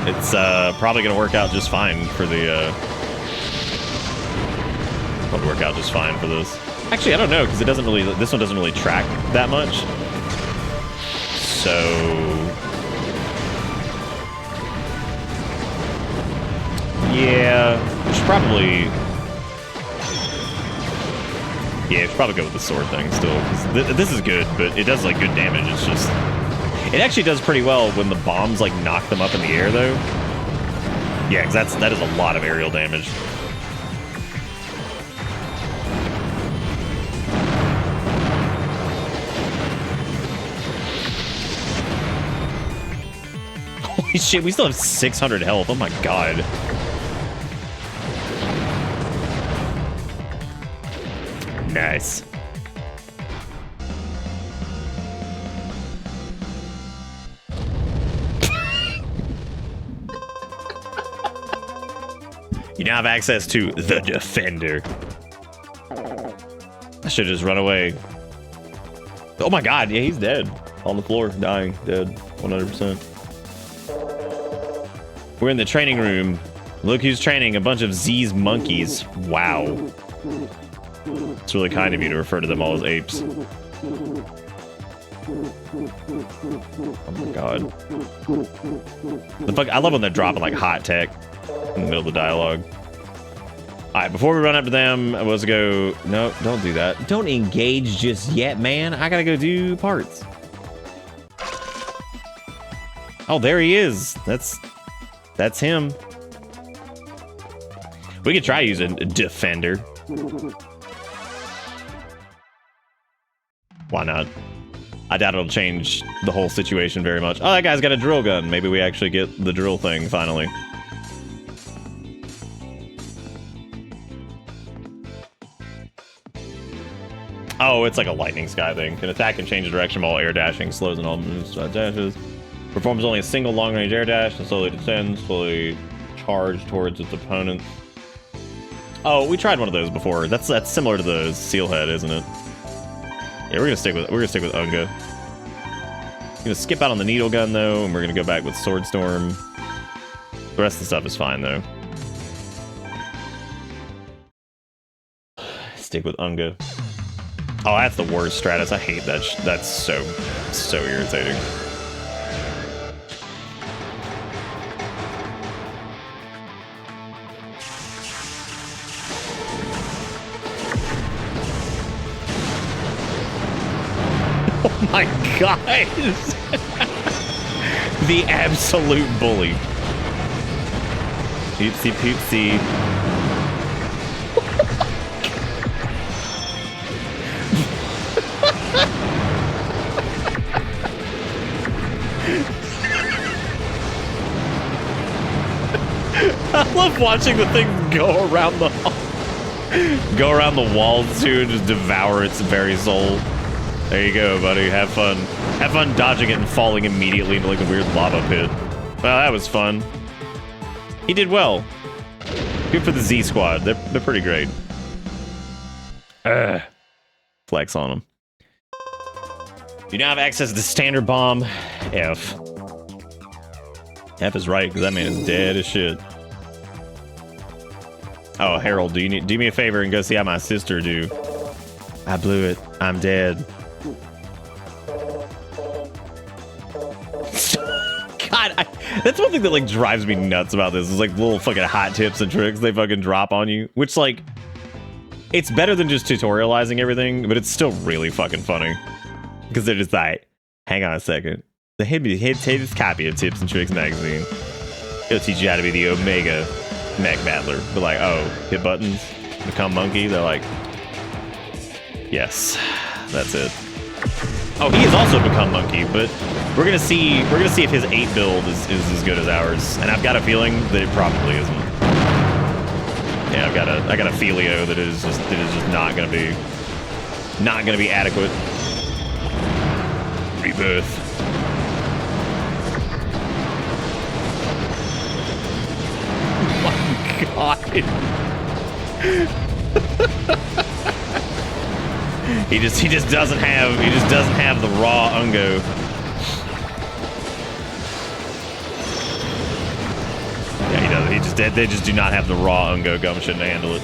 it's probably going to work out just fine for the... Probably work out just fine for this. Actually, I don't know, because it doesn't really... This one doesn't really track that much. So... Yeah, we should probably... Yeah, we should probably go with the sword thing still. 'Cause this is good, but it does, like, good damage. It's just... It actually does pretty well when the bombs, like, knock them up in the air, though. Yeah, because that is a lot of aerial damage. Holy shit, we still have 600 health. Oh my god. Nice. You now have access to the Defender. I should just run away. Oh my god, yeah, he's dead. On the floor, dying, dead, 100%. We're in the training room. Look who's training, a bunch of Z's monkeys. Wow. It's really kind of you to refer to them all as apes. Oh my god. The fuck, I love when they're dropping like hot tech in the middle of the dialogue. Alright, before we run up to them, let's go... No, don't do that. Don't engage just yet, man. I gotta go do parts. Oh, there he is. That's him. We could try using Defender. Why not? I doubt it'll change the whole situation very much. Oh, that guy's got a drill gun. Maybe we actually get the drill thing finally. Oh, it's like a lightning sky thing. Can attack and change direction while air dashing. Slows and all moves, dashes. Performs only a single long-range air dash and slowly descends, slowly charge towards its opponent. Oh, we tried one of those before. That's similar to the seal head, isn't it? Yeah, we're gonna stick with Unga. Gonna skip out on the needle gun though, and we're gonna go back with Sword Storm. The rest of the stuff is fine though. Stick with Unga. Oh, that's the worst Stratus. I hate that. That's so irritating. Oh my god! The absolute bully. Oopsie poopsie. I love watching the thing go around the walls too and just devour its very soul. There you go, buddy. Have fun. Have fun dodging it and falling immediately into like a weird lava pit. Well, that was fun. He did well. Good for the Z squad. They're pretty great. Flex on them. You now have access to the standard bomb. F. F is right, because that man is dead as shit. Oh, Harold, do me a favor and go see how my sister do. I blew it. I'm dead. God, that's one thing that like drives me nuts about this. Is like little fucking hot tips and tricks they fucking drop on you, which like it's better than just tutorializing everything, but it's still really fucking funny because they're just like, hang on a second, the head copy of Tips and Tricks magazine. It'll teach you how to be the Omega mech battler. But like, oh, hit buttons, become monkey. They're like, yes, that's it. Oh, he has also become monkey, but we're gonna see if his 8 build is as good as ours, and I've got a feeling that it probably isn't. Yeah, I got a feelio that it is just not gonna be adequate. Rebirth. Oh my god. He just doesn't have the raw Ungo. Yeah, he doesn't. They just do not have the raw Ungo gumption to handle it.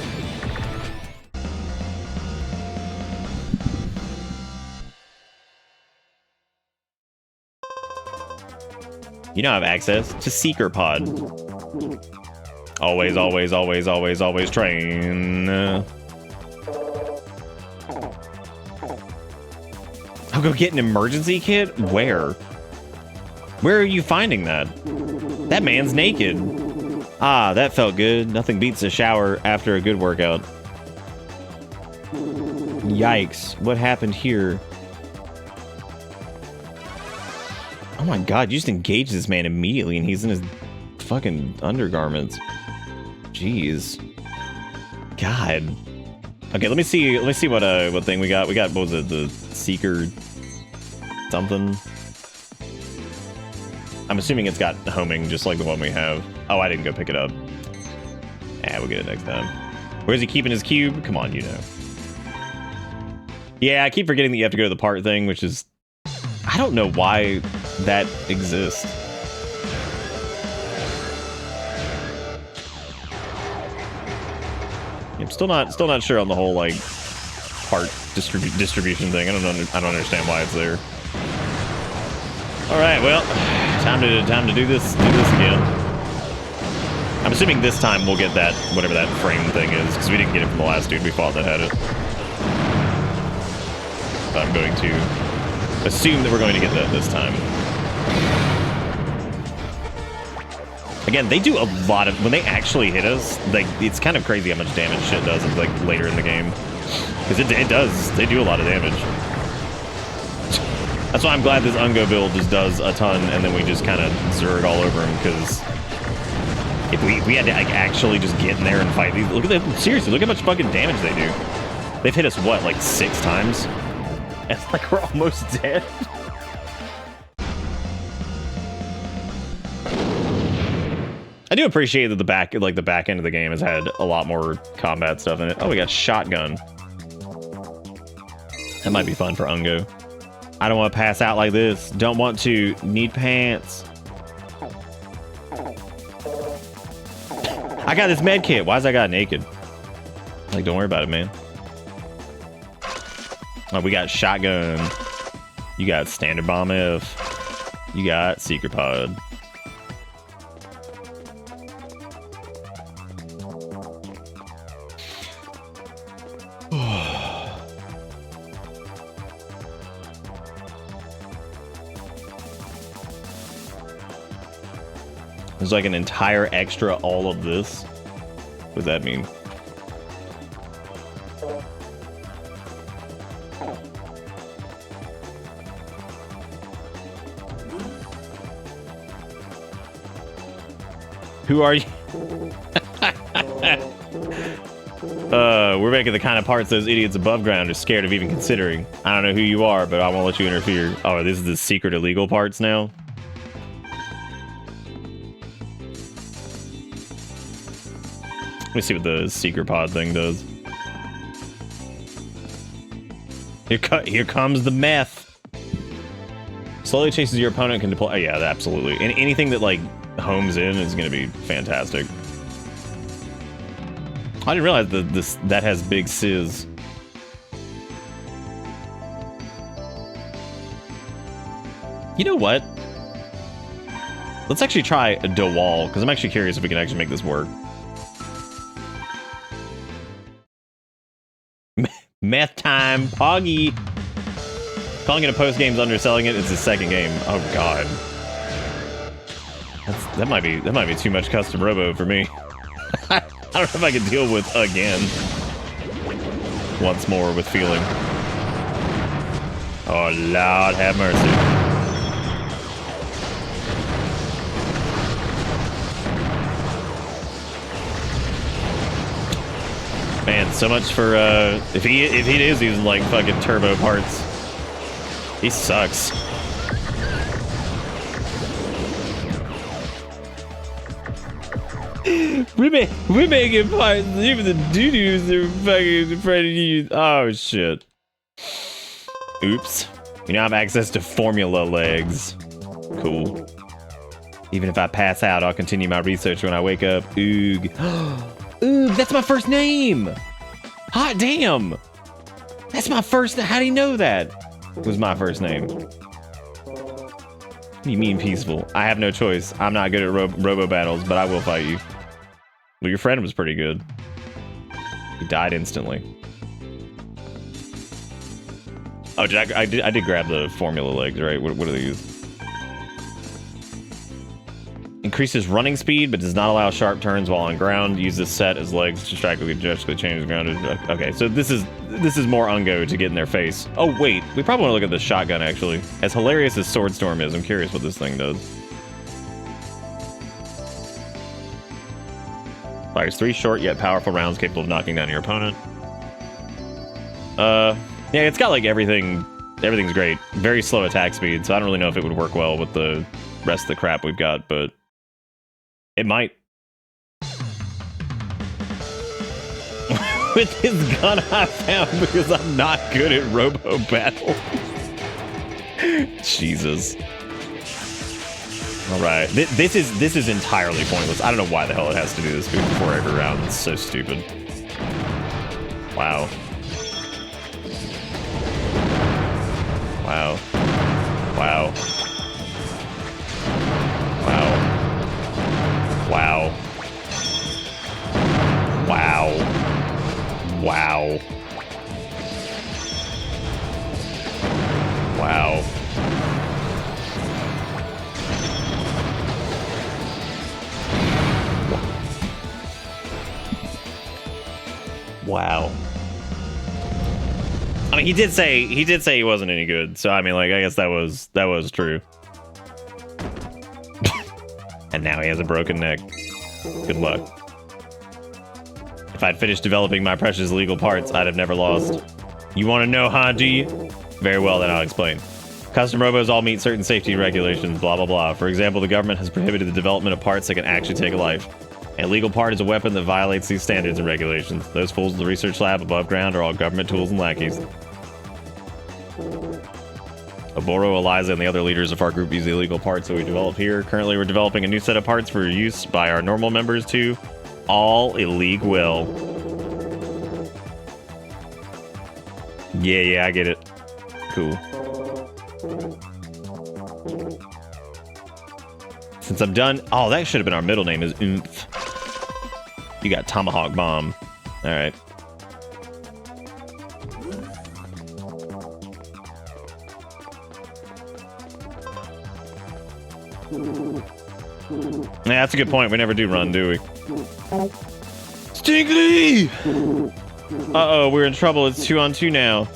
You now have access to Seeker Pod. Always, always, always, always, always train. I'll go get an emergency kit? Where? Where are you finding that? That man's naked. Ah, that felt good. Nothing beats a shower after a good workout. Yikes. What happened here? Oh my god, you just engaged this man immediately and he's in his fucking undergarments. Jeez. God. Okay, let me see what thing we got. We got, what was it, the Seeker something? I'm assuming it's got homing just like the one we have. Oh, I didn't go pick it up. Yeah, we'll get it next time. Where's he keeping his cube? Come on, you know. Yeah, I keep forgetting that you have to go to the part thing, which is, I don't know why that exists. I'm still not sure on the whole like part distribution thing. I don't understand why it's there. All right, well, time to do this again. I'm assuming this time we'll get that whatever that frame thing is because we didn't get it from the last dude we fought that had it. But I'm going to assume that we're going to get that this time. Again, they do a lot of, when they actually hit us, like, it's kind of crazy how much damage shit does, like, later in the game. Because it does, they do a lot of damage. That's why I'm glad this Ungo build just does a ton, and then we just kind of zerg all over him, because if we had to, like, actually just get in there and fight these, look at that, seriously, look how much fucking damage they do. They've hit us, what, like 6 times? It's like we're almost dead. I do appreciate that the back end of the game has had a lot more combat stuff in it. Oh, we got shotgun. That might be fun for Ungo. I don't want to pass out like this. Don't want to. Need pants. I got this med kit. Why is that guy naked? Like, don't worry about it, man. Oh, we got shotgun. You got standard bomb F. You got secret pod. There's like an entire extra all of this. What does that mean? Who are you? We're making the kind of parts those idiots above ground are scared of even considering. I don't know who you are, but I won't let you interfere. Oh, this is the secret illegal parts now? Let me see what the secret pod thing does. Here comes the meth. Slowly chases your opponent, can deploy. Oh yeah, absolutely. And anything that like homes in is going to be fantastic. I didn't realize that that has big sizz. You know what? Let's actually try a DeWall, because I'm actually curious if we can actually make this work. Meth time, Poggy. Calling it a post game's underselling it. It's the second game. Oh god, that might be too much custom Robo for me. I don't know if I can deal with again. Once more with feeling. Oh Lord, have mercy. Man, so much for if he is using like fucking turbo parts, he sucks. We're making parts. Even the doo-doos are fucking afraid to use. Oh shit. Oops. You now have access to formula legs. Cool. Even if I pass out, I'll continue my research when I wake up. Oog. Ooh, that's my first name. Hot damn. That's my first. How do you know that was my first name? What do you mean peaceful? I have no choice. I'm not good at Robo battles, but I will fight you. Well, your friend was pretty good. He died instantly. Oh, I did grab the formula legs, right? What do they use? Increases running speed, but does not allow sharp turns while on ground. Use this set as legs to drastically change the ground. Okay, so this is more Ungo to get in their face. Oh wait, we probably want to look at the shotgun actually. As hilarious as Sword Storm is, I'm curious what this thing does. Fires 3 short yet powerful rounds capable of knocking down your opponent. Yeah, it's got like everything. Everything's great. Very slow attack speed, so I don't really know if it would work well with the rest of the crap we've got, but it might. With this gun I found because I'm not good at Robo battle. Jesus. All right, this is entirely pointless. I don't know why the hell it has to do this before every round. It's so stupid. Wow. Wow. Wow. Wow. Wow. Wow. Wow. Wow. Wow. I mean, he did say he wasn't any good. So I mean, like, I guess that was true. And now he has a broken neck. Good luck. If I'd finished developing my precious legal parts, I'd have never lost. You want to know, huh, do you? Very well, then I'll explain. Custom robos all meet certain safety regulations, blah, blah, blah. For example, the government has prohibited the development of parts that can actually take a life. An illegal part is a weapon that violates these standards and regulations. Those fools in the research lab above ground are all government tools and lackeys. Oboro, Eliza, and the other leaders of our group use the illegal parts that we develop here. Currently, we're developing a new set of parts for use by our normal members too. All illegal. Yeah, I get it. Cool. Since I'm done... Oh, that should have been our middle name is Oomph. You got Tomahawk Bomb. All right. Yeah, that's a good point. We never do run, do we? Stinky! Uh-oh, we're in trouble. It's 2-on-2 now.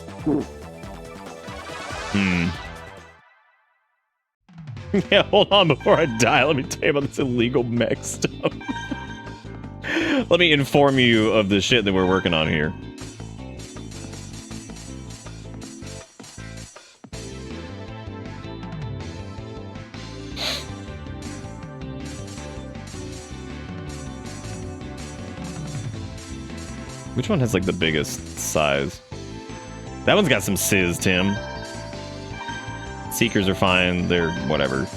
Yeah, hold on before I die. Let me tell you about this illegal mech stuff. Let me inform you of the shit that we're working on here. Which one has like the biggest size? That one's got some sizz, Tim. Seekers are fine, they're whatever.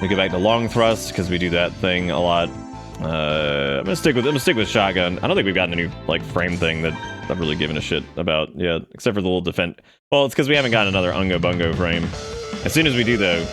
We go back to long thrust because we do that thing a lot. I'm gonna stick with shotgun. I don't think we've gotten a new like frame thing that I'm really giving a shit about yet, except for the little defense. Well, it's because we haven't gotten another Ungo Bungo frame. As soon as we do though.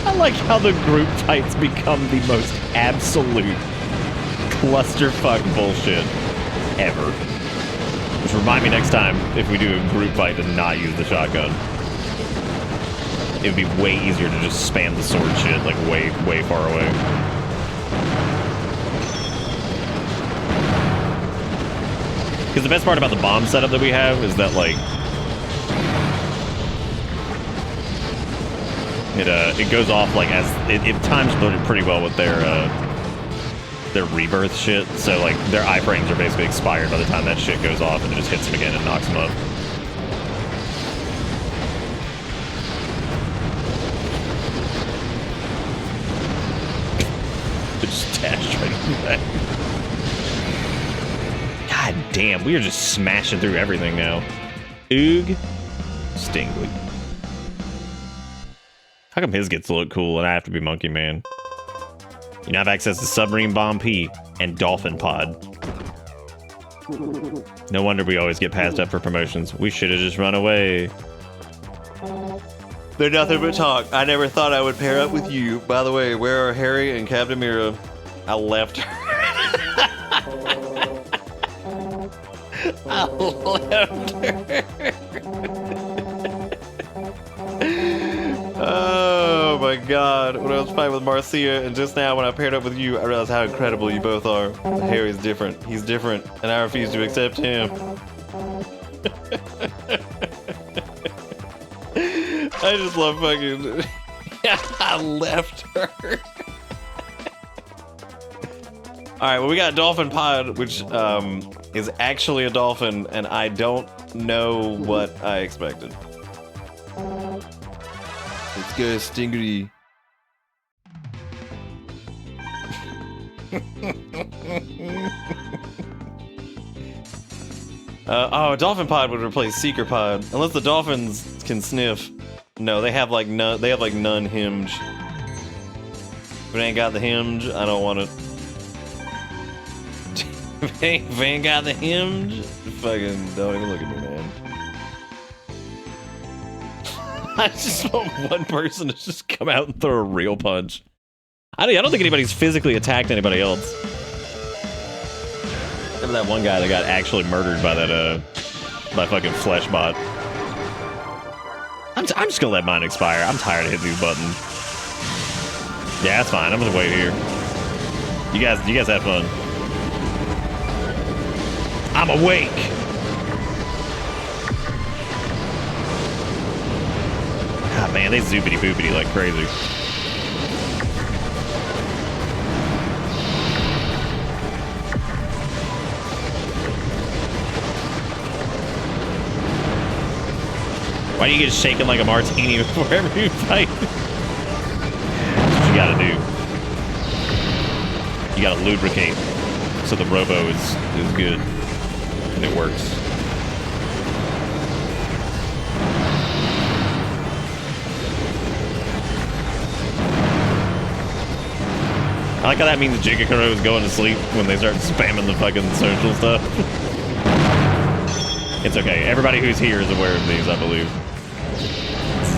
I like how the group fights become the most absolute clusterfuck bullshit ever. Which remind me next time, if we do a group fight, to not use the shotgun. It would be way easier to just spam the sword shit, like way far away. Because the best part about the bomb setup that we have is that, like, it goes off like as it times loaded pretty well with their rebirth shit. So like their iframes are basically expired by the time that shit goes off, and it just hits them again and knocks them up. It just dashed right into that. God damn, we are just smashing through everything now. Oog, Stingly. How come his gets to look cool and I have to be Monkey Man? You now have access to Submarine Bomb P and Dolphin Pod. No wonder we always get passed up for promotions. We should have just run away. They're nothing but talk. I never thought I would pair up with you. By the way, where are Harry and Captain Mira? I left her. I left her. Oh my god, when I was fighting with Marcia, and just now when I paired up with you, I realized how incredible you both are. Harry's different, he's different, and I refuse to accept him. I just love fucking... I left her. Alright, well we got Dolphin Pod, which is actually a dolphin, and I don't know what I expected. Let's go, Stingery. Oh, Dolphin Pod would replace Seeker Pod, unless the dolphins can sniff. No, they have like none. They have like none hinge. If it ain't got the hinge, I don't want it. If it ain't got the hinge, fucking don't even look at me, man. I just want one person to just come out and throw a real punch. I don't think anybody's physically attacked anybody else. Remember that one guy that got actually murdered by that by fucking Fleshbot. I'm just gonna let mine expire. I'm tired of hitting these buttons. Yeah, that's fine. I'm gonna wait here. You guys have fun. I'm awake. Ah, man, they zoopity boopity like crazy. Why do you get shaken like a martini before every fight? That's what you gotta do. You gotta lubricate so the Robo is good and it works. I like how that means Jigakuro is going to sleep when they start spamming the fucking social stuff. It's okay. Everybody who's here is aware of these, I believe.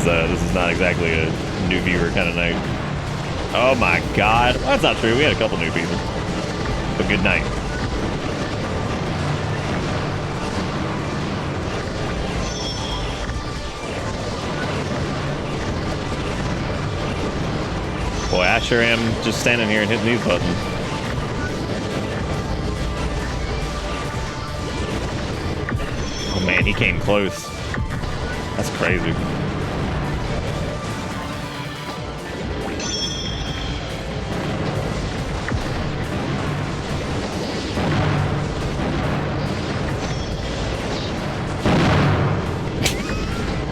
This is not exactly a new viewer kind of night. Oh my god. Well, that's not true. We had a couple new people. But good night. Boy, I sure am just standing here and hitting these buttons. Oh man, he came close. That's crazy.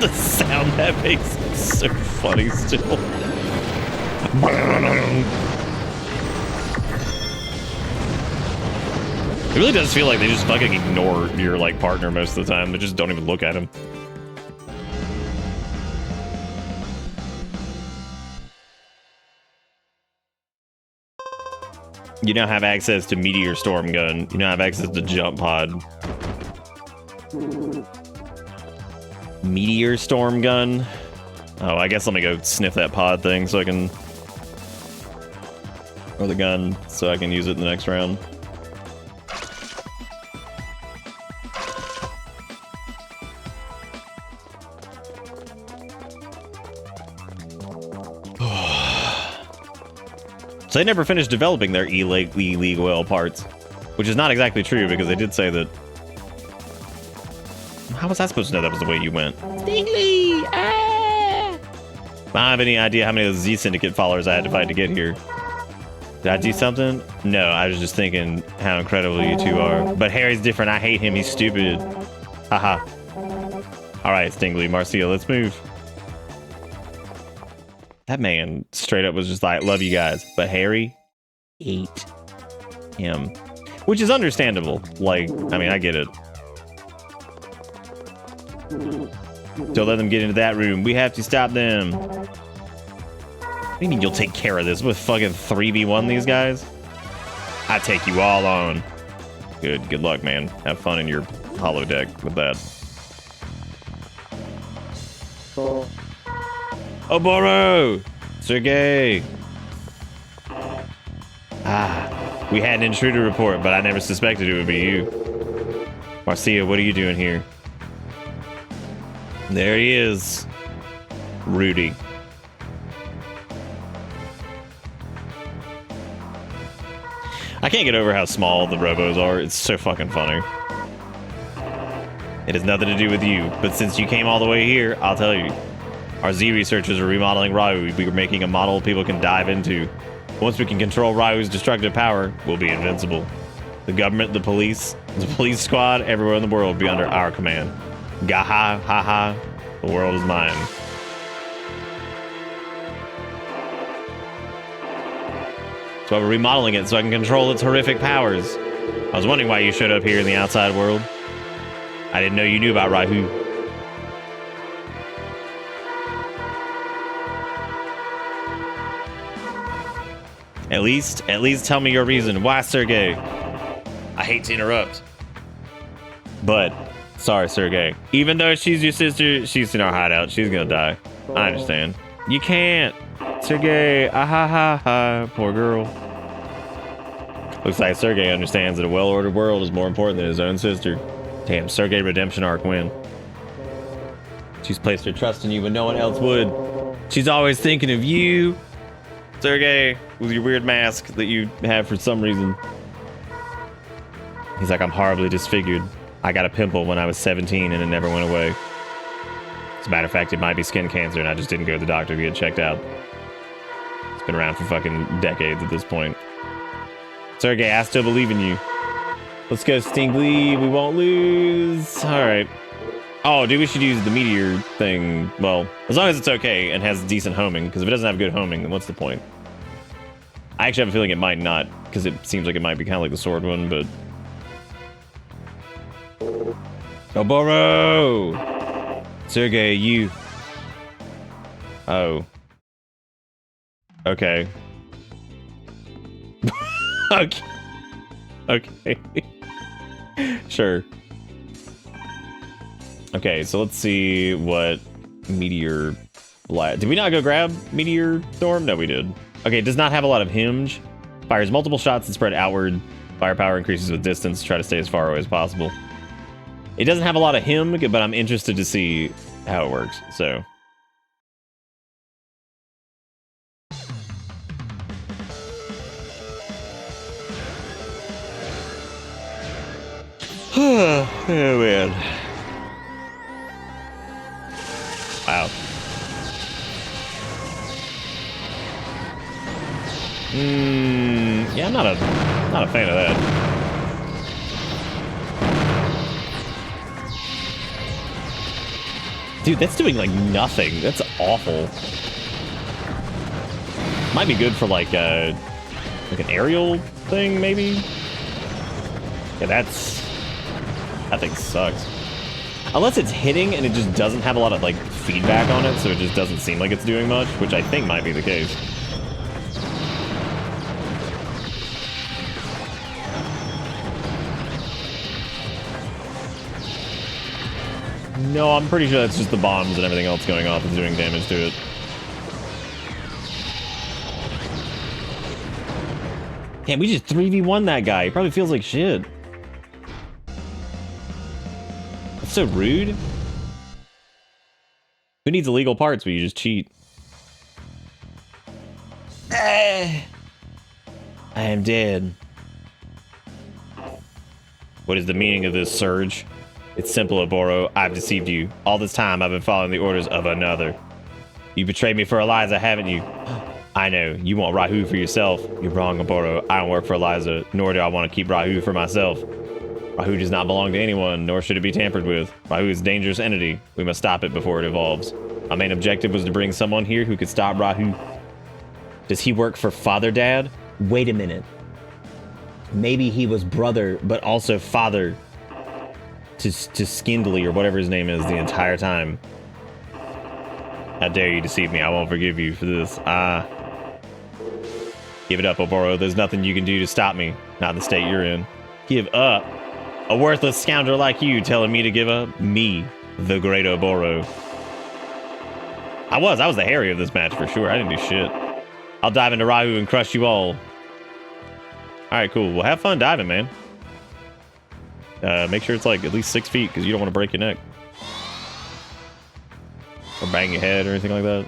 The sound that makes is so funny still. It really does feel like they just fucking ignore your like partner most of the time. They just don't even look at him. You now have access to Meteor Storm Gun. You now have access to Jump Pod. Meteor Storm Gun. Oh, I guess let me go sniff that pod thing so I can... Or the gun, so I can use it in the next round. So they never finished developing their E-League Oil parts, which is not exactly true because they did say that... How was I supposed to know that was the way you went? Stingley! Ah! I don't have any idea how many of those Z Syndicate followers I had to fight to get here. Did I do something? No, I was just thinking how incredible you two are. But Harry's different. I hate him. He's stupid. Haha. All right, Stingley, Marcia, let's move. That man straight up was just like, love you guys. But Harry ate him. Which is understandable. Like, I mean, I get it. Don't let them get into that room. We have to stop them. What do you mean you'll take care of this? With fucking 3v1 these guys? I take you all on. Good luck, man. Have fun in your holodeck with that. Oboro! Sergey! Ah, we had an intruder report, but I never suspected it would be you. Marcia, what are you doing here? There he is. Rudy. I can't get over how small the Robos are. It's so fucking funny. It has nothing to do with you, but since you came all the way here, I'll tell you. Our Z researchers are remodeling Ryu. We are making a model people can dive into. Once we can control Ryu's destructive power, we'll be invincible. The government, the police squad, everywhere in the world will be under our command. Gaha, haha, the world is mine. So we're remodeling it so I can control its horrific powers. I was wondering why you showed up here in the outside world. I didn't know you knew about Ryu. At least tell me your reason. Why, Sergey? I hate to interrupt. But, sorry, Sergey. Even though she's your sister, she's in our hideout. She's gonna die. I understand. You can't. Sergey, ah ha ha ha. Poor girl. Looks like Sergey understands that a well-ordered world is more important than his own sister. Damn, Sergey redemption arc win. She's placed her trust in you when no one else would. She's always thinking of you. Sergey, with your weird mask that you have for some reason. He's like, I'm horribly disfigured. I got a pimple when I was 17 and it never went away. As a matter of fact, it might be skin cancer and I just didn't go to the doctor to get checked out. It's been around for fucking decades at this point. Sergey, I still believe in you. Let's go, Stingley. We won't lose. All right. Oh, dude, we should use the meteor thing. Well, as long as it's okay and has decent homing, because if it doesn't have good homing, then what's the point? I actually have a feeling it might not, because it seems like it might be kind of like the sword one, but... Oboro! Sergey, you... Oh. Okay. Okay. Okay. Sure. Okay, so let's see what Meteor... Did we not go grab Meteor Storm? No, we did. Okay, it does not have a lot of hinge. Fires multiple shots and spread outward. Firepower increases with distance. Try to stay as far away as possible. It doesn't have a lot of him, but I'm interested to see how it works, so... Oh, man. Wow. Yeah, I'm not a fan of that. Dude, that's doing like nothing. That's awful. Might be good for like an aerial thing, maybe. Yeah, that thing sucks. Unless it's hitting and it just doesn't have a lot of like feedback on it, so it just doesn't seem like it's doing much, which I think might be the case. No, I'm pretty sure that's just the bombs and everything else going off that's doing damage to it. Damn, we just 3v1 that guy. He probably feels like shit. That's so rude. Who needs illegal parts where you just cheat? I am dead. What is the meaning of this surge? It's simple, Oboro. I've deceived you. All this time, I've been following the orders of another. You betrayed me for Eliza, haven't you? I know. You want Rahu for yourself. You're wrong, Oboro. I don't work for Eliza, nor do I want to keep Rahu for myself. Rahu does not belong to anyone, nor should it be tampered with. Rahu is a dangerous entity. We must stop it before it evolves. My main objective was to bring someone here who could stop Rahu. Does he work for Father Dad? Wait a minute. Maybe he was brother, but also father to Skindly or whatever his name is the entire time. How dare you deceive me? I won't forgive you for this. Give it up, Oboro. There's nothing you can do to stop me. Not in the state you're in. Give up? A worthless scoundrel like you telling me to give up? Me, the great Oboro. I was the Harry of this match for sure. I didn't do shit. I'll dive into Rahu and crush you all. Alright, cool. Well, have fun diving, man. Make sure it's like at least 6 feet, because you don't want to break your neck. Or bang your head or anything like that.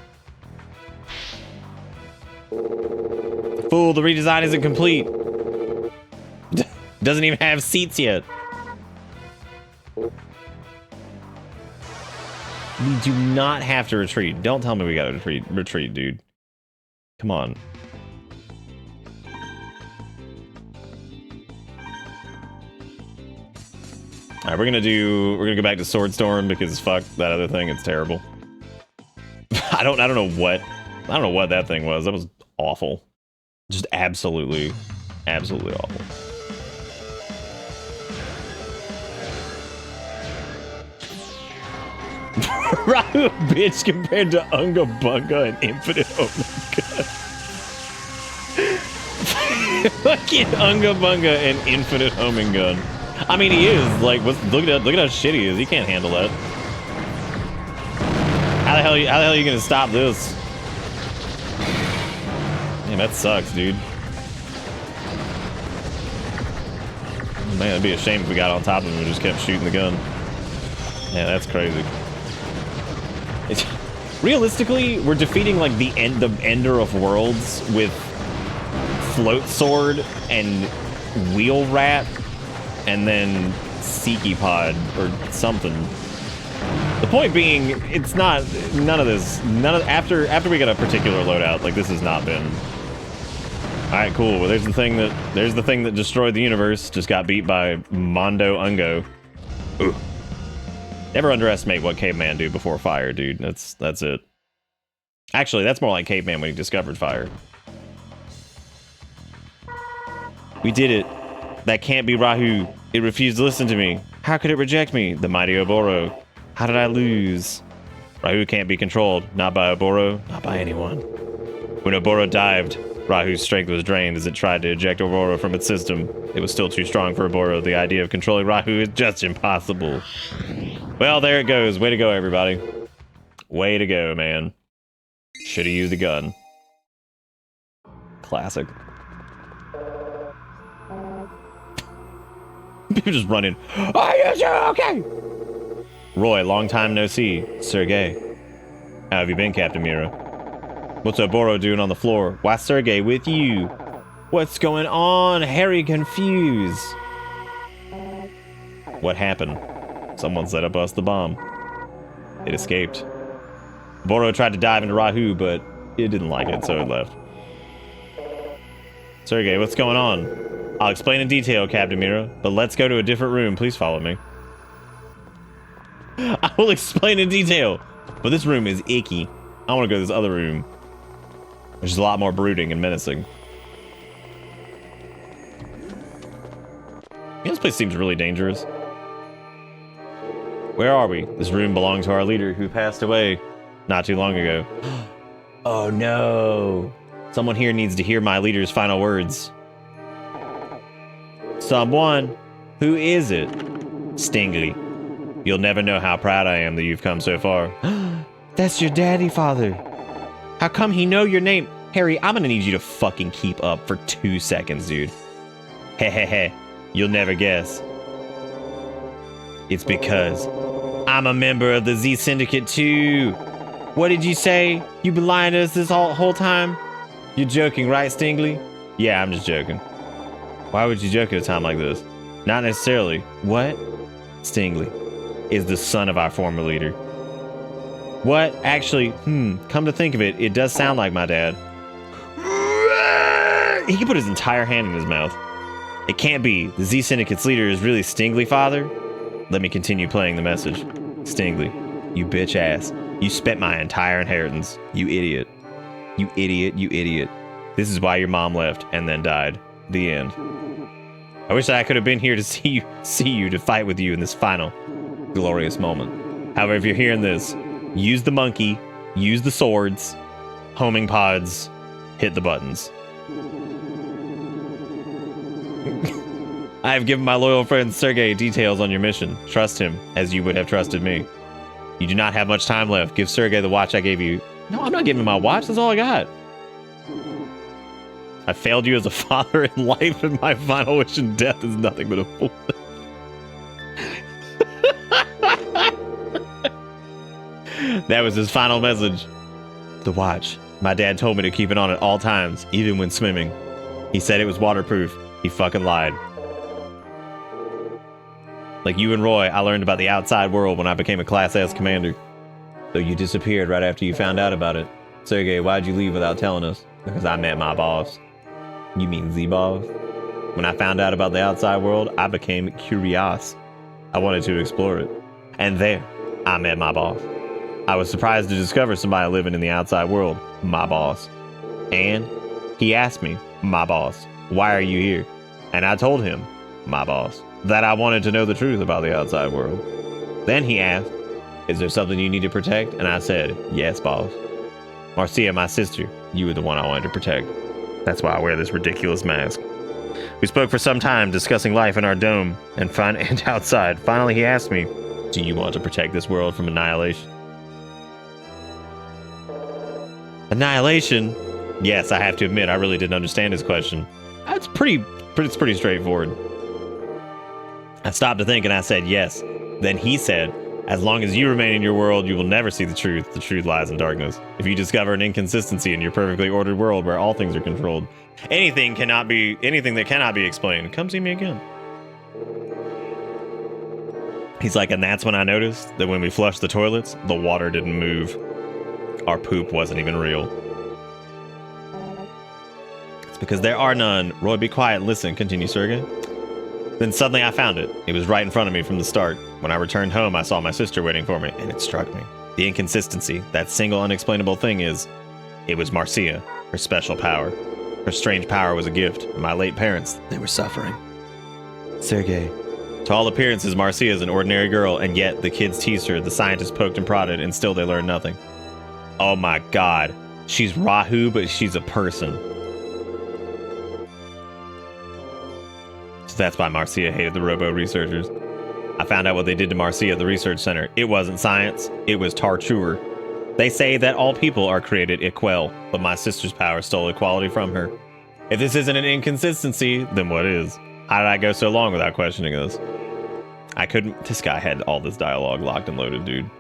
Fool, the redesign isn't complete. Doesn't even have seats yet. We do not have to retreat. Don't tell me we gotta retreat, dude. Come on. Alright, we're gonna go back to Swordstorm because fuck that other thing, it's terrible. I don't know what that thing was. That was awful. Just absolutely awful. Rahu, bitch, compared to Unga Bunga and Infinite. Oh my god. Fucking Unga Bunga and Infinite Homing Gun. I mean, he is like, look at how shitty he is. He can't handle that. How the hell are you gonna stop this? Man, that sucks, dude. Man, it'd be a shame if we got on top of him and just kept shooting the gun. Yeah, that's crazy. Realistically, we're defeating like the Ender of Worlds with Float Sword and Wheel Rat and then Seeky Pod or something. The point being, it's not after we get a particular loadout, like this has not been. Alright, cool. Well, there's the thing that destroyed the universe, just got beat by Mondo Ungo. Ooh. Never underestimate what caveman do before fire, dude. That's it. Actually, that's more like caveman when he discovered fire. We did it. That can't be Rahu. It refused to listen to me. How could it reject me? The mighty Oboro. How did I lose? Rahu can't be controlled. Not by Oboro, not by anyone. When Oboro dived, Rahu's strength was drained as it tried to eject Oboro from its system. It was still too strong for Oboro. The idea of controlling Rahu is just impossible. Well, there it goes. Way to go, everybody. Way to go, man. Should have used a gun. Classic. People just running. Are you sure? Okay. Roy, long time no see. Sergey. How have you been, Captain Mira? What's Oboro doing on the floor? Why Sergey with you? What's going on? Harry confused. What happened? Someone set up us the bomb. It escaped. Oboro tried to dive into Rahu, but it didn't like it, so it left. Sergey, what's going on? I'll explain in detail, Captain Mira, but let's go to a different room. Please follow me. I will explain in detail, but this room is icky. I want to go to this other room, which is a lot more brooding and menacing. Yeah, this place seems really dangerous. Where are we? This room belonged to our leader who passed away not too long ago. Oh no. Someone here needs to hear my leader's final words. Someone? Who is it? Stingley. You'll never know how proud I am that you've come so far. That's your daddy, father. How come he know your name? Harry, I'm gonna need you to fucking keep up for 2 seconds, dude. Hehehe. You'll never guess. It's because I'm a member of the Z Syndicate too. What did you say? You been lying to us this whole time? You're joking, right, Stingley? Yeah, I'm just joking. Why would you joke at a time like this? Not necessarily. What? Stingley is the son of our former leader. What? Actually, come to think of it, it does sound like my dad. He can put his entire hand in his mouth. It can't be. The Z Syndicate's leader is really Stingley, father? Let me continue playing the message. Stingley, you bitch ass. You spent my entire inheritance. You idiot. You idiot, you idiot. This is why your mom left and then died. The end. I wish I could have been here to see you to fight with you in this final glorious moment. However, if you're hearing this, use the monkey, use the swords, homing pods, hit the buttons. I have given my loyal friend Sergey details on your mission. Trust him as you would have trusted me. You do not have much time left. Give Sergey the watch I gave you. No, I'm not giving him my watch. That's all I got. I failed you as a father in life, and my final wish in death is nothing but a fool. That was his final message. The watch. My dad told me to keep it on at all times, even when swimming. He said it was waterproof. He fucking lied. Like you and Roy, I learned about the outside world when I became a Class S commander. So you disappeared right after you found out about it. Sergey, why'd you leave without telling us? Because I met my boss. You mean Z-Boss? When I found out about the outside world, I became curious. I wanted to explore it. And there, I met my boss. I was surprised to discover somebody living in the outside world, my boss. And he asked me, my boss, why are you here? And I told him, my boss, that I wanted to know the truth about the outside world. Then he asked, is there something you need to protect? And I said, yes, boss. Marcia, my sister, you were the one I wanted to protect. That's why I wear this ridiculous mask. We spoke for some time, discussing life in our dome and outside. Finally, he asked me, do you want to protect this world from annihilation? Annihilation? Yes, I have to admit, I really didn't understand his question. It's pretty straightforward. I stopped to think and I said yes. Then he said, as long as you remain in your world, you will never see the truth. The truth lies in darkness. If you discover an inconsistency in your perfectly ordered world where all things are controlled, anything that cannot be explained, come see me again. He's like, and that's when I noticed that when we flushed the toilets, the water didn't move. Our poop wasn't even real. It's because there are none. Roy, be quiet and listen, continue Sergey. Then suddenly I found it. It was right in front of me from the start. When I returned home, I saw my sister waiting for me, and it struck me. The inconsistency, that single unexplainable thing is, it was Marcia, her special power. Her strange power was a gift. My late parents, they were suffering. Sergei. To all appearances, Marcia is an ordinary girl, and yet the kids teased her, the scientists poked and prodded, and still they learned nothing. Oh my god. She's Rahu, but she's a person. So that's why Marcia hated the Robo researchers. I found out what they did to Marcia at the research center. It wasn't science, it was torture. They say that all people are created equal, but my sister's power stole equality from her. If this isn't an inconsistency, then what is? How did I go so long without questioning this? I couldn't... This guy had all this dialogue locked and loaded, dude.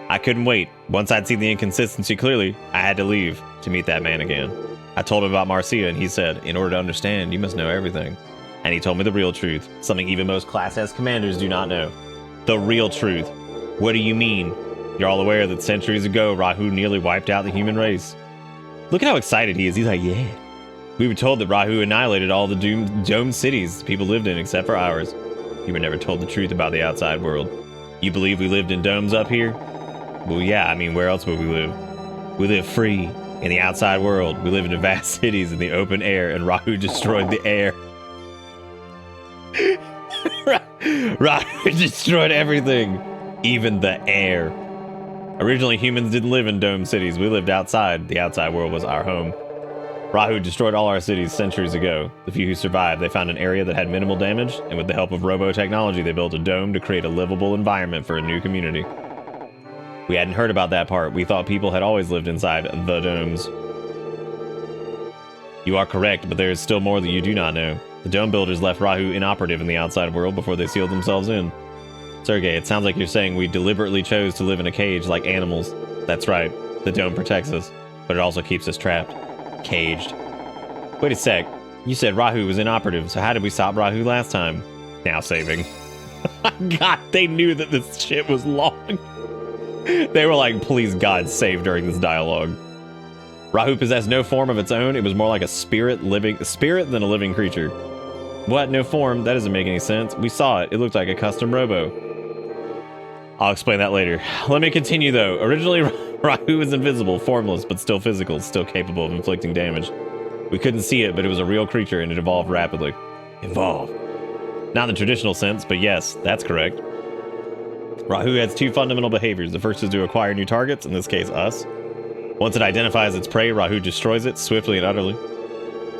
I couldn't wait. Once I'd seen the inconsistency clearly, I had to leave to meet that man again. I told him about Marcia, and he said, in order to understand, you must know everything. And he told me the real truth, something even most Class S commanders do not know. The real truth. What do you mean? You're all aware that centuries ago, Rahu nearly wiped out the human race. Look at how excited he is. He's like, yeah. We were told that Rahu annihilated all the domed cities people lived in except for ours. You were never told the truth about the outside world. You believe we lived in domes up here? Well, yeah, I mean, where else would we live? We live free in the outside world. We live in vast cities in the open air, and Rahu destroyed the air. Rahu destroyed everything, even the air. Originally, humans didn't live in domed cities. We lived outside. The outside world was our home. Rahu destroyed all our cities centuries ago. The few who survived, they found an area that had minimal damage, and with the help of Robo technology, they built a dome to create a livable environment for a new community. We hadn't heard about that part. We thought people had always lived inside the domes. You are correct, but there is still more that you do not know. The dome builders left Rahu inoperative in the outside world before they sealed themselves in. Sergei, it sounds like you're saying we deliberately chose to live in a cage like animals. That's right. The dome protects us, but it also keeps us trapped. Caged. Wait a sec. You said Rahu was inoperative, so how did we stop Rahu last time? Now saving. God, they knew that this shit was long. They were like, please God, save during this dialogue. Rahu possessed no form of its own. It was more like a spirit than a living creature. What? No form? That doesn't make any sense. We saw it. It looked like a custom Robo. I'll explain that later. Let me continue though. Originally, Rahu was invisible, formless, but still physical, still capable of inflicting damage. We couldn't see it, but it was a real creature and it evolved rapidly. Evolved. Not in the traditional sense, but yes, that's correct. Rahu has two fundamental behaviors. The first is to acquire new targets, in this case us. Once it identifies its prey, Rahu destroys it swiftly and utterly.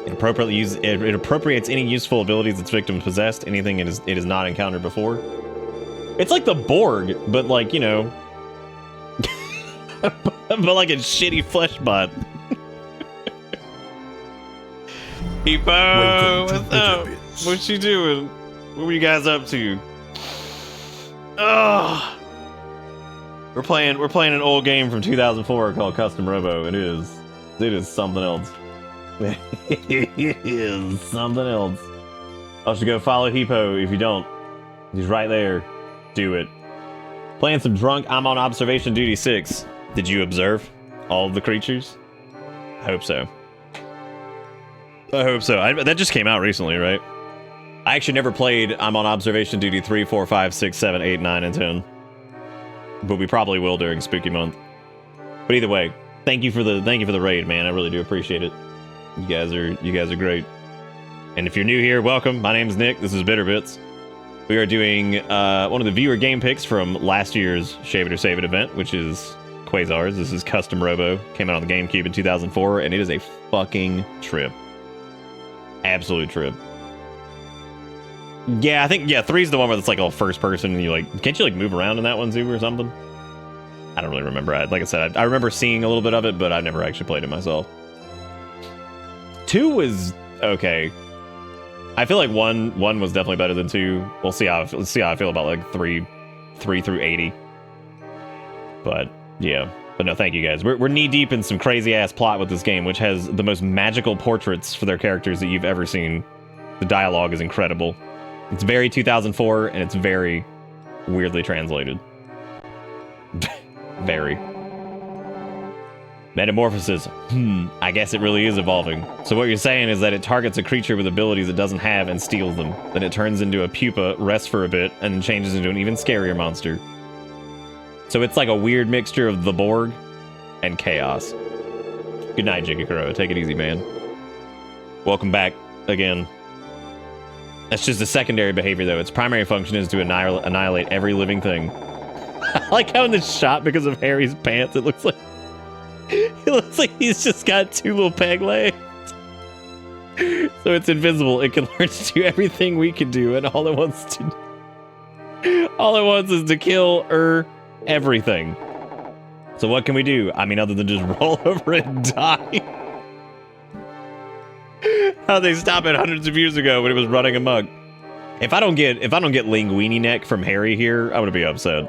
It appropriates any useful abilities its victim possessed, anything it has not encountered before. It's like the Borg, but like, you know, but like a shitty flesh bot. Hippo, what's up? What you doing? What were you guys up to? Oh, we're playing an old game from 2004 called Custom Robo. It is something else. It is something else. I should go follow Hippo. If you don't, he's right there. Do it. Playing some drunk. I'm on observation duty 6. Did you observe all of the creatures? I hope so. I hope so. That just came out recently, right? I actually never played I'm on observation duty 3, 4, 5, 6, 7, 8, 9, and 10. But we probably will during Spooky Month. But either way, thank you for the raid, man. I really do appreciate it. You guys are great. And if you're new here, welcome. My name's Nick. This is Bitterbits. We are doing one of the viewer game picks from last year's Shave It or Save It event, which is Quasars. This is Custom Robo. Came out on the GameCube in 2004, and it is a fucking trip. Absolute trip. Yeah, I think 3's the one where it's like all first person, and you like, can't you like move around in that one too or something? I don't really remember. Like I said, I remember seeing a little bit of it, but I've never actually played it myself. 2 was okay. I feel like one was definitely better than 2. Let's see how I feel about like 3 through 80. But yeah, but no, thank you guys. We're knee deep in some crazy ass plot with this game, which has the most magical portraits for their characters that you've ever seen. The dialogue is incredible. It's very 2004 and it's very weirdly translated. Very. Metamorphosis. I guess it really is evolving. So what you're saying is that it targets a creature with abilities it doesn't have and steals them. Then it turns into a pupa, rests for a bit, and changes into an even scarier monster. So it's like a weird mixture of the Borg and chaos. Good night, Jigakuro. Take it easy, man. Welcome back again. That's just a secondary behavior, though. Its primary function is to annihilate every living thing. I like how in this shot, because of Harry's pants, it looks like he's just got 2 little peg legs. So it's invisible. It can learn to do everything we can do, and all it wants is to kill everything. So what can we do? I mean, other than just roll over and die. How they stop it hundreds of years ago when it was running amok. If I don't get linguini neck from Harry here, I'm gonna be upset.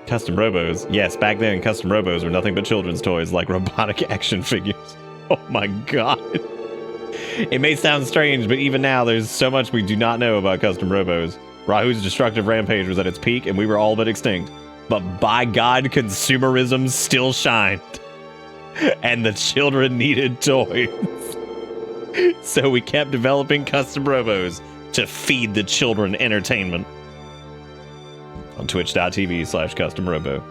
Custom Robos. Yes, back then, custom Robos were nothing but children's toys like robotic action figures. Oh my god. It may sound strange, but even now, there's so much we do not know about custom Robos. Rahu's destructive rampage was at its peak, and we were all but extinct. But by God, consumerism still shined. And the children needed toys. So we kept developing custom Robos to feed the children entertainment. On twitch.tv/customrobo.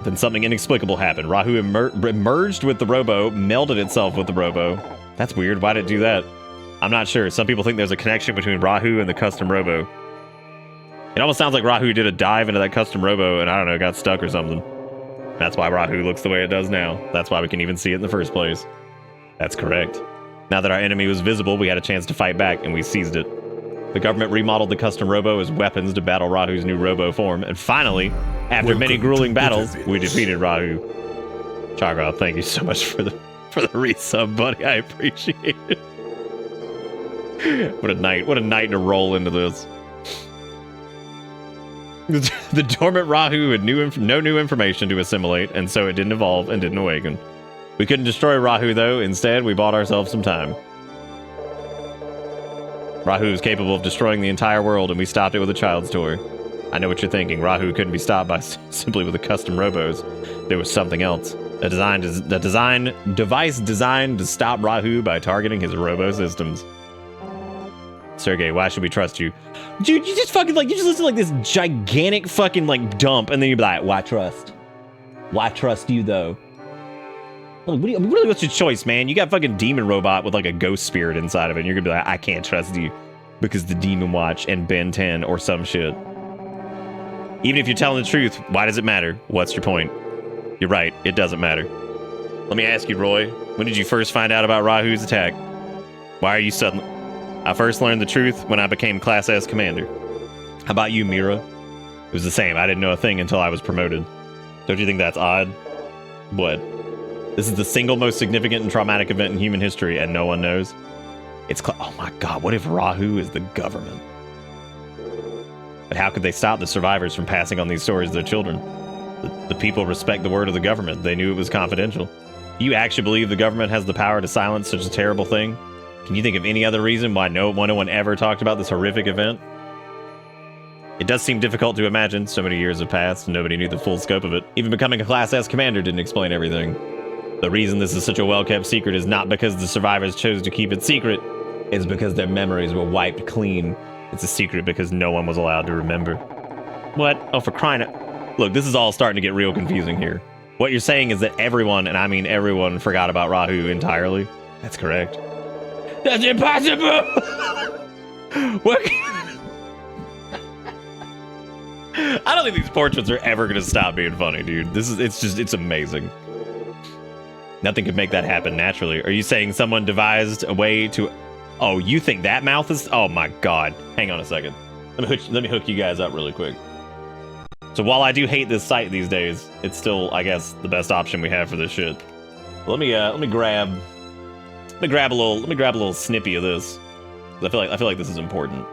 Then something inexplicable happened. Rahu merged with the Robo, melded itself with the Robo. That's weird. Why did it do that? I'm not sure. Some people think there's a connection between Rahu and the custom Robo. It almost sounds like Rahu did a dive into that custom Robo and, I don't know, got stuck or something. That's why Rahu looks the way it does now. That's why we can even see it in the first place. That's correct. Now that our enemy was visible, we had a chance to fight back, and we seized it. The government remodeled the custom Robo as weapons to battle Rahu's new Robo form, and finally, after many grueling battles, we defeated Rahu. Chagra, thank you so much for the resub, buddy. I appreciate it. What a night to roll into this. The dormant Rahu had no new information to assimilate, and so it didn't evolve and didn't awaken. We couldn't destroy Rahu, though. Instead, we bought ourselves some time. Rahu is capable of destroying the entire world, and we stopped it with a child's toy. I know what you're thinking. Rahu couldn't be stopped by simply with the custom Robos. There was something else. A device designed to stop Rahu by targeting his Robo systems. Sergey, why should we trust you? Dude, you just fucking, you just listen to, this gigantic fucking, dump, and then you'd be like, why trust? Why trust you, though? Really, what's your choice, man? You got fucking demon robot with, a ghost spirit inside of it, and you're gonna be like, I can't trust you because the Demon Watch and Ben 10 or some shit. Even if you're telling the truth, why does it matter? What's your point? You're right, it doesn't matter. Let me ask you, Roy, when did you first find out about Rahu's attack? Why are you suddenly... I first learned the truth when I became Class S Commander. How about you, Mira? It was the same. I didn't know a thing until I was promoted. Don't you think that's odd? What? This is the single most significant and traumatic event in human history, and no one knows? Oh my god, what if Rahu is the government? But how could they stop the survivors from passing on these stories to their children? The people respect the word of the government. They knew it was confidential. Do you actually believe the government has the power to silence such a terrible thing? Can you think of any other reason why no one ever talked about this horrific event? It does seem difficult to imagine. So many years have passed and nobody knew the full scope of it. Even becoming a Class S commander didn't explain everything. The reason this is such a well-kept secret is not because the survivors chose to keep it secret. It's because their memories were wiped clean. It's a secret because no one was allowed to remember. What? Oh, for crying out... Look, this is all starting to get real confusing here. What you're saying is that everyone, and I mean everyone, forgot about Rahu entirely? That's correct. That's impossible! What? I don't think these portraits are ever going to stop being funny, dude. It's amazing. Nothing could make that happen naturally. Are you saying someone devised a way to... Oh, you think that mouth is... Oh my god. Hang on a second. Let me hook you guys up really quick. So while I do hate this site these days, it's still, I guess, the best option we have for this shit. Let me grab a little snippy of this. I feel like this is important.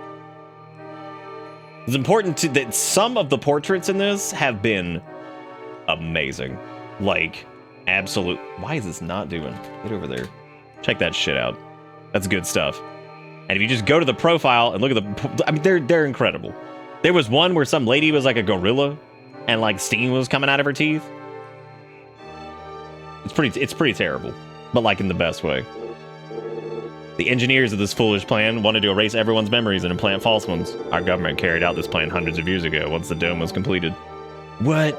It's important that some of the portraits in this have been amazing. Absolute. Why is this not doing? Get over there. Check that shit out. That's good stuff. And if you just go to the profile and look at the... I mean, they're incredible. There was one where some lady was like a gorilla and steam was coming out of her teeth. It's pretty terrible, but like in the best way. The engineers of this foolish plan wanted to erase everyone's memories and implant false ones. Our government carried out this plan hundreds of years ago once the dome was completed. What?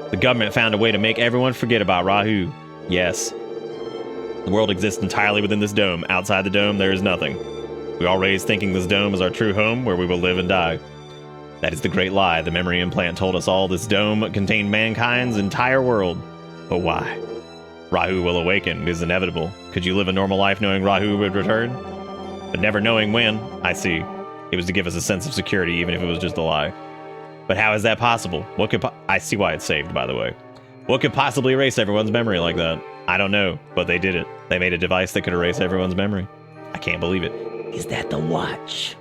The government found a way to make everyone forget about Rahu. Yes. The world exists entirely within this dome. Outside the dome, there is nothing. We are raised thinking this dome is our true home where we will live and die. That is the great lie. The memory implant told us all. This dome contained mankind's entire world. But why? Rahu will awaken. It is inevitable. Could you live a normal life knowing Rahu would return? But never knowing when? I see. It was to give us a sense of security, even if it was just a lie. But how is that possible? What could I see why it's saved, by the way. What could possibly erase everyone's memory like that? I don't know, but they did it. They made a device that could erase everyone's memory. I can't believe it. Is that the watch?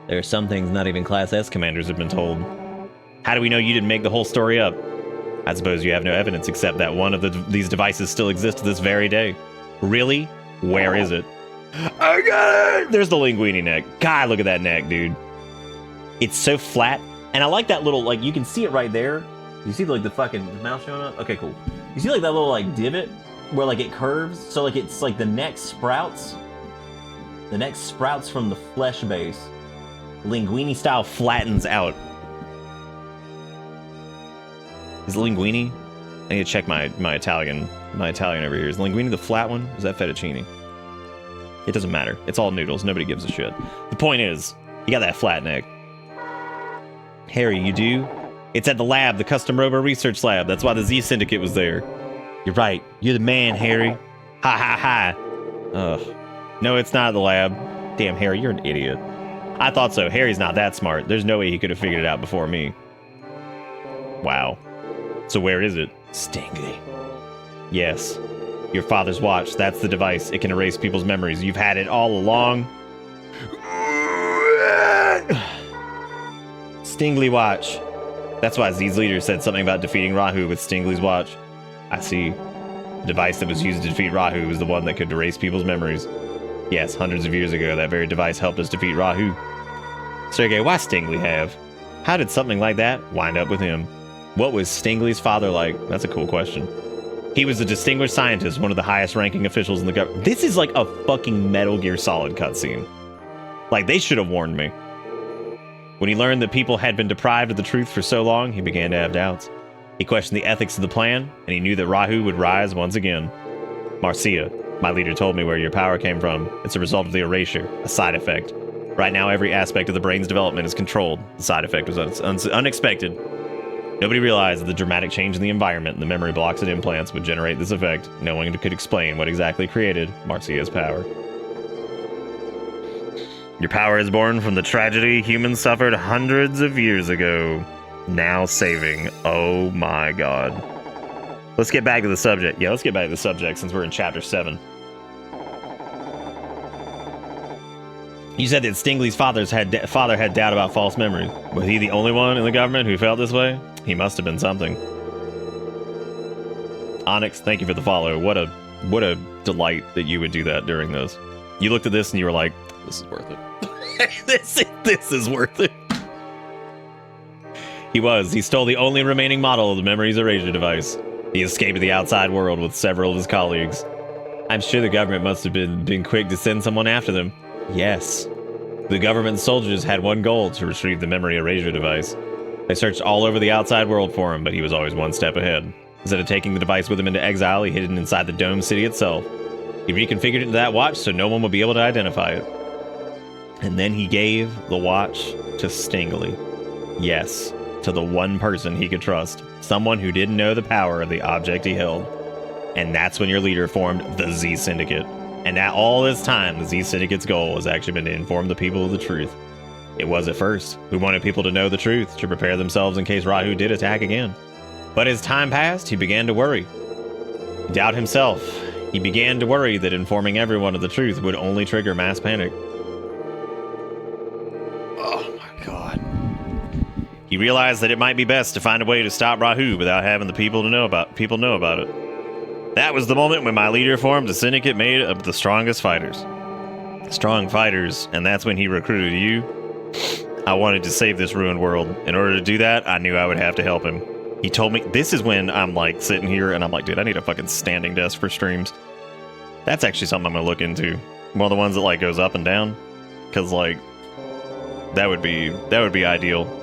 There are some things not even Class S commanders have been told. How do we know you didn't make the whole story up? I suppose you have no evidence except that one of these devices still exists to this very day. Really? Where is it? I got it! There's the linguini neck. God, look at that neck, dude. It's so flat. And I like that little, like, you can see it right there. You see, like, the mouth showing up? Okay, cool. You see, like, that little, like, divot where, like, it curves? So, like, it's, like, the neck sprouts. The neck sprouts from the flesh base. Linguini style flattens out. Is linguini? I need to check my Italian over here. Is linguini the flat one? Is that fettuccine? It doesn't matter. It's all noodles. Nobody gives a shit. The point is, you got that flat neck. Harry, you do? It's at the lab, the custom Robo research lab. That's why the Z Syndicate was there. You're right. You're the man, Harry. Ha ha ha. Ugh. No, it's not at the lab. Damn, Harry, you're an idiot. I thought so. Harry's not that smart. There's no way he could have figured it out before me. Wow. So where is it? Stingley. Yes. Your father's watch. That's the device. It can erase people's memories. You've had it all along. Stingley watch. That's why Z's leader said something about defeating Rahu with Stingley's watch. I see. The device that was used to defeat Rahu was the one that could erase people's memories. Yes, hundreds of years ago, that very device helped us defeat Rahu. Sergey, why Stingley have? How did something like that wind up with him? What was Stingley's father like? That's a cool question. He was a distinguished scientist, one of the highest ranking officials in the government. This is like a fucking Metal Gear Solid cutscene. Like, they should have warned me. When he learned that people had been deprived of the truth for so long, he began to have doubts. He questioned the ethics of the plan, and he knew that Rahu would rise once again. Marcia, my leader told me where your power came from. It's a result of the erasure, a side effect. Right now, every aspect of the brain's development is controlled. The side effect was unexpected. Nobody realized that the dramatic change in the environment and the memory blocks it implants would generate this effect. No one could explain what exactly created Marcia's power. Your power is born from the tragedy humans suffered hundreds of years ago. Now saving. Oh my god. Let's get back to the subject. Yeah, let's get back to the subject since we're in chapter 7. You said that Stingley's father had doubt about false memories. Was he the only one in the government who felt this way? He must have been something. Onyx, thank you for the follow. What a delight that you would do that during this. You looked at this and you were like, this is worth it. this is worth it. He stole the only remaining model of the memories erasure device. He escaped to the outside world with several of his colleagues. I'm sure the government must have been quick to send someone after them. Yes. The government soldiers had one goal: to retrieve the memory erasure device. They searched all over the outside world for him, but he was always one step ahead. Instead of taking the device with him into exile, he hid it inside the dome city itself. He reconfigured it into that watch so no one would be able to identify it. And then he gave the watch to Stingley. Yes, to the one person he could trust. Someone who didn't know the power of the object he held. And that's when your leader formed the Z Syndicate. And at all this time, the Z Syndicate's goal has actually been to inform the people of the truth. It was at first. We wanted people to know the truth, to prepare themselves in case Rahu did attack again. But as time passed, he began to worry. Doubt himself. He began to worry that informing everyone of the truth would only trigger mass panic. Oh my god. He realized that it might be best to find a way to stop Rahu without having the people know about it. That was the moment when my leader formed a syndicate made of the strongest fighters. Strong fighters, and that's when he recruited you. I wanted to save this ruined world. In order to do that, I knew I would have to help him. He told me, this is when I'm like sitting here and I'm like, dude, I need a fucking standing desk for streams. That's actually something I'm gonna look into. One of the ones that like goes up and down, because like that would be ideal.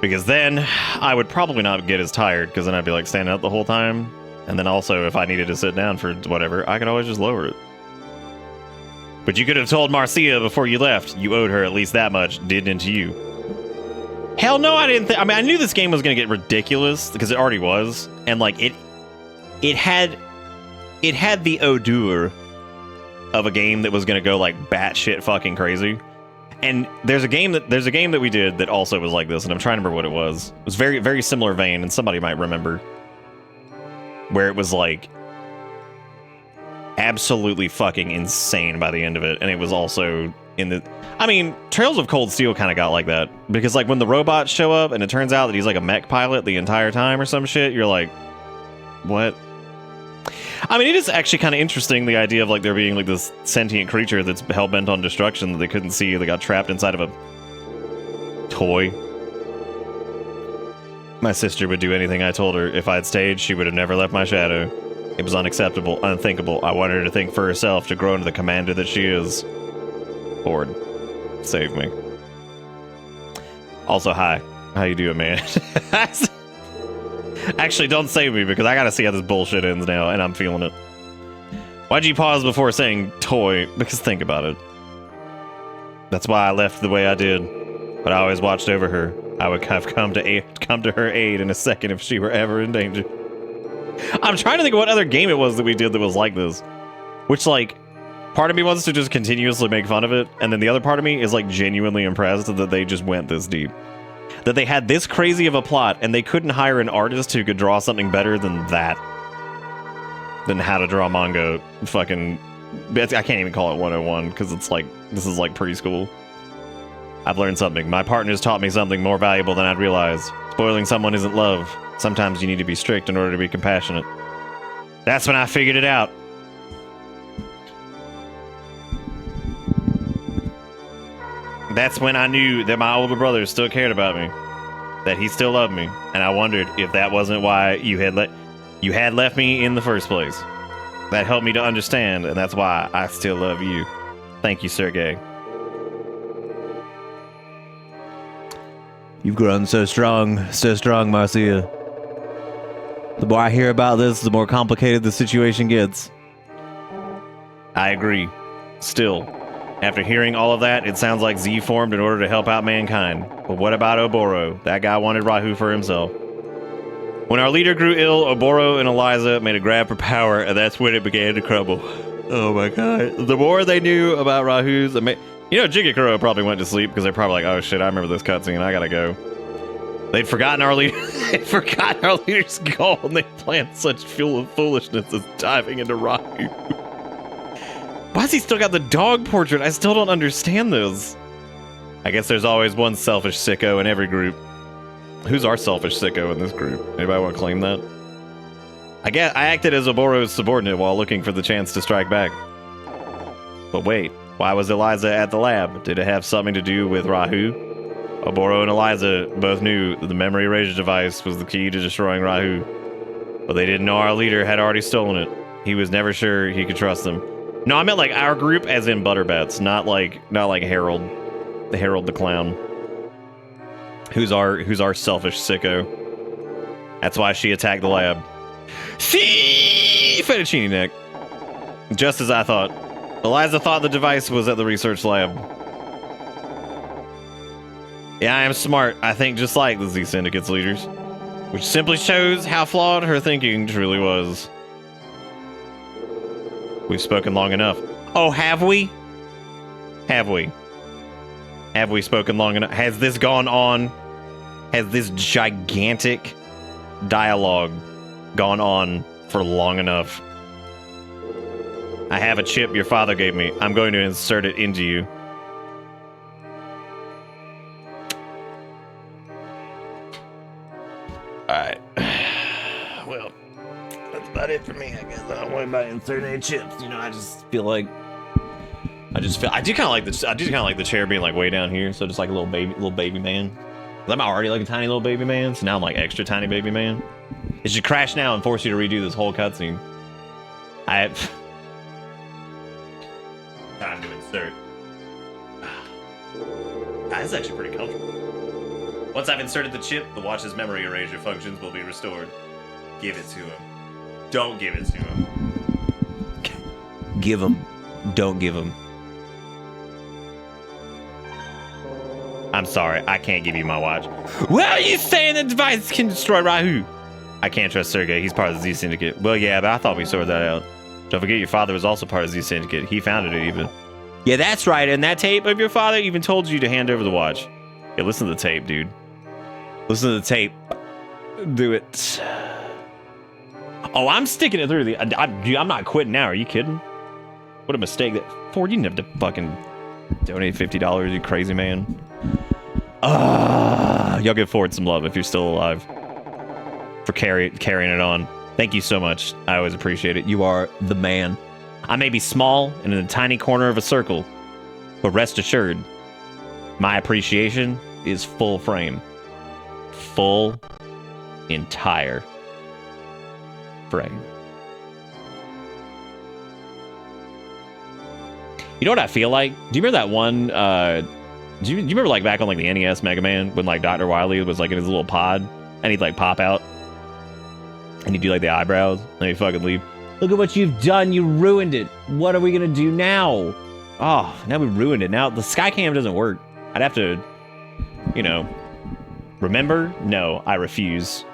Because then I would probably not get as tired, because then I'd be like standing up the whole time. And then also, if I needed to sit down for whatever, I could always just lower it. But you could have told Marcia before you left. You owed her at least that much, didn't you? Hell no, I didn't. I mean, I knew this game was gonna get ridiculous because it already was, and like it had the odor of a game that was gonna go like batshit fucking crazy. And there's a game that we did that also was like this, and I'm trying to remember what it was. It was very, very similar vein, and somebody might remember, where it was like absolutely fucking insane by the end of it, and it was also in the... I mean, Trails of Cold Steel kind of got like that, because like when the robots show up and it turns out that he's like a mech pilot the entire time or some shit, you're like, what? I mean, it is actually kind of interesting, the idea of like there being like this sentient creature that's hell-bent on destruction that they couldn't see, they got trapped inside of a toy. My sister would do anything I told her. If I had stayed, she would have never left my shadow. It was unacceptable, unthinkable. I wanted her to think for herself, to grow into the commander that she is. Lord, save me. Also, hi. How you doing, man? Actually, don't save me, because I gotta see how this bullshit ends now, and I'm feeling it. Why'd you pause before saying toy? Because think about it. That's why I left the way I did. But I always watched over her. I would have come to her aid in a second if she were ever in danger. I'm trying to think of what other game it was that we did that was like this. Which, like, part of me wants to just continuously make fun of it, and then the other part of me is, like, genuinely impressed that they just went this deep. That they had this crazy of a plot, and they couldn't hire an artist who could draw something better than that. Than how to draw manga. Fucking... I can't even call it 101, because it's like, this is like preschool. I've learned something. My partner's taught me something more valuable than I'd realize. Spoiling someone isn't love. Sometimes you need to be strict in order to be compassionate. That's when I figured it out. That's when I knew that my older brother still cared about me. That he still loved me. And I wondered if that wasn't why you had left me in the first place. That helped me to understand, and that's why I still love you. Thank you, Sergey. You've grown so strong, Marcia. The more I hear about this, the more complicated the situation gets. I agree. Still, after hearing all of that, it sounds like Z formed in order to help out mankind. But what about Oboro? That guy wanted Rahu for himself. When our leader grew ill, Oboro and Eliza made a grab for power, and that's when it began to crumble. Oh my god. The more they knew about Rahu's... You know, Jigakuro probably went to sleep because they're probably like, oh shit, I remember this cutscene, I gotta go. They'd forgotten our leader's goal, and they planned such foolishness as diving into Rahu. Why has he still got the dog portrait? I still don't understand this. I guess there's always one selfish sicko in every group. Who's our selfish sicko in this group? Anybody want to claim that? I acted as Oboro's subordinate while looking for the chance to strike back. But wait. Why was Eliza at the lab? Did it have something to do with Rahu? Oboro and Eliza both knew that the memory erasure device was the key to destroying Rahu. But they didn't know our leader had already stolen it. He was never sure he could trust them. No, I meant like our group as in Butterbats, not like Harold. The Harold the Clown. Who's our selfish sicko. That's why she attacked the lab. See, fettuccine neck. Just as I thought. Eliza thought the device was at the research lab. Yeah, I am smart. I think just like the Z Syndicate's leaders. Which simply shows how flawed her thinking truly was. We've spoken long enough. Oh, have we? Have we? Have we spoken long enough? Has this gone on? Has this gigantic dialogue gone on for long enough? I have a chip your father gave me. I'm going to insert it into you. Alright. Well, that's about it for me, I guess. I don't worry about inserting any chips. You know, I just feel like... I do kind of like the chair being like way down here, so just like a little baby man. I'm already like a tiny little baby man, so now I'm like extra tiny baby man. It should crash now and force you to redo this whole cutscene. Time to insert. This is actually pretty comfortable. Once I've inserted the chip, the watch's memory erasure functions will be restored. Give it to him. Don't give it to him. Give him. Don't give him. I'm sorry, I can't give you my watch. Well, are you saying the device can destroy Rahu? I can't trust Sergey. He's part of the Z Syndicate. Well, yeah, but I thought we sorted that out. Don't forget your father was also part of the Z Syndicate. He founded it even. Yeah, that's right. And that tape of your father even told you to hand over the watch. Yeah, listen to the tape, dude. Listen to the tape. Do it. Oh, I'm sticking it through the... I'm not quitting now. Are you kidding? What a mistake. Ford, you didn't have to fucking donate $50, you crazy man. Y'all give Ford some love if you're still alive. For carrying it on. Thank you so much. I always appreciate it. You are the man. I may be small and in a tiny corner of a circle, but rest assured, my appreciation is full frame. Full, entire frame. You know what I feel like? Do you remember that one, do you remember like back on like the NES Mega Man when like Dr. Wily was like in his little pod and he'd like pop out and he'd do like the eyebrows and he'd fucking leave? Look at what you've done. You ruined it. What are we going to do now? Oh, now we ruined it. Now the Skycam doesn't work. I'd have to, you know, remember? No, I refuse.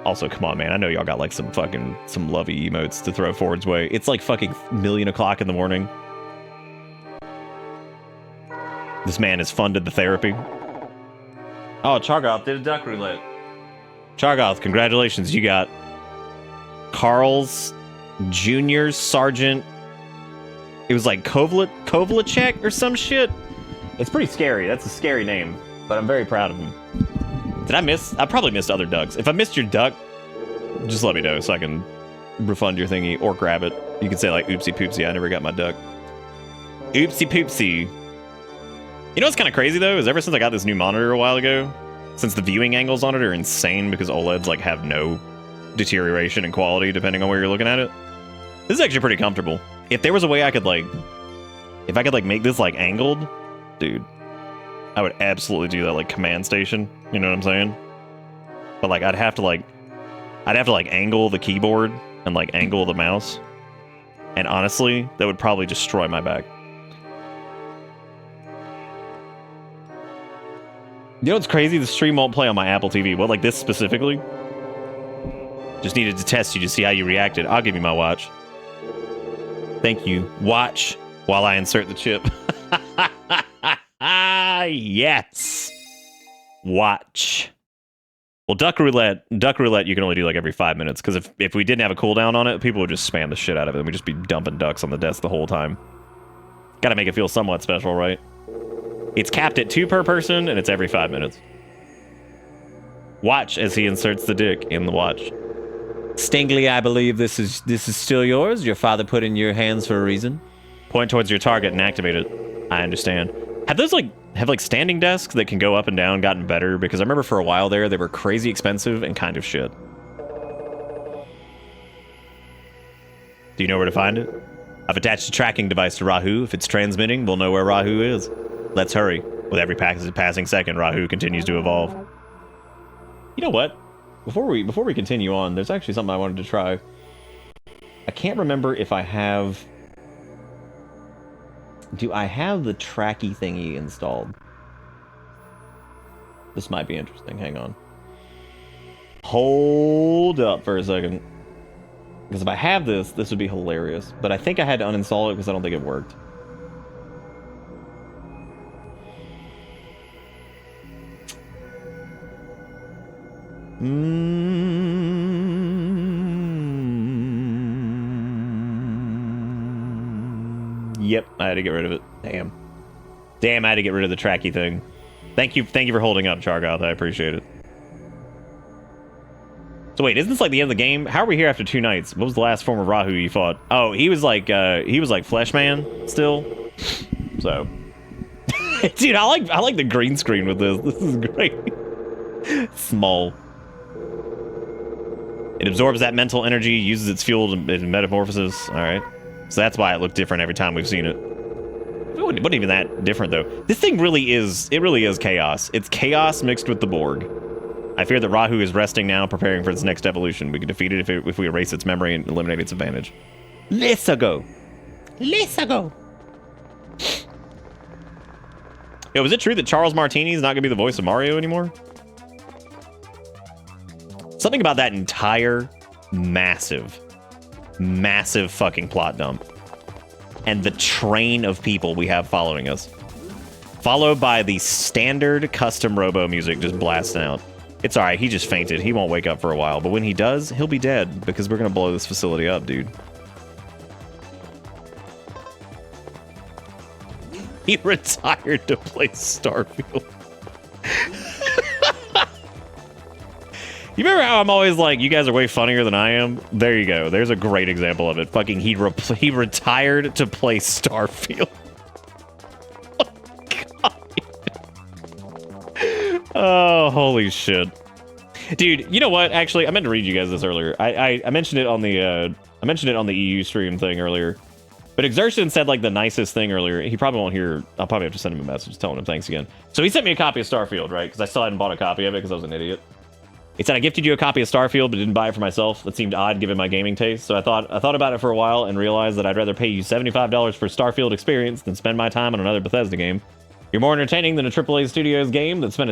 Also, come on, man. I know y'all got like some lovey emotes to throw Ford's way. It's like fucking million o'clock in the morning. This man has funded the therapy. Oh, Chargoth did a duck roulette. Chargoth, congratulations. You got Carl's Junior Sergeant. It was like Kovalchek or some shit. It's pretty scary. That's a scary name, but I'm very proud of him. Did I miss? I probably missed other ducks. If I missed your duck, just let me know so I can refund your thingy or grab it. You can say like, oopsie poopsie, I never got my duck. Oopsie poopsie. You know what's kind of crazy though, is ever since I got this new monitor a while ago, since the viewing angles on it are insane because OLEDs like have no deterioration in quality depending on where you're looking at it. This is actually pretty comfortable. If there was a way I could like, if I could like make this like angled, dude, I would absolutely do that like command station. You know what I'm saying? But like I'd have to like angle the keyboard and like angle the mouse. And honestly, that would probably destroy my back. You know what's crazy? The stream won't play on my Apple TV. Well, like this specifically. Just needed to test you to see how you reacted. I'll give you my watch. Thank you. Watch while I insert the chip. Yes. Watch. Well, duck roulette, you can only do like every 5 minutes. Because if we didn't have a cooldown on it, people would just spam the shit out of it. And we'd just be dumping ducks on the desk the whole time. Gotta make it feel somewhat special, right? It's capped at 2 per person, and it's every 5 minutes. Watch as he inserts the dick in the watch. Stingley, I believe this is still yours. Your father put in your hands for a reason. Point towards your target and activate it. I understand. Have those like standing desks that can go up and down gotten better? Because I remember for a while there, they were crazy expensive and kind of shit. Do you know where to find it? I've attached a tracking device to Rahu. If it's transmitting, we'll know where Rahu is. Let's hurry. With every passing second, Rahu continues to evolve. You know what? Before we continue on, there's actually something I wanted to try. I can't remember if I have... Do I have the tracky thingy installed? This might be interesting. Hang on. Hold up for a second. Because if I have this would be hilarious. But I think I had to uninstall it because I don't think it worked. Yep, I had to get rid of it. Damn, I had to get rid of the tracky thing. Thank you for holding up, Chargoth. I appreciate it. So wait, isn't this like the end of the game? How are we here after 2 nights? What was the last form of Rahu you fought? Oh, he was like Fleshman still. So Dude, I like the green screen with this. This is great. Small. It absorbs that mental energy, uses its fuel in metamorphosis. All right. So that's why it looked different every time we've seen it. It wasn't even that different, though. This thing really is chaos. It's chaos mixed with the Borg. I fear that Rahu is resting now, preparing for its next evolution. We can defeat it if we erase its memory and eliminate its advantage. Let's go. Let's go. Yo, is it true that Charles Martini is not going to be the voice of Mario anymore? Something about that entire massive fucking plot dump. And the train of people we have following us. Followed by the standard custom Robo music just blasting out. It's alright, he just fainted. He won't wake up for a while. But when he does, he'll be dead because we're going to blow this facility up, dude. He retired to play Starfield. You remember how I'm always like, you guys are way funnier than I am? There you go. There's a great example of it. Fucking he retired to play Starfield. Oh, holy shit. Dude, you know what? Actually, I meant to read you guys this earlier. I mentioned it on the EU stream thing earlier. But Exertion said like the nicest thing earlier. He probably won't hear. I'll probably have to send him a message telling him thanks again. So he sent me a copy of Starfield, right? Because I still hadn't bought a copy of it because I was an idiot. He said, I gifted you a copy of Starfield, but didn't buy it for myself. That seemed odd given my gaming taste. So I thought about it for a while and realized that I'd rather pay you $75 for Starfield experience than spend my time on another Bethesda game. You're more entertaining than a AAA Studios game that spent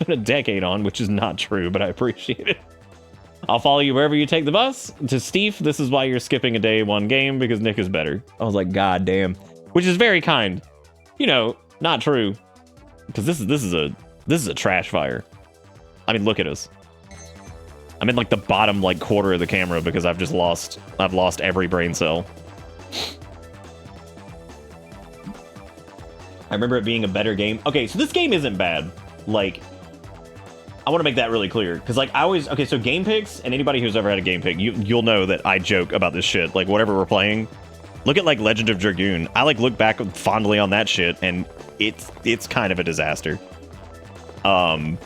a decade on, which is not true, but I appreciate it. I'll follow you wherever you take the bus. To Steve, this is why you're skipping a day one game, because Nick is better. I was like, God damn. Which is very kind. You know, not true. Because this is a trash fire. I mean, look at us. I'm in like the bottom like quarter of the camera because I've lost every brain cell. I remember it being a better game. Okay, so this game isn't bad. Like, I want to make that really clear because like okay, so game picks, and anybody who's ever had a game pick, you'll know that I joke about this shit. Like whatever we're playing, look at like Legend of Dragoon. I like look back fondly on that shit, and it's kind of a disaster. Like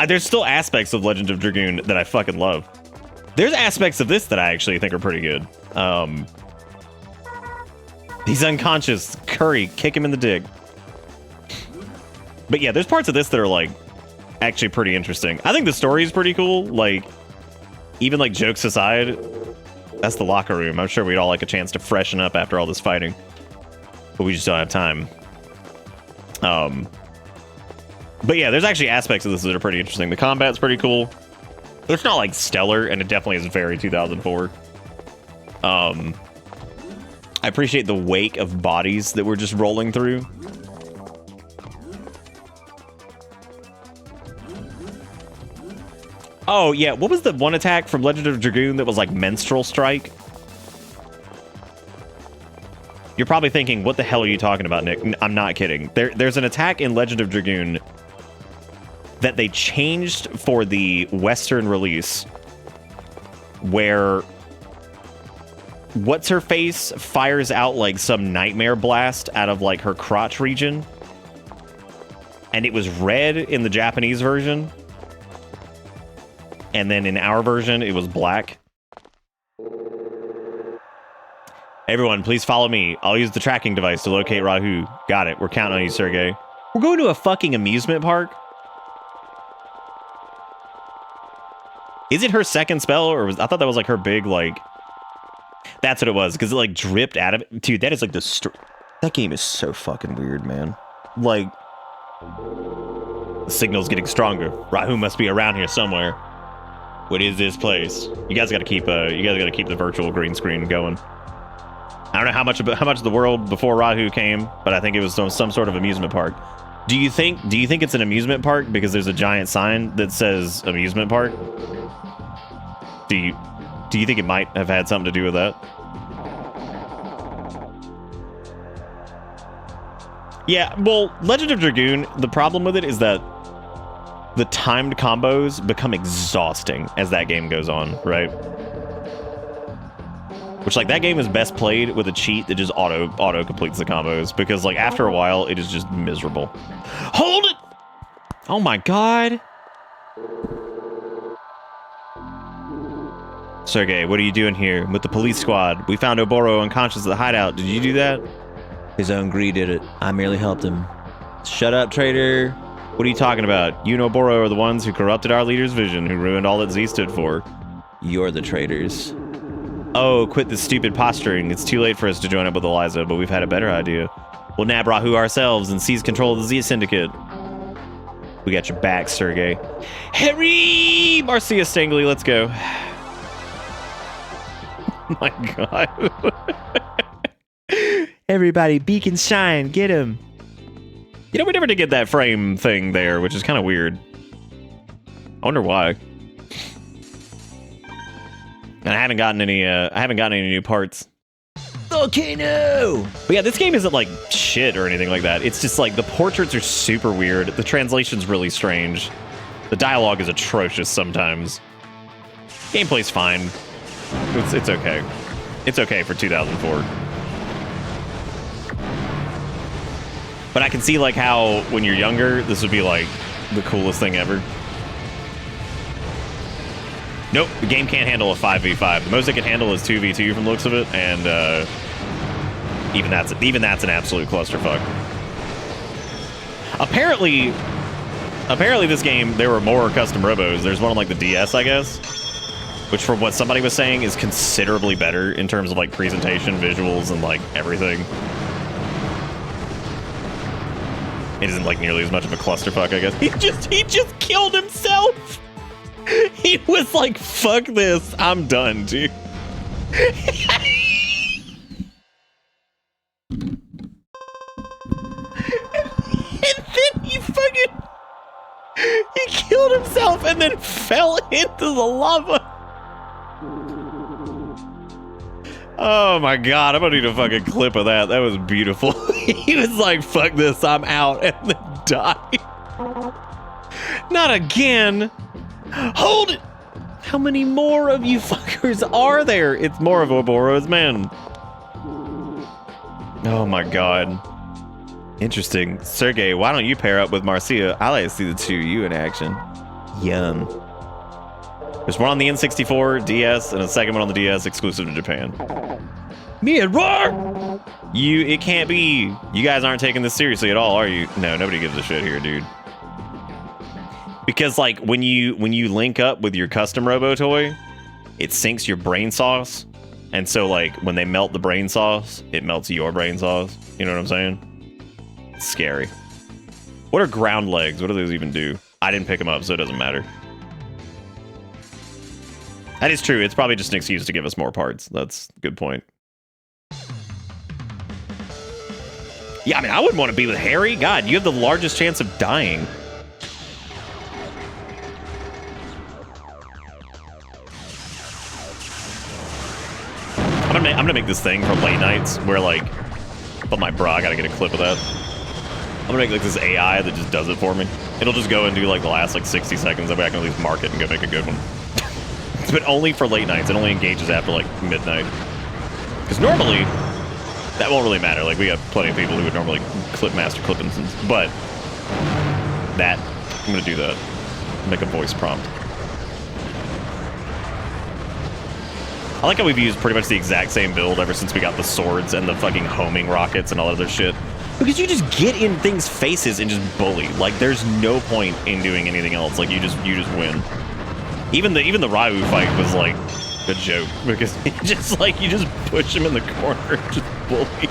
there's still aspects of Legend of Dragoon that I fucking love. There's aspects of this that I actually think are pretty good. He's unconscious. Curry, kick him in the dick. But yeah, there's parts of this that are like actually pretty interesting. I think the story is pretty cool. Like, even like jokes aside, that's the locker room. I'm sure we'd all like a chance to freshen up after all this fighting. But we just don't have time. But yeah, there's actually aspects of this that are pretty interesting. The combat's pretty cool. It's not like stellar, and it definitely is very 2004. I appreciate the wake of bodies that we're just rolling through. Oh yeah, what was the one attack from Legend of Dragoon that was like Menstrual Strike? You're probably thinking, what the hell are you talking about, Nick? I'm not kidding. There's an attack in Legend of Dragoon that they changed for the Western release where What's-Her-Face fires out like some nightmare blast out of like her crotch region. And it was red in the Japanese version. And then in our version, it was black. Everyone, please follow me. I'll use the tracking device to locate Rahu. Got it. We're counting on you, Sergey. We're going to a fucking amusement park? Is it her second spell, or I thought that was like her big, like... That's what it was, because it like dripped out of it. Dude, that is like that game is so fucking weird, man. Like... The signal's getting stronger. Rahu must be around here somewhere. What is this place? You guys gotta keep the virtual green screen going. I don't know how much of the world before Rahu came, but I think it was some sort of amusement park. Do you think it's an amusement park because there's a giant sign that says amusement park? Do you think it might have had something to do with that? Yeah, well, Legend of Dragoon, the problem with it is that the timed combos become exhausting as that game goes on, right? Which, like, that game is best played with a cheat that just auto completes the combos, because, like, after a while, it is just miserable. Hold it! Oh my god. Sergey, what are you doing here? With the police squad. We found Oboro unconscious at the hideout. Did you do that? His own greed did it. I merely helped him. Shut up, traitor. What are you talking about? You and Oboro are the ones who corrupted our leader's vision, who ruined all that Z stood for. You're the traitors. Oh, quit this stupid posturing. It's too late for us to join up with Eliza, but we've had a better idea. We'll nab Rahu ourselves and seize control of the Z Syndicate. We got your back, Sergey. Harry! Marcia Stangley, let's go. Oh my god. Everybody, beacon shine, get him. You know, we never did get that frame thing there, which is kind of weird. I wonder why. And I haven't gotten any new parts. Okay, no. But yeah, this game isn't like shit or anything like that. It's just like the portraits are super weird. The translation's really strange. The dialogue is atrocious sometimes. Gameplay's fine. It's okay. It's okay for 2004. But I can see like how when you're younger, this would be like the coolest thing ever. Nope, the game can't handle a 5v5. The most it can handle is 2v2 from the looks of it, and even that's an absolute clusterfuck. Apparently this game there were more custom robos. There's one on like the DS, I guess, which from what somebody was saying is considerably better in terms of like presentation, visuals, and like everything. It isn't like nearly as much of a clusterfuck, I guess. He just killed himself. He was like, fuck this, I'm done, dude. And then he killed himself and then fell into the lava. Oh my god, I'm gonna need a fucking clip of that. That was beautiful. He was like, fuck this, I'm out, and then died. Not again. Hold it! How many more of you fuckers are there? It's more of Oboro's men. Oh my god. Interesting. Sergey, why don't you pair up with Marcia? I like to see the two of you in action. Yum. There's one on the N64, DS, and a second one on the DS exclusive to Japan. Me and Roar! It can't be. You guys aren't taking this seriously at all, are you? No, nobody gives a shit here, dude. Because like when you link up with your custom Robo toy, it syncs your brain sauce, and so like when they melt the brain sauce, it melts your brain sauce. You know what I'm saying? It's scary. What are ground legs? What do those even do? I didn't pick them up, so it doesn't matter. That is true. It's probably just an excuse to give us more parts. That's a good point. Yeah, I mean, I wouldn't want to be with Harry. God, you have the largest chance of dying. I'm gonna make this thing for late nights where like, but my bra, I gotta get a clip of that. I'm gonna make like this AI that just does it for me. It'll just go and do like the last like 60 seconds. That way I can at least mark it and go make a good one. But only for late nights. It only engages after like midnight. Because normally, that won't really matter. Like we have plenty of people who would normally clip master clip instance. But that, I'm gonna do that. Make a voice prompt. I like how we've used pretty much the exact same build ever since we got the swords and the fucking homing rockets and all other shit. Because you just get in things' faces and just bully. Like there's no point in doing anything else. Like you just win. Even the Ryu fight was like a joke because just like you just push him in the corner and just bully.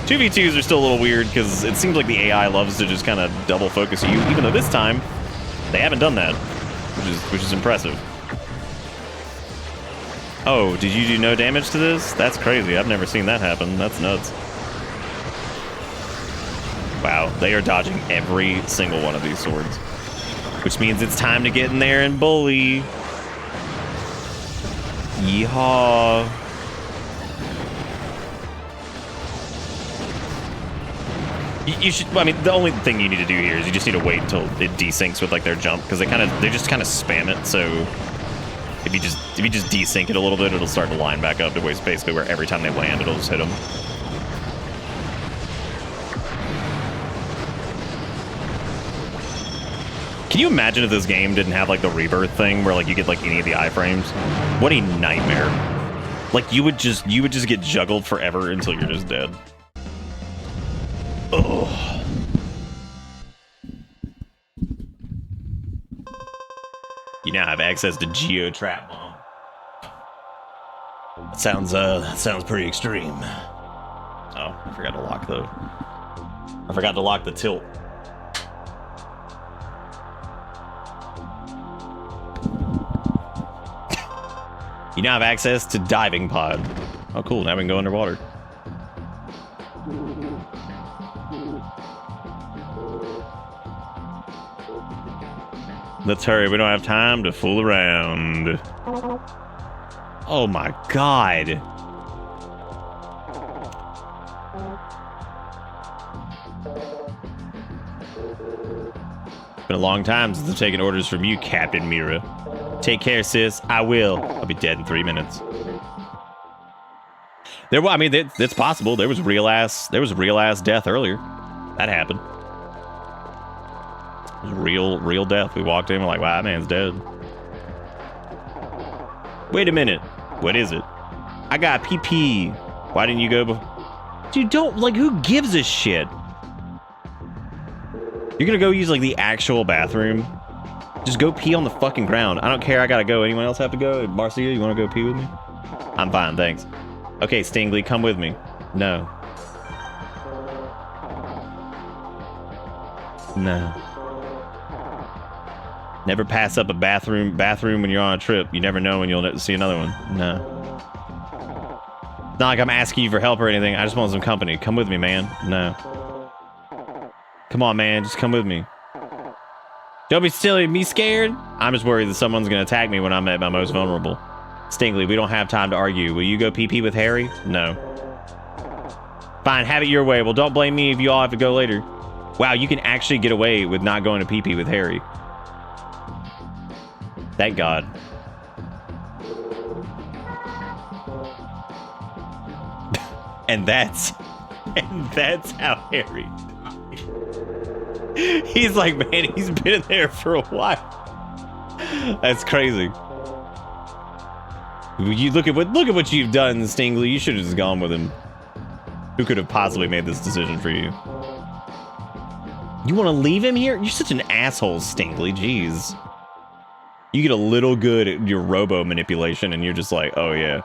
2v2s are still a little weird because it seems like the AI loves to just kind of double focus you, even though this time they haven't done that, which is impressive. Oh, did you do no damage to this? That's crazy. I've never seen that happen. That's nuts. Wow, they are dodging every single one of these swords. Which means it's time to get in there and bully. Yeehaw. You should, I mean, the only thing you need to do here is you just need to wait until it desyncs with like their jump, because they just kind of spam it, so If you just desync it a little bit, it'll start to line back up to where it's basically where every time they land, it'll just hit them. Can you imagine if this game didn't have like the rebirth thing where like you get like any of the iframes? What a nightmare. Like you would just get juggled forever until you're just dead. Oh. You now have access to Geo Trap Bomb. That sounds pretty extreme. Oh, I forgot to lock the tilt. You now have access to Diving Pod. Oh, cool. Now we can go underwater. Let's hurry. We don't have time to fool around. Oh, my God. It's been a long time since I've taken orders from you, Captain Mira. Take care, sis. I will. I'll be dead in 3 minutes. I mean, it's possible. There was real ass death earlier. That happened. It was real death. We walked in, we're like, wow, that man's dead. Wait a minute. What is it? I got PP. Why didn't you go before? Dude, don't, like, who gives a shit? You're gonna go use, like, the actual bathroom? Just go pee on the fucking ground. I don't care. I gotta go. Anyone else have to go? Marcia, you want to go pee with me? I'm fine, thanks. Okay, Stingley, come with me. No. No. Never pass up a bathroom when you're on a trip. You never know when you'll see another one. No. It's not like I'm asking you for help or anything. I just want some company. Come with me, man. No. Come on, man. Just come with me. Don't be silly, me scared? I'm just worried that someone's gonna attack me when I'm at my most vulnerable. Stingley, we don't have time to argue. Will you go pee-pee with Harry? No. Fine, have it your way. Well, don't blame me if you all have to go later. Wow, you can actually get away with not going to pee-pee with Harry. Thank God. and that's how Harry died. He's like, man, he's been in there for a while. That's crazy. You look at what you've done, Stingley. You should have just gone with him. Who could have possibly made this decision for you? You want to leave him here? You're such an asshole, Stingley. Jeez. You get a little good at your Robo manipulation, and you're just like, oh yeah.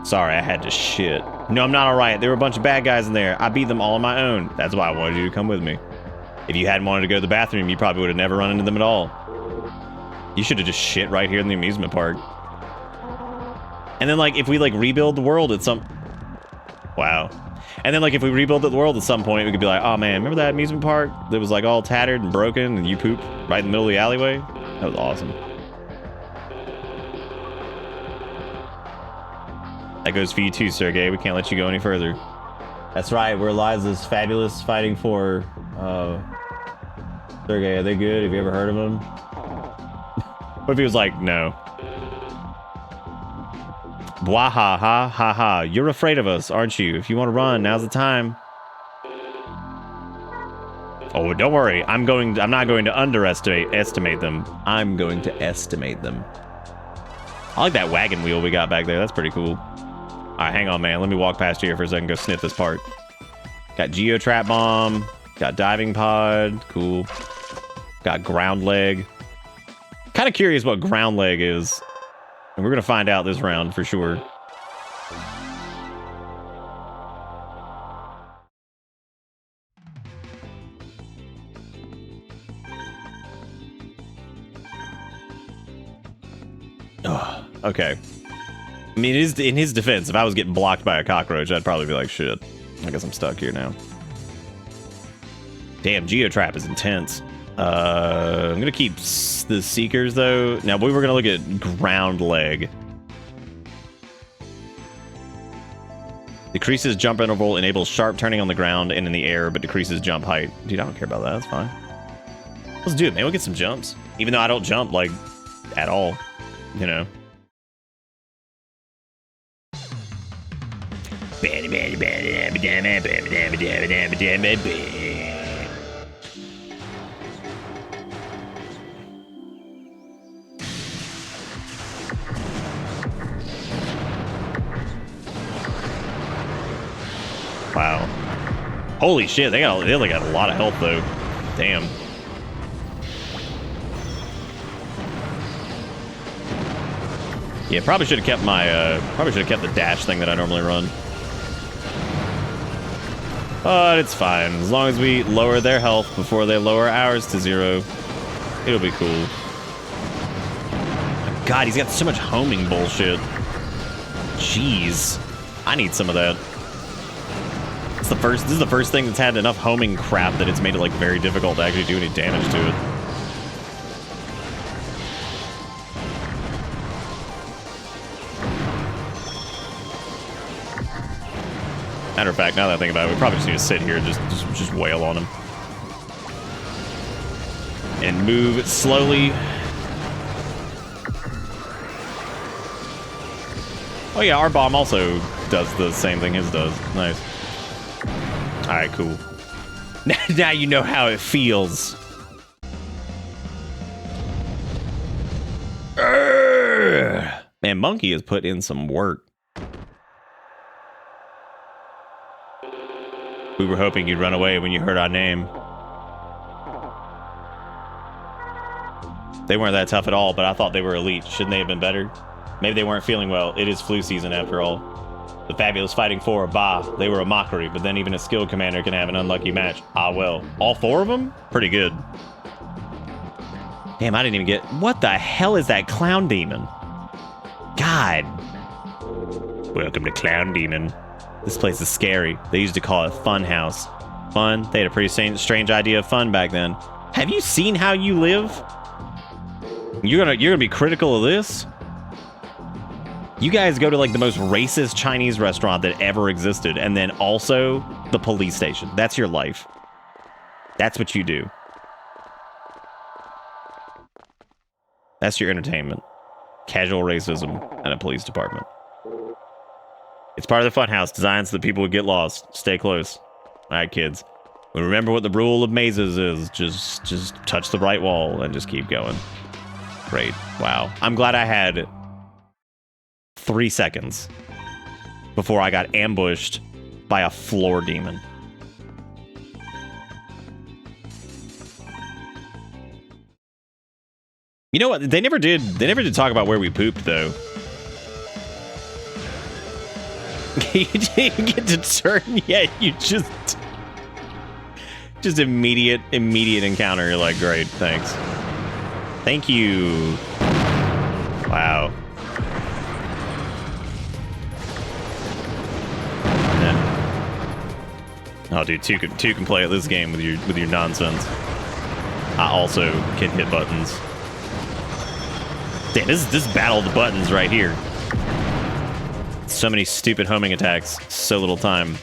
Sorry, I had to shit. No, I'm not alright. There were a bunch of bad guys in there. I beat them all on my own. That's why I wanted you to come with me. If you hadn't wanted to go to the bathroom, you probably would have never run into them at all. You should have just shit right here in the amusement park. And then, like, if we, like, rebuild the world at some... Wow. And then, like, if we rebuild the world at some point, we could be like, oh, man, remember that amusement park that was, like, all tattered and broken and you pooped right in the middle of the alleyway? That was awesome. That goes for you too, Sergey. We can't let you go any further. That's right. We're Eliza's fabulous fighting for... Sergey, are they good? Have you ever heard of them? What if he was like, no? Waha ha ha ha. You're afraid of us, aren't you? If you want to run, now's the time. Oh, don't worry. I'm not going to estimate them. I'm going to estimate them. I like that wagon wheel we got back there. That's pretty cool. All right, hang on, man. Let me walk past here for a second. Go sniff this part. Got Geo Trap Bomb. Got Diving Pod. Cool. Got Ground Leg. Kind of curious what Ground Leg is. And we're going to find out this round for sure. Oh, okay. I mean, in his defense, if I was getting blocked by a cockroach, I'd probably be like, shit. I guess I'm stuck here now. Damn, Geotrap is intense. I'm going to keep the Seekers, though. Now, we were going to look at Ground Leg. Decreases jump interval, enables sharp turning on the ground and in the air, but decreases jump height. Dude, I don't care about that. That's fine. Let's do it, man. We'll get some jumps. Even though I don't jump, like, at all. You know. Wow. Holy shit, they only got a lot of health though. Damn. Yeah, probably should have kept the dash thing that I normally run. But it's fine. As long as we lower their health before they lower ours to 0, it'll be cool. God, he's got so much homing bullshit. Jeez. I need some of that. This is the first thing that's had enough homing crap that it's made it like very difficult to actually do any damage to it. Matter of fact, now that I think about it, we probably just need to sit here and just wail on him. And move slowly. Oh yeah, our bomb also does the same thing his does. Nice. Alright, cool. Now you know how it feels. Man, Monkey has put in some work. We were hoping you'd run away when you heard our name. They weren't that tough at all, but I thought they were elite. Shouldn't they have been better? Maybe they weren't feeling well. It is flu season after all. The Fabulous Fighting Four, bah, they were a mockery, but then even a skilled commander can have an unlucky match. Ah well. All 4 of them? Pretty good. Damn, I didn't even get... What the hell is that clown demon? God. Welcome to Clown Demon. This place is scary. They used to call it Fun House. Fun? They had a pretty strange idea of fun back then. Have you seen how you live? You're gonna be critical of this? You guys go to like the most racist Chinese restaurant that ever existed, and then also the police station. That's your life. That's what you do. That's your entertainment. Casual racism and a police department. It's part of the funhouse, designed so that people would get lost. Stay close. All right, kids. But remember what the rule of mazes is. Just touch the right wall and just keep going. Great. Wow. I'm glad I had 3 seconds before I got ambushed by a floor demon. You know what? They never did talk about where we pooped though. You didn't get to turn yet. You just immediate encounter. You're like, great, thanks. Thank you. Wow. Yeah. Oh, dude, two can play at this game with your nonsense. I also can hit buttons. Damn, this battle of the buttons right here. So many stupid homing attacks, so little time.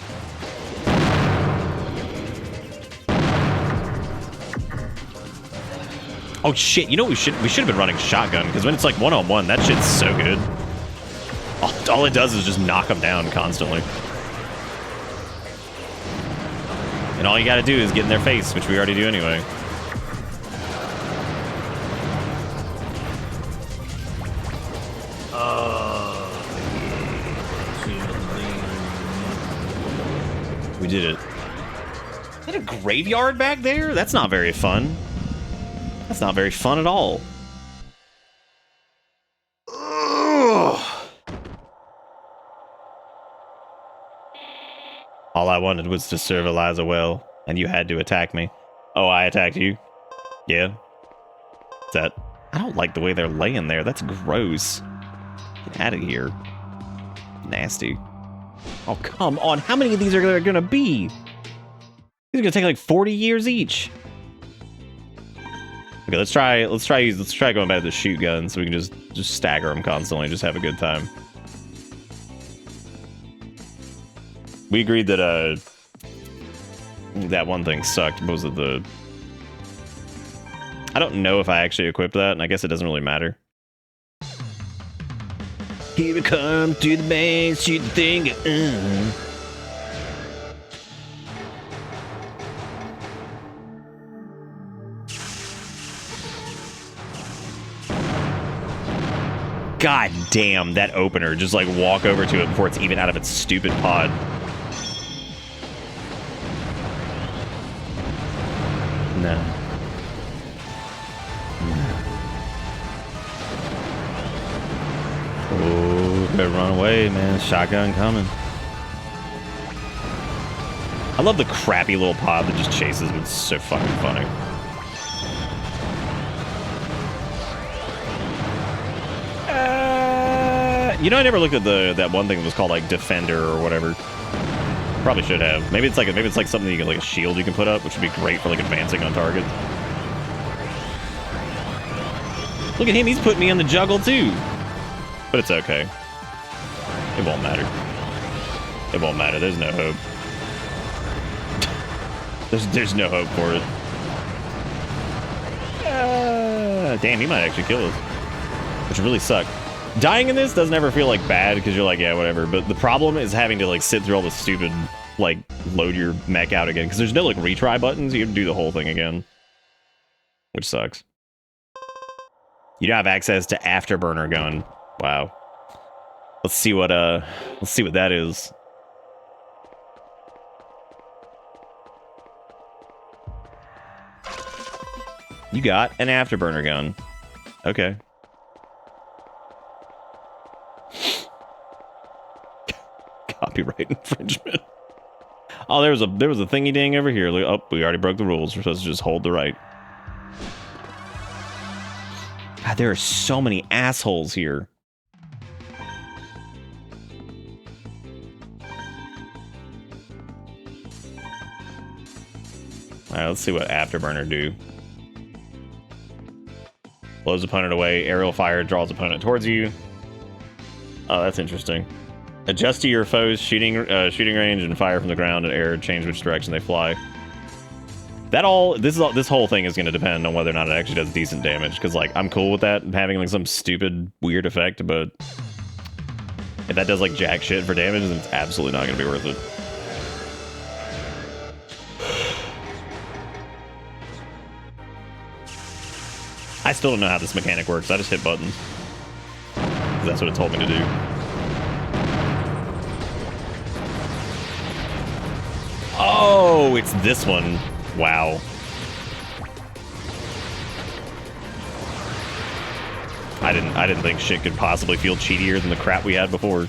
Oh shit! You know we should have been running shotgun, because when it's like 1-on-1, that shit's so good. All it does is just knock them down constantly. And all you gotta do is get in their face, which we already do anyway. We did it. Is that a graveyard back there? That's not very fun. That's not very fun at all. Ugh. All I wanted was to serve Eliza well, and you had to attack me. Oh, I attacked you? Yeah? I don't like the way they're laying there. That's gross. Get out of here. Nasty. Oh, come on. How many of these are there gonna be? These are gonna take like 40 years each. Okay, let's try going back to the shoot gun so we can just stagger them constantly, just have a good time. We agreed that that one thing sucked. What was it, I don't know if I actually equipped that, and I guess it doesn't really matter. Here we come to the base, shoot the thing. God damn, that opener. Just like walk over to it before it's even out of its stupid pod. No. Oh, better run away, man. Shotgun coming. I love the crappy little pod that just chases him. It's so fucking funny. You know, I never looked at that one thing that was called like Defender or whatever. Probably should have. Maybe it's like something you can, like a shield you can put up, which would be great for like advancing on target. Look at him, he's putting me on the juggle too. But it's okay. It won't matter. It won't matter. There's no hope. There's no hope for it. Damn, he might actually kill us. Which really suck. Dying in this doesn't ever feel like bad because you're like, yeah, whatever. But the problem is having to like sit through all the stupid, like, load your mech out again. Because there's no like retry buttons. You have to do the whole thing again. Which sucks. You don't have access to Afterburner gun. Wow. Let's see what that is. You got an Afterburner gun. Okay. Copyright infringement. Oh, there was a thingy ding over here. Oh, we already broke the rules. We're supposed to just hold the right. God, there are so many assholes here. Alright, let's see what Afterburner do. Blows opponent away. Aerial fire draws opponent towards you. Oh, that's interesting. Adjust to your foe's shooting range and fire from the ground and air. Change which direction they fly. This whole thing is going to depend on whether or not it actually does decent damage. Because like I'm cool with that having like some stupid weird effect, but if that does like jack shit for damage, then it's absolutely not going to be worth it. I still don't know how this mechanic works. I just hit buttons. That's what it told me to do. Oh, it's this one. Wow. I didn't think shit could possibly feel cheatier than the crap we had before.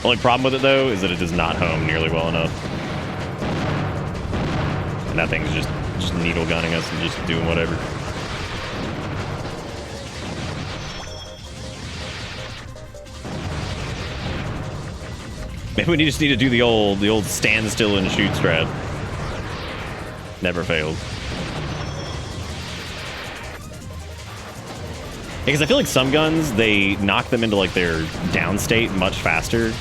Only problem with it though is that it does not home nearly well enough. And that thing's just needle gunning us and just doing whatever. Maybe we just need to do the old stand still and shoot strat. Never fails. Because I feel like some guns, they knock them into like their down state much faster.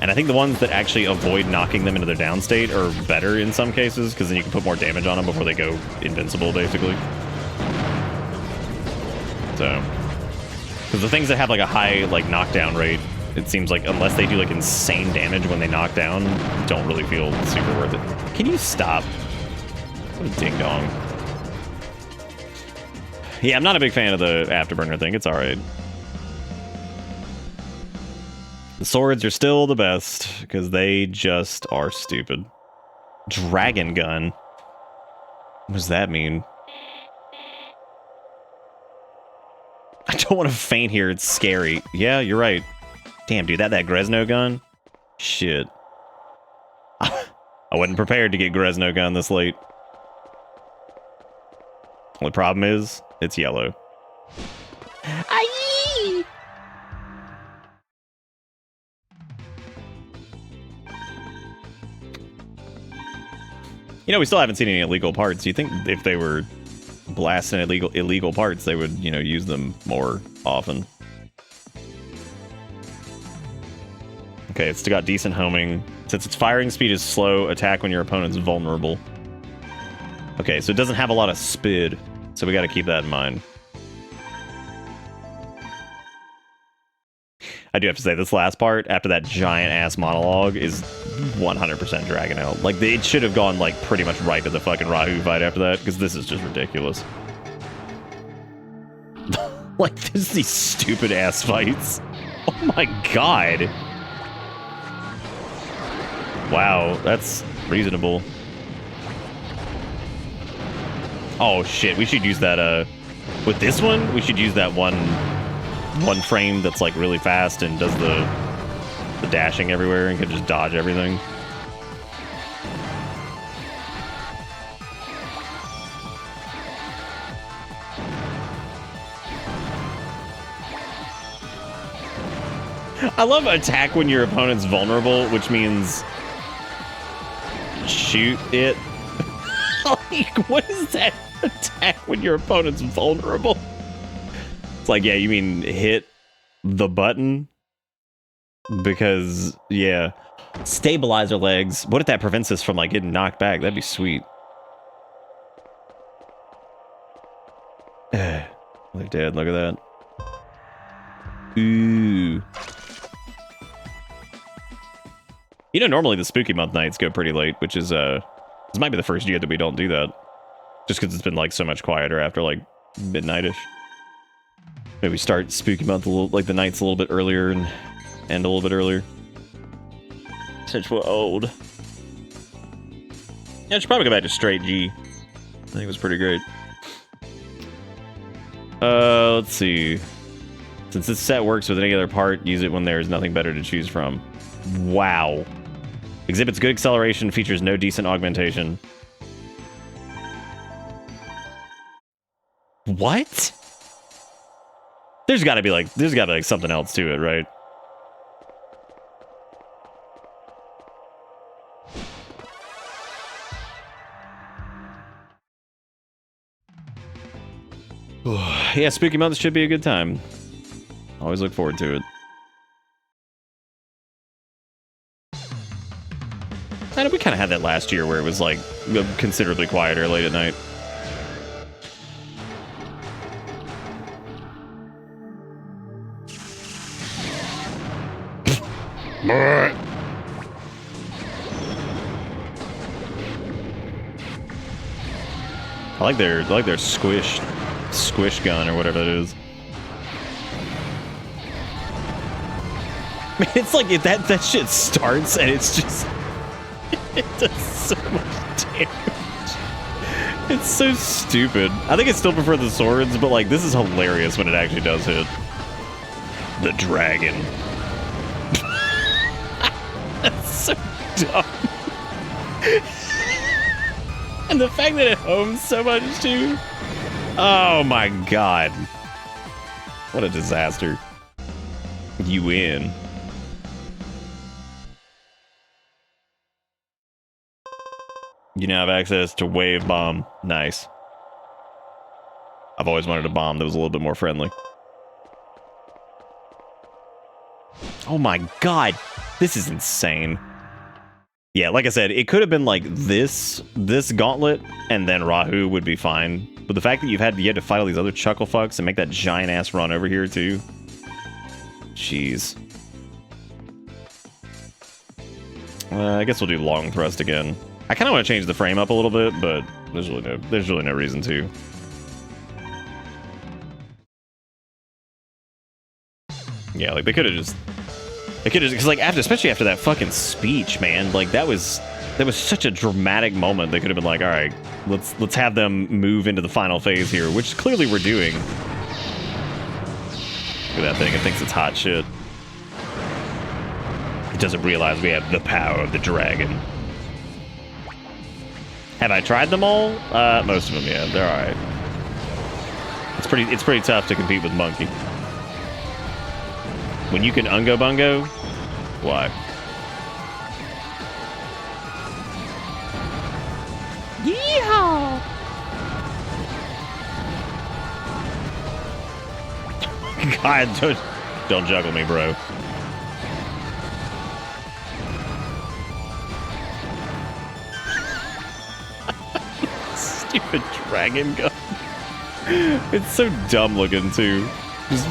And I think the ones that actually avoid knocking them into their down state are better in some cases, because then you can put more damage on them before they go invincible, basically. So, because the things that have like a high like knockdown rate, it seems like unless they do like insane damage when they knock down, don't really feel super worth it. Can you stop? What a ding dong. Yeah, I'm not a big fan of the Afterburner thing. It's alright. The swords are still the best because they just are stupid. Dragon gun. What does that mean? I don't want to faint here. It's scary. Yeah, you're right. Damn, dude, that Gresno gun? Shit. I wasn't prepared to get Gresno gun this late. Only problem is, it's yellow. Aye! You know, we still haven't seen any illegal parts. You think if they were blasting illegal parts, they would, you know, use them more often. Okay, it's got decent homing. Since its firing speed is slow, attack when your opponent's vulnerable. Okay, so it doesn't have a lot of speed, so we gotta keep that in mind. I do have to say, this last part, after that giant-ass monologue, is 100% dragging out. Like, it should have gone, like, pretty much right to the fucking Rahu fight after that, because this is just ridiculous. Like, there's these stupid ass fights. Oh my god. Wow, that's reasonable. Oh shit, we should use that, with this one, we should use that one frame that's like really fast and does the dashing everywhere and can just dodge everything. I love attack when your opponent's vulnerable, which means shoot it. Like, what is that? Attack when your opponent's vulnerable? It's like, yeah, you mean hit the button? Because, yeah. Stabilizer legs. What if that prevents us from, like, getting knocked back? That'd be sweet. They're dead. Look at that. Ooh. You know, normally the spooky month nights go pretty late, which is, this might be the first year that we don't do that. Just because it's been, like, so much quieter after, like, midnight-ish. Maybe start spooky month a little, like, the nights a little bit earlier and end a little bit earlier. Since we're old. Yeah, I should probably go back to straight G. I think it was pretty great. Let's see. Since this set works with any other part, use it when there's nothing better to choose from. Wow. Exhibits good acceleration, features no decent augmentation. What? There's gotta be like something else to it, right? Yeah, spooky months should be a good time. Always look forward to it. I know we kind of had that last year where it was like considerably quieter late at night. I like their squish gun or whatever it is. Man, it's like if that shit starts and it's just it does so much damage. It's so stupid. I think I still prefer the swords, but like this is hilarious when it actually does hit. The dragon. That's so dumb. And the fact that it homes so much too. Oh my god. What a disaster. You win. You now have access to Wave Bomb. Nice. I've always wanted a bomb that was a little bit more friendly. Oh my god. This is insane. Yeah, like I said, it could have been like this gauntlet, and then Rahu would be fine. But the fact that you had to fight all these other chuckle fucks and make that giant ass run over here too. Jeez. I guess we'll do long thrust again. I kind of want to change the frame up a little bit, but there's really no reason to. Yeah, like they could have just, because like especially after that fucking speech, man, like that was such a dramatic moment. They could have been like, all right, let's have them move into the final phase here, which clearly we're doing. Look at that thing. It thinks it's hot shit. It doesn't realize we have the power of the dragon. Have I tried them all? Most of them, yeah. They're all right. It's pretty tough to compete with Monkey. When you can Ungo Bungo, why? Yeehaw! God, don't juggle me, bro. Stupid dragon gun. It's so dumb looking too. Just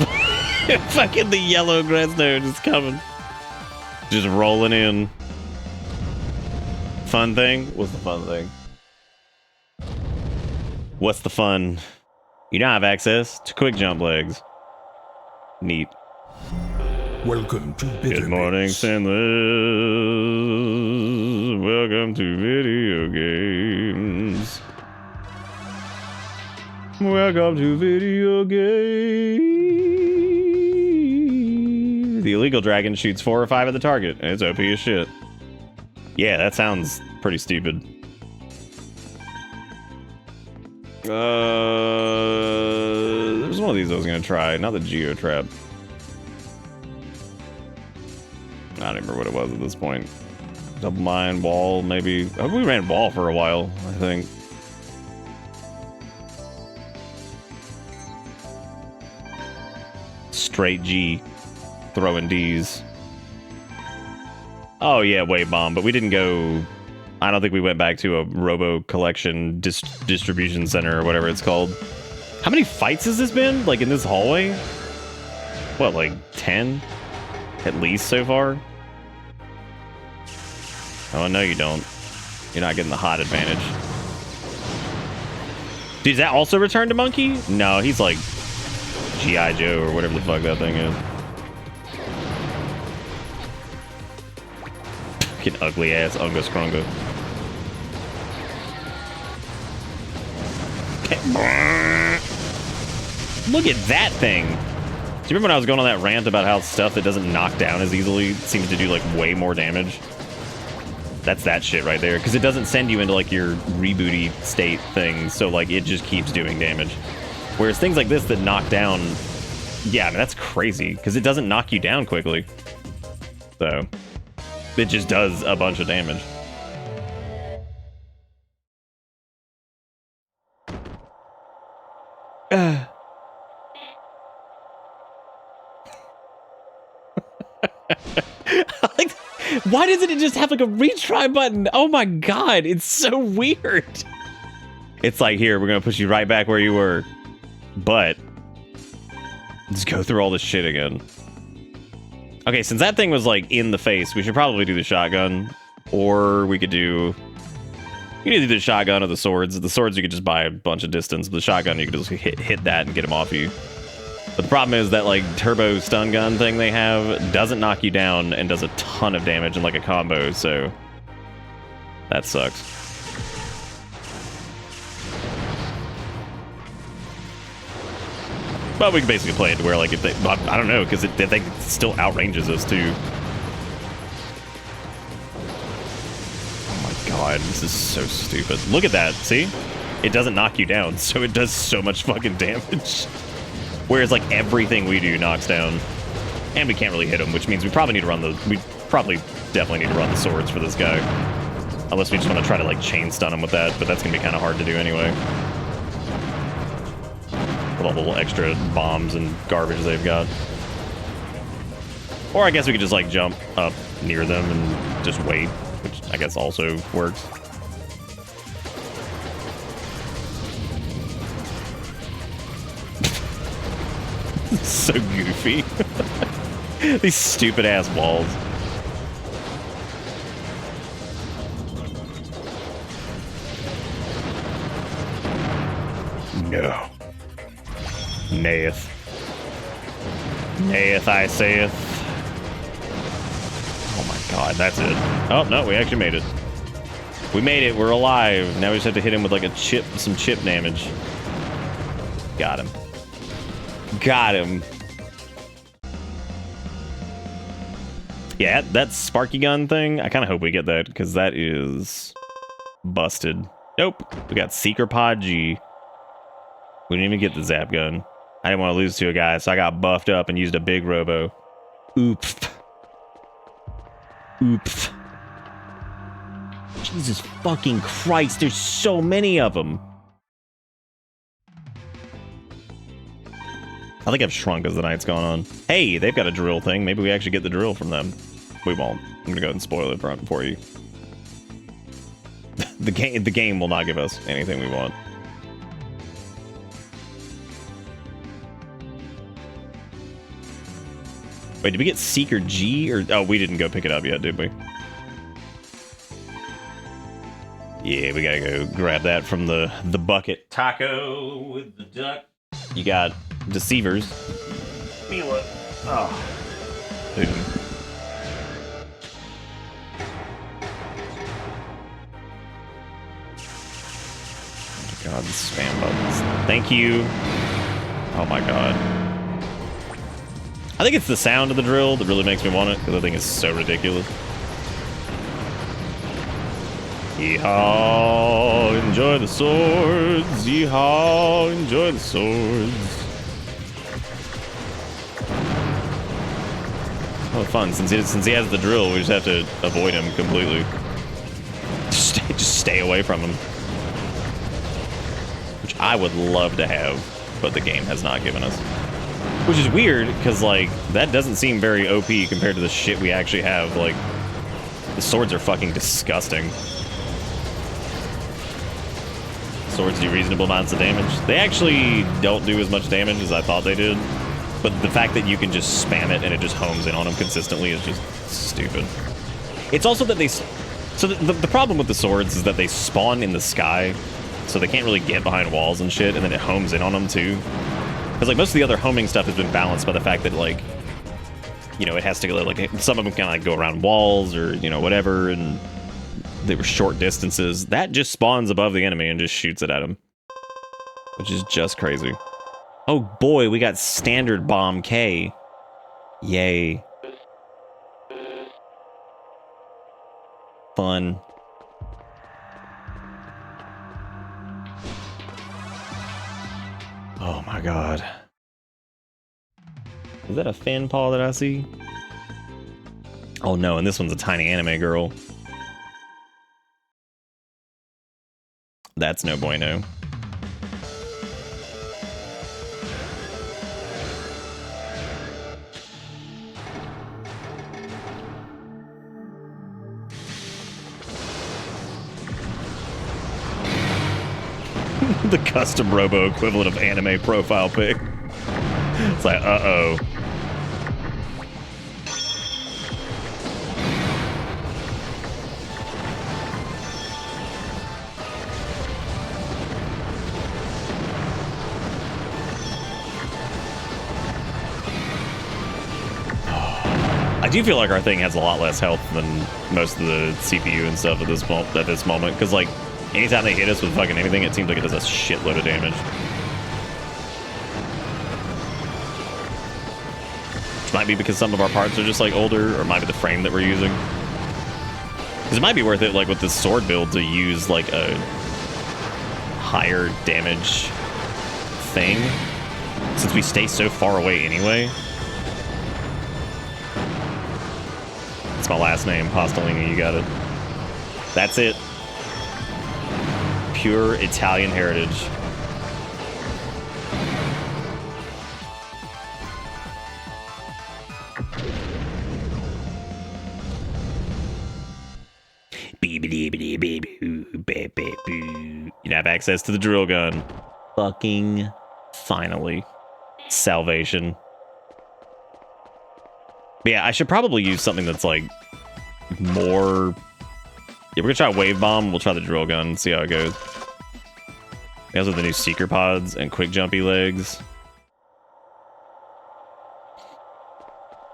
fucking the yellow Gresno just coming. Just rolling in. Fun thing? What's the fun thing? What's the fun? You now have access to quick jump legs. Neat. Welcome to Bitter Good morning, Bits. Sinless. Welcome to video games. Welcome to video games. The illegal dragon shoots 4 or 5 at the target, and it's OP as shit. Yeah, that sounds pretty stupid. There's one of these I was gonna try, not the Geo Trap. I don't remember what it was at this point. Double mine, wall, maybe. Oh, we ran wall for a while, I think. Straight G. Throwing Ds. Oh yeah, wave bomb, but we didn't go... I don't think we went back to a Robo collection distribution center or whatever it's called. How many fights has this been? Like in this hallway? What, like 10? At least so far? Oh, no you don't. You're not getting the hot advantage. Dude, does that also return to Monkey? No, he's like G.I. Joe or whatever the fuck that thing is. Fucking ugly ass Unga Scrunga. Look at that thing. Do you remember when I was going on that rant about how stuff that doesn't knock down as easily seems to do like way more damage? That's that shit right there, because it doesn't send you into like your rebooty state thing, so like it just keeps doing damage. Whereas things like this that knock down, yeah, I mean, that's crazy, because it doesn't knock you down quickly. So it just does a bunch of damage. Like, why doesn't it just have like a retry button? Oh my god, it's so weird. It's like, here, we're gonna push you right back where you were, but just go through all this shit again. Okay, since that thing was like in the face, we should probably do the shotgun, or we could do... You can either do the shotgun or the swords. The swords you could just buy a bunch of distance, but the shotgun you could just hit that and get him off you. But the problem is that like turbo stun gun thing they have doesn't knock you down and does a ton of damage in like a combo, so that sucks. But we can basically play it to where like if they, I don't know, because they think it still outranges us too. Oh my god, this is so stupid. Look at that, see? It doesn't knock you down, so it does so much fucking damage. Whereas like everything we do knocks down, and we can't really hit him, which means we probably need to run the, definitely need to run the swords for this guy. Unless we just want to try to like chain stun him with that, but that's gonna be kind of hard to do anyway. With all the little extra bombs and garbage they've got. Or I guess we could just like jump up near them and just wait, which I guess also works. So goofy. These stupid ass walls. No. Nayeth. Nayeth, I saith. Oh my god, that's it. Oh, no, we actually made it. We made it, we're alive. Now we just have to hit him with like a chip, some chip damage. Got him. Got him. Yeah, that Sparky gun thing, I kind of hope we get that, because that is busted. Nope. We got Seeker Pod G. We didn't even get the Zap gun. I didn't want to lose to a guy, so I got buffed up and used a big Robo. Oops. Oops. Jesus fucking Christ, there's so many of them. I think I've shrunk as the night's gone on. Hey, they've got a drill thing. Maybe we actually get the drill from them. We won't. I'm gonna go ahead and spoil it for you. The game will not give us anything we want. Wait, did we get Seeker G? Or oh, we didn't go pick it up yet, did we? Yeah, we gotta go grab that from the bucket. Taco with the duck. You got deceivers. Feel it. Oh. Dude. God, the spam buttons. Thank you. Oh my god. I think it's the sound of the drill that really makes me want it, because I think it's so ridiculous. Yeehaw, enjoy the swords. Yeehaw, enjoy the swords. Oh, fun. Since he has the drill, we just have to avoid him completely. Just stay away from him. Which I would love to have, but the game has not given us. Which is weird, because, like, that doesn't seem very OP compared to the shit we actually have. Like, the swords are fucking disgusting. Swords do reasonable amounts of damage. They actually don't do as much damage as I thought they did. But the fact that you can just spam it and it just homes in on them consistently is just stupid. It's also that they... So the problem with the swords is that they spawn in the sky, so they can't really get behind walls and shit, and then it homes in on them too. Because, like, most of the other homing stuff has been balanced by the fact that, like, you know, it has to go, like, some of them kind of, like, go around walls or, you know, whatever, and they were short distances. That just spawns above the enemy and just shoots it at him. Which is just crazy. Oh boy, we got standard bomb K. Yay. Fun. Oh my god. Is that a fan paw that I see? Oh no, and this one's a tiny anime girl. That's no bueno. The custom Robo equivalent of anime profile pic. It's like, uh-oh. I do feel like our thing has a lot less health than most of the CPU and stuff at this moment, because, like, anytime they hit us with fucking anything, it seems like it does a shitload of damage. Which might be because some of our parts are just, like, older, or it might be the frame that we're using. Because it might be worth it, like, with this sword build to use, like, a higher damage thing, since we stay so far away anyway. It's my last name, Postolini, you got it. That's it. Pure Italian heritage. You have access to the drill gun. Fucking finally. Salvation. But yeah, I should probably use something that's like more... Yeah, we're gonna try Wave Bomb. We'll try the drill gun and see how it goes. Those are the new Seeker Pods and Quick Jumpy Legs.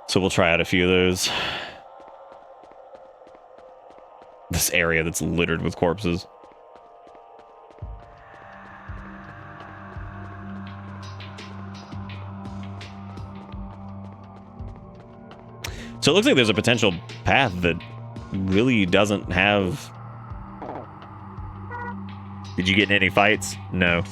So we'll try out a few of those. This area that's littered with corpses. So it looks like there's a potential path that really doesn't have... Did you get in any fights? No.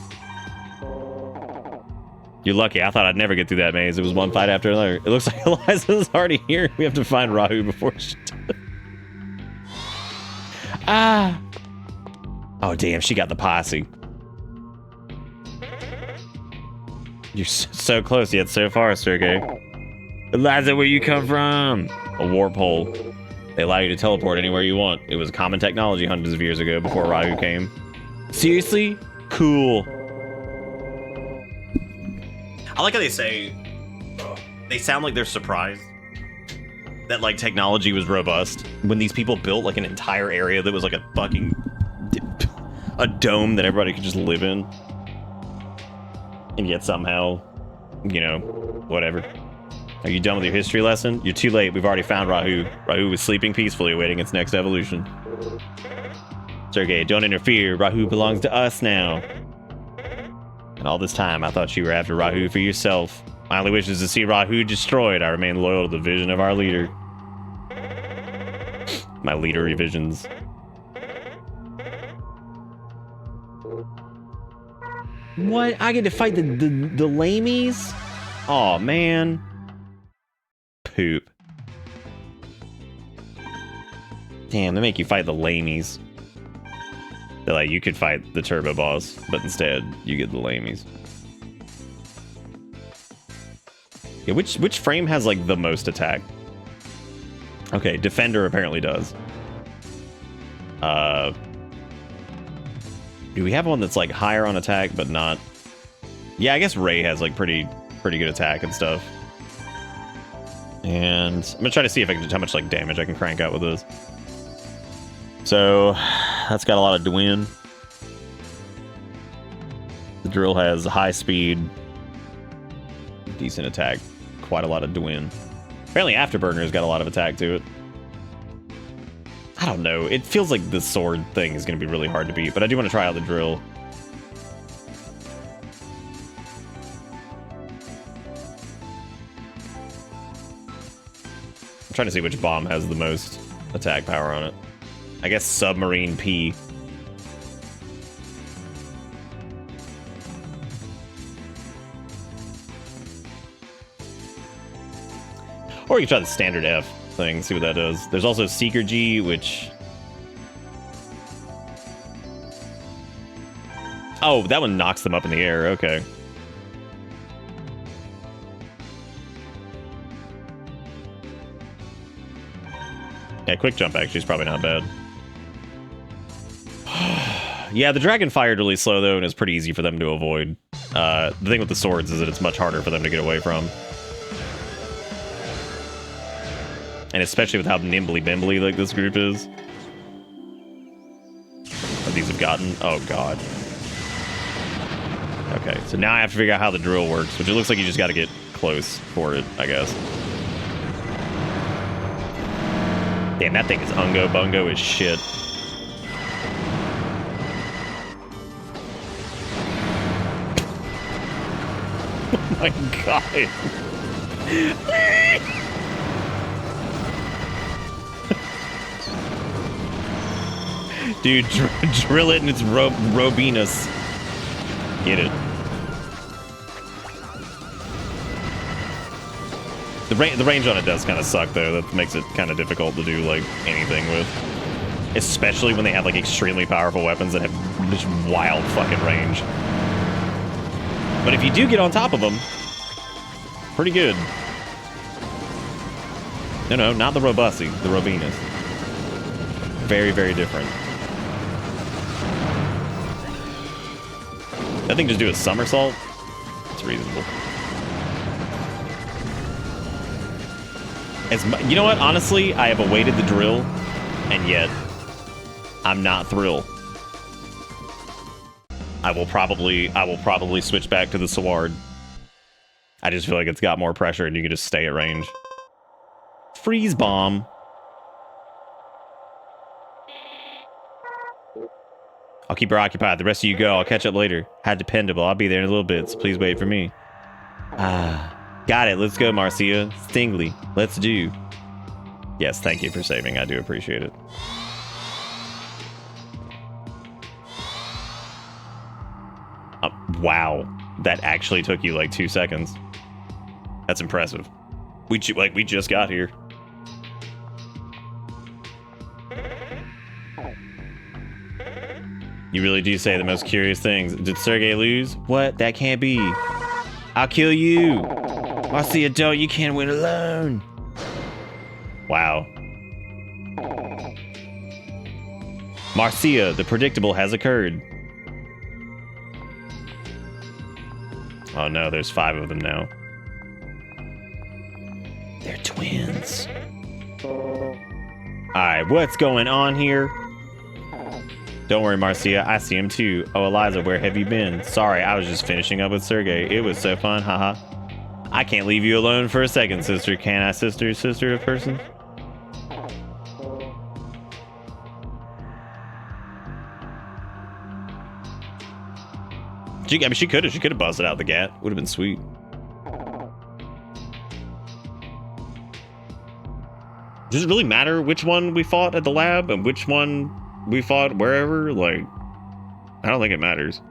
You're lucky. I thought I'd never get through that maze. It was one fight after another. It looks like Eliza's already here. We have to find Rahu before she does. Ah. Oh, damn. She got the posse. You're so close yet so far, Sergey. Eliza, where you come from? A warp hole. They allow you to teleport anywhere you want. It was a common technology hundreds of years ago before Rahu came. Seriously? Cool. I like how they say... They sound like they're surprised that, like, technology was robust when these people built, like, an entire area that was, like, a fucking... a dome that everybody could just live in. And yet somehow, you know, whatever. Are you done with your history lesson? You're too late. We've already found Rahu. Rahu is sleeping peacefully, awaiting its next evolution. Sergei, don't interfere. Rahu belongs to us now. And all this time, I thought you were after Rahu for yourself. My only wish is to see Rahu destroyed. I remain loyal to the vision of our leader. My leadery visions. What? I get to fight the lamies? Aw, man. Poop. Damn, they make you fight the lamies. They're like, you could fight the turbo boss, but instead, you get the lamies. Yeah, which frame has, like, the most attack? Okay, Defender apparently does. Do we have one that's, like, higher on attack, but not... Yeah, I guess Ray has, like, pretty good attack and stuff. And I'm gonna try to see if I can how much, like, damage I can crank out with this. So, that's got a lot of Dwin. The drill has high speed, decent attack, quite a lot of Dwin. Apparently Afterburner's got a lot of attack to it. I don't know. It feels like the sword thing is going to be really hard to beat, but I do want to try out the drill. I'm trying to see which bomb has the most attack power on it. I guess Submarine P. Or you can try the standard F thing, see what that does. There's also Seeker G, which... Oh, that one knocks them up in the air, okay. Yeah, quick jump actually is probably not bad. Yeah, the Dragon fired really slow though, and it's pretty easy for them to avoid. The thing with the swords is that it's much harder for them to get away from. And especially with how nimbly-bimbly like this group is. What these have gotten. Oh god. Okay, so now I have to figure out how the drill works, which it looks like you just gotta get close for it, I guess. Damn, that thing is ungo-bungo as shit. Oh my god. Dude, drill it and it's Robinus. Get it. The range on it does kind of suck, though. That makes it kind of difficult to do, like, anything with. Especially when they have, like, extremely powerful weapons that have this wild fucking range. But if you do get on top of them, pretty good. No, not the Robussi, the Robinus. Very, very different. That thing just do a somersault? It's reasonable. You know what? Honestly, I have awaited the drill, and yet I'm not thrilled. I will probably switch back to the Sword. I just feel like it's got more pressure, and you can just stay at range. Freeze bomb. I'll keep her occupied. The rest of you go. I'll catch up later. Had dependable. I'll be there in a little bit, so please wait for me. Got it. Let's go, Marcia. Stingly. Let's do. Yes, thank you for saving. I do appreciate it. Wow. That actually took you like 2 seconds. That's impressive. We just got here. You really do say the most curious things. Did Sergei lose? What? That can't be. I'll kill you. Marcia, don't. You can't win alone. Wow. Marcia, the predictable has occurred. Oh no, there's 5 of them now. They're twins. Alright, what's going on here? Don't worry, Marcia. I see him too. Oh, Eliza, where have you been? Sorry, I was just finishing up with Sergey. It was so fun, haha. I can't leave you alone for a second, sister. Can I, sister? Sister of person? I mean, she could have busted out the gat. Would have been sweet. Does it really matter which one we fought at the lab and which one we fought wherever? Like, I don't think it matters.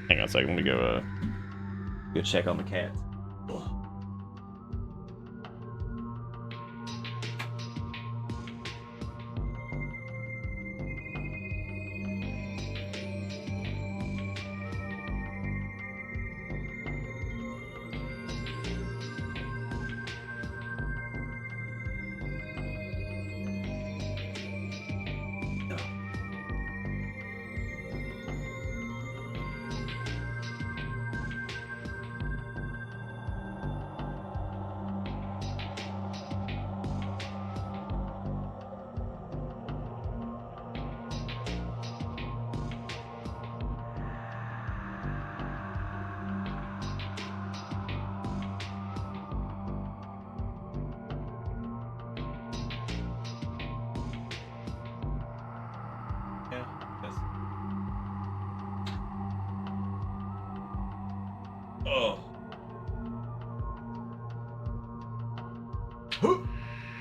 Hang on a second. Let me go check on the cat.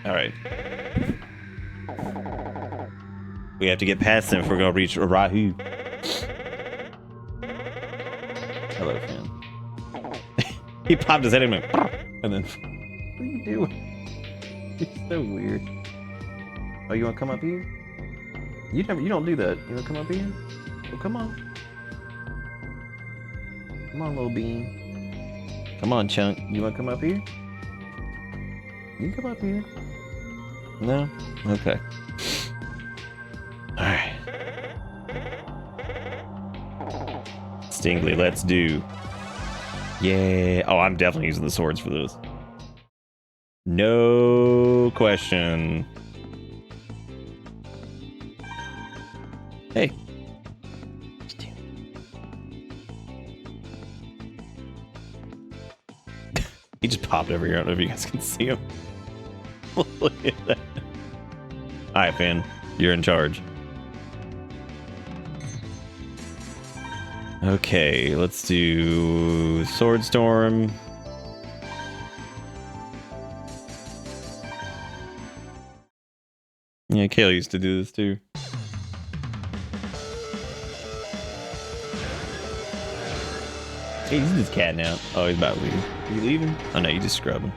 All right. We have to get past them if we're gonna reach Rahu. Hello, Finn. He popped his head in and then. What are you doing? You're so weird. Oh, you wanna come up here? You don't do that. You wanna come up here? Oh, come on. Come on, little bean. Come on, Chunk. You wanna come up here? You come up here. No? Okay. Alright. Stingly, let's do. Yeah. Oh, I'm definitely using the swords for this. No question. Hey. He just popped over here. I don't know if you guys can see him. Look at that. Alright, Finn. You're in charge. Okay, let's do Sword Storm. Yeah, Kale used to do this too. Hey, he's this cat now. Oh, he's about to leave. Are you leaving? Oh no, you just scrubbing.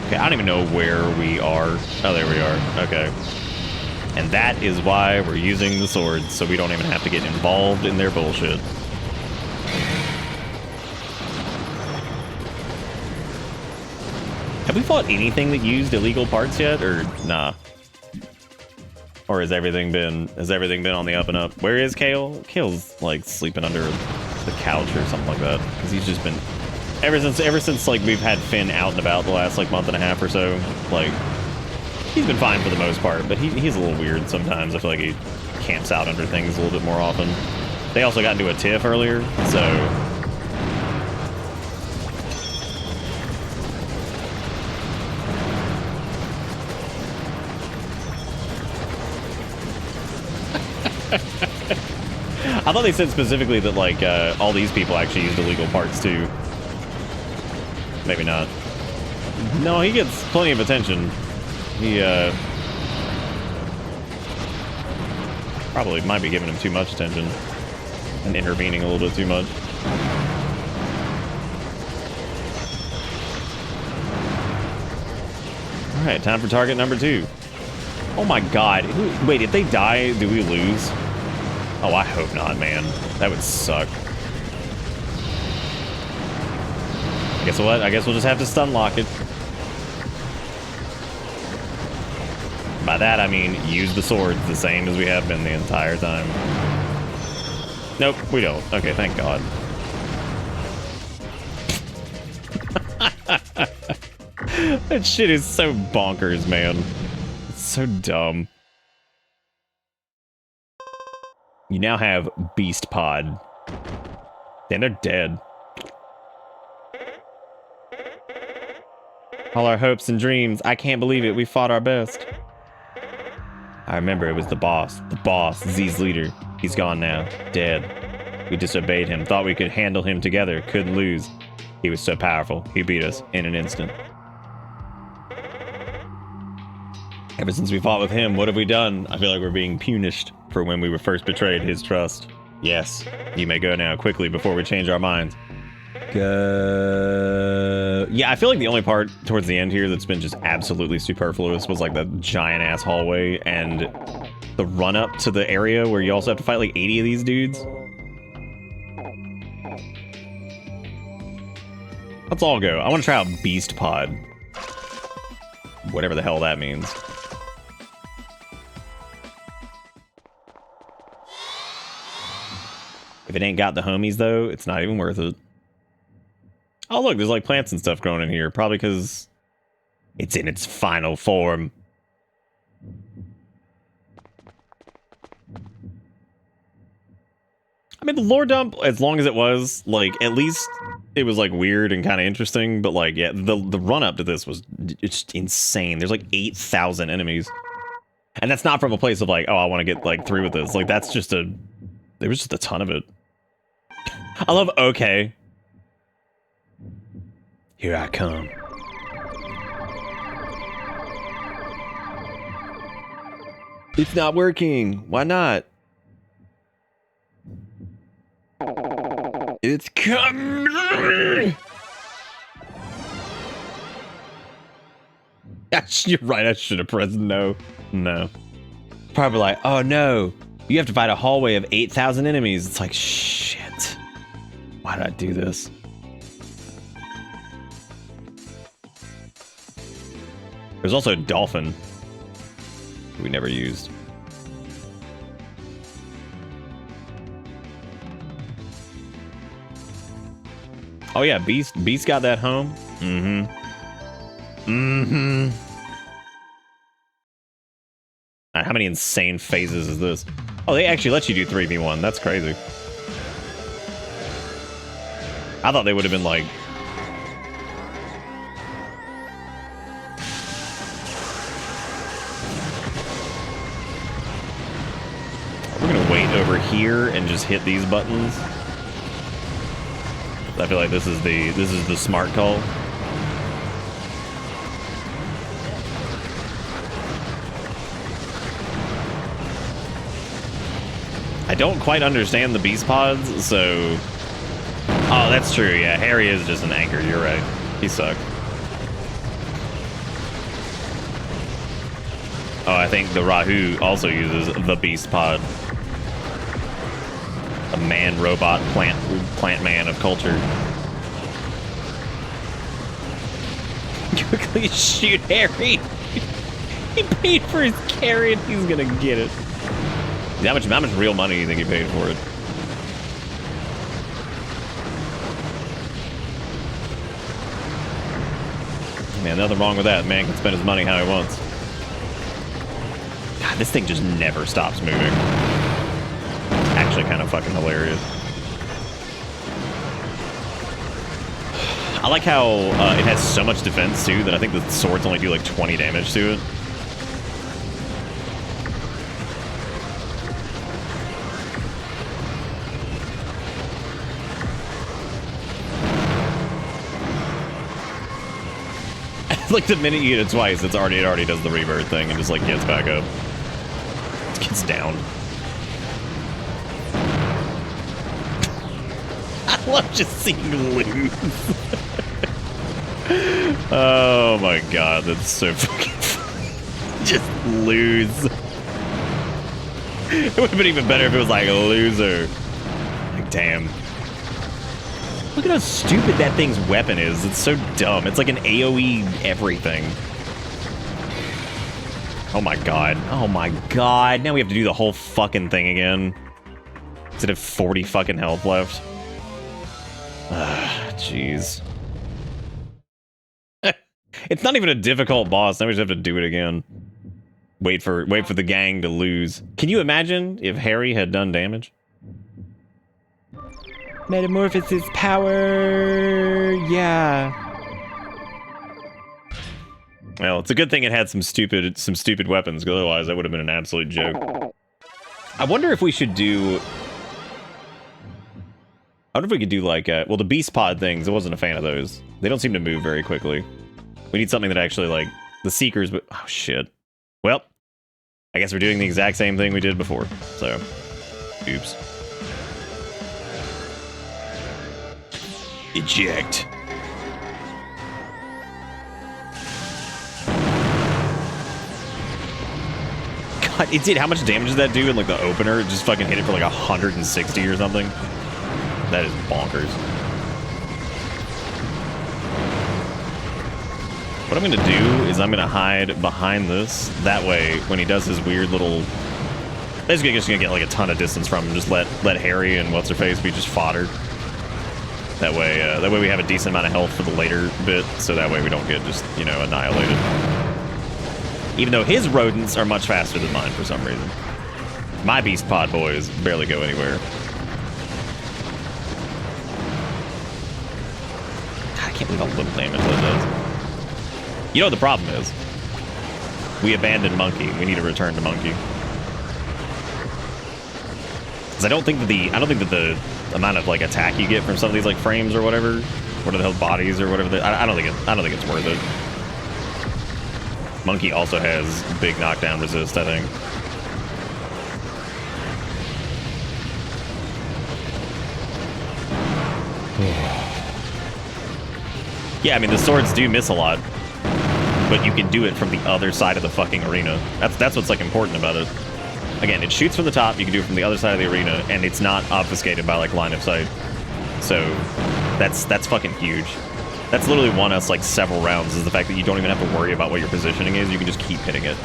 Okay, I don't even know where we are. Oh, there we are. Okay. And that is why we're using the swords, so we don't even have to get involved in their bullshit. Have we fought anything that used illegal parts yet, or nah? Or has everything been on the up and up? Where is Kale? Kale's like sleeping under the couch or something like that, because he's just been ever since like we've had Finn out and about the last like month and a half or so. Like he's been fine for the most part, but he's a little weird sometimes. I feel like he camps out under things a little bit more often. They also got into a tiff earlier, so. I thought they said specifically that like all these people actually used illegal parts too. Maybe not. No, he gets plenty of attention. He probably might be giving him too much attention and intervening a little bit too much. All right, time for target number 2. Oh my God! Wait, if they die, do we lose? Oh, I hope not, man. That would suck. Guess what? I guess we'll just have to stun lock it. By that, I mean use the swords the same as we have been the entire time. Nope, we don't. Okay, thank God. That shit is so bonkers, man. It's so dumb. You now have Beast Pod. Then they're dead. All our hopes and dreams. I can't believe it. We fought our best. I remember it was the boss. The boss, Z's leader. He's gone now. Dead. We disobeyed him. Thought we could handle him together. Couldn't lose. He was so powerful. He beat us in an instant. Ever since we fought with him, what have we done? I feel like we're being punished for when we were first betrayed his trust. Yes. You may go now, quickly, before we change our minds. Go. Yeah, I feel like the only part towards the end here that's been just absolutely superfluous was like the giant ass hallway and the run up to the area where you also have to fight like 80 of these dudes. Let's all go. I want to try out Beast Pod. Whatever the hell that means. If it ain't got the homies though, it's not even worth it. Oh, look, there's like plants and stuff growing in here. Probably because it's in its final form. I mean, the lore dump, as long as it was, like, at least it was, like, weird and kind of interesting. But, like, yeah, the run-up to this was just insane. There's, like, 8,000 enemies. And that's not from a place of, like, oh, I want to get, like, through with this. Like, that's just a... There was just a ton of it. I love okay. Here I come. It's not working. Why not? It's coming. You're right. I should have pressed no. No. Probably like, oh no. You have to fight a hallway of 8,000 enemies. It's like, shit. Why did I do this? There's also a dolphin we never used. Oh yeah, Beast got that home. Mm-hmm. Mm-hmm. How many insane phases is this? Oh, they actually let you do 3v1. That's crazy. I thought they would have been like... We're gonna wait over here and just hit these buttons. I feel like this is the smart call. I don't quite understand the beast pods, so... Oh, that's true, yeah. Harry is just an anchor, you're right. He sucked. Oh, I think the Rahu also uses the beast pod. A man-robot plant man of culture. Quickly shoot Harry! He paid for his carrot, he's gonna get it. How much real money do you think he paid for it? Man, nothing wrong with that. Man can spend his money how he wants. God, this thing just never stops moving. Actually kind of fucking hilarious. I like how it has so much defense, too, that I think the swords only do like 20 damage to it. Like the minute you hit it twice, it already does the rebirth thing and just like gets back up. It gets down. I love just seeing lose. Oh my god, that's so fucking funny. Just lose. It would have been even better if it was like a loser. Like, damn. Look at how stupid that thing's weapon is. It's so dumb. It's like an AoE everything. Oh my god. Oh my god. Now we have to do the whole fucking thing again. Instead of 40 fucking health left. Jeez. It's not even a difficult boss. Now we just have to do it again. Wait for the gang to lose. Can you imagine if Harry had done damage? Metamorphosis power. Yeah. Well, it's a good thing it had some stupid weapons, because otherwise that would have been an absolute joke. I wonder if we should do... I wonder if we could do like, well, the beast pod things, I wasn't a fan of those. They don't seem to move very quickly. We need something that actually, like, the Seekers, but, oh shit. Well, I guess we're doing the exact same thing we did before, so, oops. Eject. God, it did. How much damage did that do in, like, the opener? It just fucking hit it for, like, 160 or something. That is bonkers. What I'm going to do is I'm going to hide behind this. That way, when he does his weird little... Basically, just going to get, like, a ton of distance from him. Just let Harry and What's-Her-Face be just fodder. That way we have a decent amount of health for the later bit, so that way we don't get just, you know, annihilated. Even though his rodents are much faster than mine for some reason. My beast pod boys barely go anywhere. God, I can't believe how little damage that does. You know what the problem is? We abandoned Monkey. We need to return to Monkey. Because I don't think that the amount of like attack you get from some of these like frames or whatever, what are the hell bodies or whatever, I don't think it's worth it. Monkey also has big knockdown resist, I think. Yeah, I mean the swords do miss a lot, but you can do it from the other side of the fucking arena. That's what's like important about it. Again, it shoots from the top, you can do it from the other side of the arena, and it's not obfuscated by like line of sight. So that's fucking huge. That's literally won us like several rounds, is the fact that you don't even have to worry about what your positioning is, you can just keep hitting it.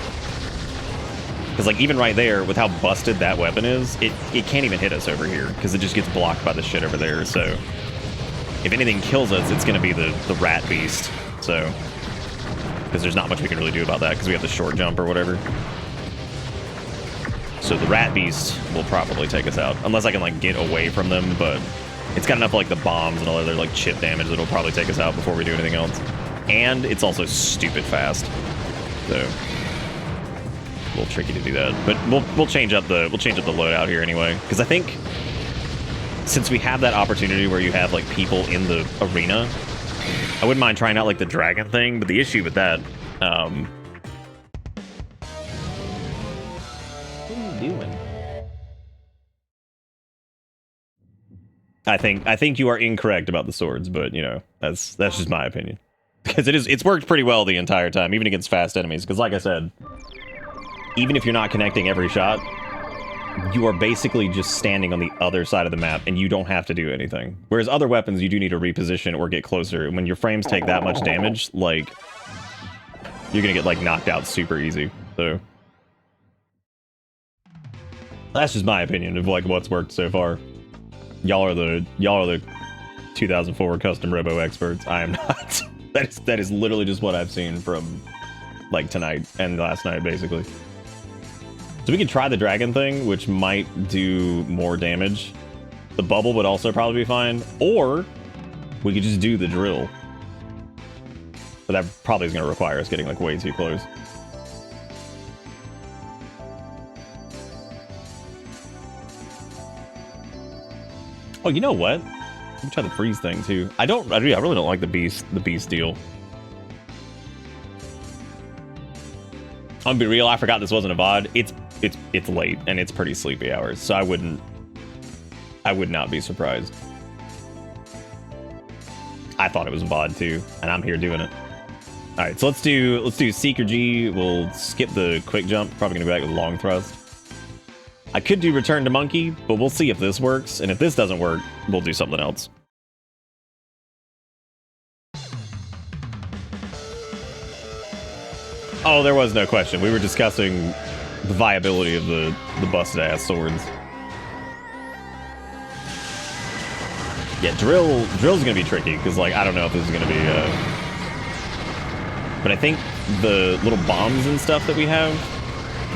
Because like even right there, with how busted that weapon is, it can't even hit us over here, because it just gets blocked by the shit over there, so... If anything kills us, it's going to be the rat beast, so... Because there's not much we can really do about that, because we have the short jump or whatever. So the rat beast will probably take us out, unless I can like get away from them, but it's got enough like the bombs and all other like chip damage that'll probably take us out before we do anything else. And it's also stupid fast, so a little tricky to do that. But we'll change up the loadout here anyway, because I think since we have that opportunity where you have like people in the arena, I wouldn't mind trying out like the dragon thing. But the issue with that, what are you doing? I think you are incorrect about the swords, but you know, that's just my opinion. Because it's worked pretty well the entire time, even against fast enemies. Because like I said, even if you're not connecting every shot, you are basically just standing on the other side of the map, and you don't have to do anything. Whereas other weapons, you do need to reposition or get closer. And when your frames take that much damage, like, you're gonna get like knocked out super easy. So that's just my opinion of like what's worked so far. Y'all are the 2004 custom Robo experts. I am not. That is literally just what I've seen from like tonight and last night, basically. So we could try the dragon thing, which might do more damage. The bubble would also probably be fine, or we could just do the drill. But that probably is going to require us getting like way too close. Oh, you know what? Let me try the freeze thing too. I really don't like the beast deal. I'm gonna be real, I forgot this wasn't a VOD. It's late and it's pretty sleepy hours, so I would not be surprised. I thought it was a VOD too, and I'm here doing it. Alright, so let's do Seeker G. We'll skip the quick jump, probably gonna be back with long thrust. I could do Return to Monkey, but we'll see if this works, and if this doesn't work, we'll do something else. Oh, there was no question. We were discussing the viability of the busted-ass swords. Yeah, drill's gonna be tricky, because, like, I don't know if this is gonna be, But I think the little bombs and stuff that we have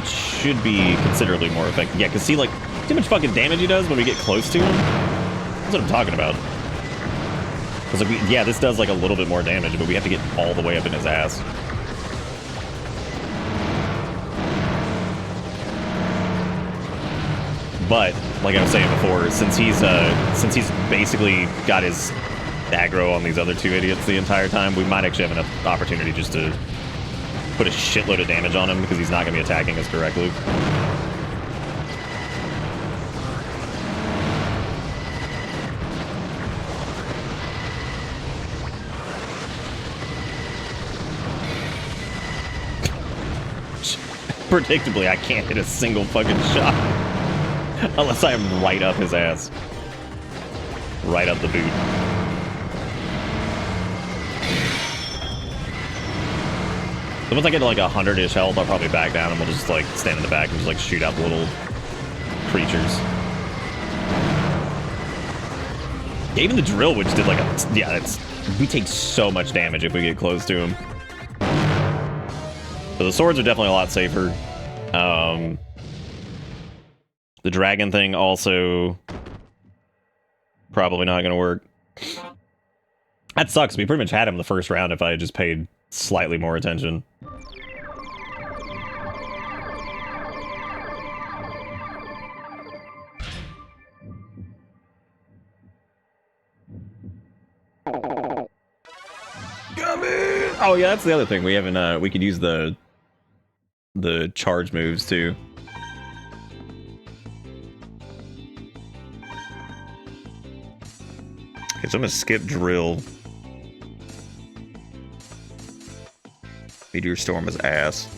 should be considerably more effective. Yeah, because see, like, see how much fucking damage he does when we get close to him? That's what I'm talking about. Because, like, yeah, this does, like, a little bit more damage, but we have to get all the way up in his ass. But, like I was saying before, since he's basically got his aggro on these other two idiots the entire time, we might actually have enough opportunity just to put a shitload of damage on him because he's not going to be attacking us correctly. Predictably, I can't hit a single fucking shot unless I am right up his ass. Right up the boot. So once I get to like 100-ish health, I'll probably back down and we'll just like stand in the back and just like shoot out the little creatures. Yeah, even the drill, which did like a... Yeah, we take so much damage if we get close to him. So the swords are definitely a lot safer. The dragon thing also probably not going to work. That sucks. We pretty much had him the first round if I had just paid slightly more attention. Oh yeah, that's the other thing. We haven't. We could use the charge moves too. Okay, so I'm gonna skip drill. Meteor storm is ass.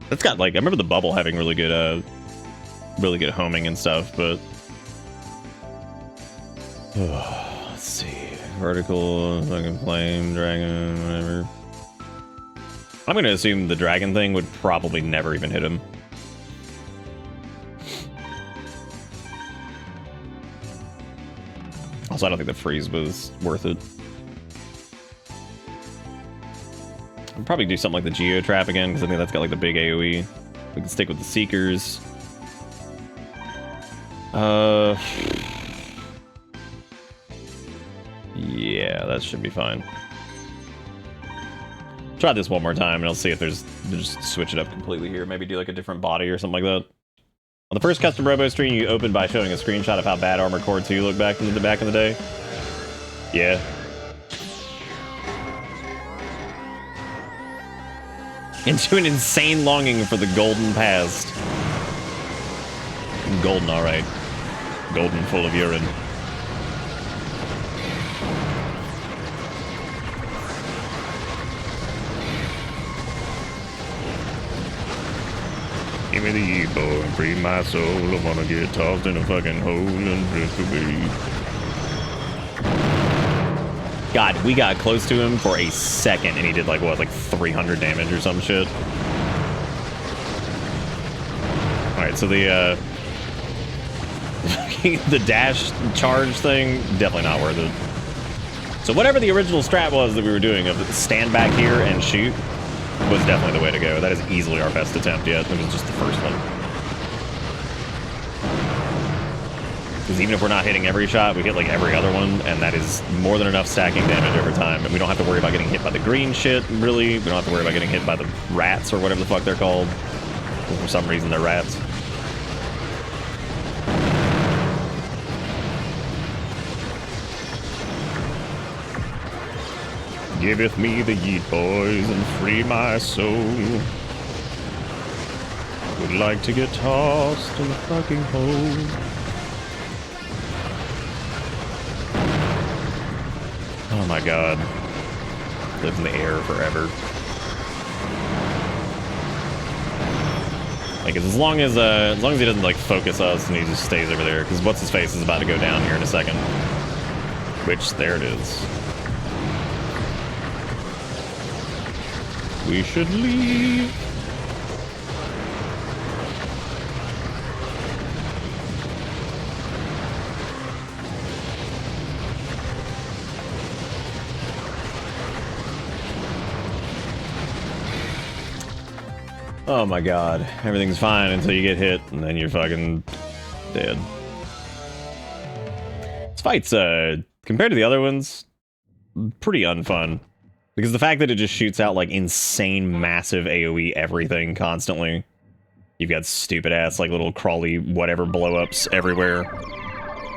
That's got like, I remember the bubble having really good homing and stuff, but let's see, vertical, fucking flame, dragon, whatever. I'm gonna assume the dragon thing would probably never even hit him. Also, I don't think the freeze was worth it. I'll probably do something like the Geo Trap again, because I think that's got like the big AoE. We can stick with the Seekers. Yeah, that should be fine. Try this one more time, and I'll see if there's... Just switch it up completely here. Maybe do like a different body or something like that. On the first custom Robo stream, you opened by showing a screenshot of how bad Armored Core 2 looked back in the day. Yeah. Into an insane longing for the golden past. Golden, alright. Golden full of urine. Give me the E-boy and free my soul. I wanna get tossed in a fucking hole and drift away. God, we got close to him for a second and he did like, what, like 300 damage or some shit? Alright, so the dash charge thing, definitely not worth it. So whatever the original strat was that we were doing of stand back here and shoot was definitely the way to go. That is easily our best attempt yet. It was just the first one. Because even if we're not hitting every shot, we hit like every other one, and that is more than enough stacking damage over time. And we don't have to worry about getting hit by the green shit, really. We don't have to worry about getting hit by the rats or whatever the fuck they're called. For some reason, they're rats. Giveth me the yeet boys and free my soul. Would like to get tossed in the fucking hole. Oh my god. Lives in the air forever. Like as long as he doesn't like focus us and he just stays over there, because what's his face is about to go down here in a second. Which there it is. We should leave. Oh my god. Everything's fine until you get hit, and then you're fucking dead. This fight's, compared to the other ones, pretty unfun. Because the fact that it just shoots out, like, insane, massive AoE everything constantly. You've got stupid-ass, like, little crawly whatever blow-ups everywhere.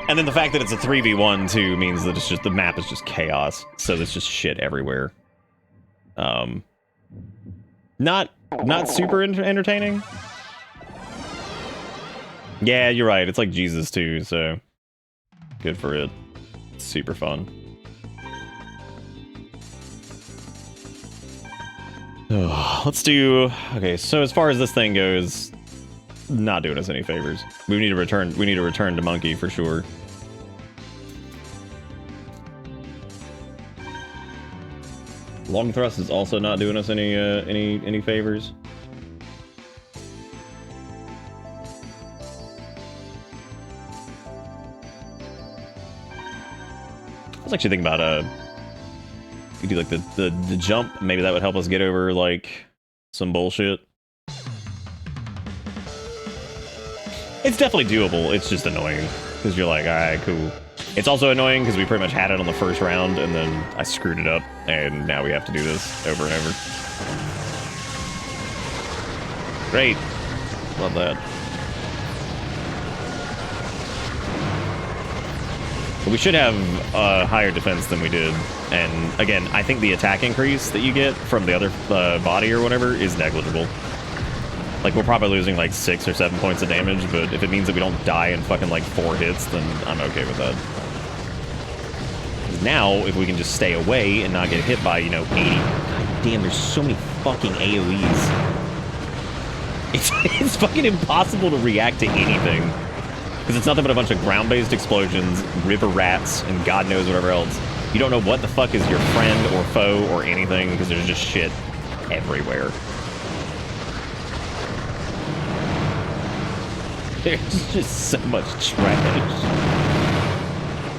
And then the fact that it's a 3v1, too, means that it's just, the map is just chaos. So there's just shit everywhere. Not super entertaining. Yeah, you're right. It's like Jesus too, so good for it. It's super fun. Let's do. Okay, so as far as this thing goes, not doing us any favors. We need to return. We need to return to Monkey for sure. Long thrust is also not doing us any favors. I was actually thinking about we do like the jump. Maybe that would help us get over like some bullshit. It's definitely doable. It's just annoying because you're like, all right, cool. It's also annoying because we pretty much had it on the first round, and then I screwed it up, and now we have to do this over and over. Great. Love that. But we should have higher defense than we did. And again, I think the attack increase that you get from the other body or whatever is negligible. Like, we're probably losing like 6 or 7 points of damage, but if it means that we don't die in fucking like 4 hits, then I'm okay with that. Now, if we can just stay away and not get hit by, you know, 80... God damn, there's so many fucking AoEs. It's fucking impossible to react to anything. Because it's nothing but a bunch of ground-based explosions, river rats, and God knows whatever else. You don't know what the fuck is your friend or foe or anything, because there's just shit everywhere. There's just so much trash.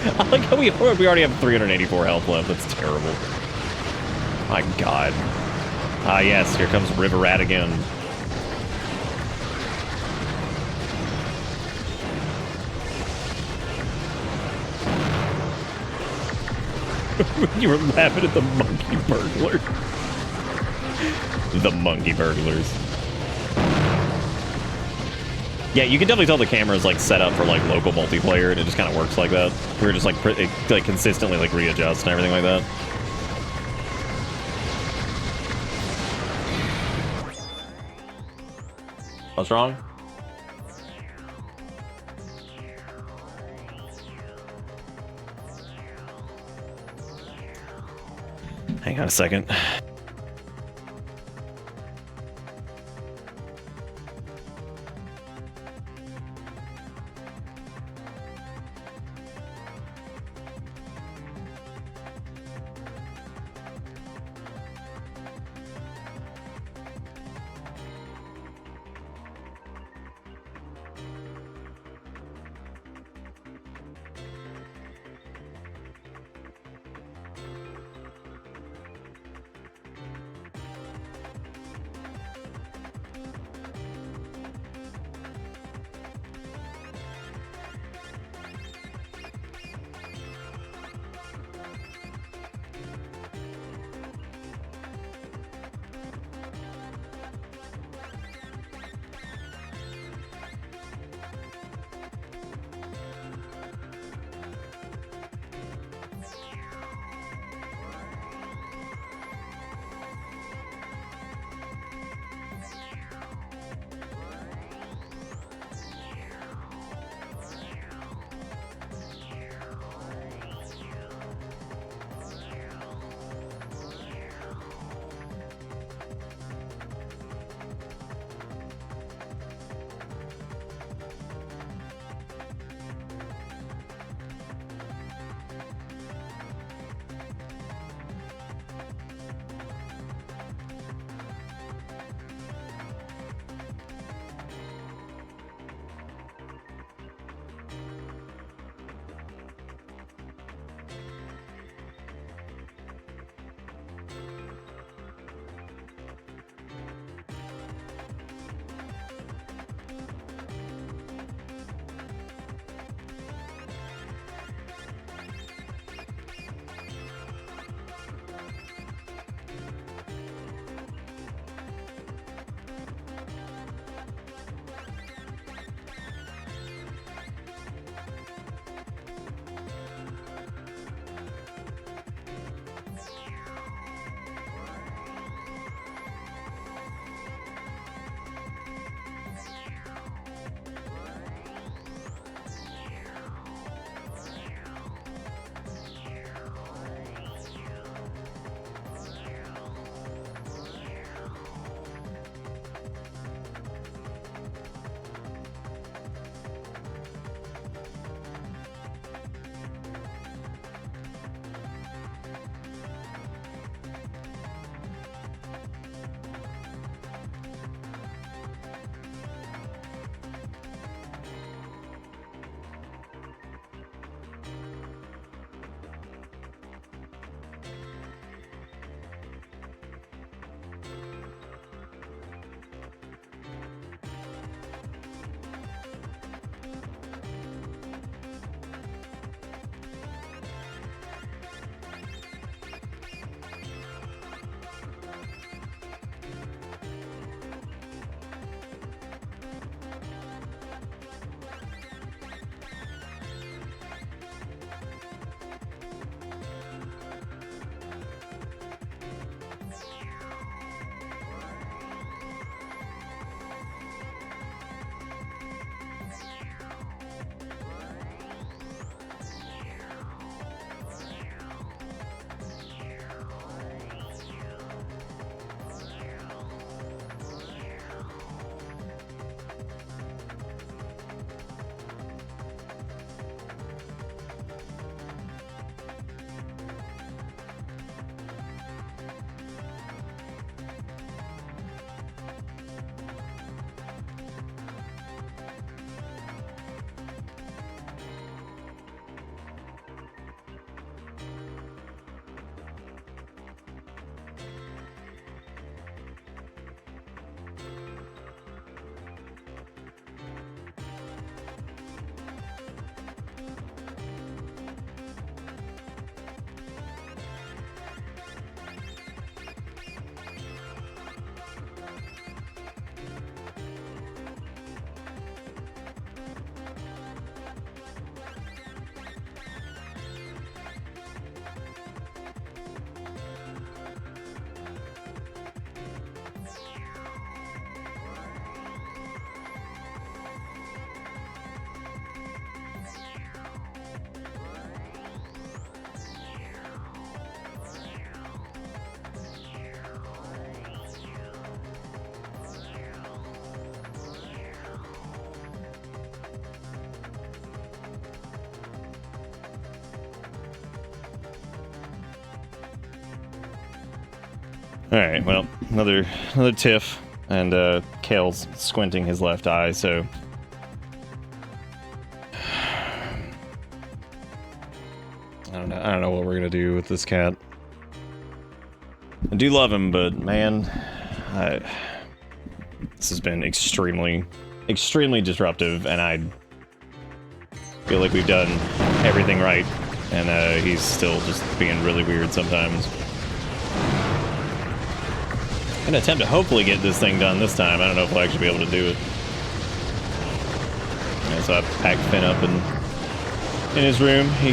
I like how we already have 384 health left. That's terrible. My god. Ah, yes, here comes River Rat again. You were laughing at the monkey burglar. The monkey burglars. Yeah, you can definitely tell the camera is like set up for like local multiplayer, and it just kind of works like that. We're just like like consistently like readjust and everything like that. What's wrong? Hang on a second. All right, well, another tiff, and Kale's squinting his left eye, so I don't know what we're gonna do with this cat. I do love him, but man, this has been extremely disruptive, and I feel like we've done everything right, and he's still just being really weird sometimes. I'm gonna attempt to hopefully get this thing done this time. I don't know if we'll actually be able to do it. Yeah, so I packed Finn up in his room. He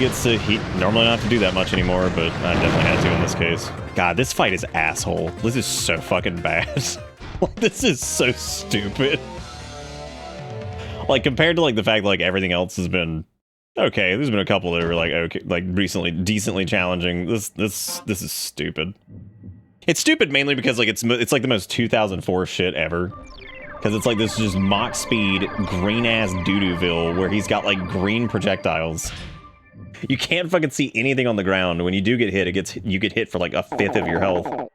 normally don't have to do that much anymore, but I definitely had to in this case. God, this fight is asshole. This is so fucking bad. This is so stupid. Like, compared to like the fact that like everything else has been okay, there's been a couple that were like okay, like recently decently challenging. This is stupid. It's stupid mainly because like it's like the most 2004 shit ever. Because it's like this just mock speed green ass doo-dooville where he's got like green projectiles. You can't fucking see anything on the ground. When you do get hit, you get hit for like a fifth of your health.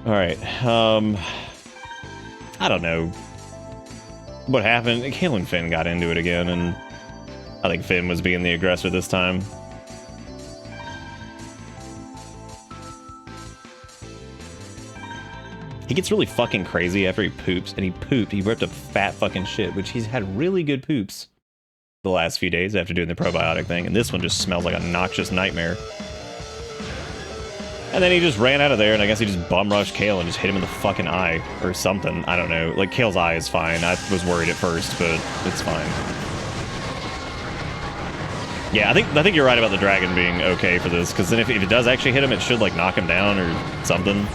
Alright, I don't know what happened. Kale and Finn got into it again, and I think Finn was being the aggressor this time. He gets really fucking crazy after he poops, and he ripped up fat fucking shit, which he's had really good poops the last few days after doing the probiotic thing, and this one just smells like a noxious nightmare. And then he just ran out of there, and I guess he just bum-rushed Kale and just hit him in the fucking eye or something. I don't know. Like, Kale's eye is fine. I was worried at first, but it's fine. Yeah, I think you're right about the dragon being okay for this, because then if it does actually hit him, it should, like, knock him down or something.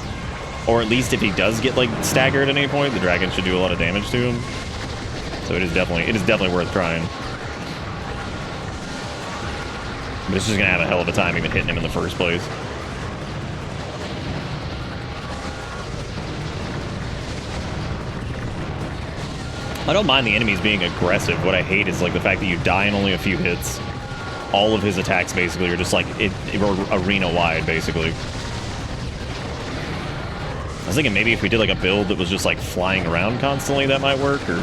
Or at least if he does get, like, staggered at any point, the dragon should do a lot of damage to him. So it is definitely worth trying. But it's just gonna have a hell of a time even hitting him in the first place. I don't mind the enemies being aggressive. What I hate is like the fact that you die in only a few hits. All of his attacks basically are just like arena wide, basically. I was thinking maybe if we did like a build that was just like flying around constantly, that might work or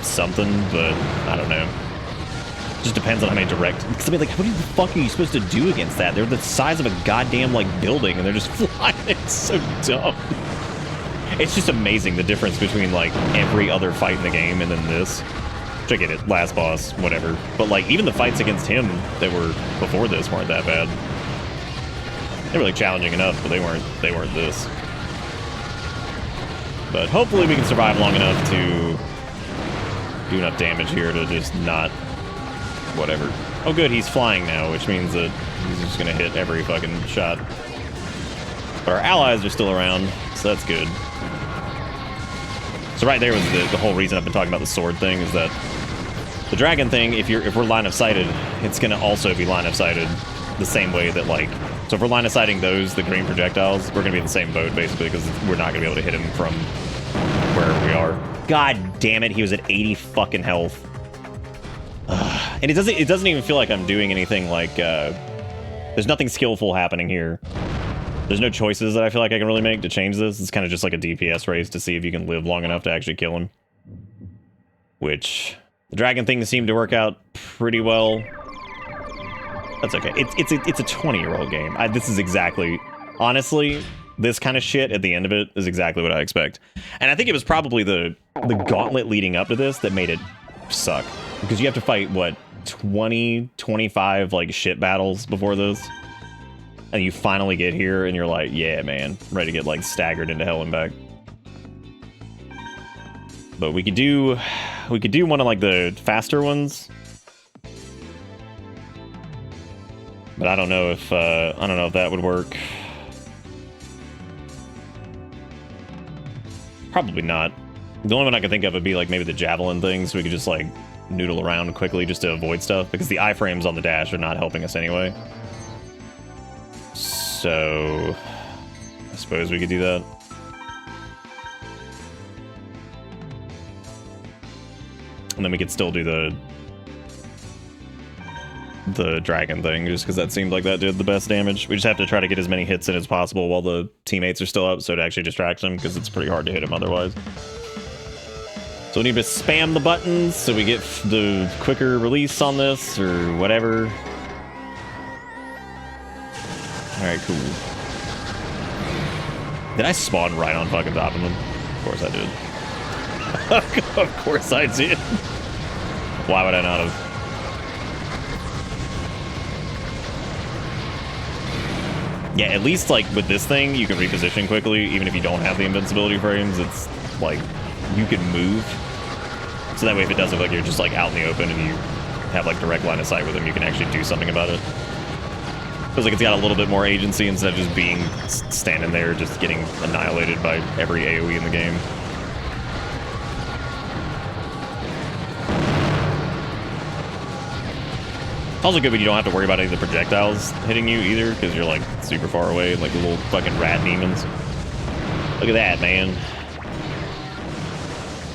something, but I don't know. Just depends on how many direct. Because I mean, like, what the fuck are you supposed to do against that? They're the size of a goddamn like building, and they're just flying. It's so dumb. It's just amazing the difference between like every other fight in the game and then this. Which I get it, last boss, whatever. But like even the fights against him that were before this weren't that bad. They were like challenging enough, but they weren't this. But hopefully we can survive long enough to do enough damage here to just not whatever. Oh good, he's flying now, which means that he's just gonna hit every fucking shot. But our allies are still around, so that's good. So right there was the whole reason I've been talking about the sword thing, is that the dragon thing, if we're line of sighted, it's gonna also be line of sighted the same way that like, so if we're line of sighting those, the green projectiles, we're gonna be in the same boat basically, because we're not gonna be able to hit him from wherever we are. God damn it, he was at 80 fucking health. And it doesn't even feel like I'm doing anything like, there's nothing skillful happening here. There's no choices that I feel like I can really make to change this. It's kind of just like a DPS race to see if you can live long enough to actually kill him. Which, the dragon thing seemed to work out pretty well. That's okay. It's a 20-year-old game. This is exactly, honestly, this kind of shit at the end of it is exactly what I expect. And I think it was probably the gauntlet leading up to this that made it suck. Because you have to fight, what, 20, 25, like, shit battles before this? And you finally get here, and you're like, yeah, man, ready to get, like, staggered into hell and back. But we could do one of, like, the faster ones. But I don't know if that would work. Probably not. The only one I could think of would be like maybe the javelin thing, so we could just like noodle around quickly just to avoid stuff, because the iframes on the dash are not helping us anyway. So I suppose we could do that. And then we could still do the dragon thing, just because that seemed like that did the best damage. We just have to try to get as many hits in as possible while the teammates are still up, so it actually distracts them, because it's pretty hard to hit them otherwise. So we need to spam the buttons so we get the quicker release on this, or whatever. Alright, cool. Did I spawn right on fucking top of them? Of course I did. Of course I did. Why would I not have? Yeah, at least like with this thing, you can reposition quickly, even if you don't have the invincibility frames. It's like you can move, so that way if it does look like you're just like out in the open and you have like direct line of sight with them, you can actually do something about it. Feels like it's got a little bit more agency instead of just being standing there, just getting annihilated by every AoE in the game. It's also good when you don't have to worry about any of the projectiles hitting you either, because you're like super far away, like the little fucking rat demons. Look at that, man.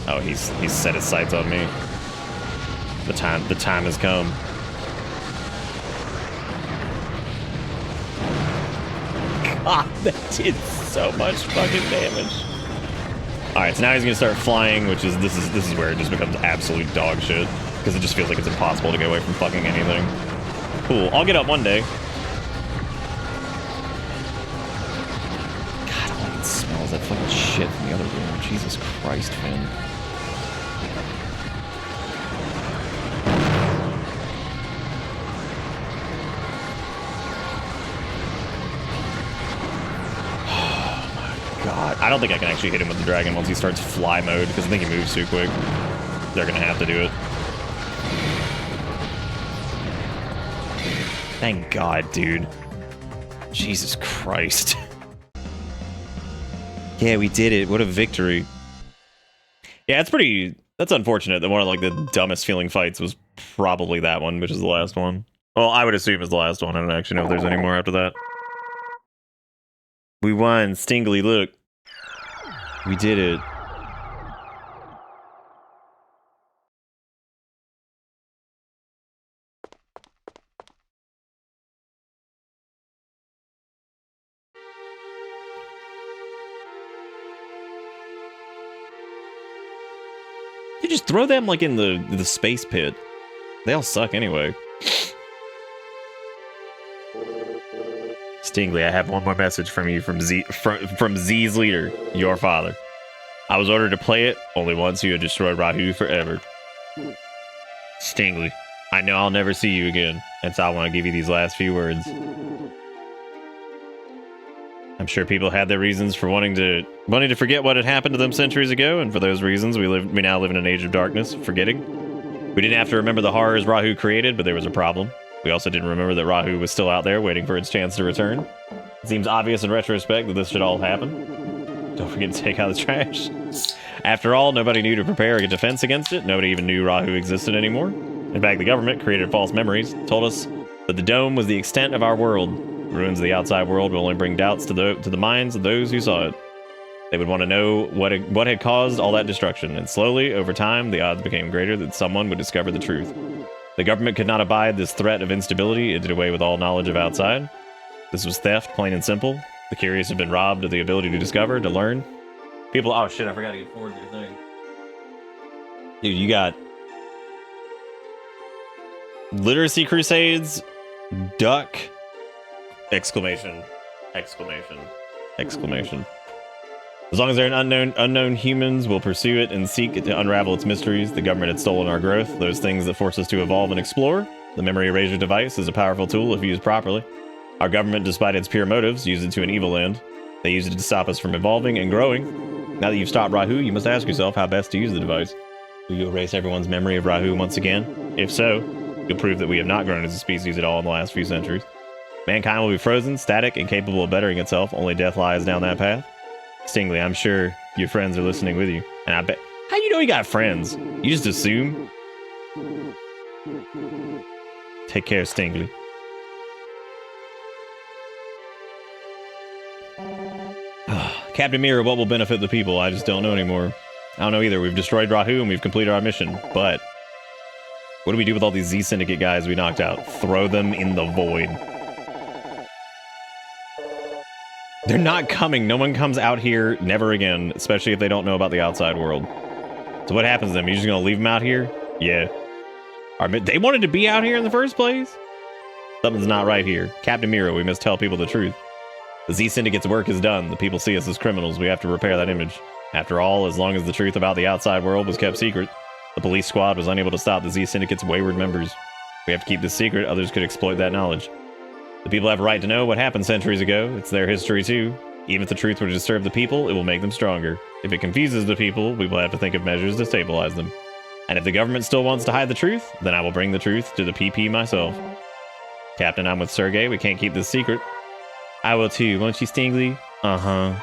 Oh, he's set his sights on me. The time has come. God, that did so much fucking damage. All right, so now he's gonna start flying, which is this is where it just becomes absolute dog shit, because it just feels like it's impossible to get away from fucking anything. Cool, I'll get up one day. God, all I can smell is that fucking shit from the other room. Jesus Christ, man. God, I don't think I can actually hit him with the dragon once he starts fly mode, because I think he moves too quick. They're gonna have to do it. Thank God, dude. Jesus Christ. Yeah, we did it. What a victory. Yeah, that's unfortunate that one of like the dumbest feeling fights was probably that one, which is the last one. Well, I would assume it's the last one. I don't actually know if there's any more after that. We won, Stingly, look. We did it. You just throw them like in the space pit. They all suck anyway. Stingly, I have one more message from you from Z's leader, your father. I was ordered to play it. Only once you had destroyed Rahu forever. Stingly, I know I'll never see you again, and so I want to give you these last few words. I'm sure people had their reasons for wanting to forget what had happened to them centuries ago, and for those reasons, we now live in an age of darkness, forgetting. We didn't have to remember the horrors Rahu created, but there was a problem. We also didn't remember that Rahu was still out there waiting for its chance to return. It seems obvious in retrospect that this should all happen. Don't forget to take out the trash. After all, nobody knew to prepare a defense against it. Nobody even knew Rahu existed anymore. In fact, the government created false memories, told us that the dome was the extent of our world. Ruins of the outside world will only bring doubts to the minds of those who saw it. They would want to know what had caused all that destruction, and slowly, over time, the odds became greater that someone would discover the truth. The government could not abide this threat of instability. It did away with all knowledge of outside. This was theft, plain and simple. The curious have been robbed of the ability to discover, to learn. People, oh shit, I forgot to get forward your thing. Dude, you got literacy crusades, duck, exclamation, exclamation, exclamation. As long as they're unknown humans will pursue it and seek to unravel its mysteries. The government had stolen our growth, those things that force us to evolve and explore. The memory erasure device is a powerful tool if used properly. Our government, despite its pure motives, used it to an evil end. They used it to stop us from evolving and growing. Now that you've stopped Rahu, you must ask yourself how best to use the device. Will you erase everyone's memory of Rahu once again? If so, you'll prove that we have not grown as a species at all in the last few centuries. Mankind will be frozen, static, incapable of bettering itself. Only death lies down that path. Stingly, I'm sure your friends are listening with you. And I bet... How you know you got friends? You just assume? Take care, Stingley. Captain Mirror, what will benefit the people? I just don't know anymore. I don't know either. We've destroyed Rahu and we've completed our mission, but what do we do with all these Z Syndicate guys we knocked out? Throw them in the void. They're not coming. No one comes out here, never again, especially if they don't know about the outside world. So what happens to them? You're just gonna leave them out here? Yeah. They wanted to be out here in the first place? Something's not right here. Captain Miro, we must tell people the truth. The Z Syndicate's work is done. The people see us as criminals. We have to repair that image. After all, as long as the truth about the outside world was kept secret, the police squad was unable to stop the Z Syndicate's wayward members. We have to keep this secret. Others could exploit that knowledge. The people have a right to know what happened centuries ago. It's their history too. Even if the truth were to disturb the people, it will make them stronger. If it confuses the people, we will have to think of measures to stabilize them. And if the government still wants to hide the truth, then I will bring the truth to the PP myself. Captain, I'm with Sergey. We can't keep this secret. I will too, won't you, Stingley? Uh-huh.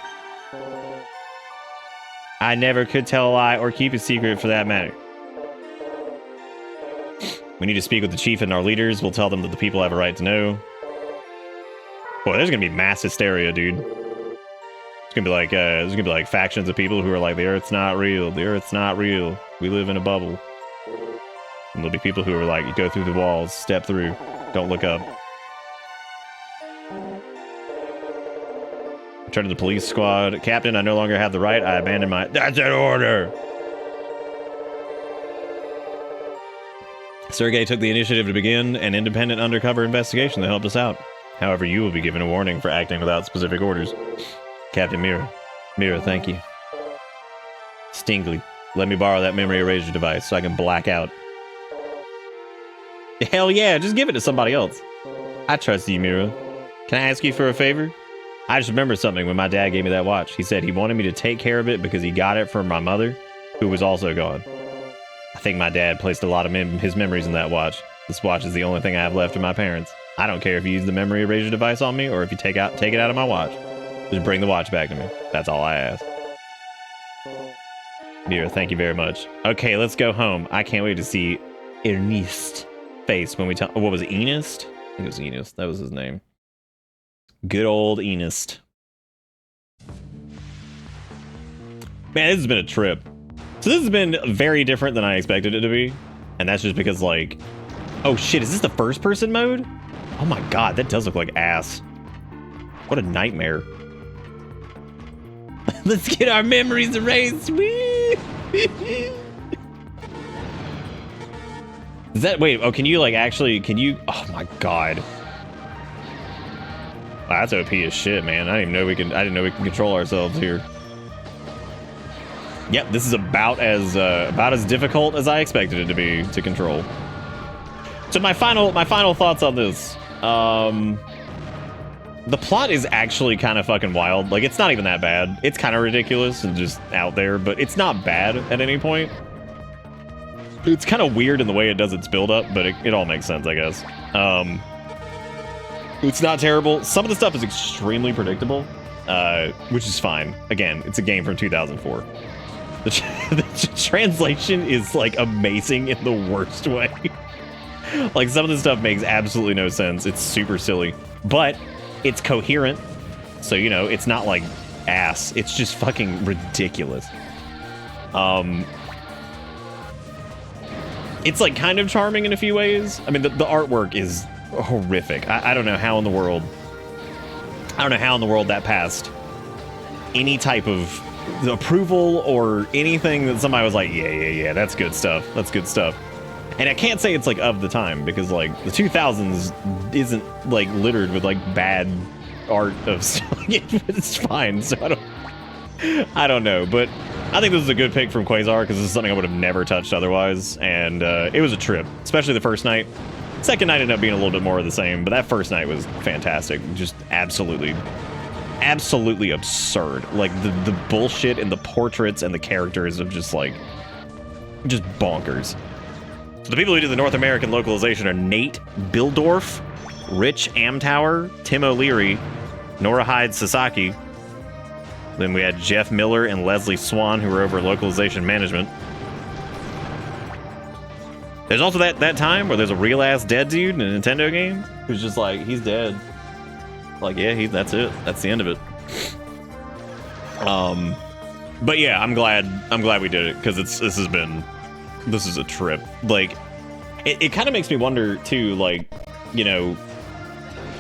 I never could tell a lie or keep a secret for that matter. We need to speak with the chief and our leaders. We'll tell them that the people have a right to know. Boy, there's gonna be mass hysteria, dude. It's gonna be like there's gonna be like factions of people who are like, the Earth's not real. The Earth's not real. We live in a bubble. And there'll be people who are like, you go through the walls, step through, don't look up. Return to the police squad. Captain, I no longer have the right. I abandon my... That's an order! Sergey took the initiative to begin an independent undercover investigation that helped us out. However, you will be given a warning for acting without specific orders. Captain Mira. Mira, thank you. Stingley, let me borrow that memory erasure device so I can black out. Hell yeah, just give it to somebody else. I trust you, Mira. Can I ask you for a favor? I just remembered something when my dad gave me that watch. He said he wanted me to take care of it because he got it from my mother, who was also gone. I think my dad placed a lot of his memories in that watch. This watch is the only thing I have left of my parents. I don't care if you use the memory erasure device on me or if you take it out of my watch. Just bring the watch back to me. That's all I ask. Dear, thank you very much. Okay, let's go home. I can't wait to see Ernest face when we tell... What was it, Enist? I think it was Enist. That was his name. Good old Enist. Man, this has been a trip. So this has been very different than I expected it to be. And that's just because, like... Oh shit, is this the first person mode? Oh my god, that does look like ass. What a nightmare. Let's get our memories erased. Woo! Is that... Wait, oh, can you, like, actually... Can you... Oh my god. Wow, that's OP as shit, man. I didn't know we can control ourselves here. Yep, this is about as difficult as I expected it to be to control. So my final thoughts on this. The plot is actually kind of fucking wild. Like, it's not even that bad. It's kind of ridiculous and just out there, but it's not bad at any point. It's kind of weird in the way it does its build up, but it all makes sense, I guess. It's not terrible. Some of the stuff is extremely predictable, which is fine. Again, it's a game from 2004. The translation is, like, amazing in the worst way. Like, some of the stuff makes absolutely no sense. It's super silly. But it's coherent, so, you know, it's not, like, ass. It's just fucking ridiculous. It's, like, kind of charming in a few ways. I mean, the artwork is horrific. I don't know how in the world... I don't know how in the world that passed any type of approval or anything that somebody was like, yeah, that's good stuff. That's good stuff. And I can't say it's, like, of the time, because, like, the 2000s isn't, like, littered with, like, bad art of stuff. It's fine, so I don't know, but I think this is a good pick from Quasar, because this is something I would have never touched otherwise, and it was a trip, especially the first night. Second night ended up being a little bit more of the same, but that first night was fantastic. Just absolutely absurd. Like, the bullshit and the portraits and the characters of just, like, just bonkers. So the people who do the North American localization are Nate Bildorf, Rich Amtower, Tim O'Leary, Nora Hyde Sasaki, Then we had Jeff Miller and Leslie Swan, who were over localization management. There's also that time where there's a real ass dead dude in a Nintendo game who's just like, he's dead. Like, yeah, that's it. That's the end of it. But yeah, I'm glad we did it, because this is a trip. Like, it kind of makes me wonder too, like, you know,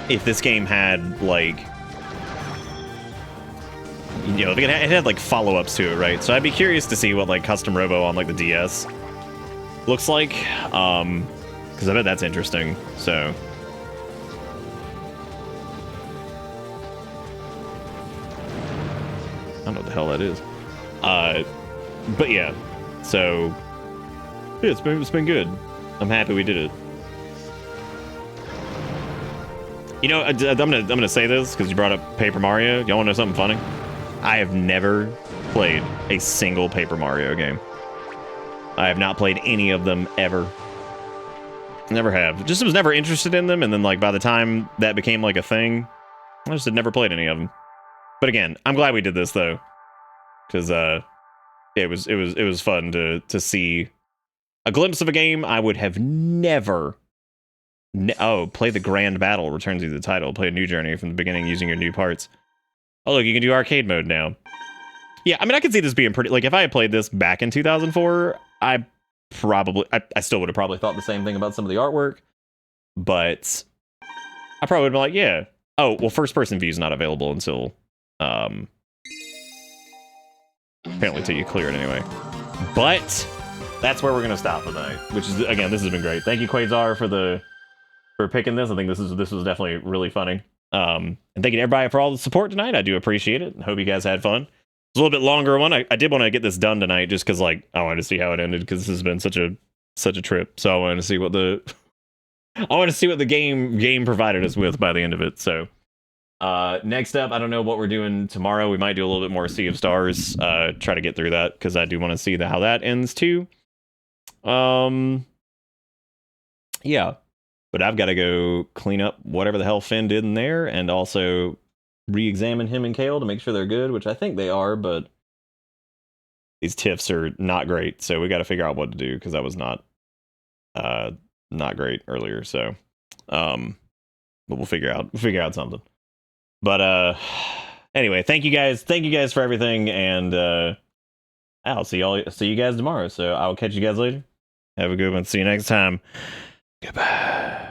if this game had like, you know, it had like follow-ups to it, right? So I'd be curious to see what like custom Robo on like the DS looks like, because I bet that's interesting. So I don't know what the hell that is. But yeah, so yeah, it's been good. I'm happy we did it. You know, I'm gonna say this because you brought up Paper Mario. Y'all want to know something funny? I have never played a single Paper Mario game. I have not played any of them ever. Never have. Just was never interested in them, and then like by the time that became like a thing, I just had never played any of them. But again, I'm glad we did this though, because it was fun to see a glimpse of a game I would have never. Play the Grand Battle returns you the title. Play a new journey from the beginning using your new parts. Oh, look, you can do arcade mode now. Yeah, I mean, I could see this being pretty... Like, if I had played this back in 2004, I still would have probably thought the same thing about some of the artwork. But I probably would have been like, yeah. Oh, well, first-person view is not available until... apparently until you clear it anyway. But that's where we're going to stop tonight. Which is, again, this has been great. Thank you, Quasar, for picking this. I think this was definitely really funny. And thank you to everybody for all the support tonight. I do appreciate it. Hope you guys had fun. It's a little bit longer one. I did want to get this done tonight just because like I wanted to see how it ended, because this has been such a trip. So I wanted to see what the game provided us with by the end of it. So next up, I don't know what we're doing tomorrow. We might do a little bit more Sea of Stars. Try to get through that because I do want to see how that ends too. Yeah. But I've got to go clean up whatever the hell Finn did in there, and also re-examine him and Kale to make sure they're good, which I think they are, but these tiffs are not great, so we got to figure out what to do, because that was not great earlier. So, but we'll figure out something. But anyway, thank you guys for everything, and I'll see you guys tomorrow. So I'll catch you guys later. Have a good one. See you next time. Goodbye.